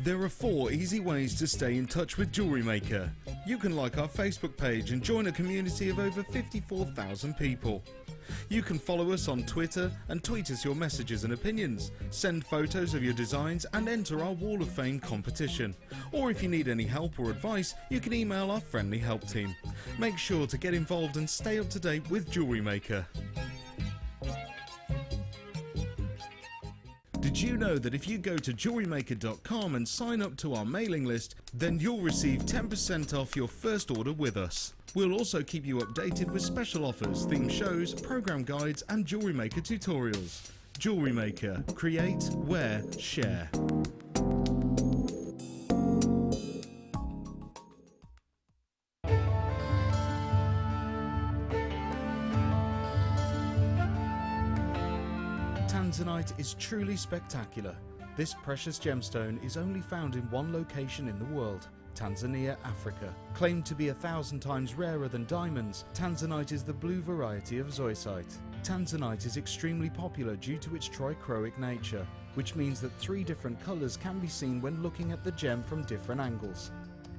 There are 4 easy ways to stay in touch with Jewellery Maker. You can like our Facebook page and join a community of over 54,000 people. You can follow us on Twitter and tweet us your messages and opinions, send photos of your designs and enter our Wall of Fame competition. Or if you need any help or advice, you can email our friendly help team. Make sure to get involved and stay up to date with Jewellery Maker. Did you know that if you go to JewelleryMaker.com and sign up to our mailing list, then you'll receive 10% off your first order with us. We'll also keep you updated with special offers, theme shows, program guides and Jewellery Maker tutorials. Jewellery Maker. Create, wear, share. Tanzanite is truly spectacular. This precious gemstone is only found in one location in the world, Tanzania, Africa. Claimed to be 1,000 times rarer than diamonds, Tanzanite is the blue variety of zoisite. Tanzanite is extremely popular due to its trichroic nature, which means that 3 different colours can be seen when looking at the gem from different angles.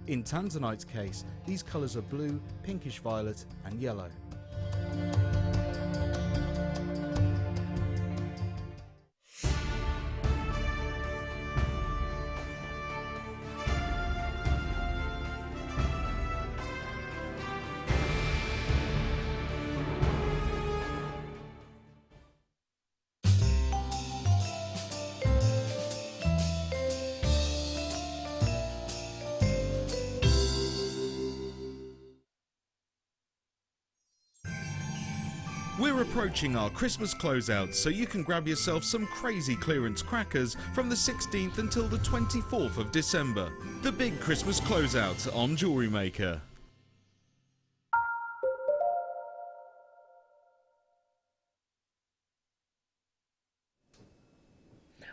In Tanzanite's case, these colours are blue, pinkish violet and yellow. We're approaching our Christmas closeout, so you can grab yourself some crazy clearance crackers from the 16th until the 24th of December. The big Christmas closeout on Jewellery Maker.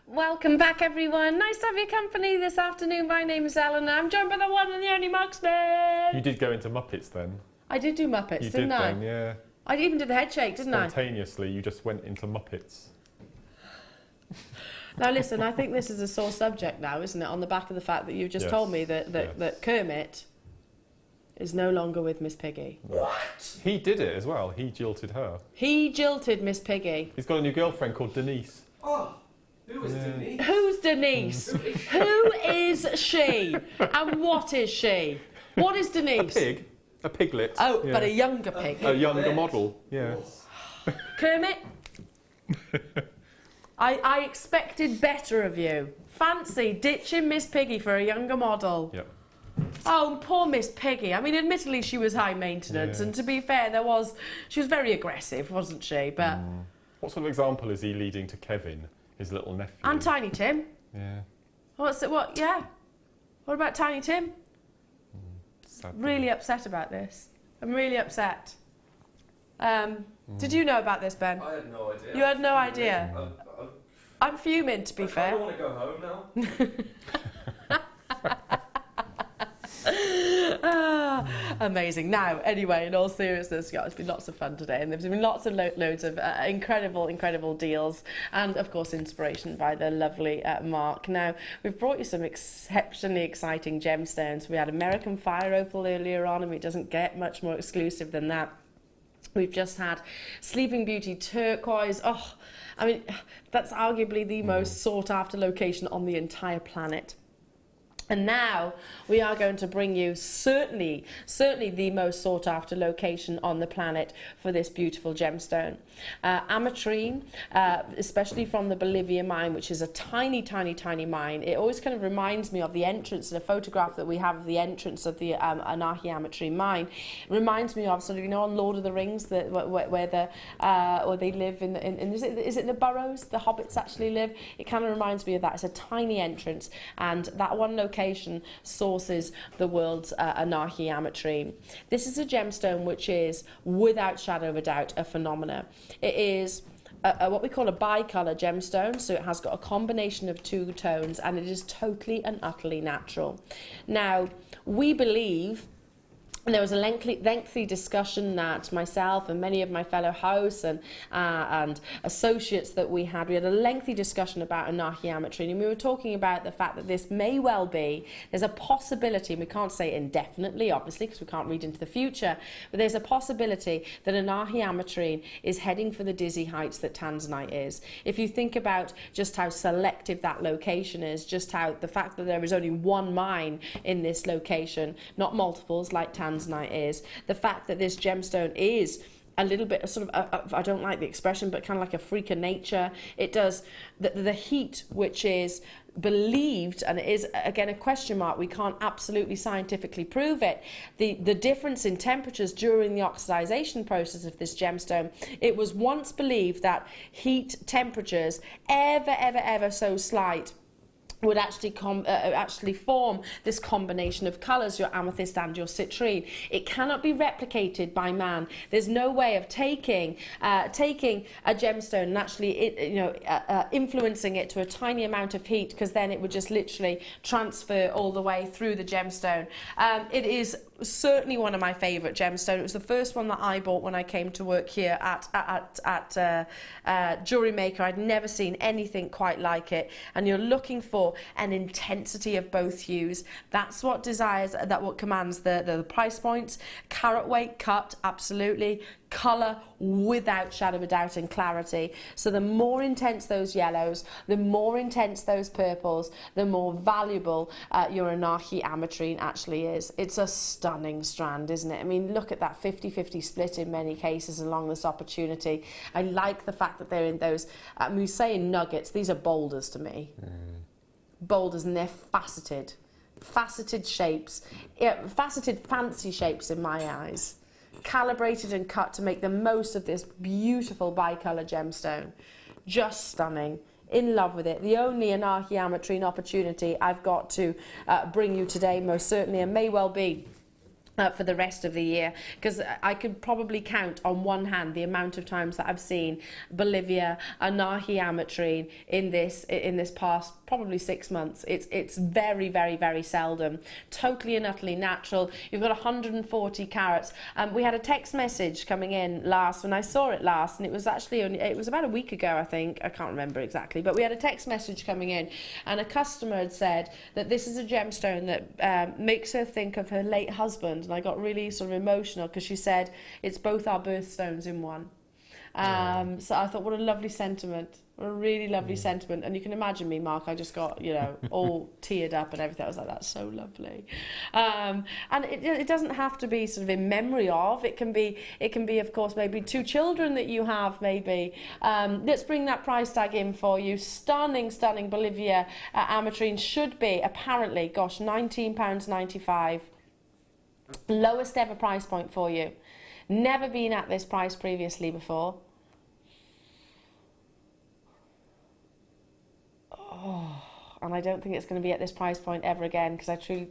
Welcome back, everyone. Nice to have your company this afternoon. My name is Eleanor. I'm joined by the one and the only Marksman. You did go into Muppets then? I did do Muppets, didn't I? Then, yeah. I even did the head shake, didn't I? Spontaneously, you just went into Muppets. Now listen, I think this is a sore subject now, isn't it? On the back of the fact that you've just told me that Kermit is no longer with Miss Piggy. What? He did it as well. He jilted her. He jilted Miss Piggy. He's got a new girlfriend called Denise. Oh, who is Denise? Who's Denise? Who is she? And what is she? What is Denise? A pig. A piglet. Oh, yeah. But a younger pig. A younger model, yeah. Kermit, I expected better of you. Fancy ditching Miss Piggy for a younger model. Yep. Oh, poor Miss Piggy. I mean, admittedly, she was high maintenance, and to be fair, she was very aggressive, wasn't she? But what sort of example is he leading to Kevin, his little nephew? And Tiny Tim. Yeah. Yeah. What about Tiny Tim? Sadly. Really upset about this. I'm really upset. Did you know about this, Ben? I had no idea. You had no idea? I'm fuming, to be fair. I want to go home now. Amazing. Now, anyway, in all seriousness, it's been lots of fun today, and there's been lots of loads of incredible deals, and of course inspiration by the lovely Mark. Now, we've brought you some exceptionally exciting gemstones. We had American Fire Opal earlier on, and it doesn't get much more exclusive than that. We've just had Sleeping Beauty Turquoise. Oh, I mean, that's arguably the most sought after location on the entire planet. And now we are going to bring you certainly the most sought after location on the planet for this beautiful gemstone. Ametrine, especially from the Bolivia mine, which is a tiny mine. It always kind of reminds me of the entrance, the photograph that we have of the entrance of the Anahi Ametrine mine. It reminds me of sort of, on Lord of the Rings, where they live in is it the burrows the hobbits actually live? It kind of reminds me of that. It's a tiny entrance, and that one location sources the world's Anahi Ametrine. This is a gemstone which is, without shadow of a doubt, a phenomena. It is what we call a bicolour gemstone, so it has got a combination of 2 tones, and it is totally and utterly natural. Now, we believe there was a lengthy discussion that myself and many of my fellow house and associates that we had a lengthy discussion about Anahi ametrine, and we were talking about the fact that this may well be, there's a possibility, and we can't say indefinitely obviously because we can't read into the future, but there's a possibility that Anahi ametrine is heading for the dizzy heights that tanzanite is. If you think about just how selective that location is, just how the fact that there is only one mine in this location, not multiples like tanzanite is, the fact that this gemstone is a little bit of sort of, I don't like the expression, but kind of like a freak of nature. It does, the heat, which is believed, and it is again a question mark, we can't absolutely scientifically prove it, the difference in temperatures during the oxidization process of this gemstone, it was once believed that heat temperatures ever so slight would actually form this combination of colours, your amethyst and your citrine. It cannot be replicated by man. There's no way of taking a gemstone and actually influencing it to a tiny amount of heat, because then it would just literally transfer all the way through the gemstone. It is certainly one of my favourite gemstones. It was the first one that I bought when I came to work here at Jewellery Maker. I'd never seen anything quite like it, and you're looking for an intensity of both hues. That's what commands the price points. Carat weight, cut, absolutely. Colour, without shadow of a doubt, and clarity. So the more intense those yellows, the more intense those purples, the more valuable your Anahi ametrine actually is. It's a stunning strand, isn't it? I mean, look at that 50-50 split in many cases along this opportunity. I like the fact that they're in those, we say in nuggets, these are boulders to me. Boulders, and they're faceted shapes, faceted fancy shapes in my eyes, calibrated and cut to make the most of this beautiful bicolour gemstone. Just stunning. In love with it. The only Anahi ametrine opportunity I've got to bring you today, most certainly, and may well be for the rest of the year, because I could probably count on one hand the amount of times that I've seen Bolivia, Anahi ametrine in this past probably 6 months. It's very seldom. Totally and utterly natural. You've got 140 carats. We had a text message coming in last, when I saw it last, and it was actually it was about a week ago, I think. I can't remember exactly, but we had a text message coming in, and a customer had said that this is a gemstone that makes her think of her late husband. And I got really sort of emotional because she said it's both our birthstones in one. So I thought, what a lovely sentiment. What a really lovely sentiment. And you can imagine me, Mark, I just got, all teared up and everything. I was like, that's so lovely. And it doesn't have to be sort of in memory of. It can be, of course, maybe 2 children that you have, maybe. Let's bring that price tag in for you. Stunning Bolivia ametrine should be, apparently, gosh, £19.95. Lowest ever price point for you. Never been at this price previously before. Oh, and I don't think it's going to be at this price point ever again, because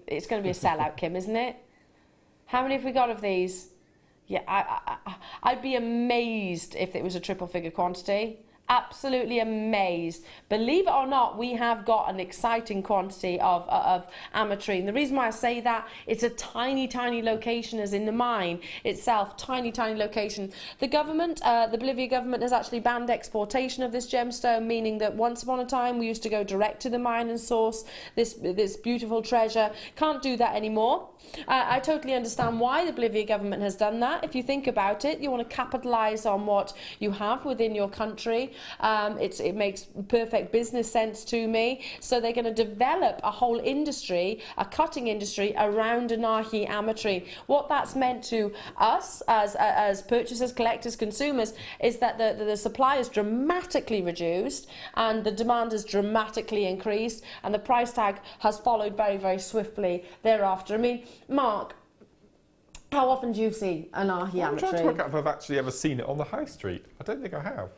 it's going to be a sellout, Kim, isn't it? How many have we got of these? Yeah, I'd be amazed if it was a triple figure quantity. Absolutely amazed. Believe it or not, we have got an exciting quantity of ametrine. The reason why I say that, it's a tiny location, as in the mine itself, tiny location. The government, the Bolivia government, has actually banned exportation of this gemstone, meaning that once upon a time we used to go direct to the mine and source this beautiful treasure. Can't do that anymore. I totally understand why the Bolivia government has done that. If you think about it, you want to capitalise on what you have within your country. It makes perfect business sense to me. So they're going to develop a whole industry, a cutting industry around Anahi ametrine. What that's meant to us as purchasers, collectors, consumers, is that the supply is dramatically reduced and the demand has dramatically increased, and the price tag has followed very swiftly thereafter. I mean, Mark, how often do you see Anahi ametrine? I'm trying to work out if I've actually ever seen it on the high street. I don't think I have.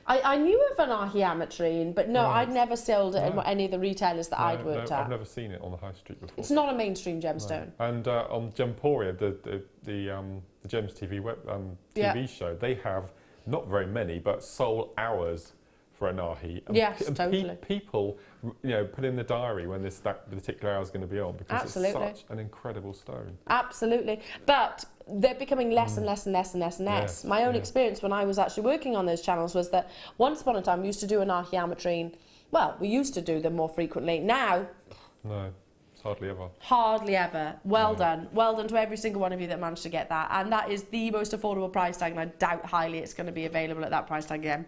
I knew of Anahi ametrine, but no, I'd never sold it at any of the retailers that I'd worked at. I've never seen it on the high street before. It's not a mainstream gemstone. No. And on Gemporia, the Gems TV TV show, they have not very many, but sold hours for a nahi. Yes, And totally. People, put in the diary when that particular hour is going to be on, because Absolutely. it's such an incredible stone. Absolutely. But they're becoming less and less and less and less and less. Yes, My own yeah. experience when I was actually working on those channels was that once upon a time we used to do an archaeometrine. Well, we used to do them more frequently. Now, No, it's hardly ever. hardly ever. Well done. Well done to every single one of you that managed to get that. And that is the most affordable price tag, and I doubt highly it's going to be available at that price tag again.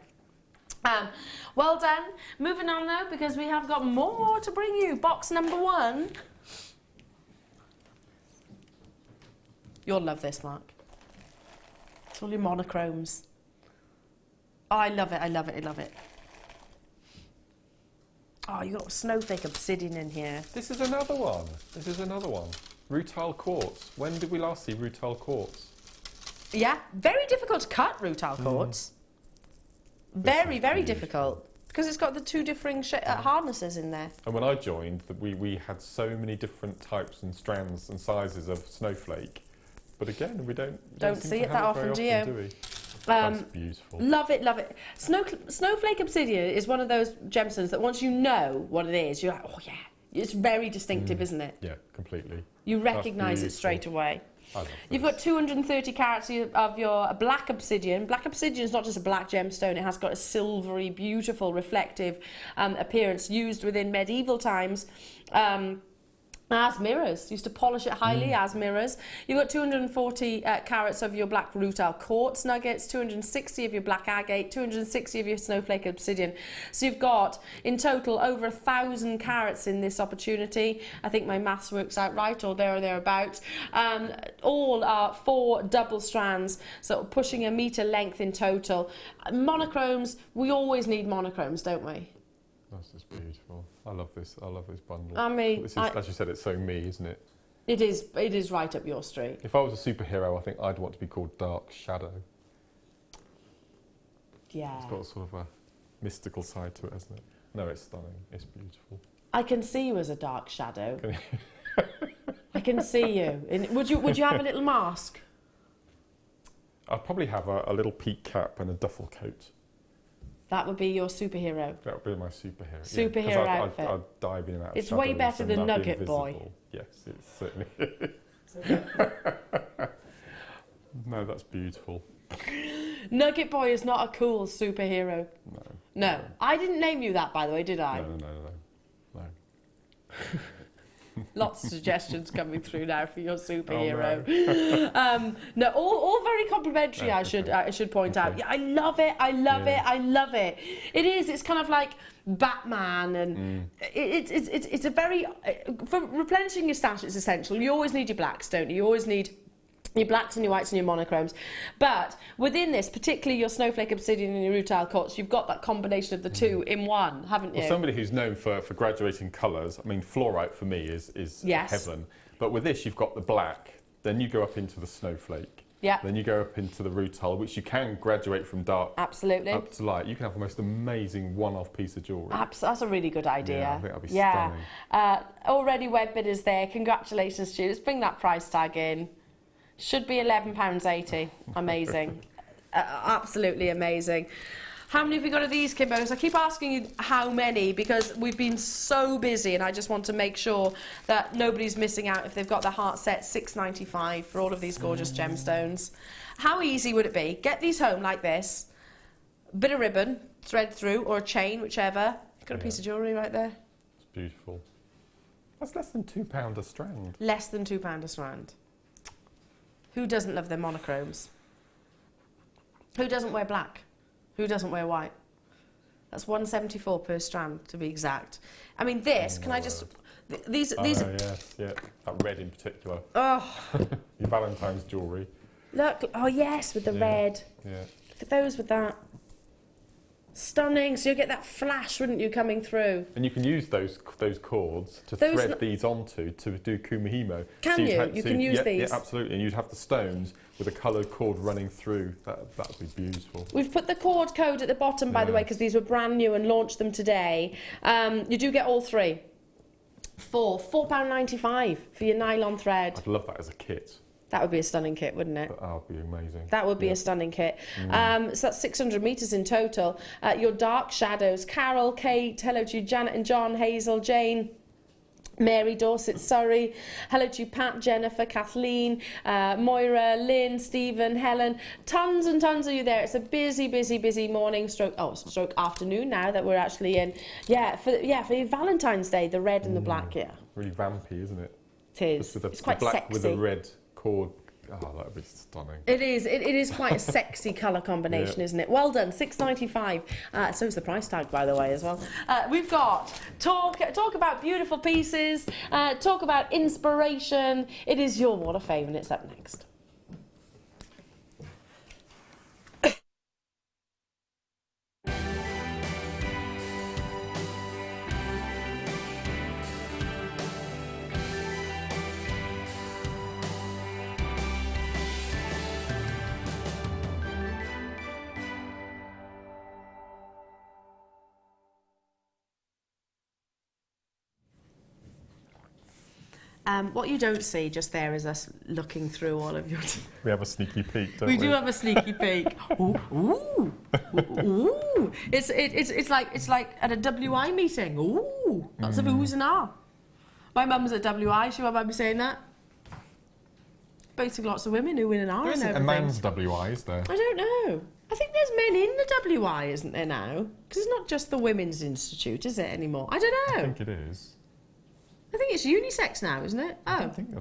Well done. Moving on though, because we have got more to bring you. Box number 1. You'll love this, Mark. It's all your monochromes. Oh, I love it, I love it, I love it. Oh, you got snowflake obsidian in here. This is another one. Rutile quartz. When did we last see rutile quartz? Yeah, very difficult to cut rutile quartz. Very, very difficult. Because it's got the 2 differing hardnesses in there. And when I joined, we had so many different types and strands and sizes of snowflake. But again, we don't seem see to it have that very often, do you? do we? That's beautiful. Love it, love it. Snowflake obsidian is one of those gemstones that once you know what it is, you're like, oh yeah. It's very distinctive, isn't it? Yeah, completely. You recognise it beautiful. straight away. I love You've this. got 230 carats of your black obsidian. Black obsidian is not just a black gemstone, it has got a silvery, beautiful, reflective appearance used within medieval times. As mirrors, used to polish it highly as mirrors. You've got 240 carats of your black rutile quartz nuggets, 260 of your black agate, 260 of your snowflake obsidian. So you've got in total over 1,000 carats in this opportunity. I think my maths works out right, or there or thereabouts. All are 4 double strands, so pushing a metre length in total. Monochromes, we always need monochromes, don't we? This is beautiful. I love this bundle. I mean, this is, as you said, it's so me, isn't it? It is right up your street. If I was a superhero, I think I'd want to be called Dark Shadow. Yeah. It's got a sort of a mystical side to it, hasn't it? No, it's stunning. It's beautiful. I can see you as a dark shadow. I can see you. Would you have a little mask? I'd probably have a little peak cap and a duffel coat. That would be your superhero. That would be my superhero. Superhero yeah, outfit. I'd dive in and out of It's way shadows better and than I'd be Nugget Boy. invisible. Yes, it certainly is. No, that's beautiful. Nugget Boy is not a cool superhero. No. I didn't name you that, by the way, did I? No. Lots of suggestions coming through now for your superhero. Oh, no. No, all very complimentary. Yeah, I should point out. Yeah, I love it. I love it. It is. It's kind of like Batman, and it's a very for replenishing your stash. It's essential. You always need your blacks, don't you? You always need your blacks and your whites and your monochromes. But within this, particularly your snowflake obsidian and your rutile quartz, you've got that combination of the 2 in one, haven't you? Well, somebody who's known for graduating colours, I mean, fluorite for me is Yes. heaven. But with this, you've got the black, then you go up into the snowflake. Yeah. Then you go up into the rutile, which you can graduate from dark Absolutely. up to light. You can have the most amazing one-off piece of jewellery. That's a really good idea. Yeah, I think that'd be stunning. Already web bidders there. Congratulations, students. Bring that price tag in. Should be £11.80. Amazing. Absolutely amazing. How many have we got of these, Kimbos? I keep asking you how many because we've been so busy and I just want to make sure that nobody's missing out if they've got their heart set. $6.95 for all of these gorgeous gemstones. How easy would it be? Get these home like this. Bit of ribbon, thread through, or a chain, whichever. Got a piece of jewellery right there. It's beautiful. That's less than £2 a strand. Less than £2 a strand. Who doesn't love their monochromes? Who doesn't wear black? Who doesn't wear white? That's $1.74 per strand, to be exact. I mean, this, can I just... These... Yes, yeah. That red in particular. Oh, Your Valentine's jewellery. look. Oh, yes, with the red. Yeah. Look at those with that. Stunning. So you'll get that flash, wouldn't you, coming through? And you can use those cords to Those thread these onto to do kumihimo. Can you'd you? have You can use these? Yeah, absolutely. And you'd have the stones with a coloured cord running through. That would be beautiful. We've put the cord code at the bottom, by the way, because these were brand new and launched them today. You do get all 3. £4.95 for your nylon thread. I'd love that as a kit. That would be a stunning kit, wouldn't it? That would be amazing. That would be a stunning kit. So that's 600 metres in total. Your dark shadows, Carol, Kate, hello to you, Janet and John, Hazel, Jane, Mary, Dorset, Surrey, hello to you, Pat, Jennifer, Kathleen, Moira, Lynn, Stephen, Helen, tons and tons of you there. It's a busy morning stroke afternoon now that we're actually in. For Valentine's Day, the red and the black, Really vampy, isn't it? It is. With It's quite black sexy. with a red cord. Oh, that would be stunning. It is quite a sexy colour combination, isn't it? Well done, £6.95. So is the price tag, by the way, as well. We've got talk about beautiful pieces, talk about inspiration. It is your Wall of Fame, and it's up next. What you don't see just there is us looking through all of your... We have a sneaky peek, don't we? We do have a sneaky peek. Ooh. It's like at a WI meeting. Ooh, lots of oohs and ah. My mum's at WI. She won't mind me saying that. Basically, lots of women who win an R. There isn't a man's WI, is there? I don't know. I think there's men in the WI, isn't there now? Because it's not just the Women's Institute, is it anymore? I don't know. I think it is. I think it's unisex now, isn't it? Oh, I don't think so.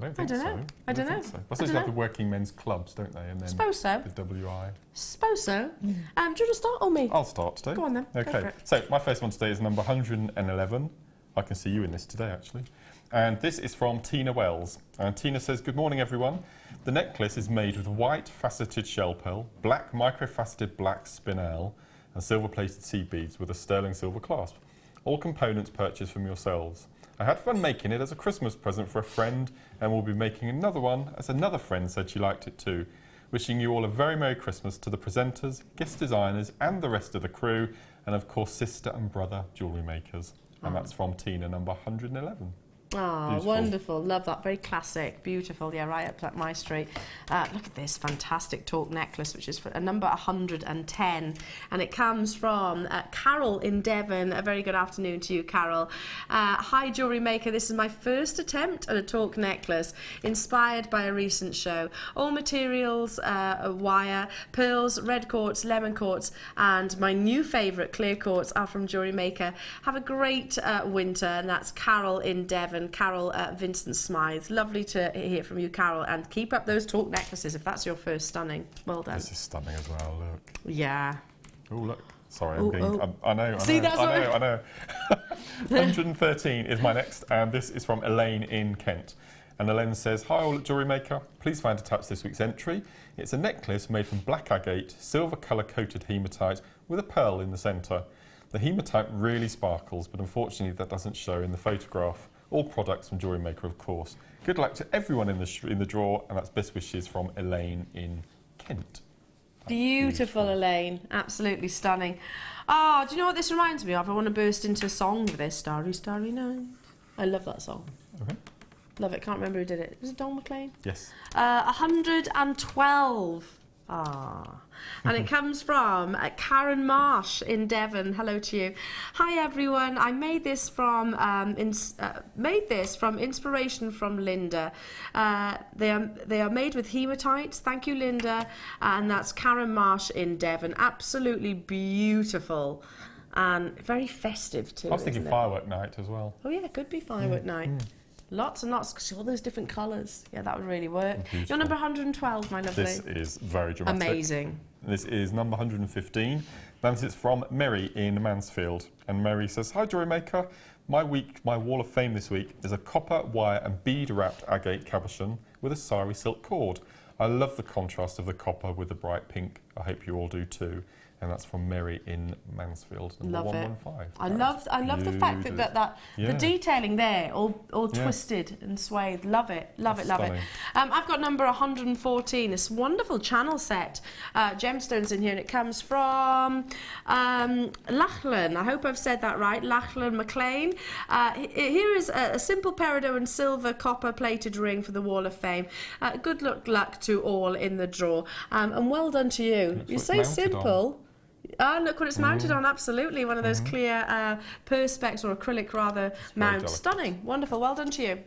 I don't know. Plus, they have the working men's clubs, don't they? And then Suppose so. the WI. Suppose so. Do you want to start on me? I'll start today. Go on then. Go for Okay. it. So my first one today is number 111. I can see you in this today, actually. And this is from Tina Wells. And Tina says, "Good morning, everyone. The necklace is made with white faceted shell pearl, black microfaceted black spinel, and silver-plated seed beads with a sterling silver clasp. All components purchased from yourselves. I had fun making it as a Christmas present for a friend, and will be making another one as another friend said she liked it too. Wishing you all a very Merry Christmas to the presenters, guest designers, and the rest of the crew, and of course sister and brother jewellery makers." And that's from Tina, number 111. Oh, Beautiful. wonderful. Love that. Very classic. Beautiful. Yeah, right up my street. Look at this fantastic torque necklace, which is for a number 110. And it comes from Carol in Devon. A very good afternoon to you, Carol. Hi, Jewellery Maker. This is my first attempt at a torque necklace, inspired by a recent show. All materials, wire, pearls, red quartz, lemon quartz, and my new favourite, clear quartz, are from Jewellery Maker. Have a great winter. And that's Carol in Devon. Carol Vincent Smythe. Lovely to hear from you, Carol, and keep up those torque necklaces if that's your first. Stunning. Well done. This is stunning as well, look. Yeah. Oh, look. Sorry, Oh, I know. See, that's I know. 113 is my next, and this is from Elaine in Kent. And Elaine says, "Hi all at Jewellery Maker. Please find attached this week's entry. It's a necklace made from black agate, silver colour coated hematite with a pearl in the centre. The hematite really sparkles, but unfortunately that doesn't show in the photograph. All products from Jewellery Maker, of course. Good luck to everyone in the draw," and that's best wishes from Elaine in Kent. Beautiful, Elaine. Absolutely stunning. Oh, do you know what this reminds me of? I want to burst into a song with this. Starry, Starry Night. I love that song. Okay. Love it. Can't remember who did it. Was it Don McLean? Yes. 112. And it comes from Karen Marsh in Devon. Hello to you. Hi everyone. I made this from inspiration from Linda. They are made with hematites. Thank you, Linda. And that's Karen Marsh in Devon. Absolutely beautiful and very festive too. I was thinking firework night as well. Oh yeah, it could be firework night. Lots and lots, because all those different colours. Yeah, that would really work. Beautiful. You're number 112, my lovely. This is very dramatic. Amazing. This is number 115. That is from Mary in Mansfield. And Mary says, "Hi, Jewellery Maker. My Wall of Fame this week is a copper, wire and bead-wrapped agate cabochon with a sari silk cord. I love the contrast of the copper with the bright pink. I hope you all do too. And that's from Mary in Mansfield, number Love 115. I love the fact that the detailing there, all twisted and swathed. Love it, love it. I've got number 114. This wonderful channel set gemstones in here, and it comes from Lachlan. I hope I've said that right. Lachlan McLean. Here is a simple peridot and silver copper plated ring for the Wall of Fame. Good luck to all in the draw, and well done to you. You're so simple. Look what it's mounted on, absolutely. One of those clear perspex, or acrylic rather, mounts. Stunning, wonderful, well done to you.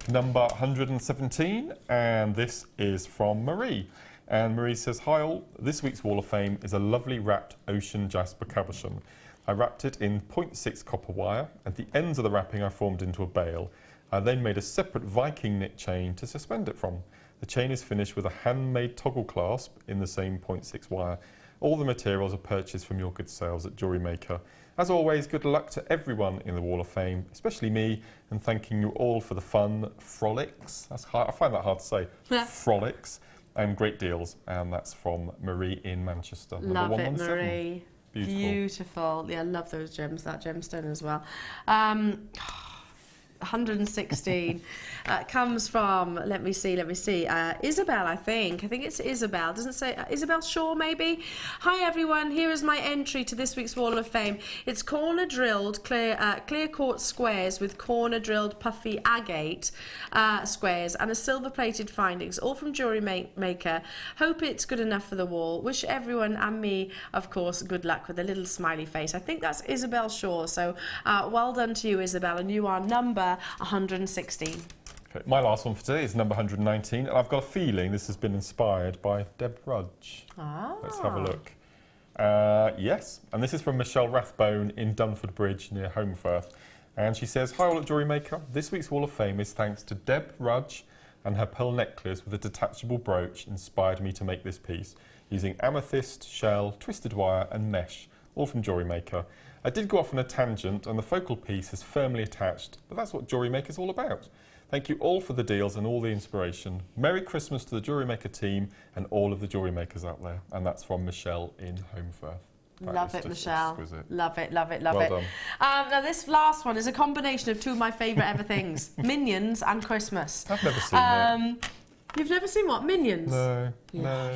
Number 117, and this is from Marie. And Marie says, hi all, this week's Wall of Fame is a lovely wrapped ocean jasper cabochon. I wrapped it in 0.6 copper wire. At the ends of the wrapping I formed into a bail. I then made a separate Viking knit chain to suspend it from. The chain is finished with a handmade toggle clasp in the same 0.6 wire. All the materials are purchased from your good sales at Jewellery Maker. As always, good luck to everyone in the Wall of Fame, especially me, and thanking you all for the fun frolics. That's hard, I find that hard to say. Frolics and great deals. And that's from Marie in Manchester. Love it, Marie. Beautiful. Yeah, I love those gems, that gemstone as well. 116 comes from, let me see, Isabel, I think it's Isabel, doesn't say, Isabel Shaw maybe. Hi everyone, here is my entry to this week's Wall of Fame. It's corner drilled clear quartz squares with corner drilled puffy agate squares and a silver plated findings, all from Jewellery Maker. Hope it's good enough for the wall. Wish everyone and me, of course, good luck, with a little smiley face. I think that's Isabel Shaw, so well done to you, Isabel, and you are number 116. Okay, my last one for today is number 119, and I've got a feeling this has been inspired by Deb Rudge. Let's have a look. Yes, and this is from Michelle Rathbone in Dunford Bridge near Holmfirth. And she says, hi all at Jewellery Maker. This week's Wall of Fame is thanks to Deb Rudge, and her pearl necklace with a detachable brooch inspired me to make this piece, using amethyst, shell, twisted wire and mesh, all from Jewellery Maker. I did go off on a tangent and the focal piece is firmly attached, but that's what Jewellery Maker is all about. Thank you all for the deals and all the inspiration. Merry Christmas to the Jewellery Maker team and all of the jewellery makers out there. And that's from Michelle in Holmfirth. Love it, Michelle. Exquisite. Love it. Well done. Now this last one is a combination of two of my favourite ever things, Minions and Christmas. I've never seen that. You've never seen what? Minions? No.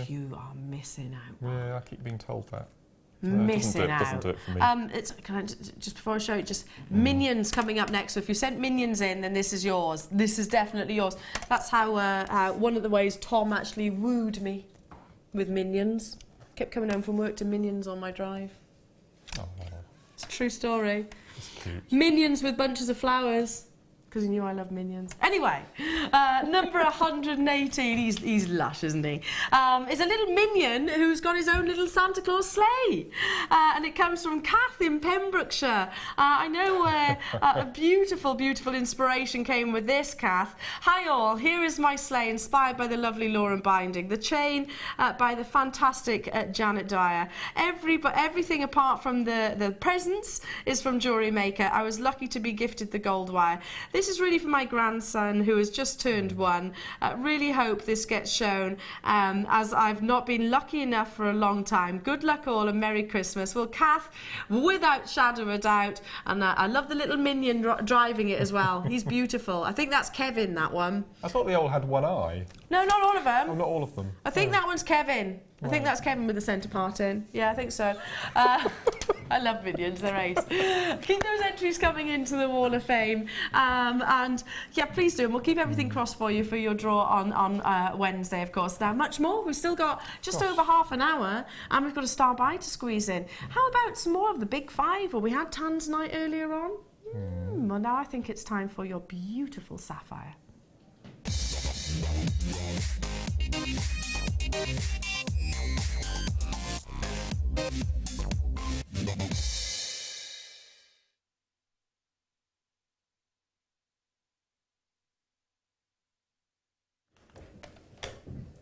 You are missing out. Yeah, I keep being told that. Missing out. Doesn't do it for me. Can I just before I show you, Minions coming up next. So if you sent Minions in, then this is yours. This is definitely yours. That's how one of the ways Tom actually wooed me with Minions. Kept coming home from work to Minions on my drive. Oh. It's a true story. That's cute. Minions with bunches of flowers. Because he knew I love Minions. Anyway, number 118, he's lush, isn't he? Is a little minion who's got his own little Santa Claus sleigh. And it comes from Kath in Pembrokeshire. I know a beautiful, beautiful inspiration came with this, Kath. Hi all, here is my sleigh inspired by the lovely Lauren Binding. The chain by the fantastic Janet Dyer. Everything apart from the presents is from Jewellery Maker. I was lucky to be gifted the gold wire. This is really for my grandson who has just turned 1. Really hope this gets shown as I've not been lucky enough for a long time. Good luck all and Merry Christmas. Well, Kath, without shadow of a doubt, and I love the little minion driving it as well. He's beautiful. I think that's Kevin, that one. I thought they all had one eye. No, not all of them. Oh, not all of them. I think that one's Kevin. I think that's Kevin with the centre part in. Yeah, I think so. I love Minions, they're ace. Keep those entries coming into the Wall of Fame. And yeah, please do. And we'll keep everything crossed for you for your draw on Wednesday, of course. Now, much more. We've still got just over half an hour and we've got a star buy to squeeze in. How about some more of the big 5? Well, we had Tanzanite earlier on. Well, now I think it's time for your beautiful sapphire.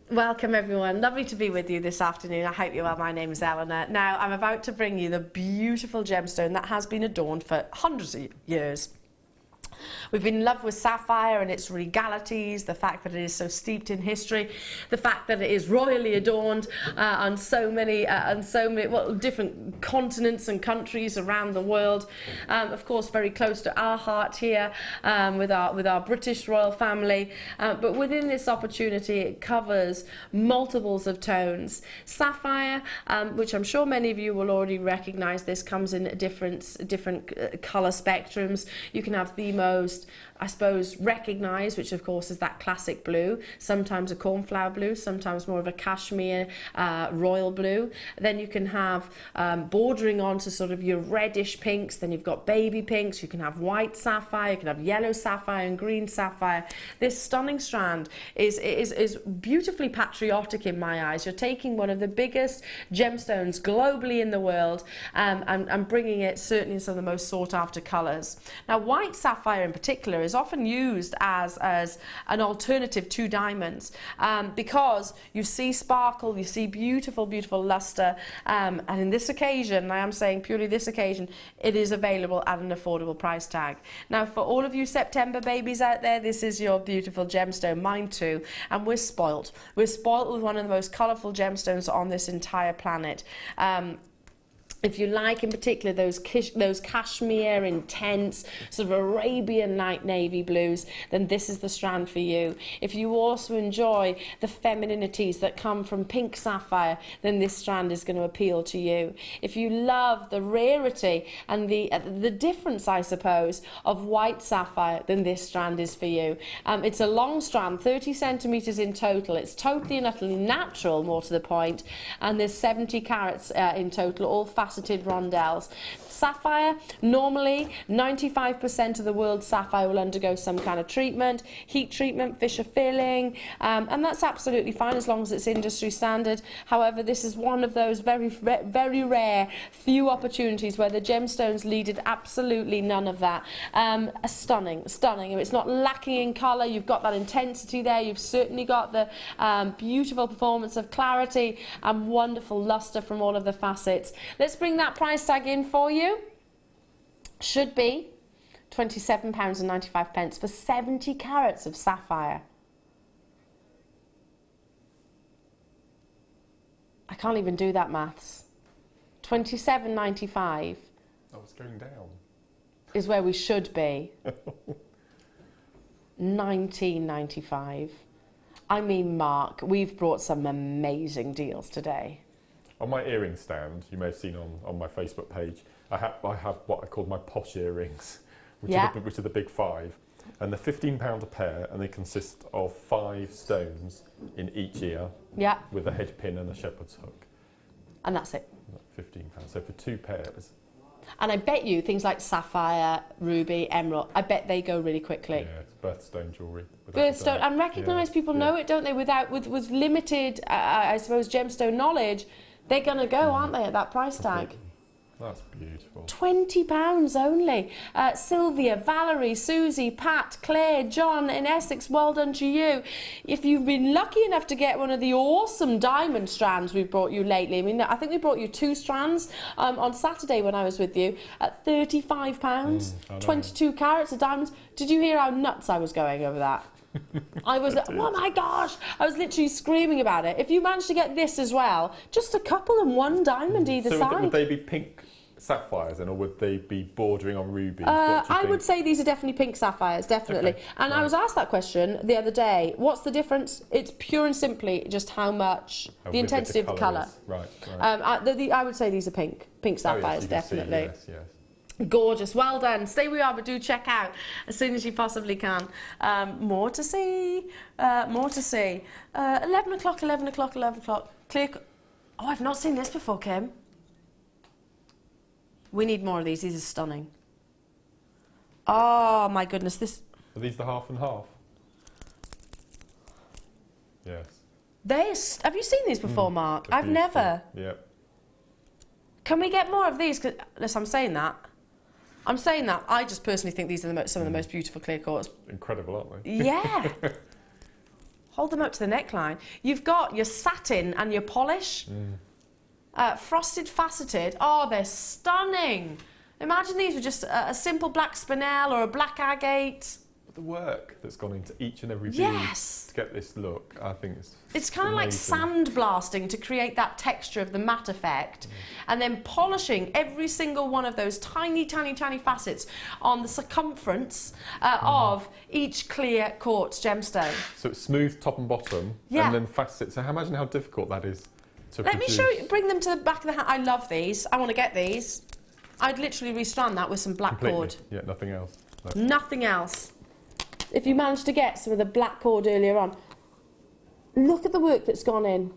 Welcome everyone, lovely to be with you this afternoon. I hope you are. My name is Eleanor. Now I'm about to bring you the beautiful gemstone that has been adorned for hundreds of years. We've been in love with sapphire and its regalities, the fact that it is so steeped in history, the fact that it is royally adorned on so many different continents and countries around the world. Of course, very close to our heart here with our British royal family. But within this opportunity, it covers multiples of tones. Sapphire, which I'm sure many of you will already recognise, this comes in different colour spectrums. You can have the most, I suppose, recognised, which of course is that classic blue, sometimes a cornflower blue, sometimes more of a cashmere royal blue. Then you can have bordering on to sort of your reddish pinks, then you've got baby pinks, you can have white sapphire, you can have yellow sapphire and green sapphire. This stunning strand is beautifully patriotic in my eyes. You're taking one of the biggest gemstones globally in the world and bringing it certainly in some of the most sought after colours. Now, white sapphire in particular is often used as an alternative to diamonds because you see sparkle, you see beautiful lustre, and in this occasion, I am saying purely this occasion, it is available at an affordable price tag. Now, for all of you September babies out there, this is your beautiful gemstone, mine too, and we're spoilt. We're spoilt with one of the most colourful gemstones on this entire planet. If you like, in particular, those cashmere, intense, sort of Arabian night navy blues, then this is the strand for you. If you also enjoy the femininities that come from pink sapphire, then this strand is going to appeal to you. If you love the rarity and the difference, I suppose, of white sapphire, then this strand is for you. It's a long strand, 30 centimetres in total. It's totally and utterly natural, more to the point, and there's 70 carats in total, all faceted rondelles. Sapphire, normally 95% of the world's sapphire will undergo some kind of treatment, heat treatment, Fisher filling, and that's absolutely fine as long as it's industry standard. However, this is one of those very rare few opportunities where the gemstones needed absolutely none of that. Stunning. It's not lacking in colour. You've got that intensity there. You've certainly got the beautiful performance of clarity and wonderful lustre from all of the facets. Let's bring that price tag in for you. Should be £27.95 for 70 carats of sapphire. I can't even do that maths. £27.95. Oh, it's going down. Is where we should be. £19.95. I mean, Mark, we've brought some amazing deals today. On my earring stand, you may have seen on my Facebook page, I have what I call my posh earrings, which are the big five. And they're £15 a pair, and they consist of 5 stones in each ear, with a head pin and a shepherd's hook. And that's it. £15. So for 2 pairs. And I bet you things like sapphire, ruby, emerald, I bet they go really quickly. Yeah, it's birthstone jewellery. Birthstone, and recognised people know it, don't they? With limited, I suppose, gemstone knowledge, they're going to go, aren't they, at that price tag? That's beautiful. £20 only. Sylvia, Valerie, Susie, Pat, Claire, John in Essex, well done to you. If you've been lucky enough to get one of the awesome diamond strands we've brought you lately, I mean, I think we brought you 2 strands on Saturday when I was with you at £35, 22 carats of diamonds. Did you hear how nuts I was going over that? I was, oh my gosh, I was literally screaming about it. If you manage to get this as well, just a couple and 1 diamond either side. Would they be pink sapphires then, or would they be bordering on ruby? I would say these are definitely pink sapphires, definitely. Okay. And I was asked that question the other day. What's the difference? It's pure and simply just how much, the intensity of the colour. Right. I would say these are pink sapphires, definitely. Yes. Gorgeous, well done. Stay where you are, but do check out as soon as you possibly can. More to see. 11 o'clock. Clear. Oh, I've not seen this before, Kim. We need more of these. These are stunning. Oh my goodness, this. Are these the half and half? Yes. Have you seen these before, Mark? I've never. Yep. Can we get more of these? Unless I'm saying that. I just personally think these are some of the most beautiful clear quartz. Incredible, aren't they? Yeah. Hold them up to the neckline. You've got your satin and your polish. Frosted, faceted. Oh, they're stunning. Imagine these were just a simple black spinel or a black agate. The work that's gone into each and every bead Yes. to get this look, I think It's kind of like amazing. sandblasting to create that texture of the matte effect, and then polishing every single one of those tiny, tiny, tiny facets on the circumference of each clear quartz gemstone. So it's smooth top and bottom, Yeah. and then facets. So imagine how difficult that is to Let me produce. show you, bring them to the back of the hat. I love these. I want to get these. I'd literally restrand that with some black Completely. cord. Yeah, nothing else. No. Nothing else. If you managed to get some of the black cord earlier on, look at the work that's gone in.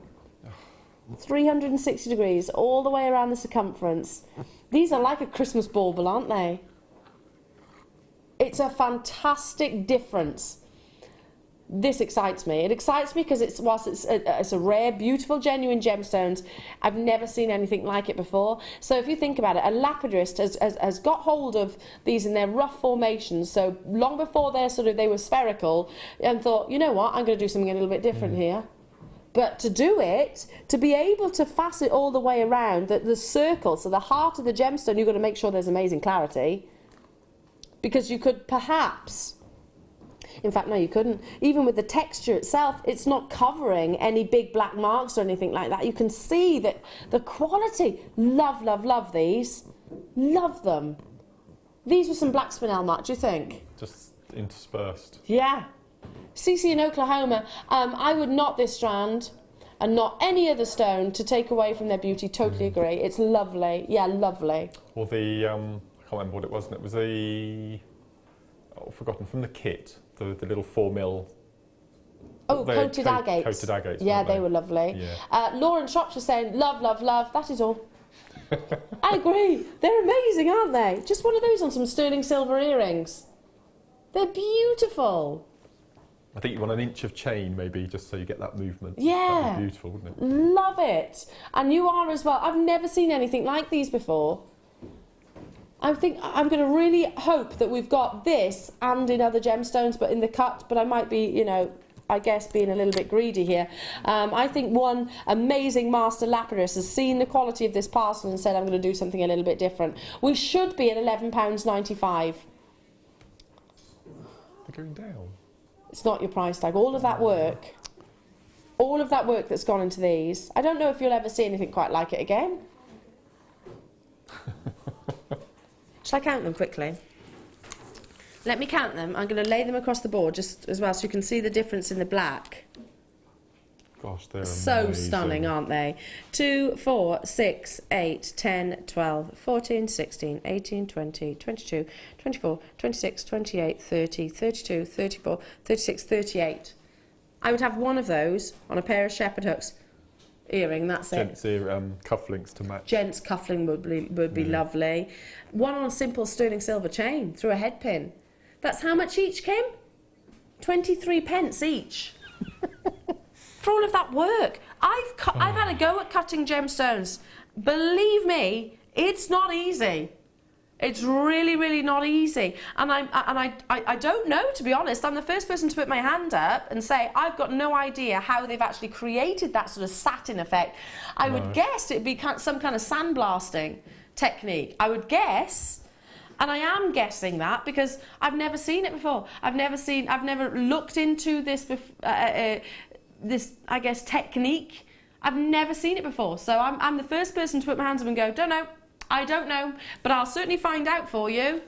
360 degrees all the way around the circumference. These are like a Christmas bauble, aren't they? It's a fantastic difference. This excites me. It excites me because whilst it's a rare, beautiful, genuine gemstones, I've never seen anything like it before. So if you think about it, a lapidist has got hold of these in their rough formations, so long before they were spherical, and thought, you know what, I'm going to do something a little bit different here. But to do it, to be able to facet all the way around the circle, so the heart of the gemstone, you've got to make sure there's amazing clarity, because you could perhaps... In fact, no, you couldn't. Even with the texture itself, it's not covering any big black marks or anything like that. You can see that the quality. Love, love, love these. Love them. These were some black spinel, Mark, do you think? Just interspersed. Yeah. CC in Oklahoma, I would knot this strand and not any other stone to take away from their beauty. Totally agree. It's lovely. Yeah, lovely. Or the, I can't remember what it was, and it was the, forgotten, from the kit. The little 4mm. Oh, coated agates. Coated agates. Yeah, they were lovely. Yeah. Lauren Shropshire saying, love, love, love. That is all. I agree. They're amazing, aren't they? Just one of those on some sterling silver earrings. They're beautiful. I think you want an inch of chain, maybe, just so you get that movement. Yeah. That'd be beautiful, wouldn't it? Love it. And you are as well. I've never seen anything like these before. I think I'm going to really hope that we've got this and in other gemstones, but in the cut. But I might be, you know, I guess being a little bit greedy here. I think one amazing master lapidist has seen the quality of this parcel and said, I'm going to do something a little bit different. We should be at £11.95. They're going down. It's not your price tag. All of that work that's gone into these. I don't know if you'll ever see anything quite like it again. Shall I count them quickly? Let me count them. I'm going to lay them across the board just as well so you can see the difference in the black. Gosh, they're So amazing. stunning, aren't they? 2, 4, 6, 8, 10, 12, 14, 16, 18, 20, 22, 24, 26, 28, 30, 32, 34, 36, 38. I would have one of those on a pair of shepherd hooks. Earring, that's it. Gents ear, cufflinks to match. Gents cuffling would be lovely. One on a simple sterling silver chain through a head pin. That's how much each, Kim? 23 pence each. For all of that work. I've had a go at cutting gemstones. Believe me, it's not easy. It's really, really not easy. And I don't know, to be honest. I'm the first person to put my hand up and say, I've got no idea how they've actually created that sort of satin effect. I would guess it'd be some kind of sandblasting technique. I would guess, and I am guessing that because I've never seen it before. I've never looked into this, this, I guess, technique. I've never seen it before. So I'm the first person to put my hands up and go, don't know. I don't know, but I'll certainly find out for you.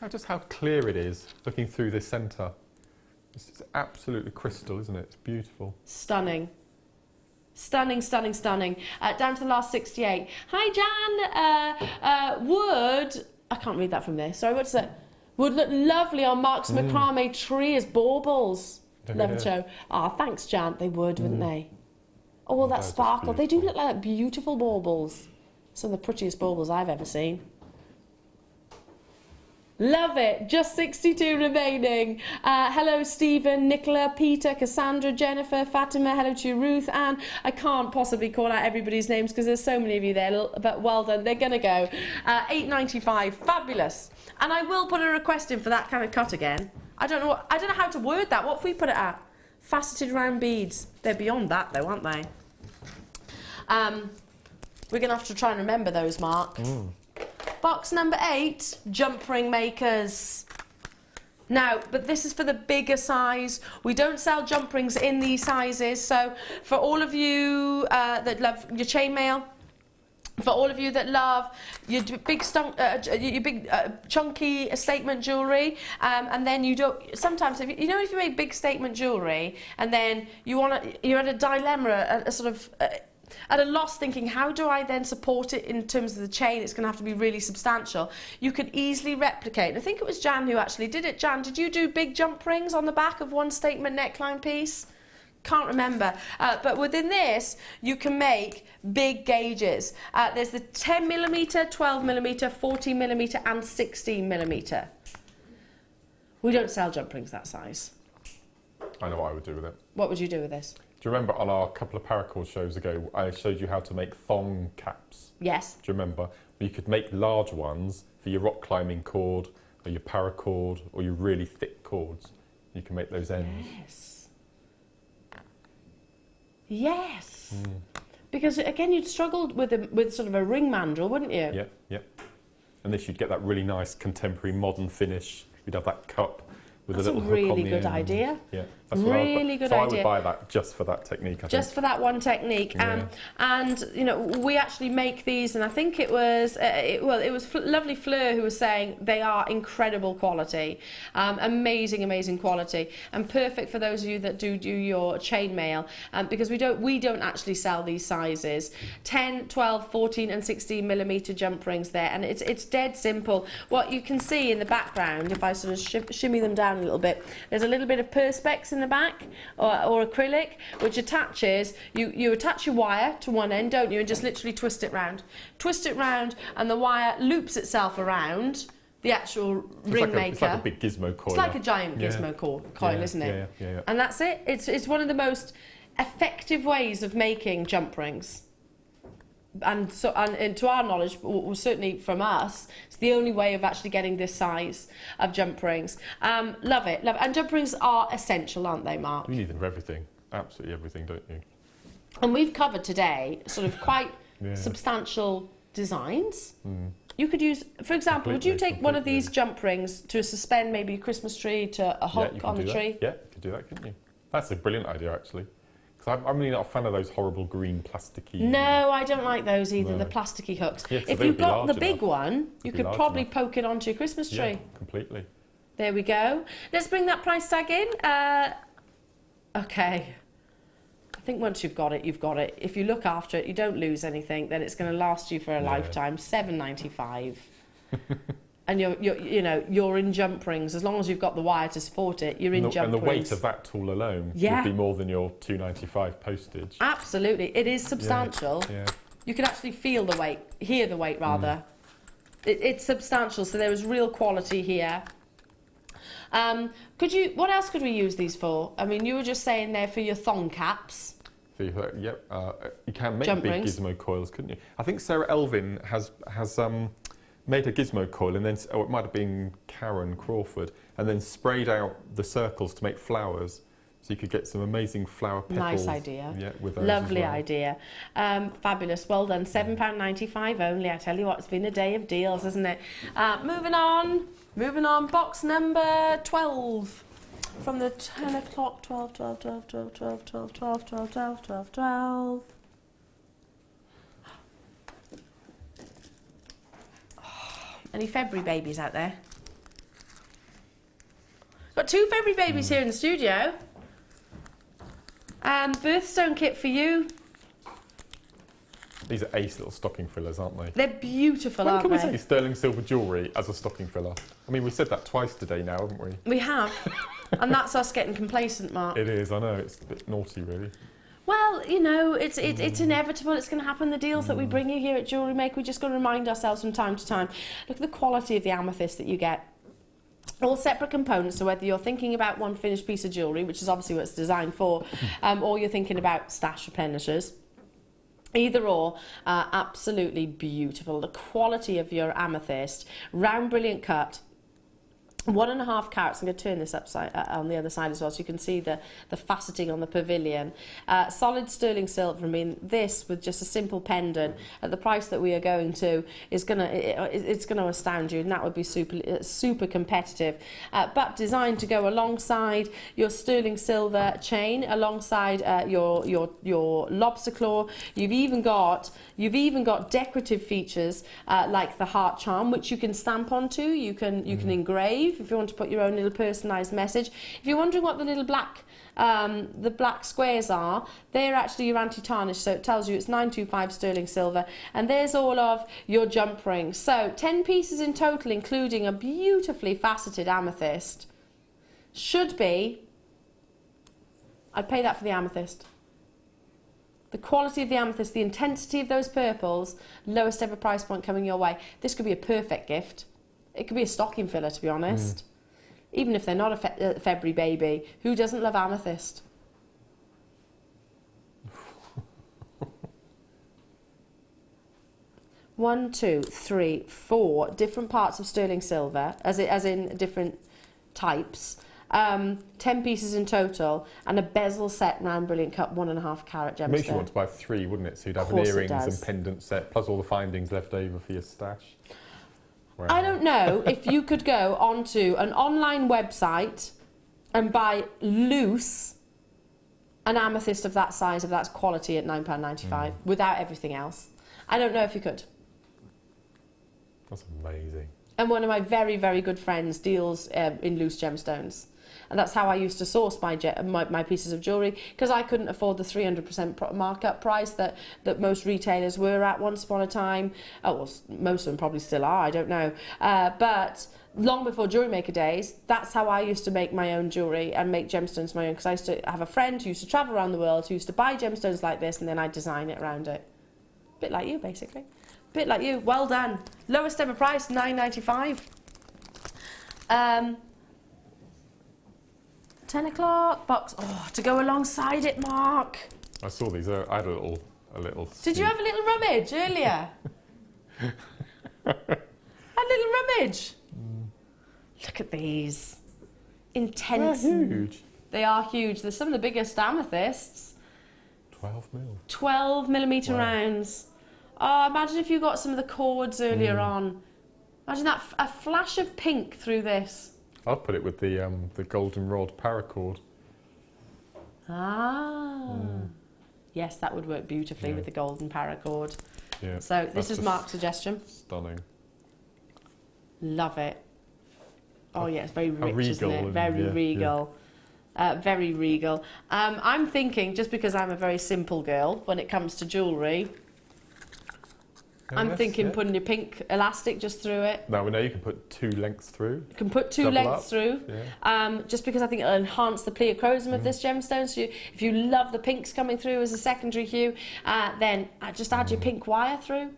Just how clear it is, looking through this centre. It's absolutely crystal, isn't it? It's beautiful. Stunning. Stunning, stunning, stunning. Down to the last 68. Hi, Jan. Would... I can't read that from there. Sorry, what's that? Would look lovely on Mark's macrame tree as baubles. Love the show. Ah, thanks, Jan. They would, wouldn't they? Oh, well, that sparkle. They do look like beautiful baubles. Some of the prettiest baubles I've ever seen. Love it. Just 62 remaining. Hello, Stephen, Nicola, Peter, Cassandra, Jennifer, Fatima. Hello to you, Ruth, Anne. I can't possibly call out everybody's names because there's so many of you there, but well done. They're going to go. $8.95. Fabulous. And I will put a request in for that kind of cut again. I don't know how to word that. What if we put it at? Faceted round beads. They're beyond that, though, aren't they? We're going to have to try and remember those, Mark. Box number 8, jump ring makers. Now, but this is for the bigger size. We don't sell jump rings in these sizes. So for all of you that love your chainmail, for all of you that love your big chunky statement jewellery, and then you don't, sometimes, if you make big statement jewellery and then you're at a dilemma, a sort of, at a loss thinking, how do I then support it in terms of the chain? It's going to have to be really substantial. You could easily replicate. I think it was Jan who actually did it. Jan, did you do big jump rings on the back of one statement neckline piece? Can't remember. But within this, you can make big gauges. There's the 10mm, 12mm, 14mm and 16mm. We don't sell jump rings that size. I know what I would do with it. What would you do with this? Do you remember on our couple of paracord shows ago, I showed you how to make thong caps? Yes. Do you remember? You could make large ones for your rock climbing cord, or your paracord, or your really thick cords. You can make those ends. Yes. Yes. Because again, you'd struggle with sort of a ring mandrel, wouldn't you? Yeah, yeah. And this, you'd get that really nice contemporary modern finish. You'd have that cup with That's a little a hook on the really good end. idea. Yeah, that's what Really good so idea. I would buy that just for that technique. I Just think. for that one technique. Yeah. And you know, we actually make these, and I think it was it was lovely Fleur who was saying they are incredible quality, amazing quality, and perfect for those of you that do your chainmail, because we don't actually sell these sizes, 10, 12, 14 and 16mm jump rings there, and it's dead simple. What you can see in the background, if I sort of shimmy them down a little bit, there's a little bit of perspex in the back, or acrylic, which attaches, you attach your wire to one end, don't you, and just literally twist it round, and the wire loops itself around the actual ring maker. It's like a big gizmo coil. It's like a giant gizmo coil, isn't it? Yeah. And that's it. It's one of the most effective ways of making jump rings. And to our knowledge, well, certainly from us, it's the only way of actually getting this size of jump rings. Love it. And jump rings are essential, aren't they, Mark? You need them for everything, absolutely everything, don't you? And we've covered today sort of quite substantial designs. You could use, for example, would you take one of these jump rings to suspend maybe a Christmas tree to a hook on the tree? Yeah, you could do that, couldn't you? That's a brilliant idea, actually. I'm really not a fan of those horrible green plasticky... No, I don't like those either, the plasticky hooks. Yeah, if you've got the big one, you could probably poke it onto your Christmas tree. Yeah, completely. There we go. Let's bring that price tag in. Okay. I think once you've got it, you've got it. If you look after it, you don't lose anything, then it's going to last you for a lifetime. $7.95. And you're in jump rings. As long as you've got the wire to support it, you're in jump rings. And the weight of that tool alone would be more than your $2.95 postage. Absolutely. It is substantial. Yeah. You can actually feel the weight, hear the weight rather. It's substantial, so there is real quality here. What else could we use these for? I mean, you were just saying there for your thong caps. You can make Jump big rings. gizmo coils, couldn't you? I think Sarah Elvin has made a gizmo coil, and then, or it might have been Karen Crawford, and then sprayed out the circles to make flowers. So you could get some amazing flower petals. Nice idea. Yeah, with those Lovely as well. idea. Fabulous. Well done. £7.95 only. I tell you what, it's been a day of deals, isn't it? Moving on. Box number 12. From the 10 o'clock, 12. Any February babies out there? Got 2 February babies here in the studio. Birthstone kit for you. These are ace little stocking fillers, aren't they? They're beautiful, When aren't can we they? say sterling silver jewellery as a stocking filler? I mean, we've said that twice today now, haven't we? We have. And that's us getting complacent, Mark. It is, I know, it's a bit naughty, really. Well, you know, it's inevitable. It's going to happen. The deals that we bring you here at Jewellery Maker, we just got to remind ourselves from time to time. Look at the quality of the amethyst that you get. All separate components, so whether you're thinking about one finished piece of jewellery, which is obviously what it's designed for, or you're thinking about stash replenishers, either or, absolutely beautiful. The quality of your amethyst, round brilliant cut, 1.5 carats. I'm going to turn this upside on the other side as well, so you can see the faceting on the pavilion. Solid sterling silver. I mean, this with just a simple pendant at the price that we are going to is it's going to astound you, and that would be super competitive. But designed to go alongside your sterling silver chain, alongside your lobster claw. You've even got decorative features like the heart charm, which you can stamp onto. You can engrave if you want to put your own little personalised message. If you're wondering what the little black squares are, they're actually your anti-tarnish, so it tells you it's 925 sterling silver, and there's all of your jump rings. So 10 pieces in total, including a beautifully faceted amethyst. Should be, I'd pay that for the amethyst. The quality of the amethyst, the intensity of those purples, lowest ever price point coming your way. This could be a perfect gift. It could be a stocking filler, to be honest. Even if they're not a February baby, who doesn't love amethyst? One, two, three, 4 different parts of sterling silver, as in different types. 10 pieces in total, and a bezel set round brilliant cut 1.5 carat gemstone. Makes you want to buy 3, wouldn't it? So you'd have an earrings and pendant set, plus all the findings left over for your stash. Wow. I don't know if you could go onto an online website and buy loose an amethyst of that size, of that quality, at £9.95 without everything else. I don't know if you could. That's amazing. And one of my very, very good friends deals in loose gemstones. And that's how I used to source my pieces of jewellery, because I couldn't afford the 300% markup price that most retailers were at once upon a time. Oh, well, most of them probably still are, I don't know. But long before Jewellery Maker days, that's how I used to make my own jewellery and make gemstones my own, because I used to have a friend who used to travel around the world, who used to buy gemstones like this, and then I'd design it around it. A bit like you, basically. A bit like you. Well done. Lowest ever price, £9.95. 10 o'clock box. Oh, to go alongside it, Mark. I saw these. I had a little. Did you have a little rummage earlier? A little rummage. Look at these. Intense. They're huge. They are huge. They're some of the biggest amethysts. 12 mil. 12mm rounds. Oh, imagine if you got some of the cords earlier on. Imagine that, a flash of pink through this. I'll put it with the goldenrod paracord. Yes, that would work beautifully with the golden paracord. Yeah. So this is Mark's suggestion. Stunning. Love it. Oh yeah, it's very rich, isn't it? And, very regal. Very regal. I'm thinking, just because I'm a very simple girl when it comes to jewellery, I'm thinking putting your pink elastic just through it. No, you can put 2 lengths through. You can put 2 lengths through. Yeah. Just because I think it'll enhance the pleochrosm of this gemstone. So if you love the pinks coming through as a secondary hue, then just add your pink wire through.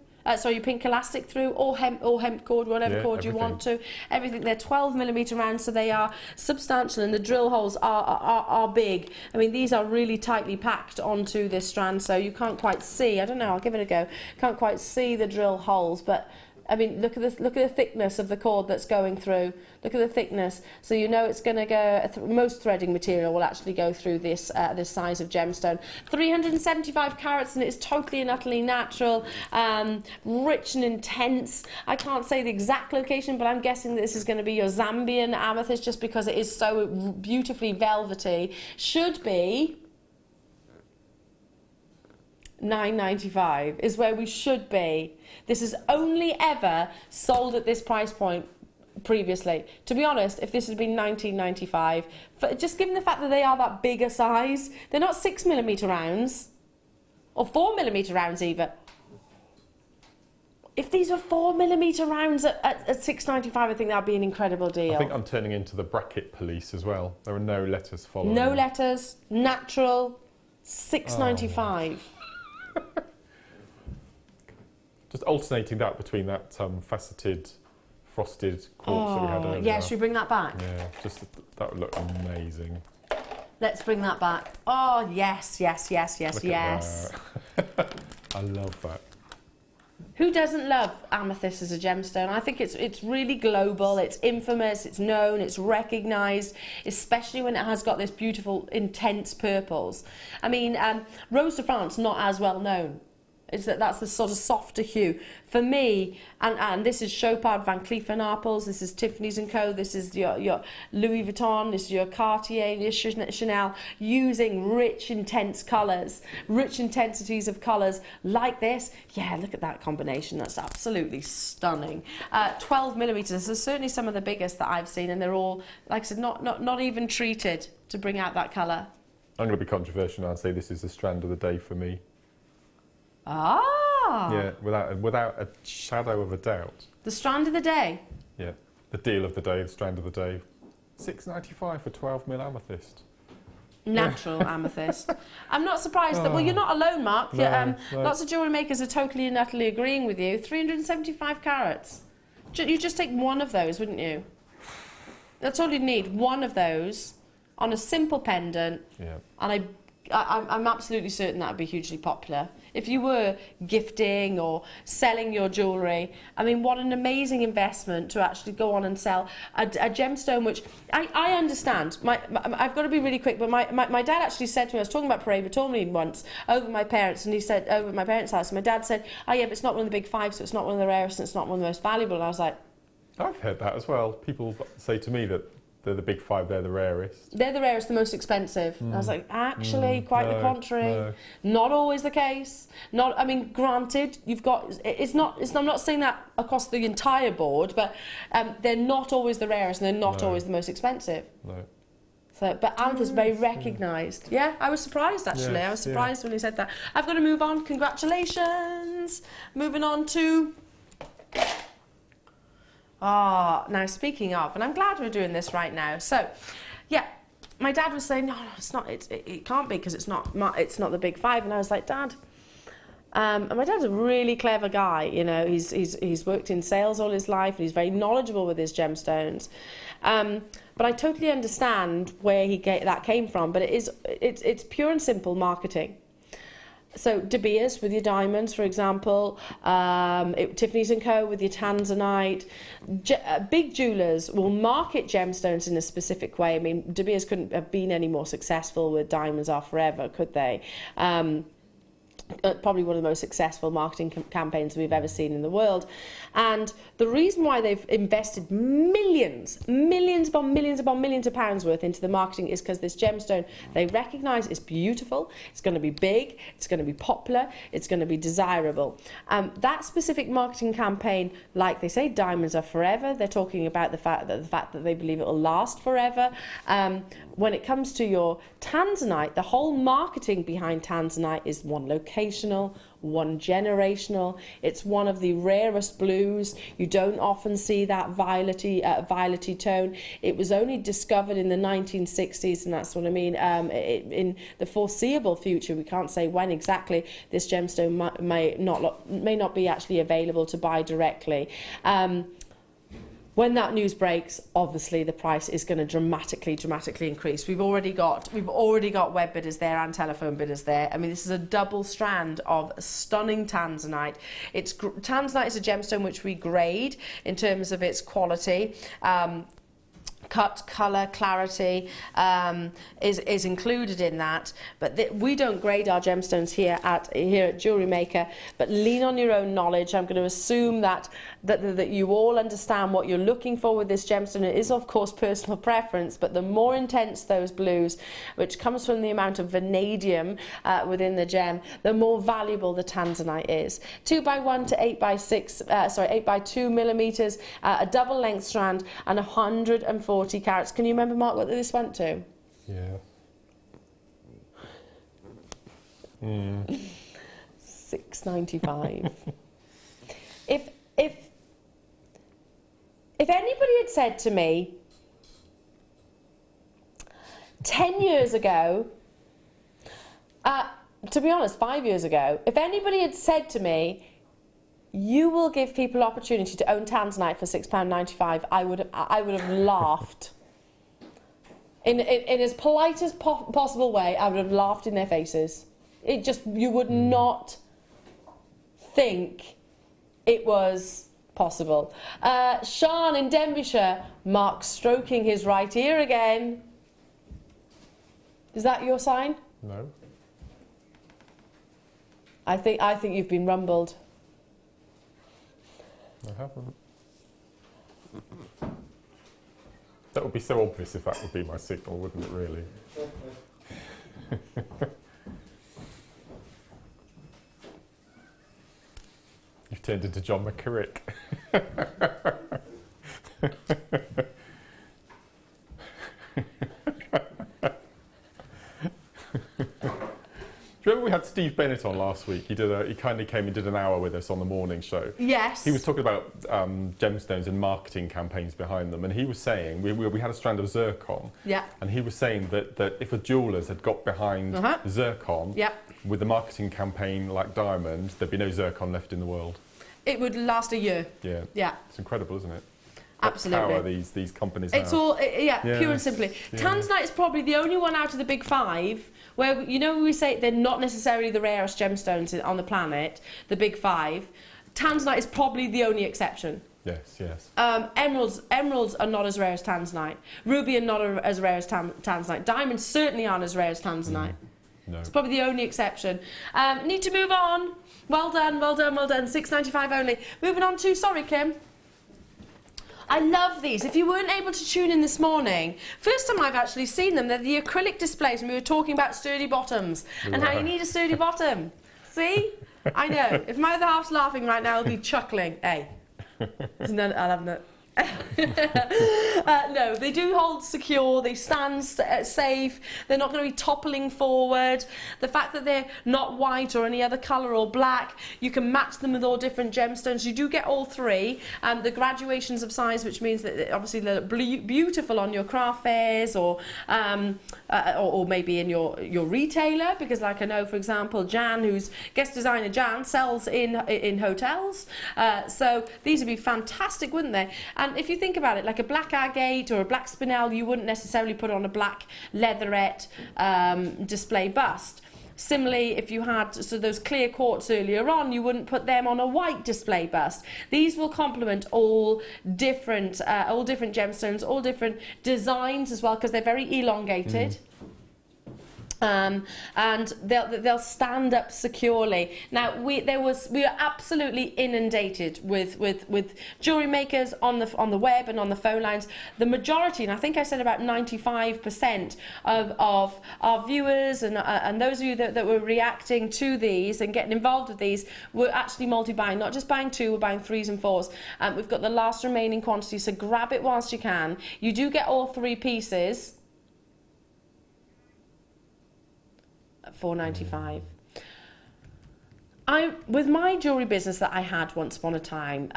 Your pink elastic through, or hemp cord, whatever cord you want to. Everything. They're 12mm rounds, so they are substantial, and the drill holes are big. I mean, these are really tightly packed onto this strand, so you can't quite see. I don't know. I'll give it a go. Can't quite see the drill holes, but I mean, look at the thickness of the cord that's going through. Look at the thickness. So you know it's going to go. Most threading material will actually go through this this size of gemstone. 375 carats, and it's totally and utterly natural, rich and intense. I can't say the exact location, but I'm guessing that this is going to be your Zambian amethyst, just because it is so beautifully velvety. Should be $9.95 is where we should be. This is only ever sold at this price point previously. To be honest, if this had been $19.95, just given the fact that they are that bigger size, they're not 6mm rounds or 4mm rounds even. If these were 4mm rounds at $6.95, I think that'd be an incredible deal. I think I'm turning into the bracket police as well. There are no letters following. No letters, natural, $6.95. Just alternating that between that faceted frosted quartz that we had earlier. Yeah, should we bring that back? Yeah, that would look amazing. Let's bring that back. Oh, yes. Look at that. I love that. Who doesn't love amethyst as a gemstone? I think it's really global, it's infamous, it's known, it's recognised, especially when it has got this beautiful, intense purples. I mean, Rose de France, not as well known. That's the sort of softer hue. For me, and this is Chopard Van Cleef & Arpels, this is Tiffany's & Co, this is your Louis Vuitton, this is your Cartier, your Chanel, using rich, intense colours, rich intensities of colours like this. Yeah, look at that combination, that's absolutely stunning. 12 millimetres, this is certainly some of the biggest that I've seen, and they're all, like I said, not even treated to bring out that colour. I'm going to be controversial and say this is the strand of the day for me. Ah! Yeah, without a shadow of a doubt. The strand of the day? Yeah, the deal of the day, the strand of the day. £6.95 for 12mm amethyst. Natural amethyst. I'm not surprised that, well, you're not alone, Mark. No, no. Lots of jewellery makers are totally and utterly agreeing with you. 375 carats. You just take one of those, wouldn't you? That's all you'd need, one of those on a simple pendant. Yeah. And I'm absolutely certain that would be hugely popular. If you were gifting or selling your jewellery, I mean, what an amazing investment to actually go on and sell a gemstone, which I understand. I've got to be really quick, but my dad actually said to me, I was talking about parade tourmaline once over my parents, and he said, over at my parents' house, and my dad said, oh yeah, but it's not one of the big five, so it's not one of the rarest, and it's not one of the most valuable. And I was like, I've heard that as well. People say to me that they're the big five, they're the rarest. They're the rarest, the most expensive. And I was like, actually, quite the contrary. No. Not always the case. I mean, granted, you've got, I'm not saying that across the entire board, but they're not always the rarest and they're not always the most expensive. No. So, but amethyst very recognised. Yeah, I was surprised actually. Yes, I was surprised when he said that. I've got to move on. Congratulations. Moving on to... now speaking of, and I'm glad we're doing this right now. So, yeah, my dad was saying, no, it's not. It can't be because it's not the big five. And I was like, Dad. And my dad's a really clever guy. You know, he's worked in sales all his life, and he's very knowledgeable with his gemstones. But I totally understand where that came from. But it's pure and simple marketing. So De Beers with your diamonds, for example, Tiffany's & Co with your tanzanite. Big jewellers will market gemstones in a specific way. I mean, De Beers couldn't have been any more successful with Diamonds Are Forever, could they? Probably one of the most successful marketing campaigns we've ever seen in the world. And the reason why they've invested millions upon millions of pounds worth into the marketing is because this gemstone, they recognise is beautiful, it's going to be big, it's going to be popular, it's going to be desirable. That specific marketing campaign, like they say, diamonds are forever, they're talking about the fact that they believe it will last forever. When it comes to your tanzanite, the whole marketing behind tanzanite is one locational, one generational. It's one of the rarest blues. You don't often see that violety tone. It was only discovered in the 1960s, and that's what I mean. In the foreseeable future, we can't say when exactly, this gemstone may not be actually available to buy directly. When that news breaks, obviously the price is going to dramatically increase. We've already got web bidders there and telephone bidders there. I mean, this is a double strand of stunning tanzanite. Tanzanite is a gemstone which we grade in terms of its quality. Cut, colour, clarity is included in that, but we don't grade our gemstones here at Jewellery Maker, but lean on your own knowledge. I'm going to assume that you all understand what you're looking for with this gemstone. It is of course personal preference, but the more intense those blues, which comes from the amount of vanadium within the gem, the more valuable the tanzanite is. 2x1 to 8x2 millimeters, a double length strand, and 140 carats. Can you remember, Mark, what this went to? Yeah. 695. If anybody had said to me 10 years ago, to be honest, 5 years ago, if anybody had said to me, you will give people opportunity to own tanzanite for £6.95, I would have laughed. In as polite as possible way, I would have laughed in their faces. You would not think it was possible. Sean in Denbighshire, Mark stroking his right ear again. Is that your sign? No. I think you've been rumbled. I haven't. That would be so obvious if that would be my signal, wouldn't it, really? You've turned into John McCurrick. Do you remember we had Steve Bennett on last week? He kindly came and did an hour with us on the morning show. Yes. He was talking about gemstones and marketing campaigns behind them, and he was saying we had a strand of zircon. Yeah. And he was saying that if a jewellers had got behind zircon with a marketing campaign like diamond, there'd be no zircon left in the world. It would last a year. Yeah. Yeah. It's incredible, isn't it? Absolutely. Power these companies It's have. all, pure and simply. Yeah. Tanzanite is probably the only one out of the big five where, you know, we say they're not necessarily the rarest gemstones on the planet, the big five. Tanzanite is probably the only exception. Yes, yes. Emeralds are not as rare as tanzanite. Ruby are not as rare as tanzanite. Diamonds certainly aren't as rare as tanzanite. No. It's probably the only exception. Need to move on. Well done, well done, well done. $6.95 only. Moving on to, sorry, Kim. I love these. If you weren't able to tune in this morning, first time I've actually seen them. They're the acrylic displays, and we were talking about sturdy bottoms and how you need a sturdy bottom. See? I know. If my other half's laughing right now, I'll be chuckling. Hey. I'll have no. No, they do hold secure, they stand safe, they're not going to be toppling forward. The fact that they're not white or any other colour or black, you can match them with all different gemstones. You do get all three, the graduations of size, which means that obviously they're beautiful on your craft fairs or maybe in your retailer, because like I know, for example, Jan, who's guest designer Jan, sells in hotels. So these would be fantastic, wouldn't they? And if you think about it, like a black agate or a black spinel, you wouldn't necessarily put on a black leatherette display bust. Similarly, if you had those clear quartz earlier on, you wouldn't put them on a white display bust. These will complement all different gemstones, all different designs as well, because they're very elongated. And they'll stand up securely. Now we are absolutely inundated with jewellery makers on the web and on the phone lines. The majority, and I think I said about 95% of our viewers and those of you that were reacting to these and getting involved with these were actually multi-buying, not just buying two, we're buying threes and fours. We've got the last remaining quantity, so grab it whilst you can. You do get all three pieces. $4.95. With my jewellery business that I had once upon a time,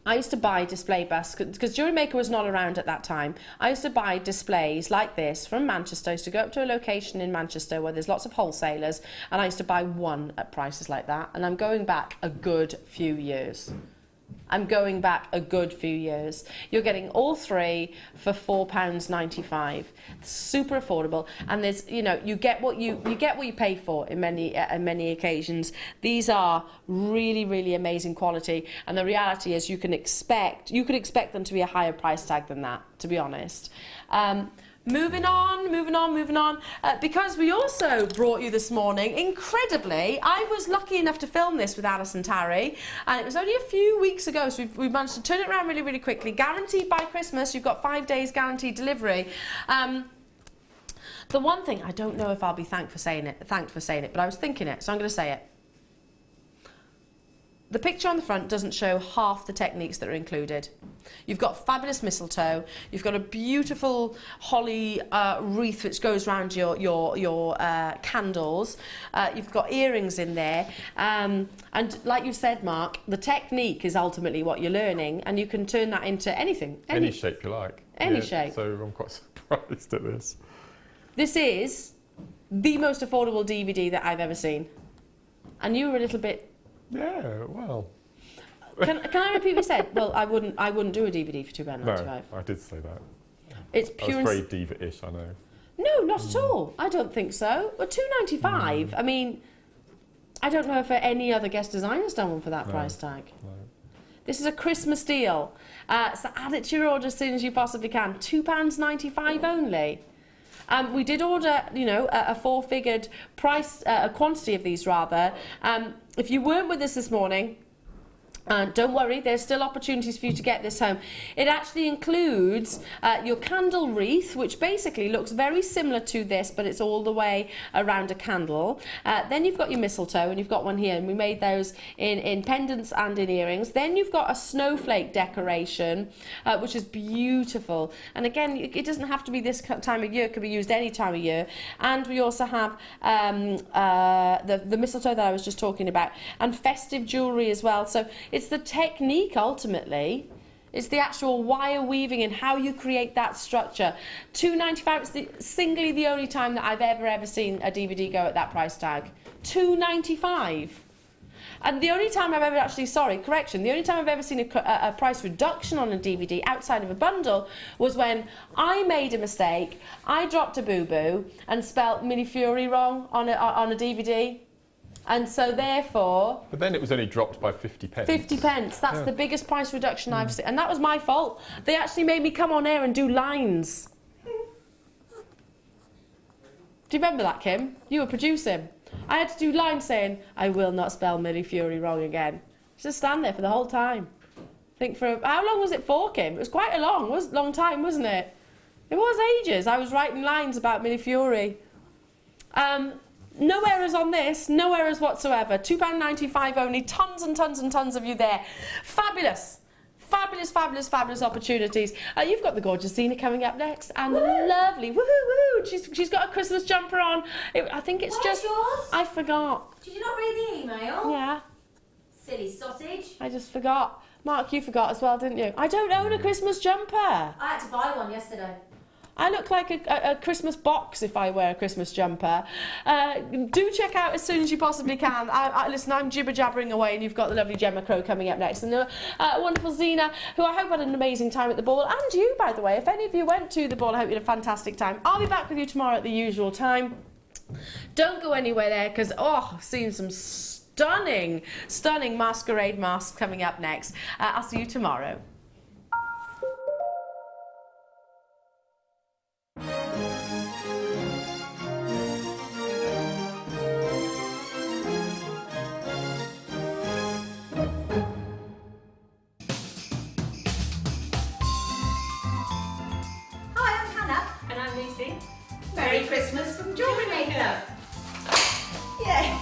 I used to buy display busts because Jewellery Maker was not around at that time. I used to buy displays like this from Manchester. I used to go up to a location in Manchester where there's lots of wholesalers, and I used to buy one at prices like that. And I'm going back a good few years. You're getting all three for £4.95. Super affordable, and there's, you know, you get what you pay for in many occasions. These are really, really amazing quality, and the reality is you could expect them to be a higher price tag than that, to be honest. Moving on. Because we also brought you this morning, incredibly, I was lucky enough to film this with Alison Tarry, and it was only a few weeks ago, so we've managed to turn it around really, really quickly. Guaranteed by Christmas, you've got 5 days guaranteed delivery. The one thing, I don't know if I'll be thanked for saying it, but I was thinking it, so I'm going to say it. The picture on the front doesn't show half the techniques that are included. You've got fabulous mistletoe. You've got a beautiful holly wreath which goes around your candles. You've got earrings in there. And like you said, Mark, the technique is ultimately what you're learning, and you can turn that into anything. Any shape you like. Any shape. So I'm quite surprised at this. This is the most affordable DVD that I've ever seen. And you were a little bit... Yeah, well... Can I repeat what you said? Well, I wouldn't do a DVD for £2.95. No, I did say that. It's pure. I was very diva-ish, I know. No, not at all. I don't think so. Well, £2.95. I mean, I don't know if any other guest designer's done one for that price tag. No. This is a Christmas deal. So add it to your order as soon as you possibly can. £2.95 only. We did order, you know, a four-figured price, a quantity of these rather. If you weren't with us this morning, don't worry, there's still opportunities for you to get this home. It actually includes your candle wreath, which basically looks very similar to this, but it's all the way around a candle. Then you've got your mistletoe, and you've got one here, and we made those in pendants and in earrings. Then you've got a snowflake decoration, which is beautiful. And again, it doesn't have to be this time of year, it could be used any time of year. And we also have the mistletoe that I was just talking about, and festive jewellery as well. So it's the technique ultimately. It's the actual wire weaving and how you create that structure. £2.95. It's singly the only time that I've ever seen a DVD go at that price tag. £2.95. And the only time I've ever actually, the only time I've ever seen a price reduction on a DVD outside of a bundle was when I made a mistake. I dropped a boo-boo and spelt Mini Fury wrong on a DVD. And so therefore... But then it was only dropped by 50 pence. 50 pence. That's the biggest price reduction I've seen. And that was my fault. They actually made me come on air and do lines. Do you remember that, Kim? You were producing. I had to do lines saying, I will not spell Millie Fury wrong again. Just stand there for the whole time. Think for... How long was it for, Kim? It was quite a long time, wasn't it? It was ages. I was writing lines about Millie Fury. No errors on this, no errors whatsoever. £2.95 only, tons and tons and tons of you there. Fabulous. Fabulous, fabulous, fabulous opportunities. You've got the gorgeous Zena coming up next, and lovely, woohoo, she's got a Christmas jumper on. I think it's Where's just... yours? I forgot. Did you not read the email? Yeah. Silly sausage. I just forgot. Mark, you forgot as well, didn't you? I don't own a Christmas jumper. I had to buy one yesterday. I look like a Christmas box if I wear a Christmas jumper. Do check out as soon as you possibly can. Listen, I'm jibber-jabbering away, and you've got the lovely Gemma Crow coming up next. And the wonderful Zena, who I hope had an amazing time at the ball. And you, by the way, if any of you went to the ball, I hope you had a fantastic time. I'll be back with you tomorrow at the usual time. Don't go anywhere there, because, I've seen some stunning, stunning masquerade masks coming up next. I'll see you tomorrow. Merry Christmas from Jewellery Maker. Yay!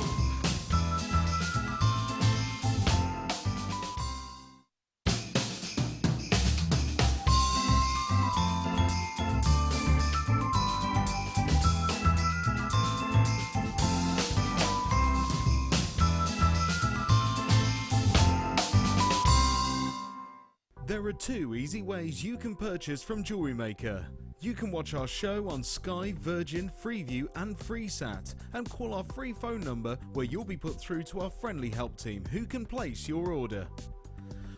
There are two easy ways you can purchase from Jewellery Maker. You can watch our show on Sky, Virgin, Freeview and FreeSat, and call our free phone number where you'll be put through to our friendly help team who can place your order.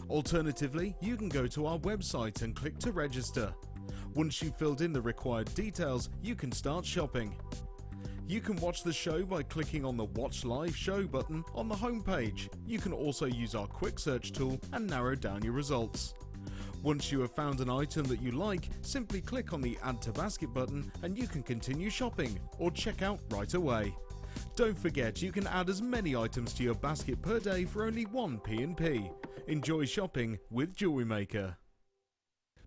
Alternatively, you can go to our website and click to register. Once you've filled in the required details, you can start shopping. You can watch the show by clicking on the Watch Live Show button on the homepage. You can also use our quick search tool and narrow down your results. Once you have found an item that you like, simply click on the Add to Basket button and you can continue shopping or check out right away. Don't forget, you can add as many items to your basket per day for only 1 P&P. Enjoy shopping with Jewellery Maker.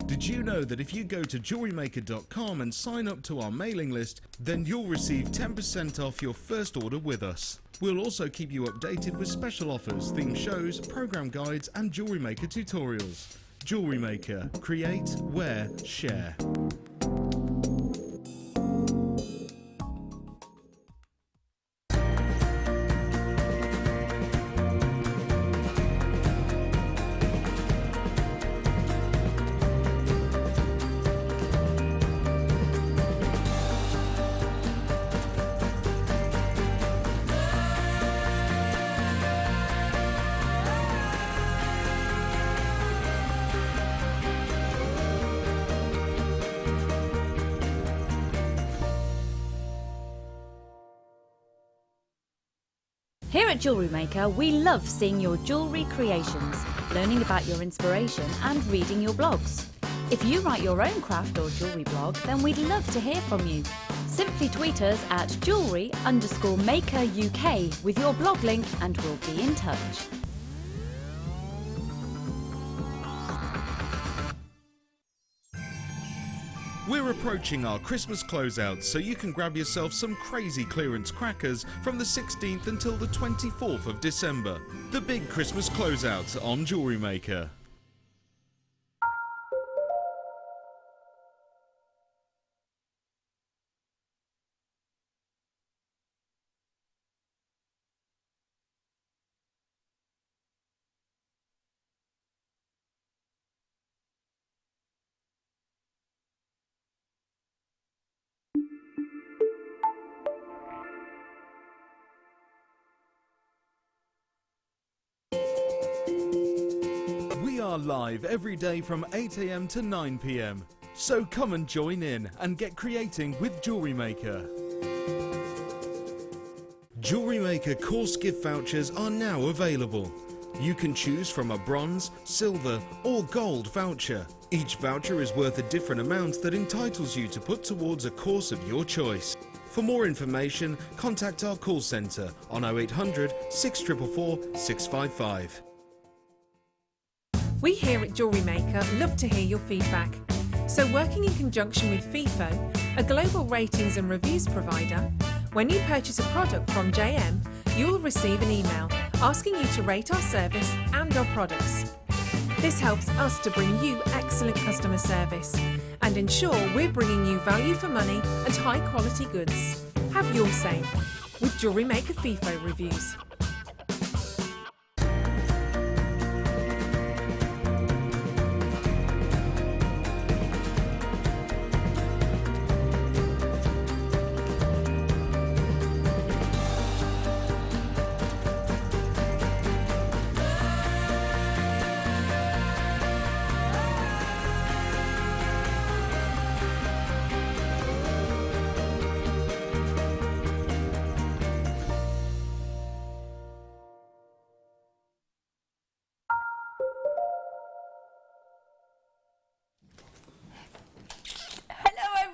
Did you know that if you go to JewelleryMaker.com and sign up to our mailing list, then you'll receive 10% off your first order with us. We'll also keep you updated with special offers, themed shows, program guides and Jewellery Maker tutorials. Jewellery Maker. Create, wear, share. Here at Jewellery Maker, we love seeing your jewellery creations, learning about your inspiration and reading your blogs. If you write your own craft or jewellery blog, then we'd love to hear from you. Simply tweet us at jewellery_maker UK with your blog link and we'll be in touch. We're approaching our Christmas closeouts, so you can grab yourself some crazy clearance crackers from the 16th until the 24th of December. The big Christmas closeouts on Jewellery Maker. We are live every day from 8 AM to 9 PM. So come and join in and get creating with Jewellery Maker. Jewellery Maker course gift vouchers are now available. You can choose from a bronze, silver or gold voucher. Each voucher is worth a different amount that entitles you to put towards a course of your choice. For more information, contact our call centre on 0800 644 655. We here at Jewellery Maker love to hear your feedback. So working in conjunction with FIFO, a global ratings and reviews provider, when you purchase a product from JM, you'll receive an email asking you to rate our service and our products. This helps us to bring you excellent customer service and ensure we're bringing you value for money and high quality goods. Have your say with Jewellery Maker FIFO reviews.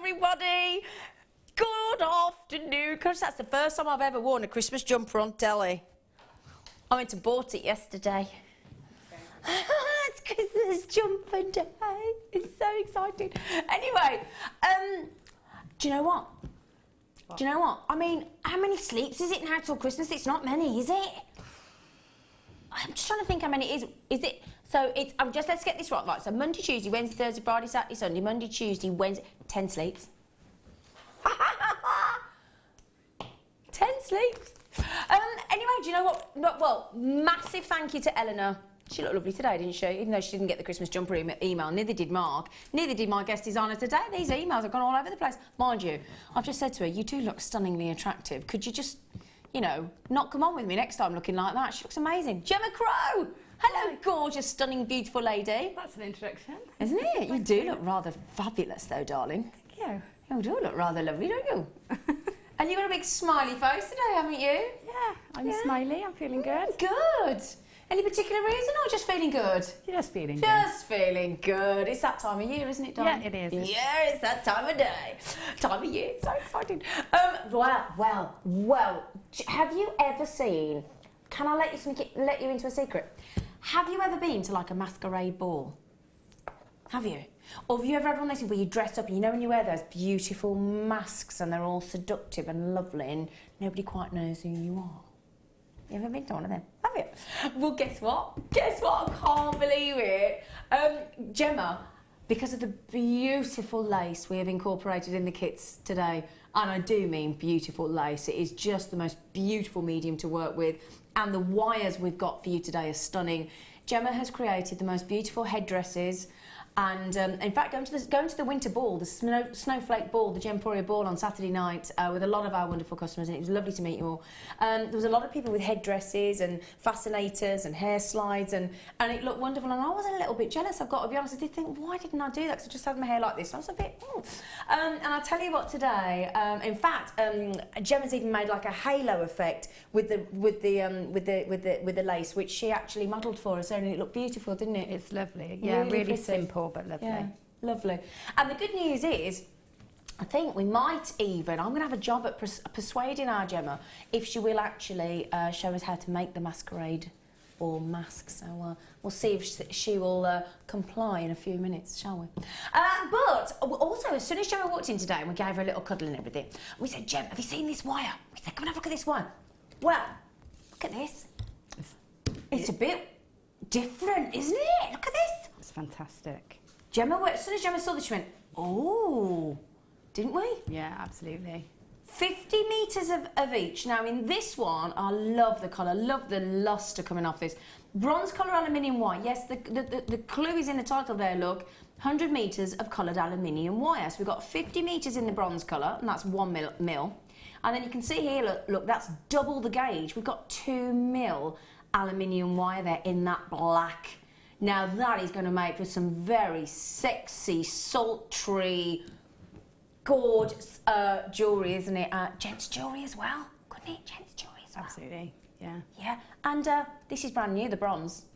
Everybody, good afternoon, because that's the first time I've ever worn a Christmas jumper on telly. I went and bought it yesterday. It's Christmas jumper day. It's so exciting. Anyway, do you know what? Do you know what? I mean, how many sleeps is it now till Christmas? It's not many, is it? I'm just trying to think how many it is. Is it? So it's, let's get this right. Right, so Monday, Tuesday, Wednesday, Thursday, Friday, Saturday, Sunday, Monday, Tuesday, Wednesday, 10 sleeps. 10 sleeps. Anyway, do you know what? No, well, massive thank you to Eleanor. She looked lovely today, didn't she? Even though she didn't get the Christmas jumper email, neither did Mark. Neither did my guest designer today. These emails have gone all over the place. Mind you, I've just said to her, you do look stunningly attractive. Could you just, you know, not come on with me next time looking like that? She looks amazing. Gemma Crow! Hello, gorgeous, stunning, beautiful lady. That's an introduction. Isn't it? You do look rather fabulous, though, darling. Thank you. You do look rather lovely, don't you? And you've got a big smiley face today, haven't you? Yeah, I'm smiley. I'm feeling good. Good. Any particular reason or just feeling good? Just feeling good. Just feeling good. It's that time of year, isn't it, darling? Yeah, it is. Yeah, it's that time of day. Time of year. It's so exciting. Well. Have you ever seen... Can I let you into a secret? Have you ever been to like a masquerade ball? Have you? Or have you ever had one of those things where you dress up and you know when you wear those beautiful masks and they're all seductive and lovely and nobody quite knows who you are? You ever been to one of them? Have you? Well, guess what? Guess what? I can't believe it. Gemma, because of the beautiful lace we have incorporated in the kits today, and I do mean beautiful lace, it is just the most beautiful medium to work with, and the wires we've got for you today are stunning. Gemma has created the most beautiful headdresses And in fact, going to the winter ball, the snowflake ball, the Gemporia ball on Saturday night with a lot of our wonderful customers, and it was lovely to meet you all. There was a lot of people with headdresses and fascinators and hair slides, and it looked wonderful. And I was a little bit jealous, I've got to be honest. I did think, why didn't I do that? Because I just had my hair like this. I was a bit. And I tell you what, today, in fact, Gemma's even made like a halo effect with the lace, which she actually modelled for us, and it looked beautiful, didn't it? It's lovely. Yeah, really simple but lovely. Yeah, lovely. And the good news is, I think we might even, I'm going to have a job at persuading our Gemma if she will actually show us how to make the masquerade or mask. So we'll see if she will comply in a few minutes, shall we? But also, as soon as Gemma walked in today and we gave her a little cuddle and everything, we said, Gem, have you seen this wire? We said, come and have a look at this wire. Well, look at this. It's a bit different, isn't it? Look at this. It's fantastic. Gemma, as soon as Gemma saw this, she went, oh, didn't we? Yeah, absolutely. 50 metres of each. Now, in this one, I love the colour, love the lustre coming off this. Bronze colour aluminium white. Yes, the clue is in the title there, look. 100 metres of coloured aluminium wire. So we've got 50 metres in the bronze colour, and that's 1 mil. And then you can see here, look, that's double the gauge. We've got 2 mil aluminium wire there in that black. Now that is going to make for some very sexy, sultry, gorgeous jewellery, isn't it? Gents jewellery as well, couldn't it? Gents jewellery as well. Absolutely, yeah. Yeah, and this is brand new, the bronze.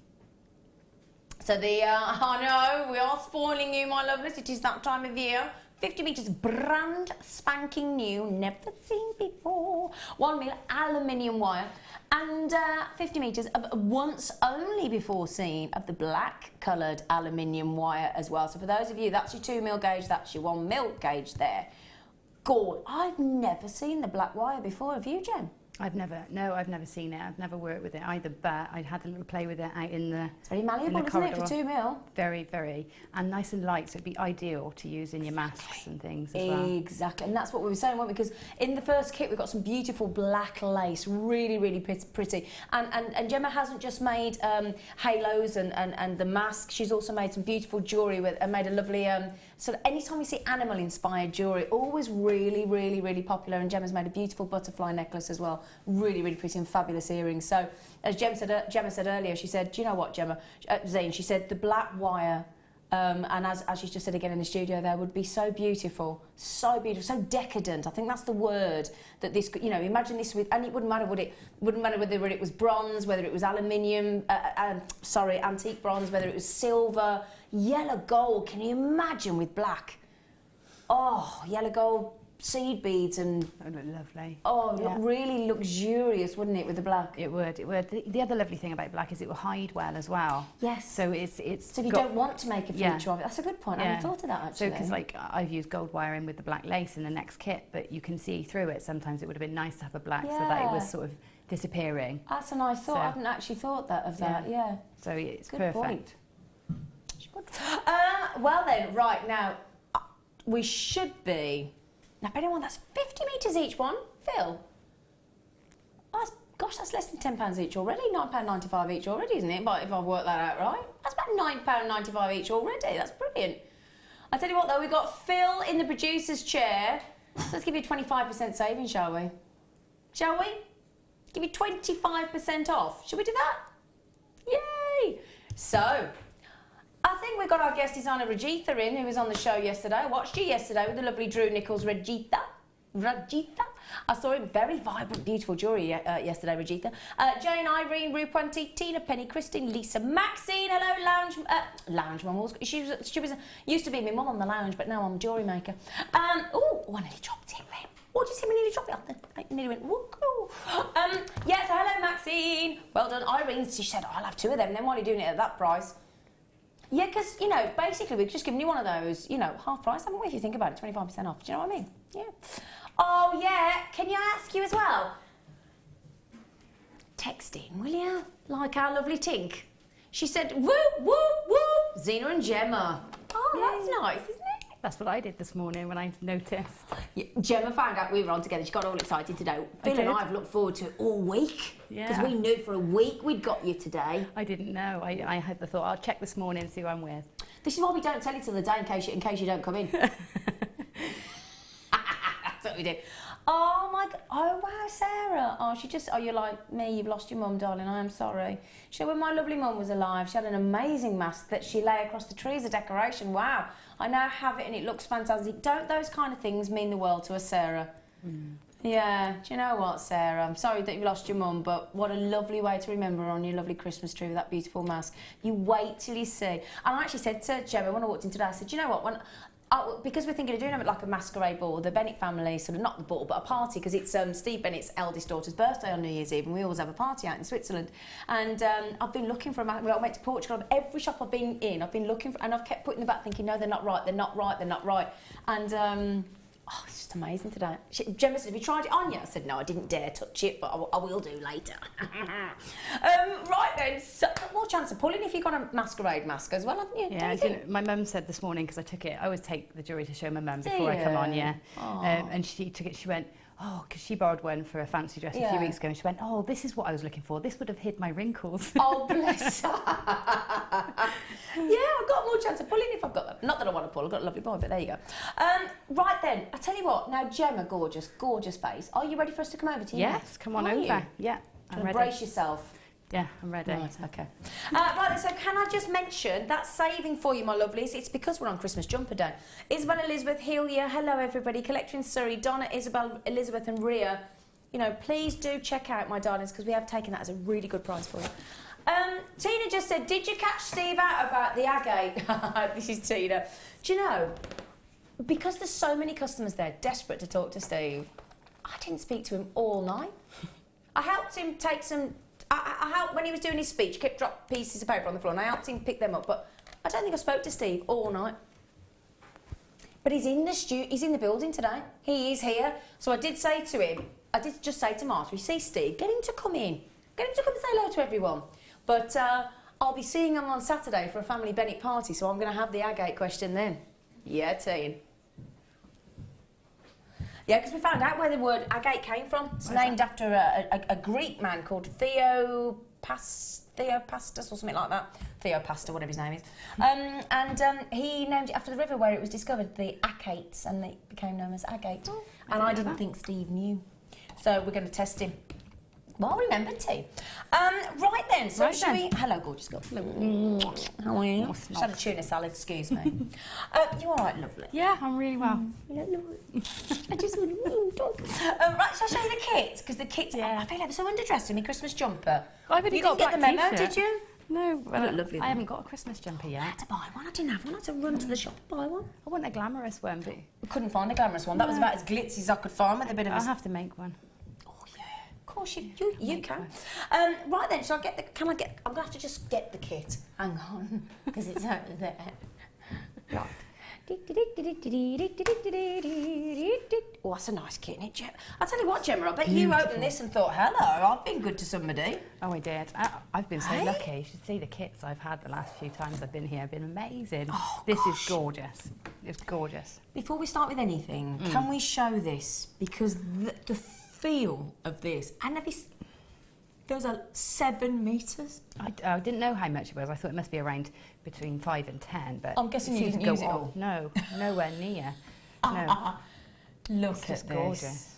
So I know, we are spoiling you, my lovelies. It is that time of year. 50 metres, brand spanking new, never seen before. 1 mil aluminium wire, and 50 metres of once only before seen of the black coloured aluminium wire as well. So for those of you, that's your 2 mil gauge, that's your 1 mil gauge there. God, I've never seen the black wire before. Have you, Jen? I've never seen it. I've never worked with it either, but I had a little play with it out in the It's very malleable, isn't it, for 2 mil? Very, very. And nice and light, so it'd be ideal to use in your masks and things as well. Exactly, and that's what we were saying, weren't we? Because in the first kit, we've got some beautiful black lace, really, really pretty. And Gemma hasn't just made halos and the mask, she's also made some beautiful jewellery and made a lovely, sort of, anytime we see animal-inspired jewellery, always really, really, really popular, and Gemma's made a beautiful butterfly necklace as well. Really, really pretty and fabulous earrings. So, as Gemma said earlier, she said, do you know what, Gemma? Zane, she said, the black wire, and as she just said again in the studio there, would be so beautiful, so decadent. I think that's the word that this, you know, imagine this with, and it wouldn't matter, would it? Wouldn't matter whether it was bronze, whether it was aluminium, antique bronze, whether it was silver, yellow gold. Can you imagine with black? Oh, yellow gold seed beads and That would look lovely. oh, Yeah. really luxurious, wouldn't it, with the black? It would. The other lovely thing about black is it will hide well as well. Yes. So it's So if you don't want to make a feature of it, that's a good point. I hadn't thought of that actually. So because like I've used gold wiring with the black lace in the next kit, but you can see through it. Sometimes it would have been nice to have a black so that it was sort of disappearing. That's a nice thought. So- I hadn't actually thought that. Yeah. So it's Good perfect. point. Well then, right now, we should be. Now, bear in mind, that's 50 metres each one, Phil. Oh, gosh, that's less than £10 each already. £9.95 each already, isn't it? But if I've worked that out right, that's about £9.95 each already. That's brilliant. I tell you what, though, we've got Phil in the producer's chair. So let's give you a 25% saving, shall we? Shall we? Give you 25% off. Should we do that? Yay! So, I think we've got our guest designer Rajitha in, who was on the show yesterday. I watched you yesterday with the lovely Drew Nichols, Rajitha. I saw him, very vibrant, beautiful jewellery yesterday, Rajitha. Jane, Irene, Rupanti, Tina, Penny, Christine, Lisa, Maxine, hello, Lounge Mum. She was used to be my mum on the lounge, but now I'm Jewellery Maker. I nearly dropped it then. What did you say? We nearly dropped it off there. I nearly went, woo-hoo. Yes, hello, Maxine. Well done. Irene, she said, I'll have 2 of them then. Why are you doing it at that price? Yeah, because, you know, basically we've just given you one of those, you know, half price, haven't we, if you think about it, 25% off. Do you know what I mean? Yeah. Oh, yeah. Can you ask you as well? Text in, will you? Like our lovely Tink. She said, woo, woo, woo, Zena and Gemma. Oh, that's nice, isn't it? That's what I did this morning when I noticed. Yeah, Gemma found out we were on together. She got all excited today. Phil and I have looked forward to it all week. Yeah. Because we knew for a week we'd got you today. I didn't know. I had the thought, I'll check this morning and see who I'm with. This is why we don't tell you till the day in case you don't come in. That's what we do. Oh my God! Oh wow, Sarah! Oh, you're like me. You've lost your mum, darling. I am sorry. She said when my lovely mum was alive, she had an amazing mask that she lay across the tree as a decoration. Wow! I now have it and it looks fantastic. Don't those kind of things mean the world to us, Sarah? Yeah. Do you know what, Sarah? I'm sorry that you've lost your mum, but what a lovely way to remember her on your lovely Christmas tree with that beautiful mask. You wait till you see. And I actually said to Gemma when I walked in today, I said, do you know what? Because we're thinking of doing like a masquerade ball, the Bennett family, sort of not the ball, but a party, because it's Steve Bennett's eldest daughter's birthday on New Year's Eve, and we always have a party out in Switzerland. And I've been looking for I went to Portugal. Every shop I've been in, I've been looking for, and I've kept putting them back, thinking, no, they're not right, they're not right, they're not right. And oh, it's just amazing today. Gemma said, have you tried it on yet? I said, no, I didn't dare touch it, but I will do later. Right then, so, more chance of pulling if you've got a masquerade mask as well, haven't you? Yeah, my mum said this morning, because I took it, I always take the jewellery to show my mum before I come on, and she took it, she went, oh, because she borrowed one for a fancy dress a few weeks ago, and she went, oh, this is what I was looking for. This would have hid my wrinkles. Oh, bless her. Yeah, I've got more chance of pulling if I've got that. Not that I want to pull, I've got a lovely boy, but there you go. Right then, I tell you what, now Gemma, gorgeous face. Are you ready for us to come over to you? Yes, come on over. Yeah, I'm ready. Brace yourself. Yeah, I'm ready. Right, okay. Right then, so can I just mention that saving for you, my lovelies, it's because we're on Christmas jumper day. Isabel Elizabeth, Helia, hello everybody, Collector in Surrey, Donna, Isabel, Elizabeth and Ria. You know, please do check out, my darlings, because we have taken that as a really good price for you. Tina just said, did you catch Steve out about the agate? This is Tina. Do you know, because there's so many customers there desperate to talk to Steve, I didn't speak to him all night. I helped him take some... I helped when he was doing his speech, kept dropped pieces of paper on the floor, and I helped him pick them up, but I don't think I spoke to Steve all night. But he's in the building today. He is here. So I did say to him, I did just say to Martha, you see Steve, get him to come in. Get him to come and say hello to everyone. But I'll be seeing him on Saturday for a family Bennett party, so I'm going to have the agate question then. Yeah, teen. Yeah, because we found out where the word agate came from. It's named after a Greek man called Theopastus or something like that. Theopasta, whatever his name is. He named it after the river where it was discovered, the Achates, and it became known as agate. Oh, and I didn't think Steve knew. So we're going to test him. Well remembered, T. Right then, so shall we... Hello, gorgeous girl. Hello. How are you? Just had a tuna salad, excuse me. You all right, lovely? Yeah, I'm really well. I just want to talk. Right, shall I show you the kit? Because the kit, I feel like they're so underdressed in my Christmas jumper. I've already got get the memo, did you? No, well, look lovely. I haven't got a Christmas jumper yet. I had to buy one. I didn't have one. I had to run to the shop and buy one. I want a glamorous one, but... I couldn't find a glamorous one. That was about as glitzy as I could find with a bit of... I'll have to make one. Of course you can. Right then, shall I get the... Can I get... I'm going to have to just get the kit. Hang on. Because it's over there. Right. Oh, that's a nice kit, isn't it? I'll tell you what, Gemma, I bet you opened this and thought, hello, I've been good to somebody. Oh, I did. I've been so lucky. You should see the kits I've had the last few times I've been here. They've been amazing. Oh, this is gorgeous. It's gorgeous. Before we start with anything, can we show this? Because the feel of this, and those are 7 metres. I didn't know how much it was. I thought it must be around between 5 and 10, but I'm guessing you didn't use it all. No, nowhere near. No. Look at this. Gorgeous.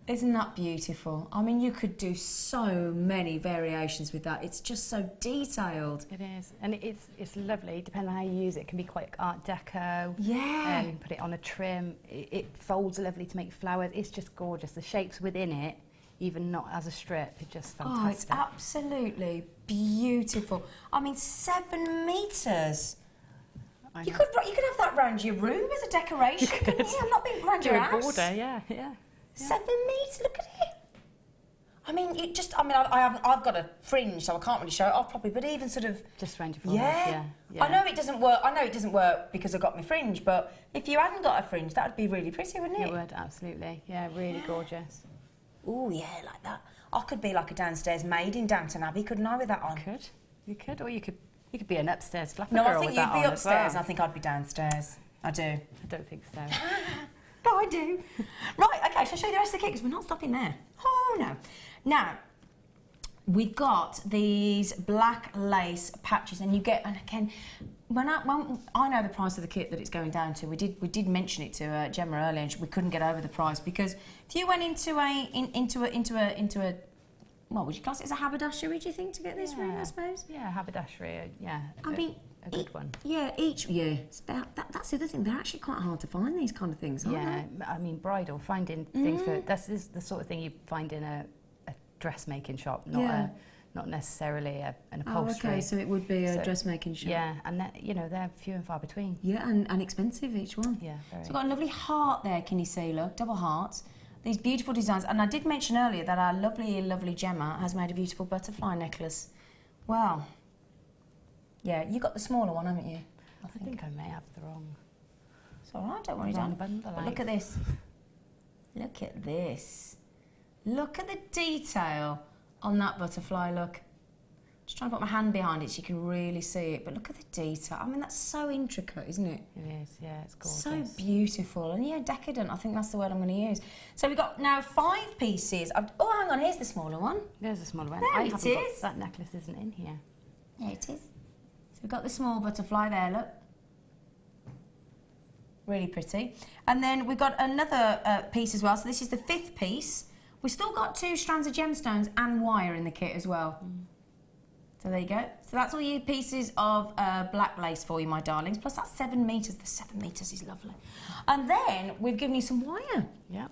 Isn't that beautiful? I mean, you could do so many variations with that. It's just so detailed. It is, and it's lovely. Depending on how you use it, it can be quite Art Deco. Yeah. You can put it on a trim. It folds lovely to make flowers. It's just gorgeous. The shapes within it, even not as a strip, it's just fantastic. Oh, it's absolutely beautiful. I mean, 7 metres. You could have that round your room as a decoration, couldn't you? Not being round your house. Border, yeah. 7 metres, look at it. I mean, I've got a fringe, so I can't really show it off properly, but even sort of... Just round your forehead, yeah. I know it doesn't work because I've got my fringe, but if you hadn't got a fringe, that would be really pretty, wouldn't it? It would, absolutely. Yeah, really gorgeous. Oh, yeah, like that. I could be like a downstairs maid in Downton Abbey, couldn't I, with that on? You could, or you could be an upstairs flapper girl. No, I think you'd be upstairs, and I think I'd be downstairs. I do. I don't think so. No, I do. Right, okay, shall I show you the rest of the kit? Because we're not stopping there. Oh, no. Now, we've got these black lace patches, and you get, and again, when I know the price of the kit that it's going down to, we did mention it to Gemma earlier, and we couldn't get over the price, because if you went into a what would you class it as, a haberdashery, do you think, to get this ring, I suppose? Yeah, haberdashery, yeah. I mean, a good one. Yeah, that's the other thing. They're actually quite hard to find, these kind of things, aren't they? I mean, bridal, finding things for, this is the sort of thing you find in a dressmaking shop, not necessarily an upholstery. Oh, okay, so it would be a dressmaking shop. Yeah, and they're few and far between. Yeah, and expensive, each one. Yeah, very. So we've got a lovely heart there, can you see, look, double hearts. These beautiful designs, and I did mention earlier that our lovely Gemma has made a beautiful butterfly necklace. Wow. Yeah, you got the smaller one, haven't you? I think I may have the wrong. It's all right, don't worry, wrong Dan. bundle, But look at this. Look at this. Look at the detail on that butterfly, look. Just trying to put my hand behind it so you can really see it, but look at the detail. I mean, that's so intricate, isn't it? It is, yeah, it's gorgeous. So beautiful, and yeah, decadent, I think that's the word I'm going to use. So we've got now 5 pieces. Oh, hang on, here's the smaller one. There's a smaller one. There I it haven't got, is. that necklace isn't in here. Yeah, it is. So we've got the small butterfly there, look. Really pretty. And then we've got another piece as well. So this is the 5th piece. We've still got 2 strands of gemstones and wire in the kit as well. So there you go. So that's all your pieces of black lace for you, my darlings. Plus that's 7 metres. The 7 metres is lovely. And then we've given you some wire. Yeah.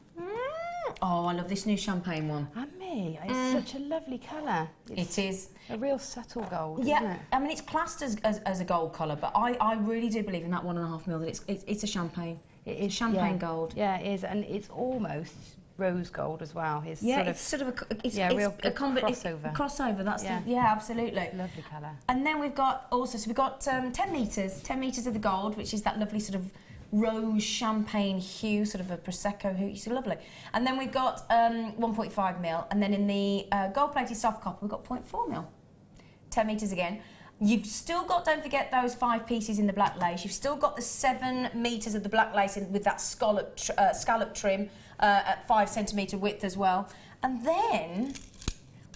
Oh, I love this new champagne one. And me, it's such a lovely colour. It is. A real subtle gold, isn't Yeah, it? I mean, it's classed as a gold colour, but I really do believe in that 1.5 mil that it's a champagne. It is champagne gold. Yeah, it is, and it's almost rose gold as well. It's It's real crossover. Crossover, that's yeah. Absolutely. Lovely colour. And then we've got also, so we've got 10 metres of the gold, which is that lovely sort of rose champagne hue, sort of a prosecco hue. It's lovely. And then we've got 1.5 mil, and then in the gold-plated soft copper we've got 0.4 mil. 10 metres again. You've still got, don't forget, those 5 pieces in the black lace. You've still got the 7 metres of the black lace with that scallop trim at 5 centimetre width as well. And then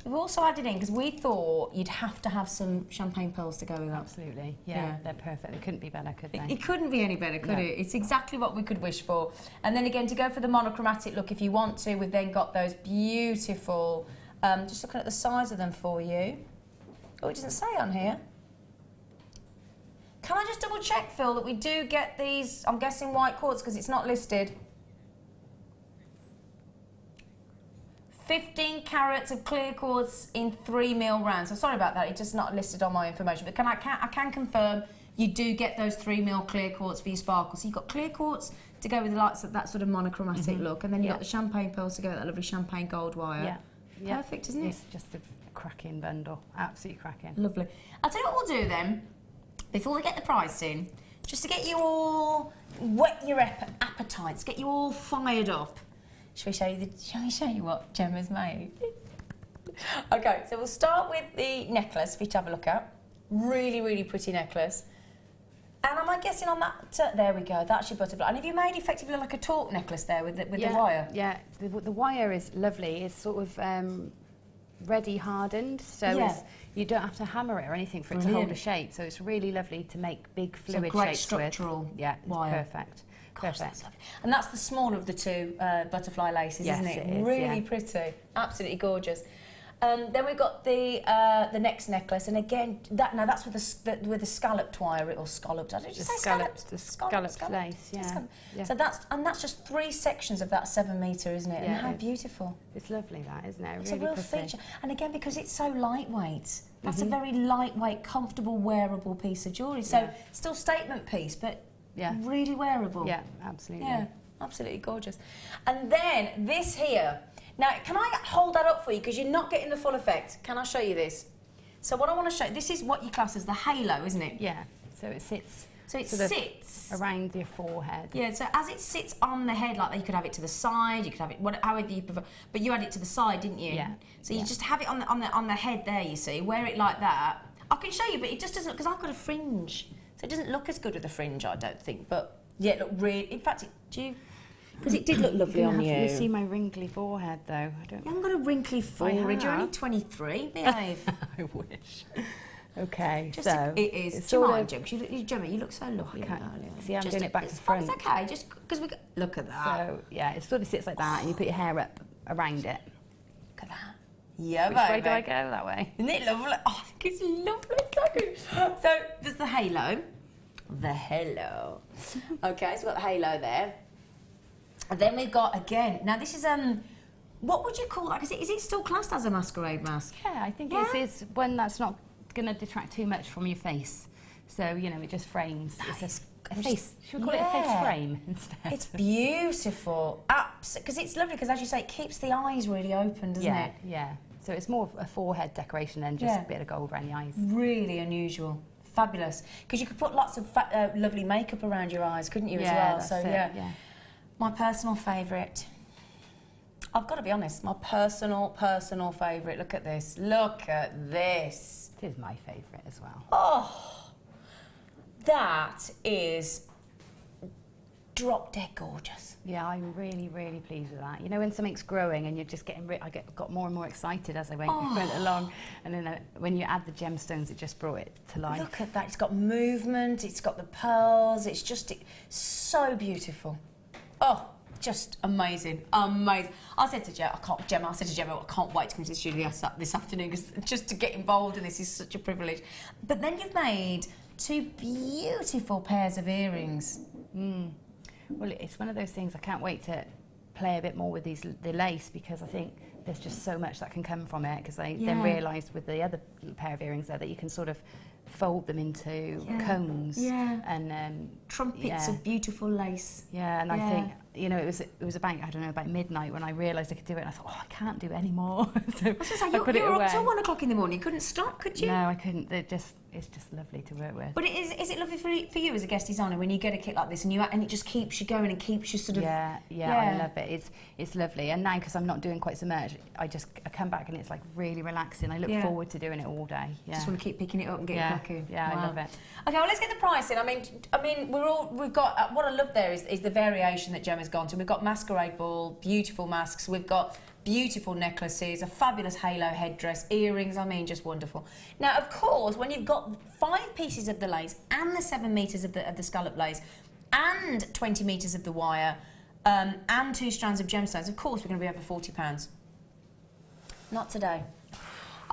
we've also added in, because we thought you'd have to have some champagne pearls to go with that. Absolutely, yeah, they're perfect. They couldn't be better, could they? It couldn't be any better, could it? It's exactly what we could wish for. And then again, to go for the monochromatic look, if you want to, we've then got those beautiful, just looking at the size of them for you. Oh, it doesn't say on here. Can I just double check, Phil, that we do get these, I'm guessing white quartz, because it's not listed. 15 carats of clear quartz in 3 mil rounds. So sorry about that, it's just not listed on my information. But I can confirm you do get those 3 mil clear quartz for your sparkles. So you've got clear quartz to go with the lights of that sort of monochromatic look, and then you've got the champagne pearls to go with that lovely champagne gold wire. Yeah. Perfect, isn't it? It's just a cracking bundle. Absolutely cracking. Lovely. I'll tell you what we'll do then, before we get the price in, just to get you all, whet your appetites, get you all fired up. Shall we show you what Gemma's made? Okay, so we'll start with the necklace for you to have a look at. Really, really pretty necklace. And am I guessing on that? There we go, that's your butterfly. And have you made effectively like a torque necklace there with the wire? Yeah, the wire is lovely. It's sort of ready hardened, so you don't have to hammer it or anything for it to hold a shape. So it's really lovely to make big fluid great shapes structural with. Yeah, it's wire. perfect. Gosh, that's lovely. And that's the smaller of the 2 butterfly laces, isn't it? It is, really pretty, absolutely gorgeous. Then we've got the next necklace, and again, that's with the scalloped wire, or scalloped. Did you say scalloped? The scalloped lace, yeah. So that's just 3 sections of that 7 metre, isn't it? Yeah, and how beautiful. It's lovely, that, isn't it? It's really a real pretty. feature. And again, because it's so lightweight, that's a very lightweight, comfortable, wearable piece of jewellery. So still statement piece, but really wearable. Yeah, absolutely. Yeah, absolutely gorgeous. And then this here. Now, can I hold that up for you, because you're not getting the full effect? Can I show you this? So what I want to show you, this is what you class as the halo, isn't it? Yeah, so it sits. So it sort sits of around your forehead. Yeah, so as it sits on the head like that, you could have it to the side, you could have it however you prefer. But you had it to the side, didn't you? Yeah. So you just have it on the head there, you see, wear it like that. I can show you, but it just doesn't look, because I've got a fringe. So it doesn't look as good with a fringe, I don't think. But yeah, look really, in fact, Because it did look lovely on you. You see my wrinkly forehead, though. I don't. You haven't got a wrinkly forehead. You're only have. 23. Behave. I wish. Okay, Just so it is. it's Do you sort mind, of- Gemma? You look so lovely. can't- darling. see, I'm doing it back to it's- front. It's okay. Just because we look at that. So yeah, it sort of sits like that, and you put your hair up around it. Look at that. Yeah, Which baby. way do I go? That way. Isn't it lovely? Oh, I think it's lovely. So good. So there's the halo. The halo. Okay, so we've got the halo there. And then we've got again. Now this is what would you call that? Is it still classed as a masquerade mask? Yeah, I think Yeah? it's one that's not going to detract too much from your face. So you know, it just frames. It's a face. Should we call it a face Yeah. frame instead? It's beautiful. Because it's lovely. Because as you say, it keeps the eyes really open, doesn't yeah, it? yeah. So it's more of a forehead decoration than just Yeah. a bit of gold around the eyes. Really unusual. Fabulous. Because you could put lots of lovely makeup around your eyes, couldn't you, Yeah, as well? that's So, it, yeah. My personal favourite. I've got to be honest, my personal favourite. Look at this. Look at this. It is my favourite as well. Oh, that is drop dead gorgeous. Yeah, I'm really, really pleased with that. You know, when something's growing and you're just getting, got more and more excited as I went along, and then when you add the gemstones, it just brought it to life. Look at that. It's got movement. It's got the pearls. It's just so beautiful. Oh, just amazing, amazing. I said to Gemma, I can't wait to come to the studio this afternoon because just to get involved in this is such a privilege. But then you've made two beautiful pairs of earrings. Well, it's one of those things I can't wait to play a bit more with the lace, because I think there's just so much that can come from it, because I then realised with the other pair of earrings there that you can sort of fold them into cones and Trumpets of beautiful lace. Yeah, and I think, you know, it was about, I don't know, about midnight when I realised I could do it, and I thought, oh, I can't do it anymore. So I put it you were away. up till 1 o'clock in the morning. You couldn't stop, could you? No, I couldn't. It's just lovely to work with. But is it lovely for you as a guest designer when you get a kit like this and it just keeps you going and keeps you sort of... Yeah, I love it. It's lovely. And now, because I'm not doing quite so much, I come back and it's like really relaxing. I look forward to doing it all day. Yeah. Just want to keep picking it up and get cracking. Yeah, I love it. Okay, well, let's get the pricing. I mean, we've got what I love there is the variation that Gemma's gone to. We've got masquerade ball, beautiful masks. We've got beautiful necklaces, a fabulous halo headdress, earrings. I mean, just wonderful. Now, of course, when you've got 5 pieces of the lace and the 7 meters of the scallop lace and 20 meters of the wire and 2 strands of gemstones, of course, we're going to be over £40. Not today.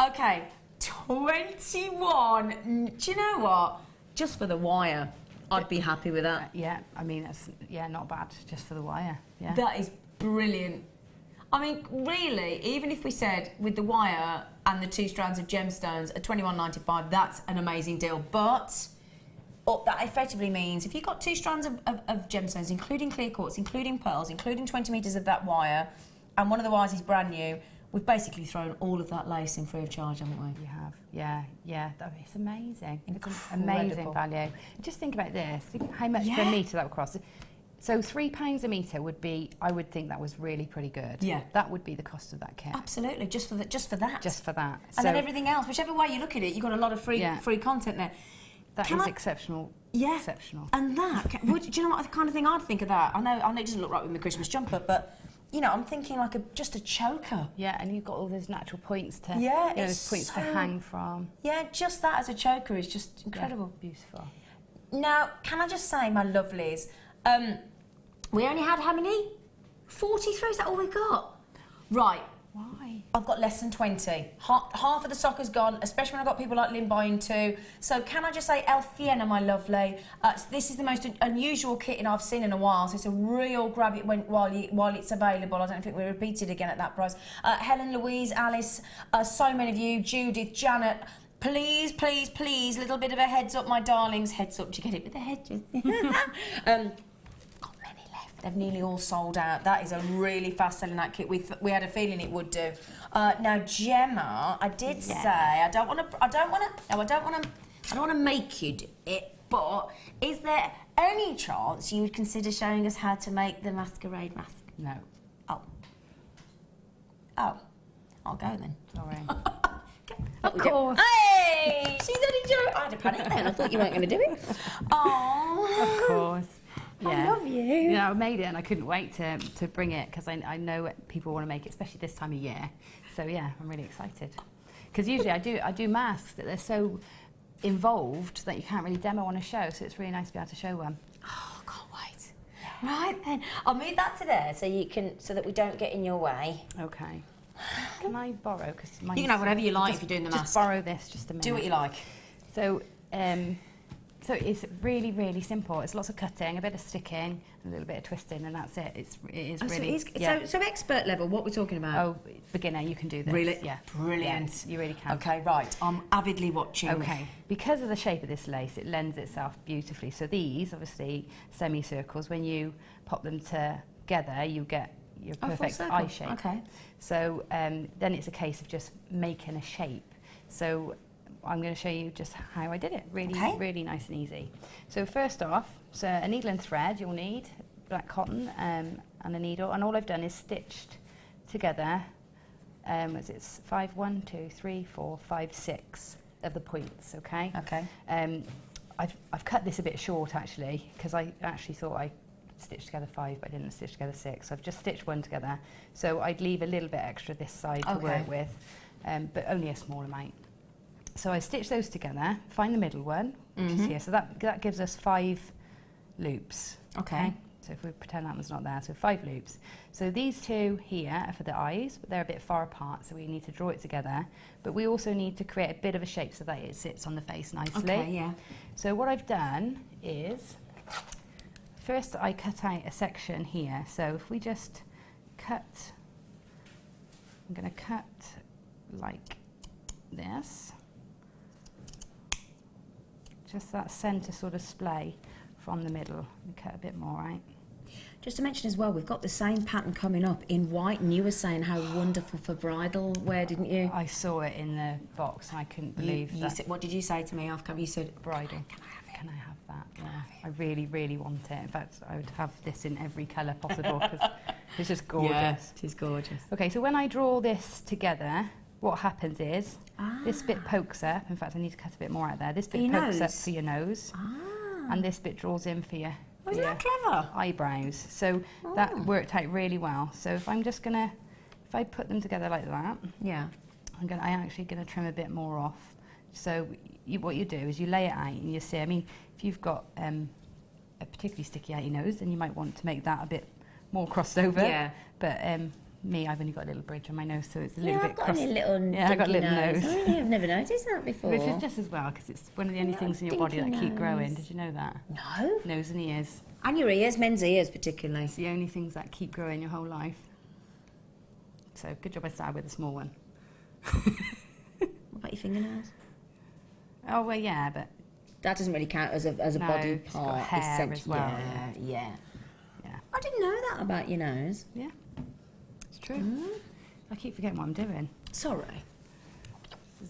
Okay, 21. Do you know what? Just for the wire, I'd be happy with that. Yeah, I mean, that's not bad, just for the wire. Yeah. That is brilliant. I mean, really, even if we said with the wire and the 2 strands of gemstones at $21.95, that's an amazing deal. But that effectively means if you've got 2 strands of gemstones, including clear quartz, including pearls, including 20 metres of that wire, and one of the wires is brand new, we've basically thrown all of that lace in free of charge, haven't we? You have, yeah. It's amazing. Incredible. It's an amazing value. Just think about this. How much per metre that would cost. So £3 a metre would be, I would think that was really pretty good. Yeah. That would be the cost of that kit. Absolutely, just for that. Just for that. And then everything else, whichever way you look at it, you've got a lot of free content there. That is exceptional. Yeah. Exceptional. And that, do you know what kind of thing I'd think of that? I know it doesn't look right with my Christmas jumper, but you know, I'm thinking like just a choker. Yeah, and you've got all those natural points to it's points to hang from. Yeah, just that as a choker is just incredible. Yeah, beautiful. Now, can I just say, my lovelies, we only had how many? 43, is that all we got? Right. Why? I've got less than 20. Half of the stock has gone, especially when I've got people like Lynn buying too. So can I just say, El Fiena, my lovely, this is the most unusual kitting I've seen in a while, so it's a real grab it while it's available. I don't think we repeated again at that price. Helen, Louise, Alice, so many of you, Judith, Janet, please, please, please, little bit of a heads up, my darlings. Heads up, do you get it with the hedges? They've nearly all sold out. That is a really fast-selling that kit. We had a feeling it would do. Now, Gemma, I did say I don't want to make you do it. But is there any chance you would consider showing us how to make the masquerade mask? No. Oh, I'll go then. Sorry. Of course. Hey, she's only joking. I had a panic then. I thought you weren't going to do it. Oh. Of course. I love you. Yeah, I made it and I couldn't wait to bring it because I know people want to make it, especially this time of year. So yeah, I'm really excited. Because usually I do masks that they're so involved that you can't really demo on a show, so it's really nice to be able to show one. Oh, can't wait. Right then, I'll move that to there so that we don't get in your way. Okay. Can I borrow? Cause you can have whatever you like if you're doing the mask. Just borrow this just a minute. Do what you like. So, so it's really, really simple. It's lots of cutting, a bit of sticking, a little bit of twisting, and that's it. It is really... So expert level, what we're talking about? Oh, beginner, you can do this. Really? Yeah. Brilliant. Yeah, you really can. Okay, right. I'm avidly watching. Okay. Because of the shape of this lace, it lends itself beautifully. So these, obviously, semicircles, when you pop them together, you get your perfect eye shape. Okay. So then it's a case of just making a shape. So I'm going to show you just how I did it. Really, really nice and easy. So first off, so a needle and thread you'll need, black cotton and a needle. And all I've done is stitched together, as it's 5, 1, 2, 3, 4, 5, 6 of the points, okay? Okay. I've cut this a bit short actually, because I actually thought I stitched together 5, but I didn't stitch together 6. So I've just stitched one together. So I'd leave a little bit extra this side to work with, but only a small amount. So I stitch those together, find the middle one, which is here. So that gives us 5 loops. Okay. So if we pretend that one's not there, so 5 loops. So these two here are for the eyes, but they're a bit far apart, so we need to draw it together. But we also need to create a bit of a shape so that it sits on the face nicely. Okay, yeah. So what I've done is, first I cut out a section here. So if we just cut, I'm going to cut like this. Just that centre sort of splay from the middle. And cut a bit more, right? Just to mention as well, we've got the same pattern coming up in white, and you were saying how wonderful for bridal wear, didn't you? I saw it in the box and I couldn't believe that. What did you say to me after you said bridal? Can I have that? Yeah, I really, really want it. In fact, I would have this in every colour possible because it's just gorgeous. Yeah, it is gorgeous. Okay, so when I draw this together, what happens is this bit pokes up. In fact, I need to cut a bit more out there. This bit pokes up for your nose, and this bit draws in for your, isn't that clever? Eyebrows. So that worked out really well. So if I'm just gonna, if I put them together like that, yeah, I'm actually gonna trim a bit more off. So what you do is you lay it out and you see. I mean, if you've got a particularly sticky outy nose, then you might want to make that a bit more crossed over. Yeah. But me, I've only got a little bridge on my nose, so it's a little bit crossed. Yeah, I've got a little nose. Oh, yeah, I've never noticed that before. Which is just as well, because it's one of the only things in your body that keep growing. Did you know that? No. Nose and ears. And your ears, men's ears particularly. It's the only things that keep growing your whole life. So good job I started with a small one. What about your fingernails? Oh, well, yeah, but... That doesn't really count as a body part. It's got hair as well. Yeah. I didn't know that about your nose. Yeah, it's true. I keep forgetting what I'm doing. Sorry.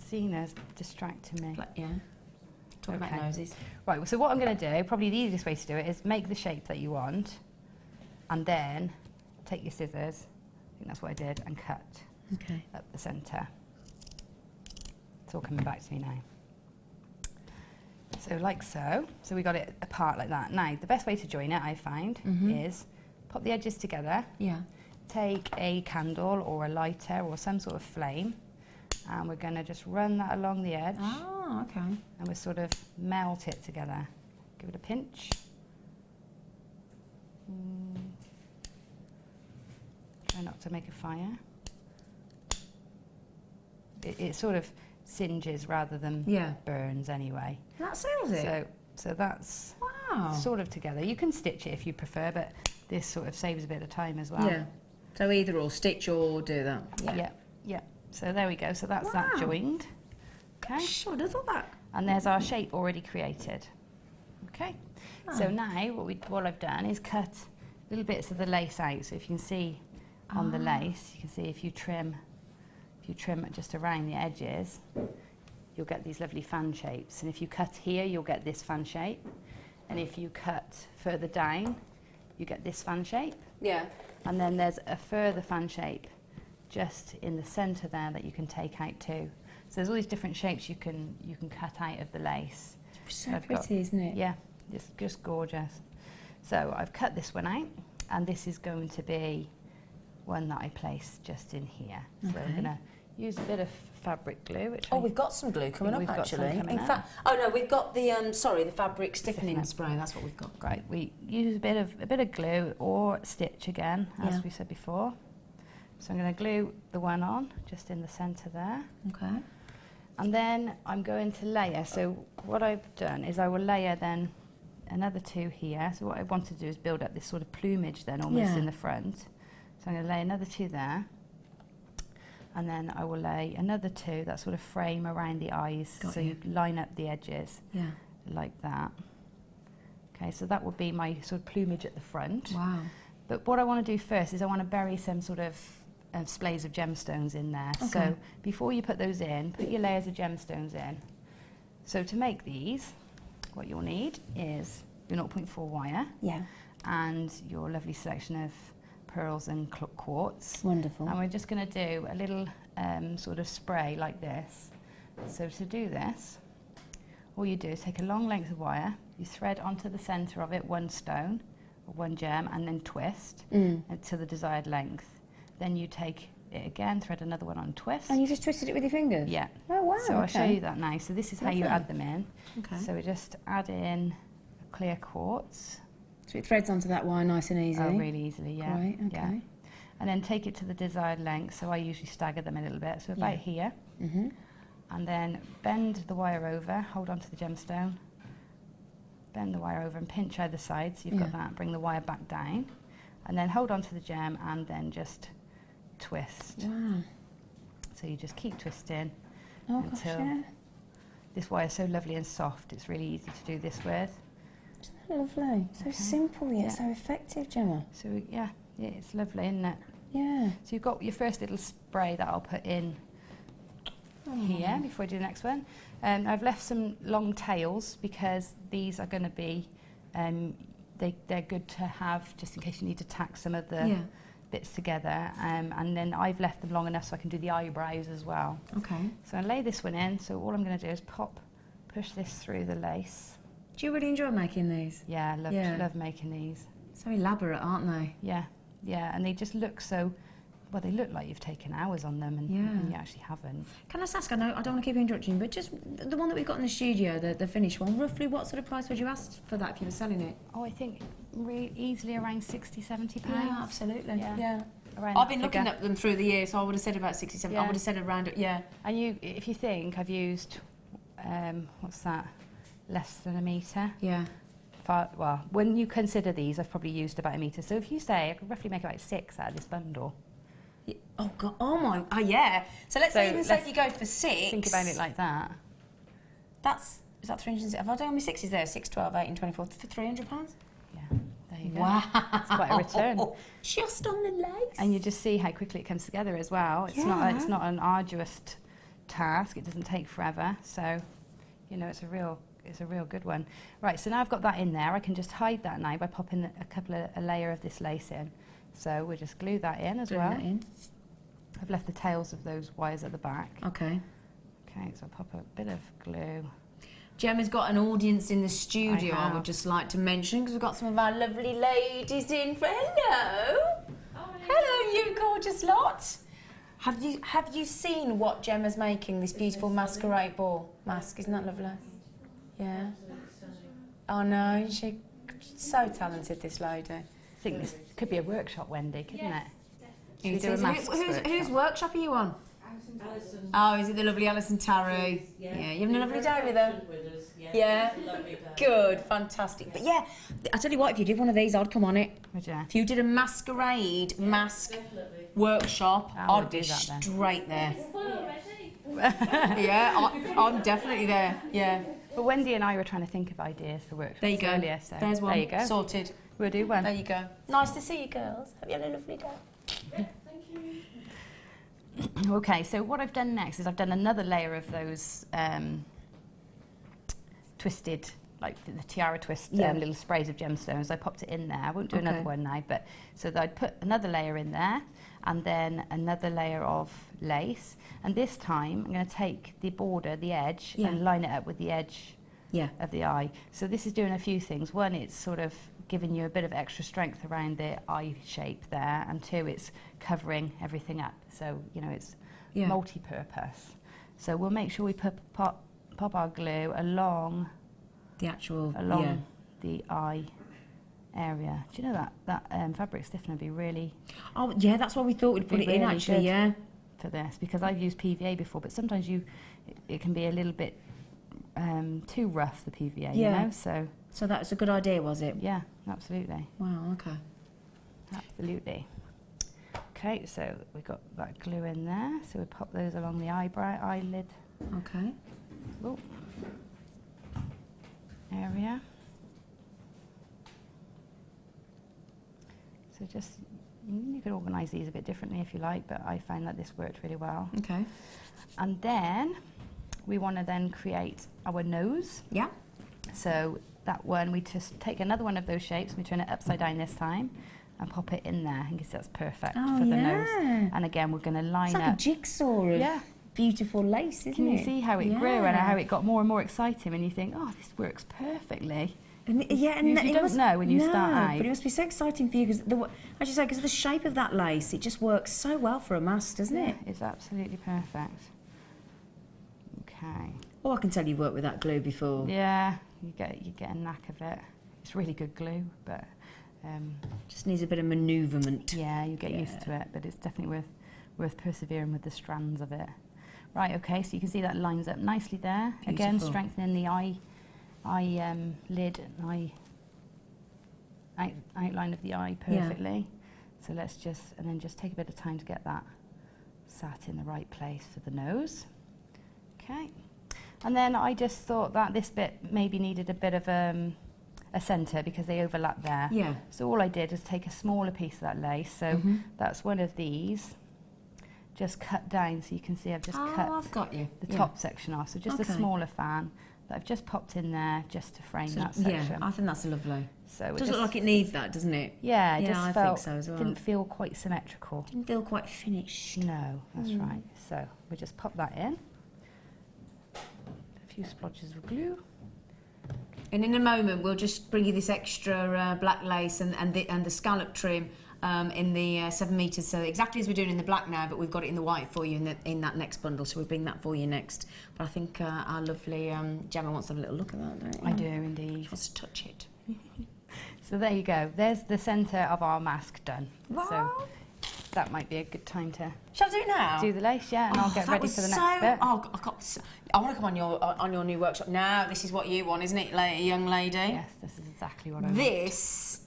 Zena's distracting me. Yeah. Talk about noses. Right, so what I'm going to do, probably the easiest way to do it, is make the shape that you want, and then take your scissors, I think that's what I did, and cut up the centre. It's all coming back to me now. So like so. So we got it apart like that. Now, the best way to join it, I find, is pop the edges together. Yeah. Take a candle or a lighter or some sort of flame, and we're going to just run that along the edge. Oh, okay. And we'll sort of melt it together. Give it a pinch. Try not to make a fire. It sort of singes rather than burns anyway. That seals it? So that's sort of together. You can stitch it if you prefer, but this sort of saves a bit of time as well. Yeah. So either or stitch or do that. Yeah. So there we go. So that's that joined. Okay. Sure, I thought that. And there's our shape already created. Okay. So now what I've done is cut little bits of the lace out. So if you can see on the lace, you can see if you trim it just around the edges, you'll get these lovely fan shapes. And if you cut here, you'll get this fan shape. And if you cut further down, you get this fan shape. Yeah. And then there's a further fan shape just in the centre there that you can take out too. So there's all these different shapes you can cut out of the lace. So pretty, isn't it? Yeah, it's just gorgeous. So I've cut this one out, and this is going to be one that I place just in here. So I'm going to use a bit of fabric glue. Which we've got some glue coming up actually. In fact, the we've got the the fabric stiffening spray. That's what we've got. Right, we use a bit of glue or stitch again, as we said before. So I'm going to glue the one on just in the centre there. Okay. And then I'm going to layer. So what I've done is I will layer then another 2 here. So what I want to do is build up this sort of plumage then almost in the front. So I'm going to lay another 2 there. And then I will lay another 2, that sort of frame around the eyes. So you line up the edges like that. Okay, so that will be my sort of plumage at the front. Wow. But what I want to do first is I want to bury some sort of splays of gemstones in there. So before you put those in, put your layers of gemstones in. So to make these, what you'll need is your 0.4 wire and your lovely selection of pearls and quartz. Wonderful. And we're just going to do a little sort of spray like this. So to do this, all you do is take a long length of wire, you thread onto the centre of it 1 stone or 1 gem, and then twist to the desired length. Then you take it again, thread another one on, twist. And you just twisted it with your fingers? Yeah. Oh wow. So I'll show you that now. So this is how you add them in. Okay. So we just add in clear quartz. So it threads onto that wire nice and easy? Oh, really easily, yeah. Right, okay. Yeah. And then take it to the desired length. So I usually stagger them a little bit. So about here. And then bend the wire over, hold on to the gemstone. Bend the wire over and pinch either side. So you've got that. Bring the wire back down. And then hold on to the gem and then just twist. Wow. So you just keep twisting until this wire is so lovely and soft. It's really easy to do this with. Isn't that lovely? So simple yet so effective, Gemma. So yeah, it's lovely, isn't it? Yeah. So you've got your first little spray that I'll put in here before I do the next one. I've left some long tails because these are going to be, they're good to have just in case you need to tack some of the bits together. And then I've left them long enough so I can do the eyebrows as well. Okay. So I lay this one in. So all I'm going to do is push this through the lace. Do you really enjoy making these? Yeah, love making these. So elaborate, aren't they? Yeah, and they just look so, well, they look like you've taken hours on them and you actually haven't. Can I just ask, I know I don't want to keep interrupting, but just the one that we've got in the studio, the finished one, roughly what sort of price would you ask for that if you were selling it? Oh, I think easily around 60, 70 pounds. Yeah, absolutely. Yeah. I've been looking at them through the years, so I would have said about 67. I would have said around it, And if you think I've used, what's that? Less than a metre. Yeah. Well, when you consider these, I've probably used about a metre. So if you say I could roughly make about 6 out of this bundle. Yeah. Oh God! Oh my! Oh yeah. So let's say if you go for 6. Think about it like that. Is that 300? Have I done my 6s there? 6, 12, 18, 24 for £300? Yeah. There you go. Wow. It's quite a return. Just on the legs. And you just see how quickly it comes together as well. It's not an arduous task. It doesn't take forever. So, you know, it's a real good one. Right, so now I've got that in there, I can just hide that now by popping a layer of this lace in. So we'll just glue that in as well. That in. I've left the tails of those wires at the back. Okay. Okay, so I'll pop a bit of glue. Gemma's got an audience in the studio, I would just like to mention, because we've got some of our lovely ladies in. Hello! Hello, you gorgeous lot! Have you seen what Gemma's making, this beautiful masquerade ball mask? Isn't that lovely? Yeah. Oh no, she's so talented, this lady. I think this could be a workshop, Wendy, couldn't it? Should we do a masks whose workshop are you on? Alison. Oh, is it the lovely Alison Tarry? Yeah. You having a lovely day with her? Yeah. Good, fantastic. But yeah, I tell you what, if you did one of these, I'd come on it. Would you? If you did a masquerade mask workshop, I'd be straight there. Yeah, I'm definitely there. Yeah. But Wendy and I were trying to think of ideas for workshops there you go. earlier, so there's one. There you go. Sorted. We'll do one. There you go. Nice to see you girls. Have you had a lovely day? Thank you. Okay, so what I've done next is I've done another layer of those twisted, like the tiara twist little sprays of gemstones. I popped it in there. I won't do another one now, but so that I'd put another layer in there and then another layer of lace. And this time I'm going to take the border, the edge, and line it up with the edge of the eye. So this is doing a few things. One, it's sort of giving you a bit of extra strength around the eye shape there, and 2, it's covering everything up. So, you know, it's multi-purpose. So we'll make sure we pop our glue along the actual the eye area. Do you know that fabric stiffener would be really... Oh, yeah, that's why we thought we'd put it in, really actually, good yeah. For this, because I've used PVA before, but sometimes it can be a little bit too rough, the PVA, you know, so... So that was a good idea, was it? Yeah, absolutely. Wow, okay. Absolutely. Okay, so we've got that glue in there, so we pop those along the eyelid. Okay. Oh. Area. So just, you can organise these a bit differently if you like, but I find that this worked really well. Okay. And then we want to then create our nose. Yeah. So that one, we just take another one of those shapes, we turn it upside down this time, and pop it in there. I think that's perfect for the nose. And again, we're going to line up. It's like a jigsaw of beautiful lace, isn't it? Can you see how it grew and how it got more and more exciting, and you think, oh, this works perfectly. And you don't know when you start out. But it must be so exciting for you because, as you say, because the shape of that lace, it just works so well for a mask, doesn't it? It's absolutely perfect. Okay. Oh, I can tell you've worked with that glue before. Yeah, you get a knack of it. It's really good glue, but just needs a bit of manoeuvrement. Yeah, you get used to it, but it's definitely worth persevering with the strands of it. Right, okay, so you can see that lines up nicely there. Beautiful. Again, strengthening the lid and outline of the eye perfectly. Yeah. So let's just take a bit of time to get that sat in the right place for the nose. Okay. And then I just thought that this bit maybe needed a bit of a centre because they overlap there. Yeah. So all I did was take a smaller piece of that lace. So that's one of these. Just cut down, so you can see I've just cut the top section off. So just a smaller fan that I've just popped in there just to frame that section. Yeah, I think that's lovely. So it does look like it needs that, doesn't it? Yeah, it I think so as well. Didn't feel quite symmetrical. Didn't feel quite finished. No, that's right. So we just pop that in. A few splodges of glue. And in a moment, we'll just bring you this extra black lace and the scallop trim in the 7 metres. So exactly as we're doing in the black now, but we've got it in the white for you in that next bundle. So we'll bring that for you next. But I think our lovely Gemma wants to have a little look at that, don't you? I do indeed. She wants to touch it. So there you go. There's the centre of our mask done. Wow. So that might be a good time to... Shall I do it now? Do the lace, yeah, and I'll get ready for the next bit. I want to come on your new workshop now. This is what you want, isn't it, young lady? Yes, this is exactly what I want. This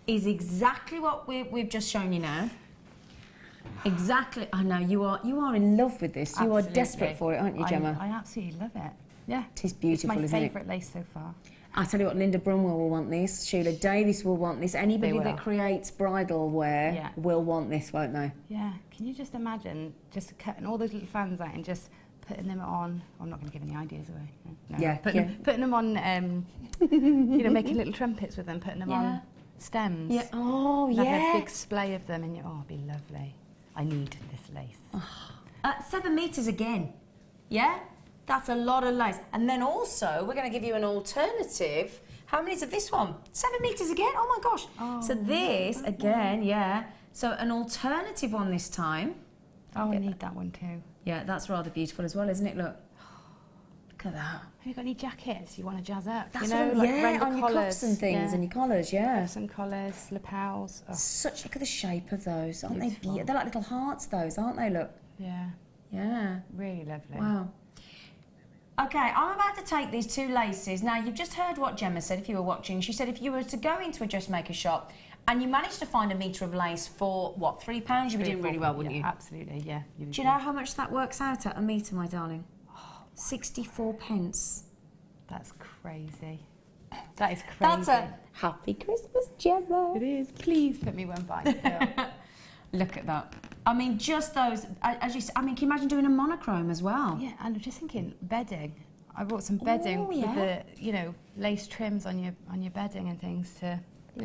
is exactly what we've just shown you now. Exactly. I know you are in love with this. Absolutely. You are desperate for it, aren't you, Gemma? I absolutely love it. Yeah, it is beautiful, it's isn't it? my favourite lace so far. I tell you what, Linda Brunwell will want this. Sheila Davis will want this. Anybody that creates bridal wear will want this, won't they? Yeah. Can you just imagine just cutting all those little fans out and just putting them on? I'm not going to give any ideas away. No. Yeah. Putting them on, making little trumpets with them, putting them on stems. Yeah. Oh, Have a big splay of them, and it'd be lovely. I need this lace. 7 metres again. Yeah? That's a lot of lace. And then also, we're going to give you an alternative. How many is of this one? 7 metres again? Oh, my gosh. Oh, so this, again, yeah. So an alternative one this time. Oh, I need that one too. Yeah, that's rather beautiful as well, isn't it? Look. Look at that. Have you got any jackets you want to jazz up? That's on your cuffs and things and your collars, Cuffs and collars, lapels. Oh. Look at the shape of those, aren't they? Yeah, they're like little hearts, those, aren't they? Look. Yeah. Yeah. Really lovely. Wow. Okay, I'm about to take these 2 laces. Now, you've just heard what Gemma said if you were watching. She said if you were to go into a dressmaker shop and you managed to find a metre of lace for, what, £3, you'd be doing really well, wouldn't you? Absolutely, yeah. Do you know how much that works out at a metre, my darling? 64 pence. That's crazy. That is crazy. That's a happy Christmas, Gemma. It is. Please put me one by. Look at that. I mean, just those, as you said, I mean, can you imagine doing a monochrome as well? Yeah, and I'm just thinking bedding. I bought some bedding with the, lace trims on your bedding and things to,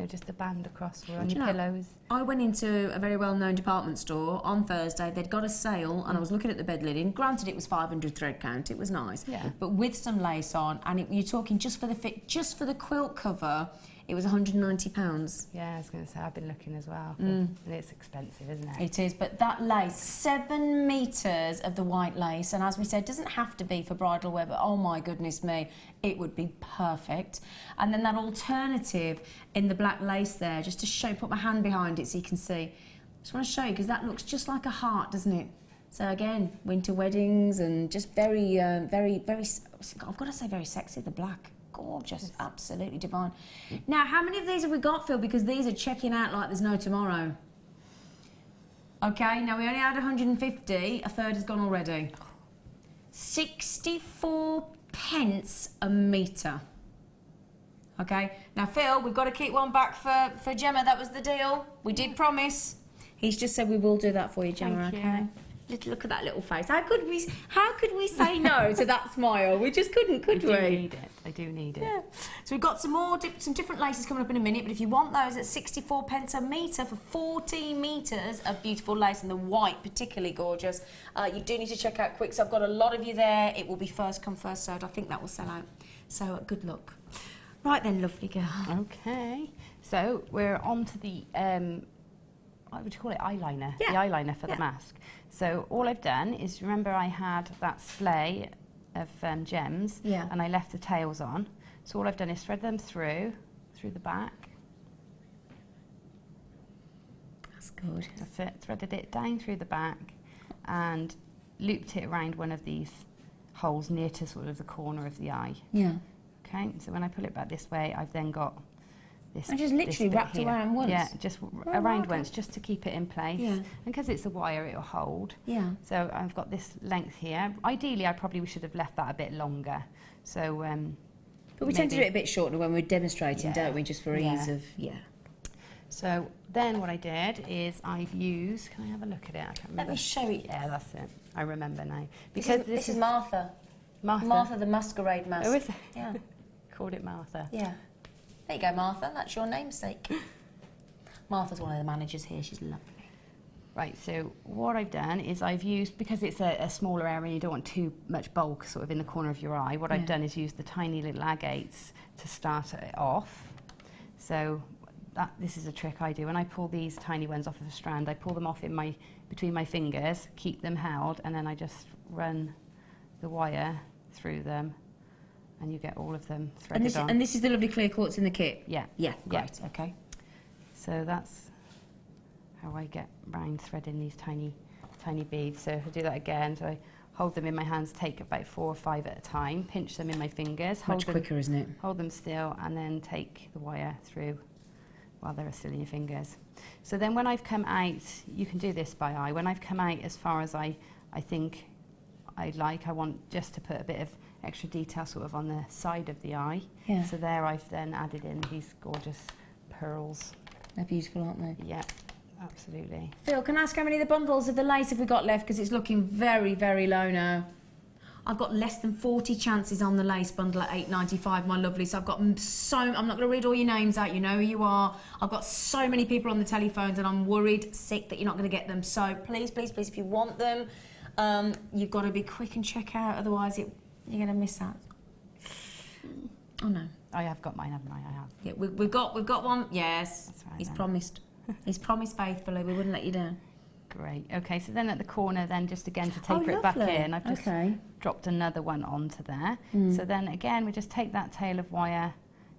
just to band across or on your pillows. I went into a very well-known department store on Thursday. They'd got a sale, and I was looking at the bed linen. Granted, it was 500 thread count. It was nice. Yeah. But with some lace on, and you're talking just for the fit, just for the quilt cover, it was £190. Yeah, I was going to say, I've been looking as well. And it's expensive, isn't it? It is, but that lace, 7 metres of the white lace, and as we said, doesn't have to be for bridal wear, but oh my goodness me, it would be perfect. And then that alternative in the black lace there, just to show, put my hand behind it so you can see. Just want to show you, because that looks just like a heart, doesn't it? So again, winter weddings and just very, very, I've got to say very sexy, the black. Gorgeous, absolutely divine. Now, how many of these have we got, Phil? Because these are checking out like there's no tomorrow. Okay, now we only had 150, a third has gone already. 64 pence a metre. Okay, now Phil, we've got to keep one back for Gemma, that was the deal. We did promise. He's just said we will do that for you, Gemma, okay? Look at that little face. How could we say no to that smile? We just couldn't, could we? I do need it. I do need it. Yeah. So we've got some more, some different laces coming up in a minute, but if you want those at 64 pence a metre for 14 metres of beautiful lace, and the white particularly gorgeous, you do need to check out quick. So I've got a lot of you there. It will be first come, first served. I think that will sell out. So good luck. Right then, lovely girl. Okay. So we're on to the, what would you call it, eyeliner? Yeah. The eyeliner for the mask. So all I've done is, remember I had that splay of gems, and I left the tails on. So all I've done is thread them through the back. That's good. That's it. Threaded it down through the back and looped it around one of these holes near to sort of the corner of the eye. Yeah. Okay, so when I pull it back this way, I've then got this. I just literally wrapped around once. Yeah, just around once, just to keep it in place. Yeah. And because it's a wire, it'll hold. Yeah. So I've got this length here. Ideally, I probably should have left that a bit longer. So. But we tend to do it a bit shorter when we're demonstrating, don't we? Just for ease of. Yeah. So then what I did is I've used. Can I have a look at it? I can't remember. Let me show you. Yeah, that's it. I remember now. Because this is Martha. Martha the masquerade mask. Oh, is it? Yeah. Called it Martha. Yeah. There you go, Martha. That's your namesake. Martha's one of the managers here. She's lovely. Right, so what I've done is I've used, because it's a smaller area and you don't want too much bulk sort of in the corner of your eye, what I've done is use the tiny little agates to start it off. So this is a trick I do. When I pull these tiny ones off of a strand, I pull them off between my fingers, keep them held, and then I just run the wire through them, and you get all of them threaded on. And this is the lovely clear quartz in the kit? Yeah. Yeah, great, okay. So that's how I get round threading these tiny beads. So if I do that again, so I hold them in my hands, take about 4 or 5 at a time, pinch them in my fingers. Much quicker, isn't it? Hold them still, and then take the wire through while they're still in your fingers. So then when I've come out, you can do this by eye, when I've come out as far as I think I want just to put a bit of extra detail sort of on the side of the eye. Yeah. So there I've then added in these gorgeous pearls. They're beautiful, aren't they? Yeah, absolutely. Phil, can I ask how many of the bundles of the lace have we got left? Because it's looking very, very low now. I've got less than 40 chances on the lace bundle at £8.95, my lovely. So I've got I'm not going to read all your names out, you know who you are. I've got so many people on the telephones and I'm worried, sick that you're not going to get them. So please, please, please, if you want them, you've got to be quick and check out, otherwise you're going to miss out. Oh no. I have got mine, haven't I? I have. Yeah, we've got one. Yes. That's right, He's then. Promised. He's promised faithfully. We wouldn't let you down. Great. Okay, so then at the corner, then just again to taper it back in, I've just dropped another one onto there. So then again, we just take that tail of wire,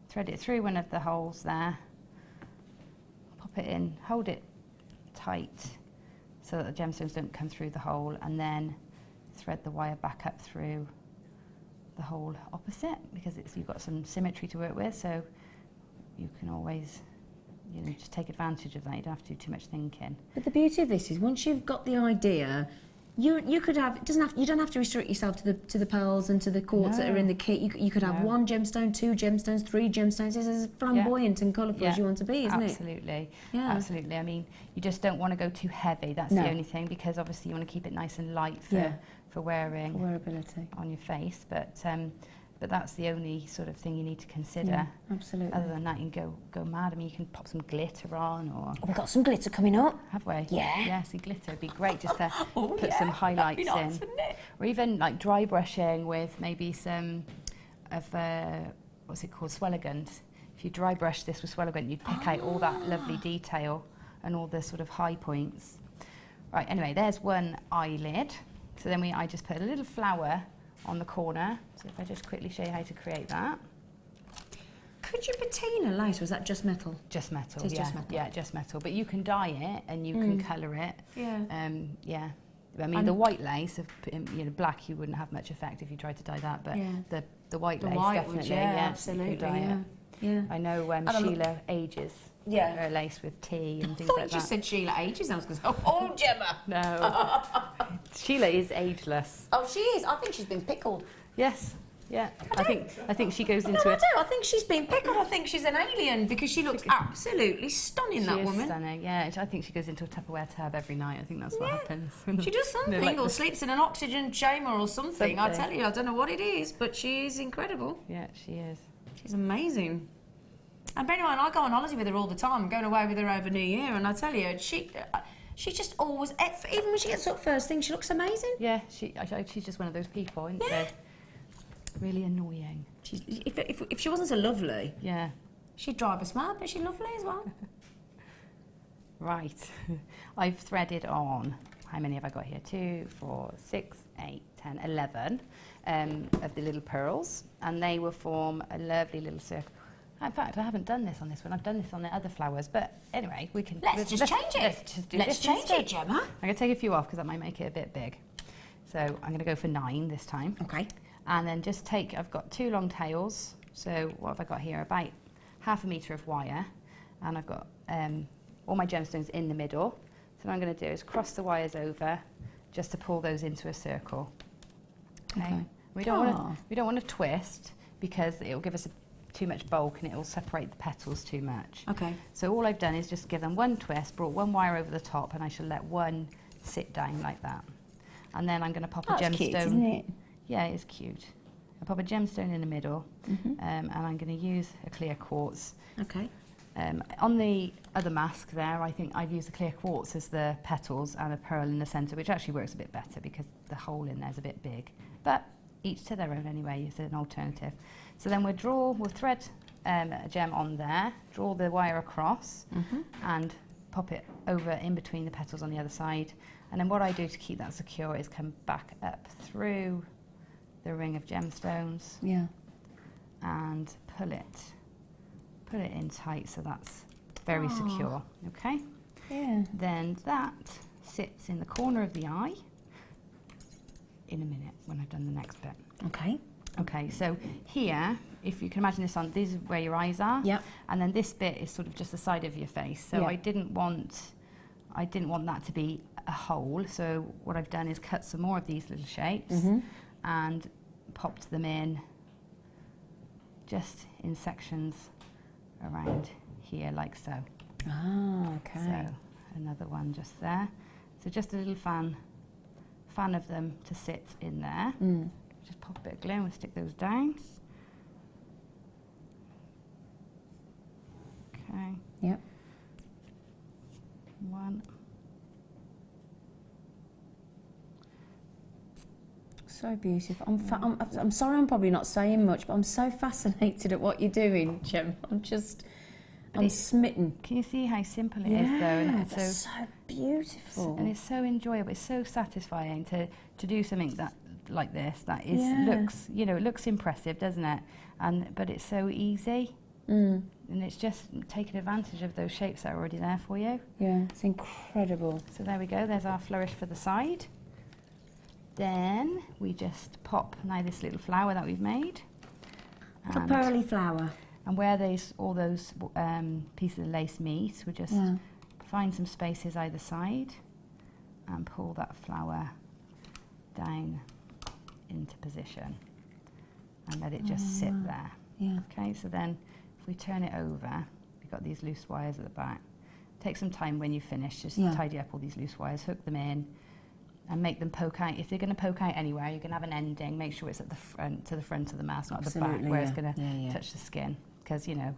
thread it through one of the holes there, pop it in, hold it tight so that the gemstones don't come through the hole, and then thread the wire back up through the hole opposite, because you've got some symmetry to work with, so you can always just take advantage of that. You don't have to do too much thinking. But the beauty of this is once you've got the idea, you could have you don't have to restrict yourself to the pearls and to the quartz that are in the kit. You could have 1 gemstone, 2 gemstones, 3 gemstones. It's as flamboyant and colourful as you want to be, isn't it? Absolutely. Yeah. Absolutely. I mean, you just don't want to go too heavy. That's the only thing, because obviously you want to keep it nice and light for wearing, wearability on your face. But that's the only sort of thing you need to consider. Yeah, absolutely. Other than that, you can go mad. I mean, you can pop some glitter on, or... Oh, we've got some glitter coming up. Have we? Yeah. Yeah, see, glitter would be great just to put some highlights nice, in. Wouldn't it? Or even like dry brushing with maybe some of, what's it called, Swelligans. if you dry brush this with Swell Gun, you'd pick out all that lovely detail and all the sort of high points. Right, anyway, there's one eyelid. So then I just put a little flower on the corner. So if I just quickly show you how to create that. Could you patina lace, or is that just metal? Just metal, It's yeah. just metal. Yeah, just metal. But you can dye it and you can colour it. Yeah. Yeah. I mean, the white lace, black, you wouldn't have much effect if you tried to dye that, but the white lace, definitely, would, absolutely. absolutely, You can dye it. I know Sheila ages her lace with tea and things like that. I thought you just said Sheila ages. I was going to say, oh, Gemma. No. Sheila is ageless. Oh, she is. I think she's been pickled. Yes. Yeah. I think she goes into I do. I think she's been pickled. I think she's an alien because she looks absolutely stunning, that woman. Stunning, yeah. I think she goes into a Tupperware tab every night. I think that's what happens. She does something, like or sleeps in an oxygen chamber or something. I tell you, I don't know what it is, but she is incredible. Yeah, she is. She's amazing. And bear in mind, I go on holiday with her all the time. I'm going away with her over New Year, and I tell you, she just always, even when she gets up first thing, she looks amazing. Yeah, she's just one of those people, isn't she? Really annoying. If she wasn't so lovely, she'd drive us mad, but she's lovely as well. Right, I've threaded on, how many have I got here? 2, 4, 6, 8, 10, 11 of the little pearls, and they will form a lovely little circle. In fact, I haven't done this on this one. I've done this on the other flowers, but anyway, we can... Let's just change it. Let's just do Let's this change instead. it, Gemma. I'm going to take a few off because that might make it a bit big. So I'm going to go for 9 this time. Okay. And then just take, I've got 2 long tails. So what have I got here? About ½ metre of wire. And I've got all my gemstones in the middle. So what I'm going to do is cross the wires over just to pull those into a circle. Okay. We don't want to twist because it will give us too much bulk and it will separate the petals too much. Okay. So all I've done is just give them one twist, brought one wire over the top, and I shall let one sit down like that. And then I'm going to pop a gemstone. Cute, isn't it? Yeah, it's cute. I'll pop a gemstone in the middle, and I'm going to use a clear quartz. Okay. On the other mask there, I think I've used a clear quartz as the petals and a pearl in the centre, which actually works a bit better because the hole in there is a bit big. But each to their own anyway, is an alternative. So then we'll thread a gem on there, draw the wire across, and pop it over in between the petals on the other side. And then what I do to keep that secure is come back up through the ring of gemstones and pull it in tight so that's very secure. Okay. Yeah. Then that sits in the corner of the eye in a minute when I've done the next bit. Okay. Okay, so here, if you can imagine this is where your eyes are. Yep. And then this bit is sort of just the side of your face. So I didn't want that to be a hole. So what I've done is cut some more of these little shapes and popped them in just in sections around here like so. Ah, okay. So another one just there. So just a little fan of them to sit in there. Just pop a bit of glue and we'll stick those down. Okay. Yep. 1. So beautiful. I'm sorry I'm probably not saying much, but I'm so fascinated at what you're doing, Gem. I'm smitten. Can you see how simple it is though? And it's that's so beautiful. And it's so enjoyable. It's so satisfying to do something like this. That is looks impressive, doesn't it? But it's so easy. And it's just taking advantage of those shapes that are already there for you. Yeah, it's incredible. So there we go. There's our flourish for the side. Then we just pop now this little flower that we've made. A pearly flower. And where all those pieces of lace meet, we just find some spaces either side and pull that flower down into position and let it just sit there. Yeah. Okay, so then if we turn it over, we've got these loose wires at the back. Take some time when you finish, just tidy up all these loose wires, hook them in and make them poke out. If they're going to poke out anywhere, you're going to have an ending. Make sure it's at the front, to the front of the mask, not at the back, where it's going to touch the skin. Because, you know,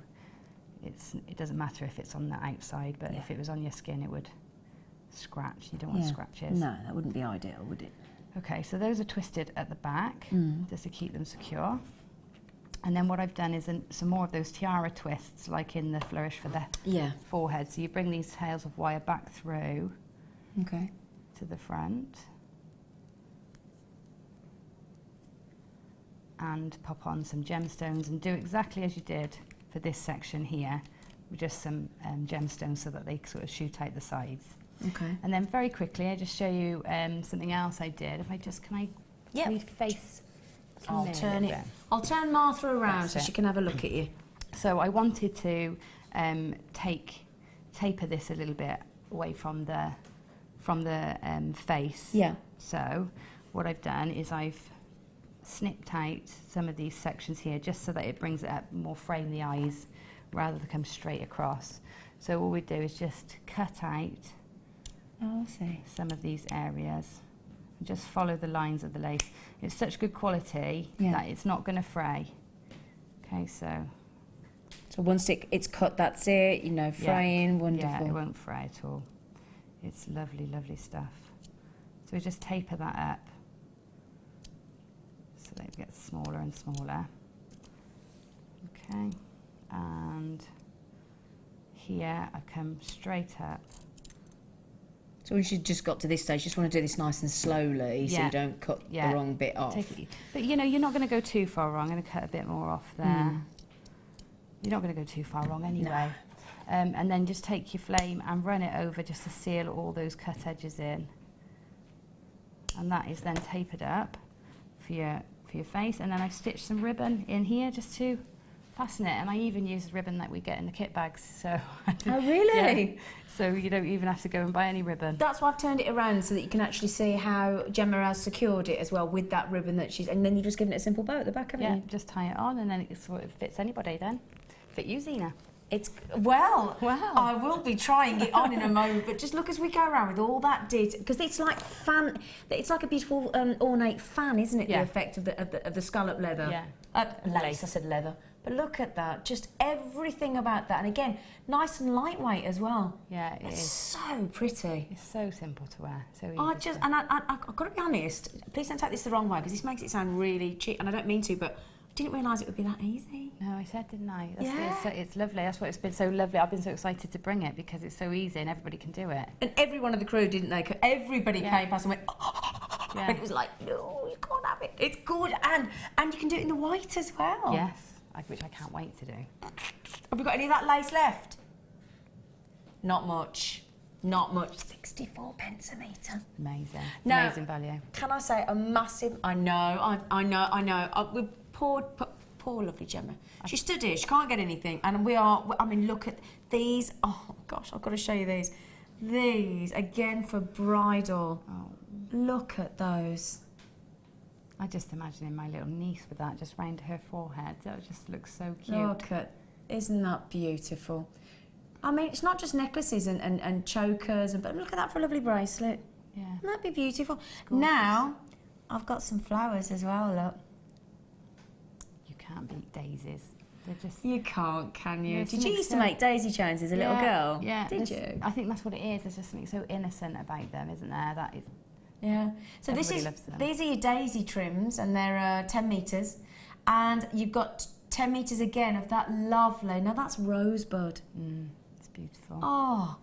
it doesn't matter if it's on the outside, but if it was on your skin, it would scratch. You don't want scratches. No, that wouldn't be ideal, would it? Okay, so those are twisted at the back, just to keep them secure. And then what I've done is some more of those tiara twists, like in the flourish for the forehead. So you bring these tails of wire back through to the front. And pop on some gemstones and do exactly as you did for this section here, with just some gemstones so that they sort of shoot out the sides. Okay. And then very quickly, I just show you something else I did. If I just, can I reface? I'll turn it. I'll turn Martha around so she can have a look at you. So I wanted to taper this a little bit away from the face. Yeah. So what I've done is I've snipped out some of these sections here just so that it brings it up, more frame the eyes rather than come straight across. So all we do is just cut out some of these areas and just follow the lines of the lace. It's such good quality that it's not going to fray. Okay, so once it's cut, that's it, you know, fraying, wonderful. Yeah, it won't fray at all. It's lovely, lovely stuff. So we just taper that up so that it gets smaller and smaller. Okay, and here I come straight up. So once you've just got to this stage, you just want to do this nice and slowly so you don't cut the wrong bit off. But you know, you're not going to go too far wrong. I'm going to cut a bit more off there. You're not going to go too far wrong anyway. No. And then just take your flame and run it over just to seal all those cut edges in. And that is then tapered up for your face. And then I stitched some ribbon in here just to fasten it, and I even use ribbon that we get in the kit bags. So oh really? Yeah. So you don't even have to go and buy any ribbon. That's why I've turned it around so that you can actually see how Gemma has secured it as well with that ribbon that she's, and then you've just given it a simple bow at the back, haven't you? Just tie it on, and then it sort of fits anybody. Then fit you, Zena. It's wow. I will be trying it on in a moment, but just look as we go around with all that detail, because it's like fan. It's like a beautiful ornate fan, isn't it? The effect of the scallop leather. Yeah. Lace. I said leather. But look at that, just everything about that. And again, nice and lightweight as well. Yeah, it is. So pretty. It's so simple to wear, so easy. I've got to be honest, please don't take this the wrong way, because this makes it sound really cheap, and I don't mean to, but I didn't realise it would be that easy. No, I said, didn't I? It's lovely. That's why it's been so lovely. I've been so excited to bring it, because it's so easy and everybody can do it. And every one of the crew, didn't they? Everybody came past and went, and it was like, no, you can't have it. It's good, and you can do it in the white as well. Yes. Which I can't wait to do. Have we got any of that lace left? Not much. Not much. 64 pence a metre. Amazing. Now, amazing value. Can I say a massive... I know. With poor lovely Gemma. She stood here. She can't get anything. And we are... I mean, look at these. Oh, gosh, I've got to show you these. These, again, for bridal. Oh. Look at those. I just imagining my little niece with that just round her forehead. That just looks so cute. Look at, isn't that beautiful? I mean, it's not just necklaces and chokers, but look at that for a lovely bracelet. Yeah. Wouldn't that be beautiful? Now, I've got some flowers as well, look. You can't beat daisies. They're just... You can't, can you? Did you used to make daisy chains as a little girl? Yeah. Did you? I think that's what it is. There's just something so innocent about them, isn't there? That is... Yeah. So these are your daisy trims, and they're 10 metres, and you've got 10 metres again of that lovely. Now that's rosebud. It's beautiful. Oh,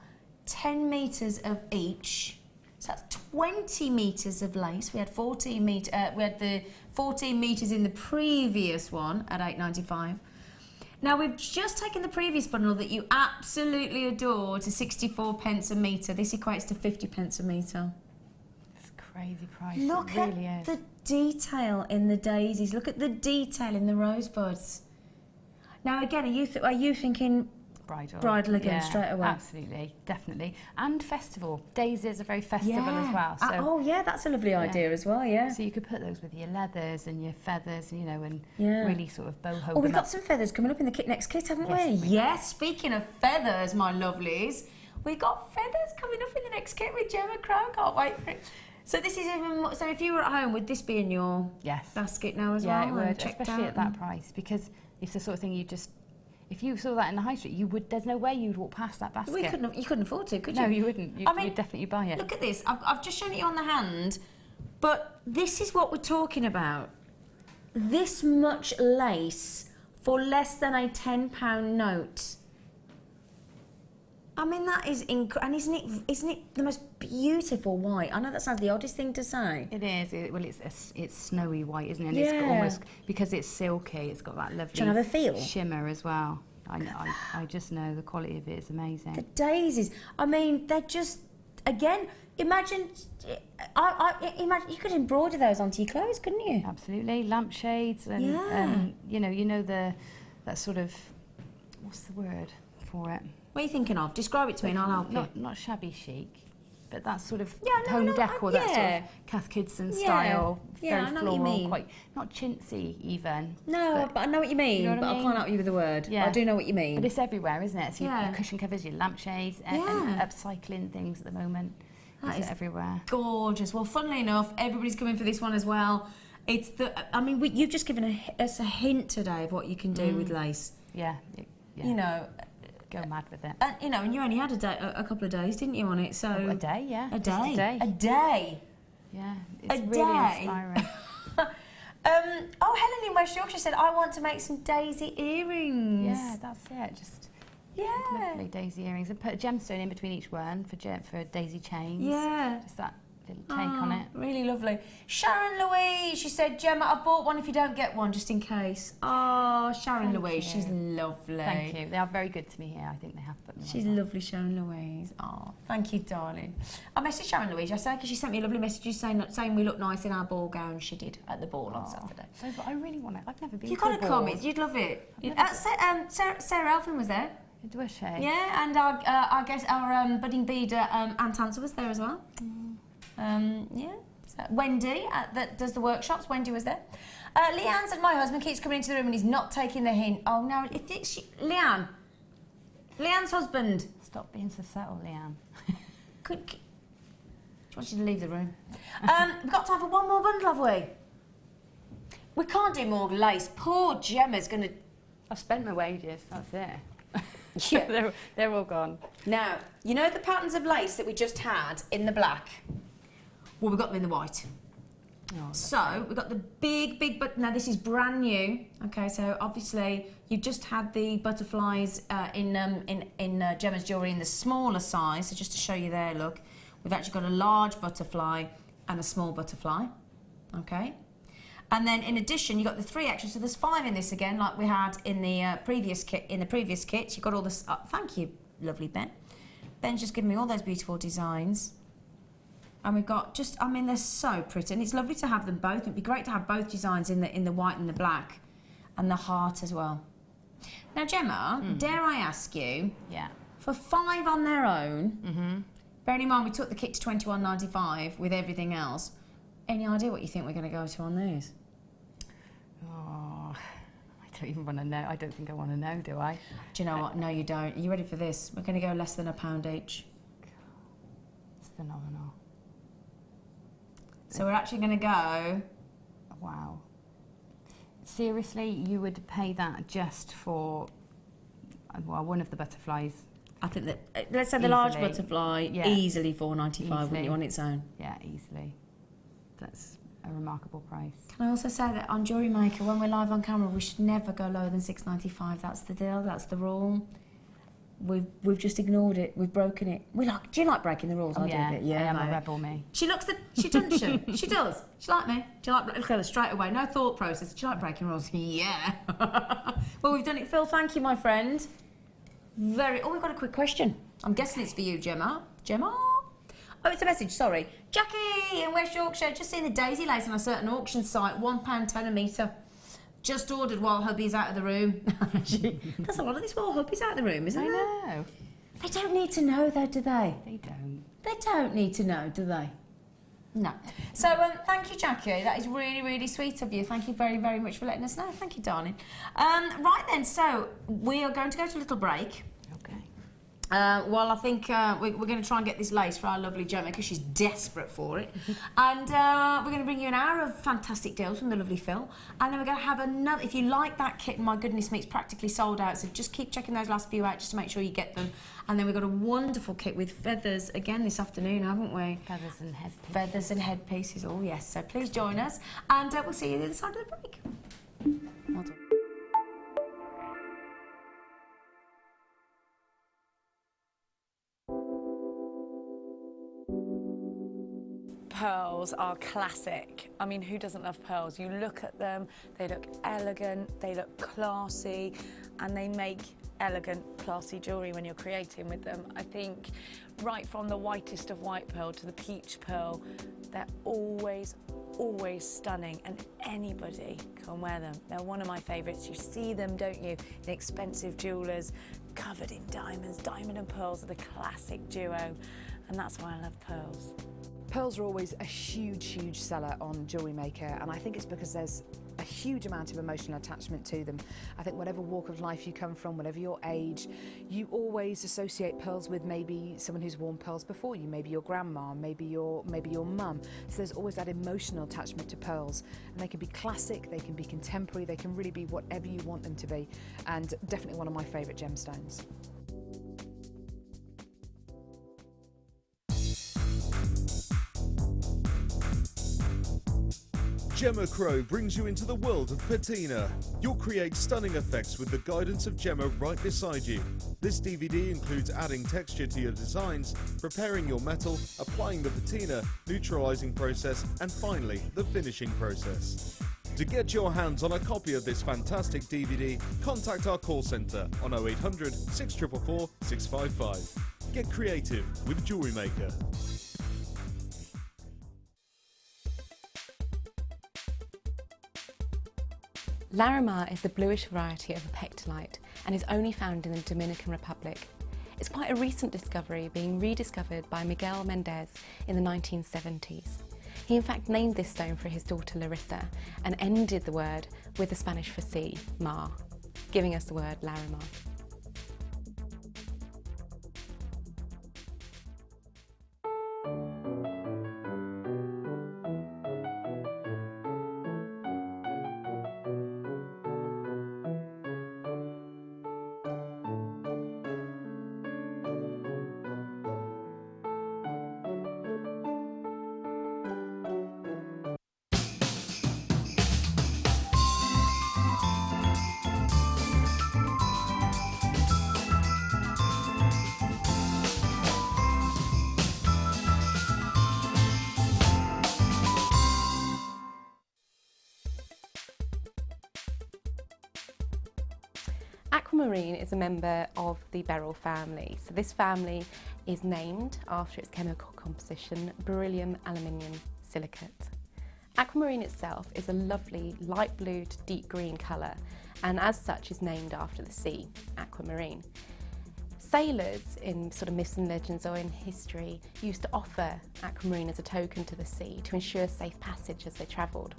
10 metres of each. So that's 20 metres of lace. We had 14 metre. We had the 14 metres in the previous one at £8.95. Now we've just taken the previous bundle that you absolutely adore to 64 pence a metre. This equates to 50 pence a metre. Crazy price. Look it really at is. the detail in the daisies. Look at the detail in the rosebuds. Now again, are you thinking bridal again straight away? Absolutely, definitely. And festival. Daisies are very festival as well. So, oh yeah, that's a lovely idea as well. Yeah. So you could put those with your leathers and your feathers, you know, and really sort of boho. Oh, we've got some feathers coming up in the next kit, haven't we? Yes. Speaking of feathers, my lovelies, we got feathers coming up in the next kit with Gemma Crow. Can't wait for it. So this is even more, so if you were at home, would this be in your basket now as well? Yeah, it would, especially at that price, because it's the sort of thing you just, if you saw that in the high street, there's no way you'd walk past that basket. You couldn't afford to, could you? No, you wouldn't. You'd definitely buy it. Look at this. I've just shown it you on the hand, but this is what we're talking about. This much lace for less than a £10 note. I mean, that is and isn't it the most beautiful white? I know that sounds the oddest thing to say. It is. It's snowy white, isn't it? And Yeah. it's almost, because it's silky, it's got that lovely Do you have a feel? shimmer as well. I just know the quality of it is amazing. The daisies, I mean, they're just, again, imagine you could embroider those onto your clothes, couldn't you? Absolutely. Lampshades and, Yeah. you know that sort of, what's the word for it? What are you thinking of? Describe it to me and I'll help you. Not shabby chic, but that sort of Yeah, no, home no, decor, that sort yeah. of Cath Kidston Yeah. style, Yeah, very I know what floral, you mean. quite not chintzy even. No, but I know what you mean, You know what but I I mean? can't help you with the word. Yeah. I do know what you mean. But it's everywhere, isn't it? So Yeah. your cushion covers, your lampshades, and Yeah. upcycling things at the moment. That It's is everywhere. Gorgeous. Well, funnily enough, everybody's coming for this one as well. It's I mean, you've just given us a hint today of what you can do with lace. Yeah. You know, Go mad with it. and you know, and you only had a couple of days, didn't you, on it? So A day, yeah. a Just day, a day. a day. Yeah. It's A really day. inspiring. Oh, Helen in West Yorkshire said, I want to make some daisy earrings. Yeah, that's it. Just lovely daisy earrings, and put a gemstone in between each one for daisy chains. Yeah. Just that little take on it. Really lovely. Sharon Louise, she said, Gemma, I bought one if you don't get one, just in case. Oh, Sharon Thank Louise, you. she's lovely. Thank you. They are very good to me here. I think they have put me She's on that. lovely, Sharon Louise. Oh, thank you, darling. I messaged Sharon Louise yesterday because she sent me a lovely message saying we look nice in our ball gown. She did at the ball on Saturday. So, but I really want it. I've never been You've to a got to ball. come. You'd love it. Sarah Elfin was there. Was she? Yeah, and our budding beader Aunt Ansa was there as well. Yeah. So Wendy that does the workshops. Wendy was there. Leanne said my husband keeps coming into the room and he's not taking the hint. Oh no, if it's Leanne's husband. Stop being so subtle, Leanne. She wants you to leave the room. We've got time for one more bundle, have we? We can't do more lace. Poor Gemma's going to... I've spent my wages. That's it. Yeah. they're all gone. Now, you know the patterns of lace that we just had in the black? Well, we've got them in the white. Oh, So, we've got the big, but now this is brand new. Okay, so obviously you just had the butterflies in Gemma's jewellery in the smaller size. So just to show you there, look, we've actually got a large butterfly and a small butterfly. Okay. And then in addition, you've got the 3 extras, so there's 5 in this again, like we had in the previous kit. In the previous kit, you've got all this. Thank you, lovely Ben. Ben's just given me all those beautiful designs, and we've got I mean, they're so pretty, and it's lovely to have them both. It'd be great to have both designs in the white and the black, and the heart as well. Now, Gemma, dare I ask you? Yeah. For 5 on their own, bearing in mind we took the kit to $21.95 with everything else. Any idea what you think we're going to go to on these? Oh, I don't even want to know. I don't think I want to know, do I? Do you know what? No, you don't. Are you ready for this? We're going to go less than £1 each. It's phenomenal. So we're actually going to go... Wow. Seriously, you would pay that just for, well, one of the butterflies? I think that, let's say the large Easily. butterfly, Yeah. easily $4.95, wouldn't Easily. you, on its own? Yeah, easily. That's a remarkable price. Can I also say that on Jewellery Maker, when we're live on camera, we should never go lower than $6.95. That's the deal, that's the rule. We've just ignored it, we've broken it. Do you like breaking the rules? Oh, I yeah, do a bit. Yeah, I am a mate. rebel, me. She looks she doesn't she? She does. She like me. She like, look at her straight away, no thought process. She like breaking rules? Yeah. Well, we've done it, Phil. Thank you, my friend. Oh, we've got a quick question. I'm guessing it's for you, Gemma. Gemma? Oh, it's a message, sorry. Jackie in West Yorkshire, just seen the daisy lace on a certain auction site, £1.10 a metre. Just ordered while hubby's out of the room. That's a lot of this while hubby's out of the room, isn't I it? know. They don't need to know, though, do they? They don't. They don't need to know, do they? No. So, thank you, Jackie. That is really, really sweet of you. Thank you very, very much for letting us know. Thank you, darling. Right then, so we are going to go to a little break. Okay. Well, I think we're going to try and get this lace for our lovely Gemma because she's desperate for it. And we're going to bring you an hour of fantastic deals from the lovely Phil. And then we're going to have another. If you like that kit, my goodness me, it's practically sold out. So just keep checking those last few out just to make sure you get them. And then we've got a wonderful kit with feathers again this afternoon, haven't we? Feathers and headpieces. Feathers and headpieces, oh yes. So please join us. And we'll see you at the other side of the break. Well done. pearls are classic. I mean, who doesn't love pearls? You look at them, they look elegant, they look classy, and they make elegant, classy jewellery when you're creating with them. I think right from the whitest of white pearl to the peach pearl, they're always stunning, and anybody can wear them. They're one of my favourites. You see them, don't you, in expensive jewellers, covered in diamonds. Diamond and pearls are the classic duo, and that's why I love pearls. Pearls are always a huge seller on Jewellery Maker, and I think it's because there's a huge amount of emotional attachment to them. I think whatever walk of life you come from, whatever your age, you always associate pearls with maybe someone who's worn pearls before you, maybe your grandma, maybe your mum. So there's always that emotional attachment to pearls, and they can be classic, they can be contemporary, they can really be whatever you want them to be, and definitely one of my favourite gemstones. Gemma Crow brings you into the world of patina. You'll create stunning effects with the guidance of Gemma right beside you. This DVD includes adding texture to your designs, preparing your metal, applying the patina, neutralizing process, and finally, the finishing process. To get your hands on a copy of this fantastic DVD, contact our call centre on 0800 644 655. Get creative with Jewellery Maker. Larimar is the bluish variety of pectolite and is only found in the Dominican Republic. It's quite a recent discovery, being rediscovered by Miguel Mendez in the 1970s. He in fact named this stone for his daughter Larissa and ended the word with the Spanish for sea, mar, giving us the word Larimar. Aquamarine is a member of the beryl family. So this family is named after its chemical composition, beryllium aluminium silicate. Aquamarine itself is a lovely light blue to deep green colour, and as such is named after the sea, aquamarine. Sailors in sort of myths and legends or in history used to offer aquamarine as a token to the sea to ensure safe passage as they travelled.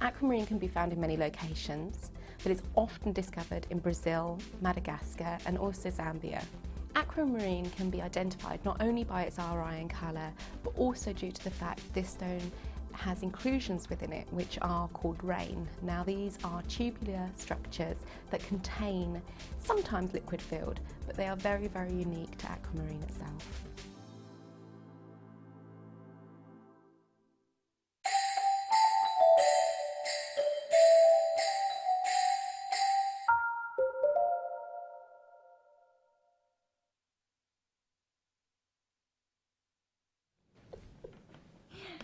Aquamarine can be found in many locations, but it's often discovered in Brazil, Madagascar and also Zambia. Aquamarine can be identified not only by its RI and colour, but also due to the fact this stone has inclusions within it which are called rain. Now these are tubular structures that contain sometimes liquid filled, but they are very, very unique to aquamarine itself.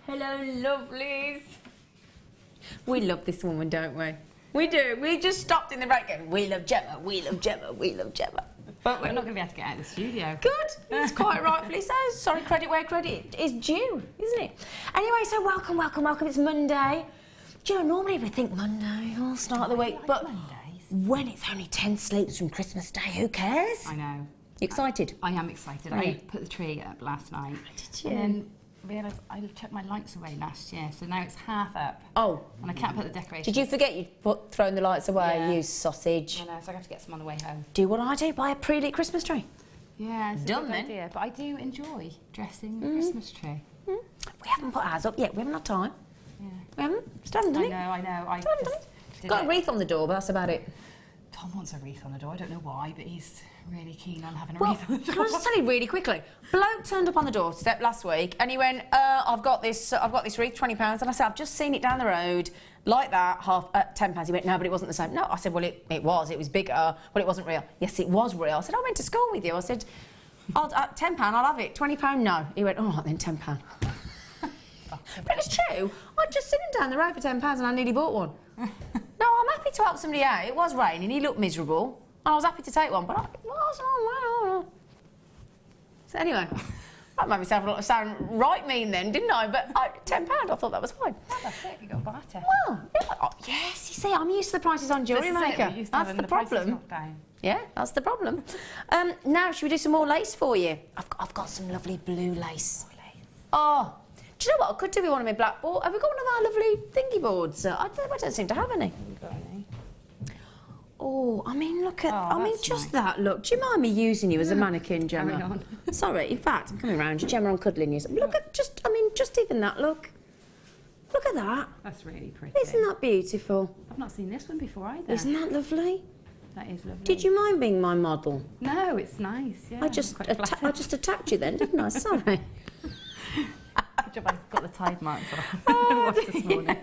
Hello, lovelies. We love this woman, don't we? We do. We just stopped in the right going, we love Gemma, we love Gemma, we love Gemma. But we're not going to be able to get out of the studio. Good. That's quite rightfully so. Sorry, credit where credit is due, isn't it? Anyway, so welcome, welcome, welcome. It's Monday. Do you know, normally we think Monday, oh, start of the week, but Mondays. When it's only 10 sleeps from Christmas Day, who cares? I know. You excited? I am excited. Right. I put the tree up last night. Did you? And then realised I took my lights away last year, so now it's half up. Oh. And I can't put the decorations. Did you forget you'd thrown the lights away, Yeah. you sausage? I know, so I have to get some on the way home. Do what I do, buy a pre-lit Christmas tree. Yeah, it's Done a good then. idea, but I do enjoy dressing the Christmas tree. We haven't put ours up yet, we haven't had time. Yeah. We haven't. Still haven't done it. I know. I Still haven't done it. Got a wreath on the door, but that's about it. Tom wants a wreath on the door. I don't know why, but he's really keen on having a Well, wreath on the door. can I just tell you really quickly? Bloke turned up on the doorstep last week and he went, I've got this wreath, £20. And I said, I've just seen it down the road, like that, £10. He went, no, but it wasn't the same. No, I said, well, it was bigger. Well, it wasn't real. Yes, it was real. I said, I went to school with you. I said, £10, I'll have it. £20, no. He went, all right then, £10. But it's true. I'd just seen him down the road for £10 and I nearly bought one. No, I'm happy to help somebody out. It was raining, he looked miserable. And I was happy to take one, but I wasn't. So anyway, I made myself sound right mean then, didn't I? But £10, I thought that was fine. Oh, that's it, you got barter. Well, yeah, yes, you see, I'm used to the prices on Jewellery Maker. That's the problem. Yeah, that's the problem. Now, should we do some more lace for you? I've got some lovely blue lace. Oh, do you know what I could do with one of my black boards? Have we got one of our lovely thingy boards? I don't seem to have any. Oh, I mean, look at, just that look. Do you mind me using you as a mannequin, Gemma? Carry on. Sorry, in fact, I'm coming round you, Gemma, I'm cuddling you. Look at, just even that look. Look at that. That's really pretty. Isn't that beautiful? I've not seen this one before either. Isn't that lovely? That is lovely. Did you mind being my model? No, it's nice, yeah. I just attacked you then, didn't I? Sorry. Good job I've got the tide marks on. This morning.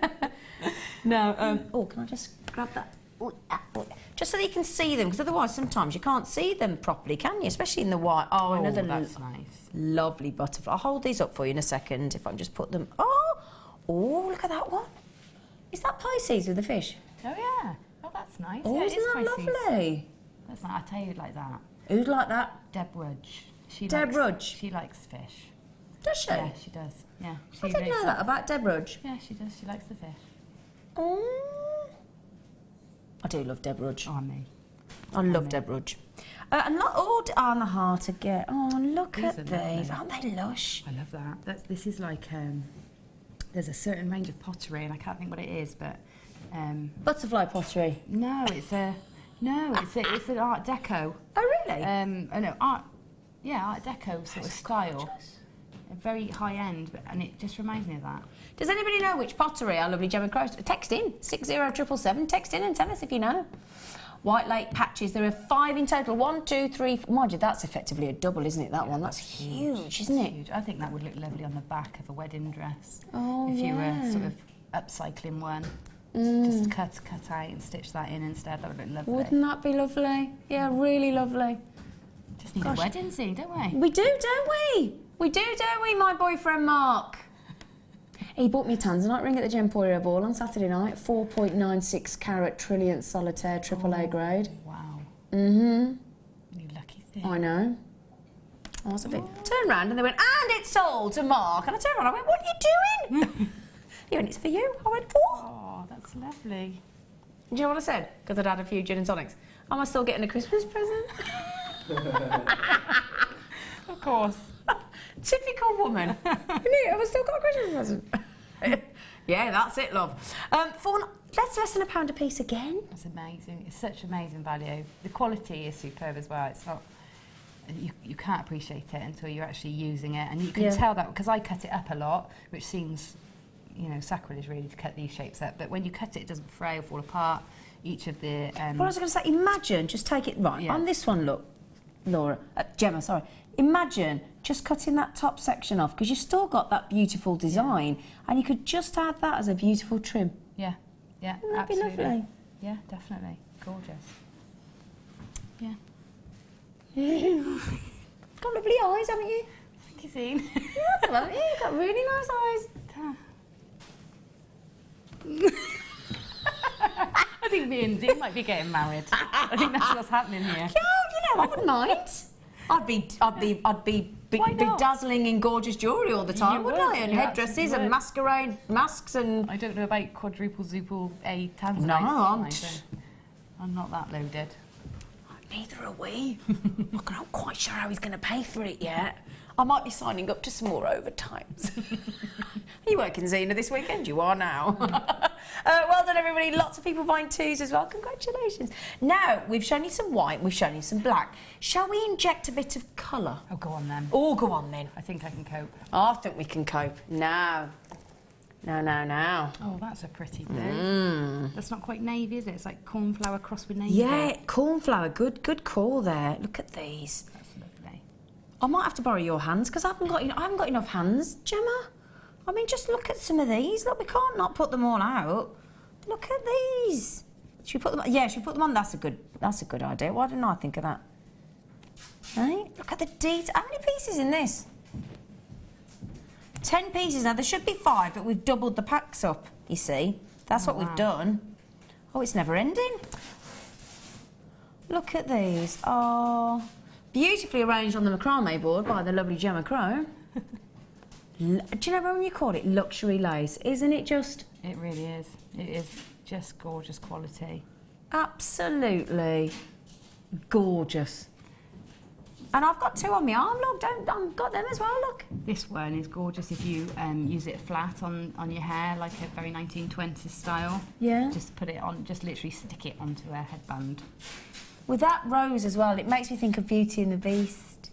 No, oh, can I just grab that? Just so that you can see them, because otherwise sometimes you can't see them properly, can you? Especially in the white. Oh, another that's nice. Lovely butterfly. I'll hold these up for you in a second if I can just put them. Oh, look at that one. Is that Pisces with the fish? Oh, yeah. Oh, that's nice. Oh, yeah, isn't that lovely? That's nice. I tell you, who'd like that. Who'd like that? Deb Rudge. Deb Rudge? She likes fish. Does she? Yeah, she does. Yeah. I didn't know that about Deb Rudge. Yeah, she does. She likes the fish. Oh. I do love Deb Rudge. Oh, me. I love Deb Rudge. And not all on the heart again. Oh, look at these. Aren't they lush? I love that. This is like, there's a certain range of pottery, and I can't think what it is, but... Butterfly pottery? No, it's an Art Deco. Oh, really? No, Art Deco sort of style. Very high end, and it just reminds me of that. Does anybody know which pottery our lovely Gemma Crowe... Text in, 60777, text in and tell us if you know. White Lake patches, there are 5 in total. 1, 2, 3, 4. Mind you, that's effectively a double, isn't it, that one? That's huge, isn't it? Huge. I think that would look lovely on the back of a wedding dress. Oh, if you were sort of upcycling one. Just cut out and stitch that in instead, that would look lovely. Wouldn't that be lovely? Yeah, really lovely. Just need a wedding scene, don't we? We do, don't we? We do, don't we, my boyfriend Mark? He bought me a Tanzanite ring at the Gemporia Ball on Saturday night, 4.96 carat trillion solitaire AAA grade. Wow. You lucky thing. I know. I was a bit... Turned round and they went, and it's sold to Mark. And I turned around and I went, what are you doing? He went, it's for you. I went, what? Oh, that's lovely. Do you know what I said? Because I'd had a few gin and tonics. Am I still getting a Christmas present? Of course. Typical woman. Have I still got a Christmas present? Yeah, that's it, love. That's less than £1 a piece again. That's amazing. It's such amazing value. The quality is superb as well. It's not... You can't appreciate it until you're actually using it. And you can tell that, because I cut it up a lot, which seems, you know, sacrilege really to cut these shapes up. But when you cut it, it doesn't fray or fall apart. Each of the... Well, I was going to say, imagine, just take it... Right, on this one, look, Laura, Gemma, sorry. Imagine just cutting that top section off, because you've still got that beautiful design, and you could just add that as a beautiful trim. Yeah, yeah, Wouldn't that be lovely? Yeah, definitely. Gorgeous. Yeah. Got lovely eyes, haven't you? Thank you, Zine. Yeah, haven't you? You've got really nice eyes. I think me and Dean might be getting married. I think that's what's happening here. Yeah, you know, I wouldn't mind. I'd be dazzling in gorgeous jewellery all the time, wouldn't I? And headdresses and masquerade masks and... I don't know about quadruple zuple A Tanzanite. No, I'm not that loaded. Neither are we. Look, I'm not quite sure how he's going to pay for it yet. I might be signing up to some more overtimes. Are you working, Zena, this weekend? You are now. Well done, everybody. Lots of people buying 2s as well. Congratulations. Now, we've shown you some white, we've shown you some black. Shall we inject a bit of colour? Oh, go on then. Oh, go on then. I think I can cope. I think we can cope. Now. Now. Oh, that's a pretty blue. That's not quite navy, is it? It's like cornflower crossed with navy. Yeah, cornflower. Good call there. Look at these. That's lovely. I might have to borrow your hands because I haven't got enough hands, Gemma. I mean, just look at some of these. Look, we can't not put them all out. Look at these. Should we put them? Yeah, should we put them on? That's a good idea. Why didn't I think of that? Hey, look at the detail. How many pieces in this? 10 pieces. Now, there should be 5, but we've doubled the packs up, you see. That's what we've done. Oh, it's never ending. Look at these. Oh, beautifully arranged on the macrame board by the lovely Gemma Crow. Do you know when you call it luxury lace? Isn't it just... It really is. It is just gorgeous quality. Absolutely gorgeous. And I've got 2 on my arm, look. I've got them as well, look. This one is gorgeous if you use it flat on your hair, like a very 1920s style. Yeah. Just put it on, just literally stick it onto a headband. With that rose as well, it makes me think of Beauty and the Beast.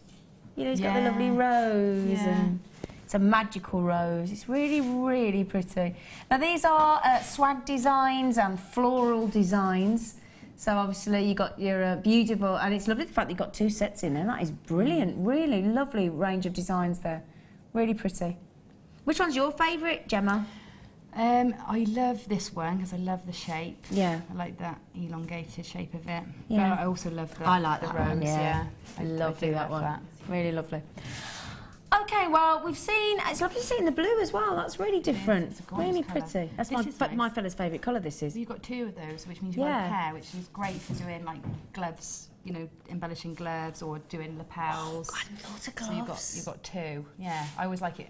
You know, it's got the lovely rose and it's a magical rose. It's really, really pretty. Now, these are swag designs and floral designs. So obviously you got your beautiful, and it's lovely the fact that you've got 2 sets in there. That is brilliant. Really lovely range of designs there. Really pretty. Which one's your favourite, Gemma? I love this one because I love the shape. Yeah. I like that elongated shape of it. Yeah. But I also love the I like the that rose. one, yeah. I Lovely, do that love one. Really lovely. Okay, well, we've seen... It's lovely to see in the blue as well. That's really different. It's a gorgeous really colour. pretty. That's This is my fella's favourite colour, this is. You've got 2 of those, which means you've got a pair, which is great for doing like gloves, you know, embellishing gloves or doing lapels. Oh, God, lots of gloves. So you've got 2. Yeah, I always like it.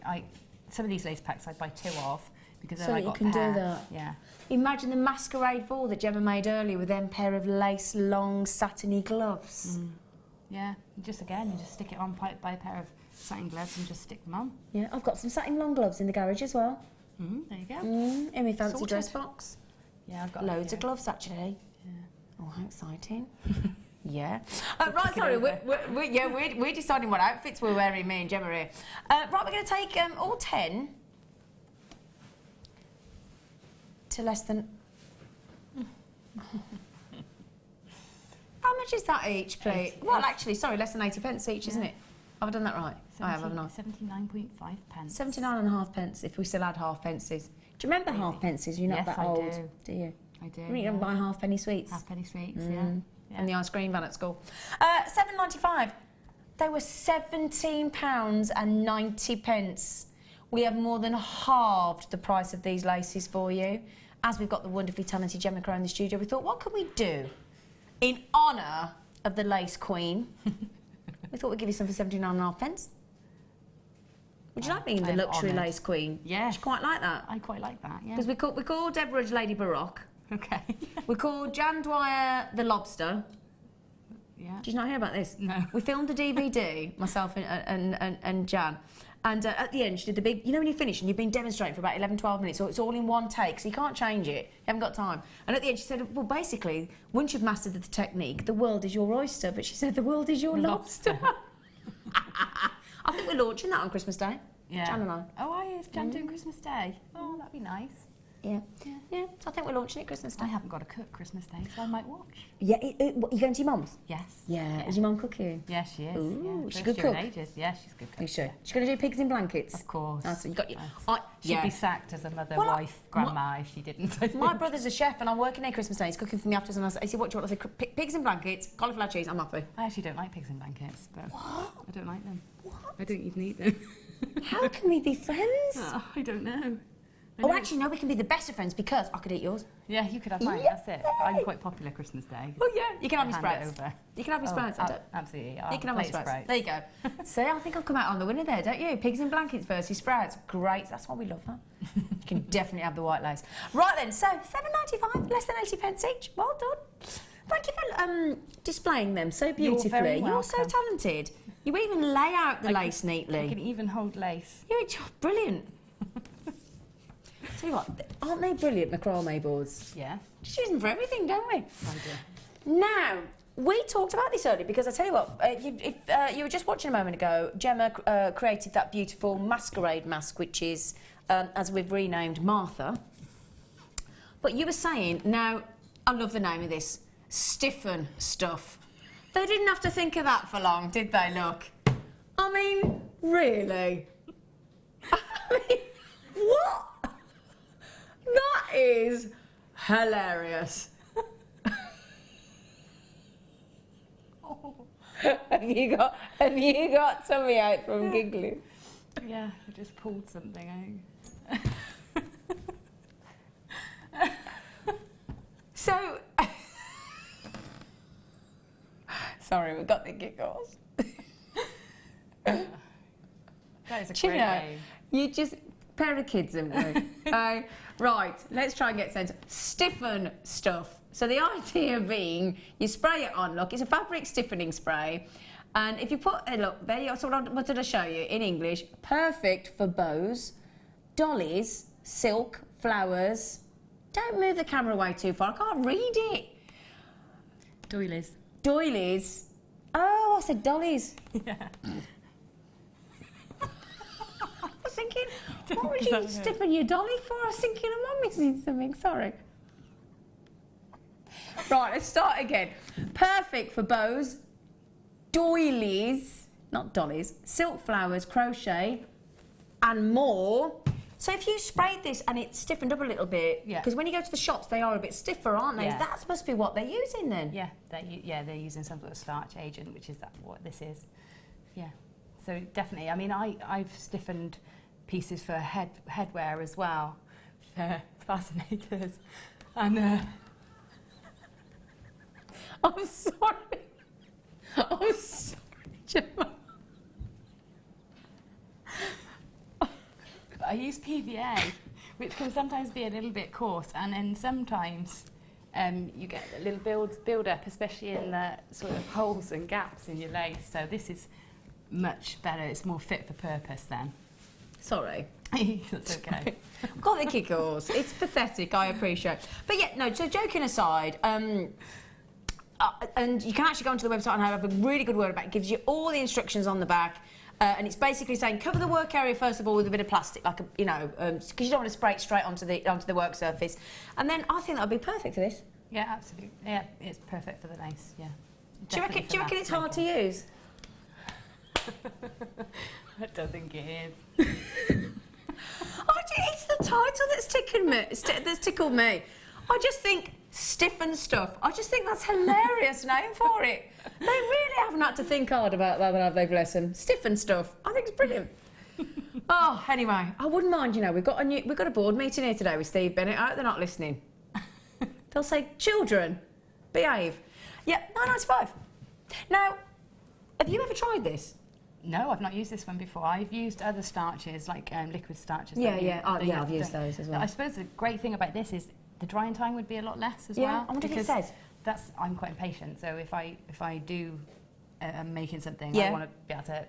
Some of these lace packs I'd buy 2 of because So then I that got you can pair. do that. Yeah. Imagine the masquerade ball that Gemma made earlier with them pair of lace, long, satiny gloves. Yeah, you just stick it on, buy a pair of satin gloves and just stick them on. Yeah, I've got some satin long gloves in the garage as well. There you go. In my fancy Sorted. dress box. Yeah, I've got Loads of gloves, actually. Yeah. Oh, how exciting. Yeah. Right, sorry, we're deciding what outfits we're wearing, me and Gemma here. Right, we're going to take all 10 to less than... How much is that each, please? Well, actually, sorry, less than 80 pence each, isn't it? Have I done that right? I have, haven't I? 79.5 pence. 79.5 pence, if we still had half pences. Do you remember half pences? You're not Yes, that I old, do. you? I do. You don't buy half-penny sweets? Half-penny sweets, yeah. And the ice cream van at school. £7.95. They were £17.90. We have more than halved the price of these laces for you. As we've got the wonderfully talented Gemma Crow in the studio, we thought, what can we do in honour of the lace queen? We thought we'd give you some for 79.5 pence. Would you like being the luxury lace queen? Yes. Do you quite like that? I quite like that, yeah. Because we call Deborah Lady Baroque. Okay. We call Jan Dwyer the Lobster. Yeah. Did you not hear about this? No. We filmed a DVD, myself and Jan. And at the end, she did the big... You know when you finish and you've been demonstrating for about 11, 12 minutes, so it's all in one take, so you can't change it. You haven't got time. And at the end, she said, well, basically, once you've mastered the technique, the world is your oyster. But she said, the world is your lobster. I think we're launching that on Christmas Day. Yeah. Jan and I. Oh, are you? Is Jan doing Christmas Day? Oh, that'd be nice. Yeah. Yeah. So I think we're launching it Christmas Day. I haven't got to cook Christmas Day, so I might watch. Yeah. What, you going to your mum's? Yes. Yeah. Is your mum cooking? Yeah, she is. Ooh, yeah. she's a First good year in cook? ages. Yeah, she's a good cook. You sure? She's going to do pigs in blankets? Of course. Oh, so you got your... She'd be sacked as a mother, Well, wife, grandma if she didn't. My brother's a chef and I'm working here Christmas Day. He's cooking for me afterwards and I said, what do you want? I said, pigs in blankets, cauliflower cheese, I'm happy. I actually don't like pigs in blankets. But What? I don't like them. What? I don't even eat them. How can we be friends? Oh, I don't know. Oh, actually, no, we can be the best of friends because I could eat yours. Yeah, you could have mine, Yeah. that's it. I'm quite popular Christmas Day. Oh, yeah. You can have your Hand it sprouts. over. You can have your sprouts. Absolutely. You can have my plate of sprouts. There you go. See, I think I've come out on the winner there, don't you? Pigs in blankets versus sprouts. Great. That's why we love that. You can definitely have the white lace. Right then, so £7.95, less than 80 pence each. Well done. Thank you for displaying them so beautifully. very You're so welcome. talented. You even lay out the lace I neatly. can even hold lace. You're brilliant. Tell you what, aren't they brilliant macrame boards? Yes. Just use them for everything, don't we? I do. Now, we talked about this earlier because I tell you what, if you were just watching a moment ago, Gemma created that beautiful masquerade mask, which is, as we've renamed, Martha. But you were saying, now, I love the name of this, stiffen stuff. They didn't have to think of that for long, did they, look? I mean, really? I mean, what? That is hilarious. Have you got tummy out from giggling? Yeah, I just pulled something out. So, sorry, we've got the giggles. That is a Do great name. you just pair of kids, haven't we? Right, let's try and get sense. Stiffen stuff. So the idea being, you spray it on. Look, it's a fabric stiffening spray, and if you put look there, you what I wanted to show you in English. Perfect for bows, dollies, silk, flowers. Don't move the camera away too far. I can't read it. Doilies. Doilies. Oh, I said dollies. Yeah. I was thinking, what would you stiffen your dolly for? I was thinking, am I missing something? Sorry. Right, let's start again. Perfect for bows, doilies, not dollies, silk flowers, crochet, and more. So if you sprayed this and it stiffened up a little bit, because when you go to the shops, they are a bit stiffer, aren't they? Yeah. That must be what they're using then. Yeah, they're using some sort of starch agent, which is what this is. Yeah, so definitely. I mean, I've stiffened pieces for headwear as well, for fascinators, and I'm sorry. I'm sorry, Gemma. I use PVA, which can sometimes be a little bit coarse, and then sometimes you get a little build up, especially in the sort of holes and gaps in your lace. So this is much better. It's more fit for purpose then. Sorry. That's okay. Got the giggles. It's pathetic, I appreciate. But yeah, no, so joking aside, and you can actually go onto the website and have a really good word about it. It gives you all the instructions on the back. And it's basically saying cover the work area first of all with a bit of plastic, like because you don't want to spray it straight onto the work surface. And then I think that would be perfect for this. Yeah, absolutely. Yeah, it's perfect for the lace. Yeah. Do you reckon it's hard to use? I don't think it is. It's the title that's tickled me. I just think stiffen stuff. I just think that's a hilarious name for it. They really haven't had to think hard about that, have they, bless them? Stiffen stuff. I think it's brilliant. Oh, anyway, I wouldn't mind. We've got a board meeting here today with Steve Bennett. I hope they're not listening. They'll say, children, behave. Yeah, £9.95. Now, have you ever tried this? No, I've not used this one before. I've used other starches, like liquid starches. I've used those as well. I suppose the great thing about this is the drying time would be a lot less as well. Yeah, I wonder if it says. I'm quite impatient, so if I do am making something, Yeah. I want to be able to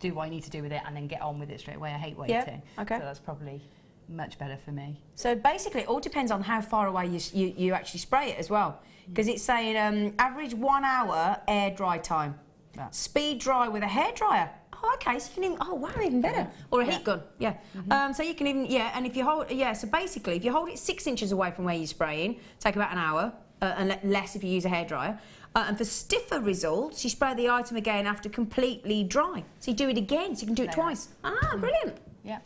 do what I need to do with it and then get on with it straight away. I hate waiting. Okay. So that's probably much better for me. So basically, it all depends on how far away you actually spray it as well. Because it's saying average 1 hour air dry time. Yeah. Speed dry with a hairdryer. Oh, okay, so you can even, oh wow, even better. Yeah. Or a heat gun, yeah. Mm-hmm. So you can even, and if you hold, so basically, if you hold it 6 inches away from where you're spraying, take about an hour, and less if you use a hairdryer. And for stiffer results, you spray the item again after completely dry. So you do it again, so you can do it twice. Ah, brilliant. Yeah.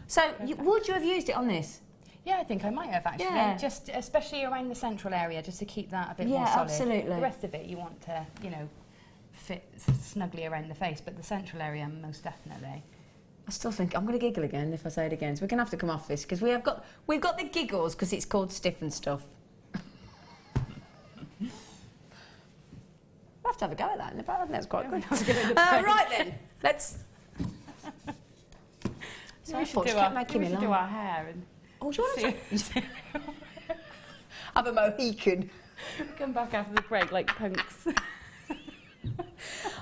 So would you have used it on this? Yeah, I think I might have actually. Yeah. Just especially around the central area, just to keep that a bit more Yeah, solid. absolutely. The rest of it, you want to, fit snugly around the face, but the central area, most definitely. I still think I'm going to giggle again if I say it again. So we're going to have to come off this because we've got the giggles because it's called stiff and stuff. We'll have to have a go at that in the back. I think that's quite good. Right then, let's. So we should do our hair and. Oh, do you want to have a Mohican? Come back after the break like punks.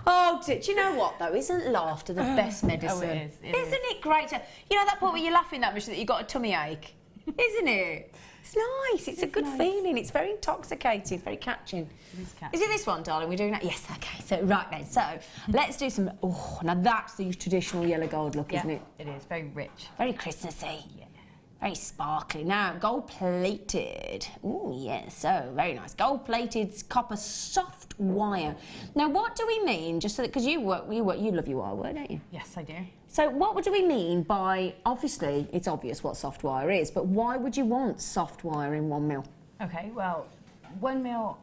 Oh, do you know what though? Isn't laughter the best medicine? Oh, it is. Isn't it great? You know that point where you're laughing that much that you got a tummy ache, isn't it? It's nice. It's a good feeling. It's very intoxicating, very catching. Is it this one, darling? We're doing that? Yes. Okay. So right then. So let's do some. Oh, now that's the traditional yellow gold look, isn't it? It is very rich, very Christmassy. Yeah. Very sparkly. Now, gold-plated. Oh, yes, so very nice. Gold-plated copper soft wire. Now, what do we mean, just so that, because you love your wire work, don't you? Yes, I do. So what do we mean by, obviously, it's obvious what soft wire is, but why would you want soft wire in 1 mil? Okay, well, 1 mil,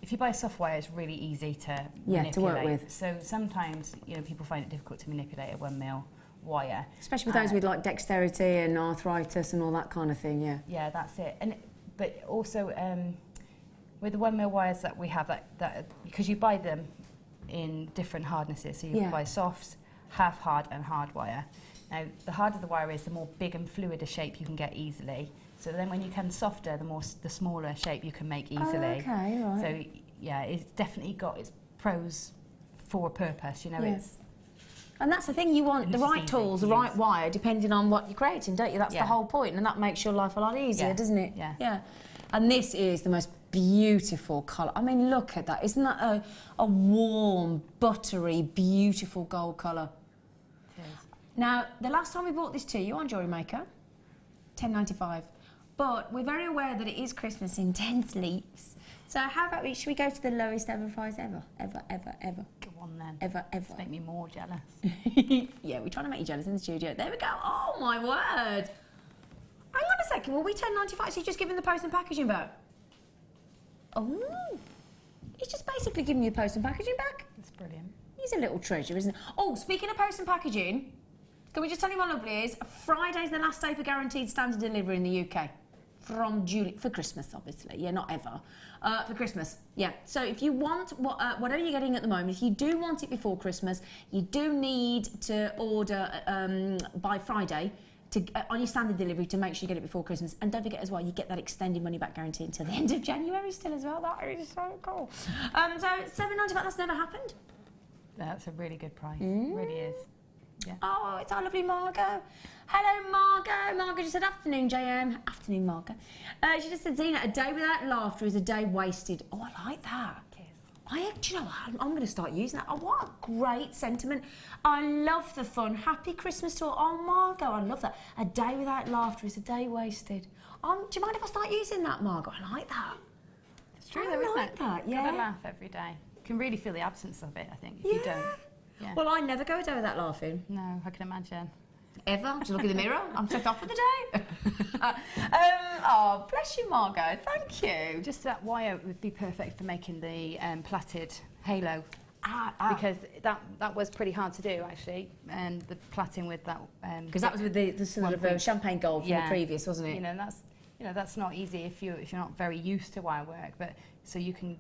if you buy a soft wire, it's really easy to to work manipulate. with. So sometimes, you know, people find it difficult to manipulate a 1 mil wire. Especially with those with like dexterity and arthritis and all that kind of thing, yeah. Yeah, that's it. But also with the 1 mil wires that we have, that because you buy them in different hardnesses, so you can buy softs, half hard and hard wire. Now, the harder the wire is, the more big and fluid a shape you can get easily. So then when you come softer, the smaller shape you can make easily. Oh, okay, right. So yeah, it's definitely got its pros for a purpose, you know. Yes. And that's the thing, you want the right tools, the right wire, depending on what you're creating, don't you? That's the whole point, and that makes your life a lot easier, doesn't it? Yeah. Yeah. And this is the most beautiful colour. I mean, look at that. Isn't that a warm, buttery, beautiful gold colour? It is. Now, the last time we brought this to you on Jewellery Maker, $10.95. But we're very aware that it is Christmas in 10 sleeps. So how about should we go to the lowest ever price ever? Ever. Go on then. Ever. Just make me more jealous. Yeah, we're trying to make you jealous in the studio. There we go. Oh, my word. Hang on a second. Will we $10.95? So you're just giving the post and packaging back? Oh. He's just basically giving you the post and packaging back. That's brilliant. He's a little treasure, isn't he? Oh, speaking of post and packaging, can we just tell you how lovely it is? Friday's the last day for guaranteed standard delivery in the UK. From Julie, for Christmas, obviously. Yeah, not ever. For Christmas, yeah. So if you want whatever you're getting at the moment, if you do want it before Christmas, you do need to order by Friday on your standard delivery to make sure you get it before Christmas. And don't forget as well, you get that extended money back guarantee until the end of January still as well. That is so cool. So $7.95, that's never happened. That's a really good price. It really is. Yeah. Oh, it's our lovely Margot. Hello, Margot. Margot just said, afternoon, JM. Afternoon, Margot. She just said, Zena, a day without laughter is a day wasted. Oh, I like that. Do you know what? I'm going to start using that. Oh, what a great sentiment. I love the fun. Happy Christmas to all. Oh, Margot, I love that. A day without laughter is a day wasted. Do you mind if I start using that, Margot? I like that. It's true, though, isn't it? That, yeah. Gotta laugh every day. You can really feel the absence of it, I think, if you don't. Yeah. Well, I never go a day without laughing. No, I can imagine. Ever? Just look in the mirror. I'm set off for the day. Oh, bless you, Margot. Thank you. Just that wire would be perfect for making the plaited halo. Because that was pretty hard to do, actually. And the plaiting with that... Because that was with the sort of champagne gold from the previous, wasn't it? You know, that's not easy if you're not very used to wire work. But so you can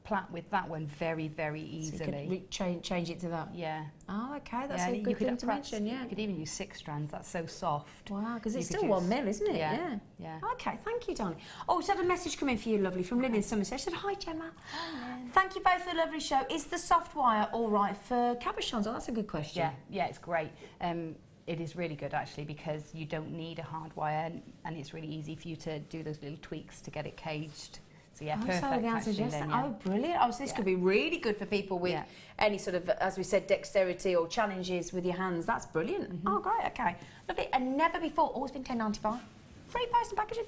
plait with that one very, very easily. So you could change it to that? Yeah. Oh, okay, that's a good thing to mention, yeah. You could even use 6 strands, that's so soft. Wow, because it's still 1 mil, isn't it? Yeah. Okay, thank you, darling. Oh, so had a message come in for you, lovely, from Lynn in Somerset. She said, hi, Gemma. Hi, Lynn. Thank you both for the lovely show. Is the soft wire all right for cabochons? Oh, that's a good question. Yeah, it's great. It is really good, actually, because you don't need a hard wire, and it's really easy for you to do those little tweaks to get it caged. So yeah, perfect. Actually, then, yeah. Oh, brilliant. Oh, so this could be really good for people with any sort of, as we said, dexterity or challenges with your hands. That's brilliant. Oh, great, okay. Lovely. And never before, always been $10.95. Free post and packaging.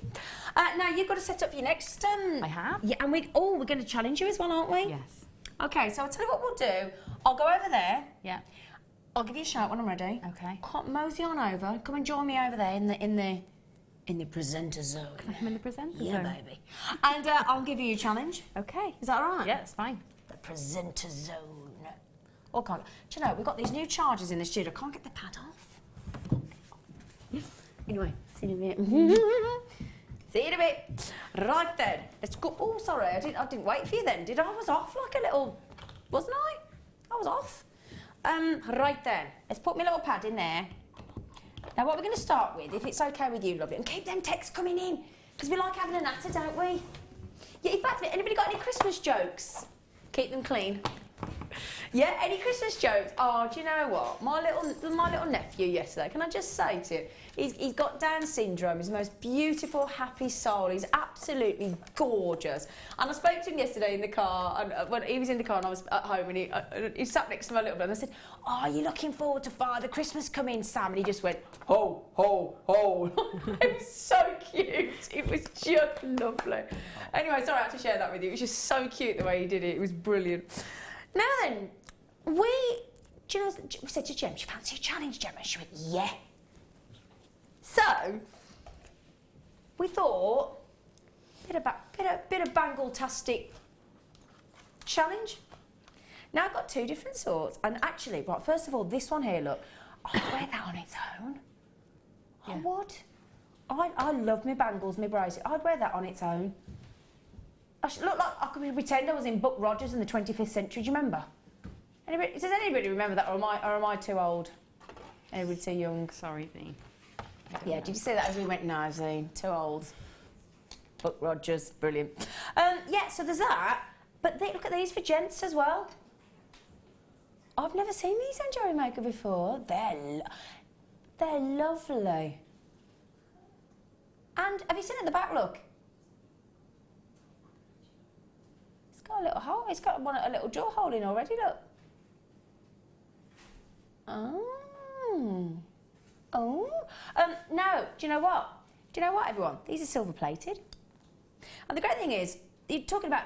Now, you've got to set up your next... I have. Yeah, and we're going to challenge you as well, aren't we? Yes. Okay, so I'll tell you what we'll do. I'll go over there. Yeah. I'll give you a shout when I'm ready. Okay. Mosey on over. Come and join me over there in the presenter zone. Can I come in the presenter zone? Yeah, baby. And I'll give you a challenge. Okay. Is that all right? Yeah, it's fine. The presenter zone. Oh, God. Do you know, we've got these new chargers in the studio. I can't get the pad off. Anyway, see you in a bit. See you in a bit. Right then. Let's go. Oh, sorry. I didn't wait for you then, did I? I was off like a little... Wasn't I? I was off. Right then. Let's put my little pad in there. Now, what we're going to start with, if it's OK with you, lovely, and keep them texts coming in, because we like having a natter, don't we? Yeah, in fact, anybody got any Christmas jokes? Keep them clean. Yeah, any Christmas jokes? Oh, do you know what? My little nephew yesterday, can I just say to you, he's got Down syndrome. He's the most beautiful, happy soul. He's absolutely gorgeous. And I spoke to him yesterday in the car, and when he was in the car and I was at home, and he sat next to my little brother, and I said, oh, are you looking forward to Father Christmas coming, Sam? And he just went, ho, ho, ho. It was so cute. It was just lovely. Anyway, sorry I had to share that with you. It was just so cute the way he did it. It was brilliant. Now then, we said to Jem, do you fancy a challenge, Gemma? She went, yeah. So, we thought, bit of bangle-tastic challenge. Now I've got 2 different sorts, and actually, right, first of all, this one here, look, I'd wear that on its own. Yeah. I would. I love my bangles, my bracelet. I'd wear that on its own. I should look like I could pretend I was in Buck Rogers in the 25th century. Do you remember? Does anybody remember that, or am I too old? Anybody too young? Sorry, Zine. Yeah, did you say that as we went? No, Zine, too old. Buck Rogers, brilliant. Yeah, so there's that. But look at these for gents as well. I've never seen these on Jewellery Maker before. They're lovely. And have you seen at the back? Look. It's got a little hole. It's got a little jaw hole in already. Look. No. Do you know what? Everyone? These are silver plated. And the great thing is, you're talking about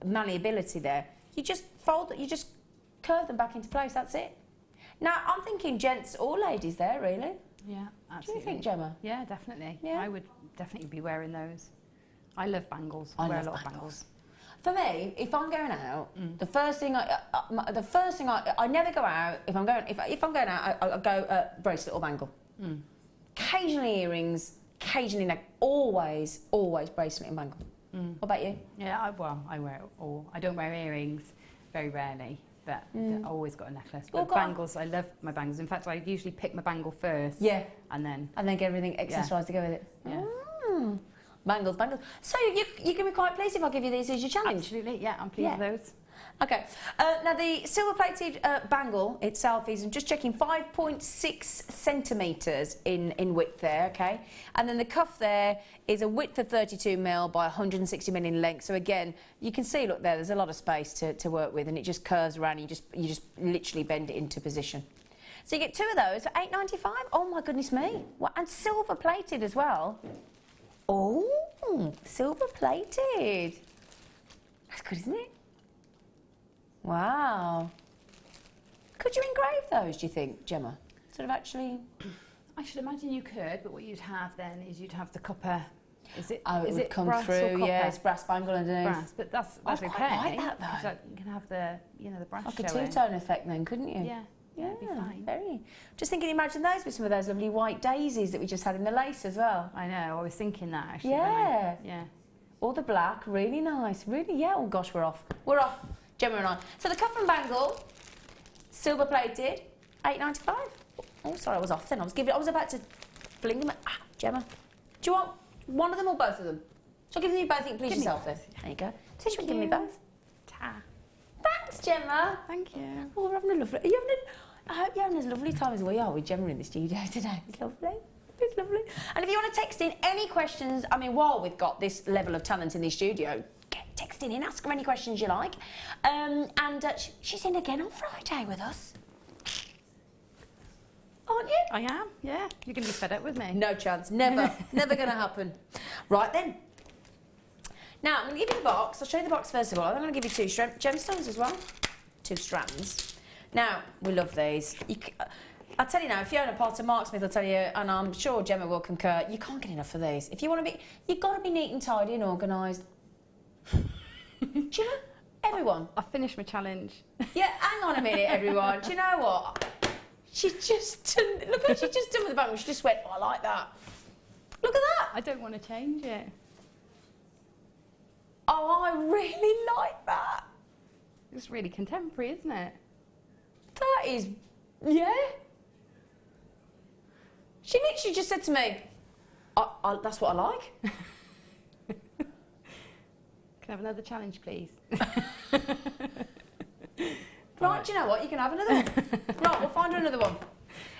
malleability there. You just curve them back into place. That's it. Now I'm thinking gents or ladies there, really. Yeah, absolutely. Do you think, Gemma? Yeah, definitely. Yeah. I would definitely be wearing those. I love bangles. I wear a lot of bangles. For me, if I'm going out, the first thing I never go out. If I'm going out, I go bracelet or bangle. Occasionally earrings, occasionally neck. Always bracelet and bangle. What about you? Yeah, I wear it all. I don't wear earrings very rarely, but I've always got a necklace. But bangles, I love my bangles. In fact, I usually pick my bangle first. Yeah. And then get everything accessorised to go with it. Yeah. Bangles. So you can be quite pleased if I give you these as your challenge? Absolutely, yeah, I'm pleased with those. Okay, now the silver-plated bangle itself is, I'm just checking, 5.6 centimetres in width there, okay? And then the cuff there is a width of 32mm by 160mm in length. So again, you can see, look there's a lot of space to work with, and it just curves around, and you just literally bend it into position. So you get 2 of those for $8.95. Oh my goodness me. And silver-plated as well. Oh, silver-plated. That's good, isn't it? Wow. Could you engrave those, do you think, Gemma? Sort of actually... I should imagine you could, but what you'd have then is you'd have the copper... Is it would come brass through, yeah, it's brass bangle underneath. Brass, but that's okay. I like that, though. Because you can have the, the brass like a showing. two-tone effect then, couldn't you? Yeah. Yeah, it'd be fine. Very. Just thinking, imagine those with some of those lovely white daisies that we just had in the lace as well. I know, I was thinking that actually. Yeah. Yeah. Or the black, really nice. Really, yeah. Oh gosh, we're off. We're off, Gemma and I. So the cuff and bangle, silver plated, $8.95. Oh, sorry, I was off then. I was about to fling them at Gemma. Do you want one of them or both of them? Shall I give them you both? You can please yourself then. There you go. So you should give me both. Ta. Thanks, Gemma. Thank you. Oh, we're having a lovely... I hope you're having as lovely time as we are with Gemma in the studio today. It's lovely. It's lovely. And if you want to text in any questions, I mean, while we've got this level of talent in the studio, get texting in, ask her any questions you like. She's in again on Friday with us. Aren't you? I am, yeah. You're going to be fed up with me. No chance. Never. Never going to happen. Right then. Now, I'm going to give you the box. I'll show you the box first of all. I'm going to give you 2 gemstones as well. 2 strands. Now, we love these. I'll tell you now, Fiona Potter, Mark Smith will tell you, and I'm sure Gemma will concur, you can't get enough of these. If you want to be, you've got to be neat and tidy and organised. Do you know? Everyone. I finished my challenge. Yeah, hang on a minute, everyone. Do you know what? She just, look what she just done with the bangle. She just went, oh, I like that. Look at that. I don't want to change it. Oh, I really like that. It's really contemporary, isn't it? That is, yeah. She literally just said to me, that's what I like. Can I have another challenge, please? Right, do you know what? You can have another one. Right, we'll find her another one.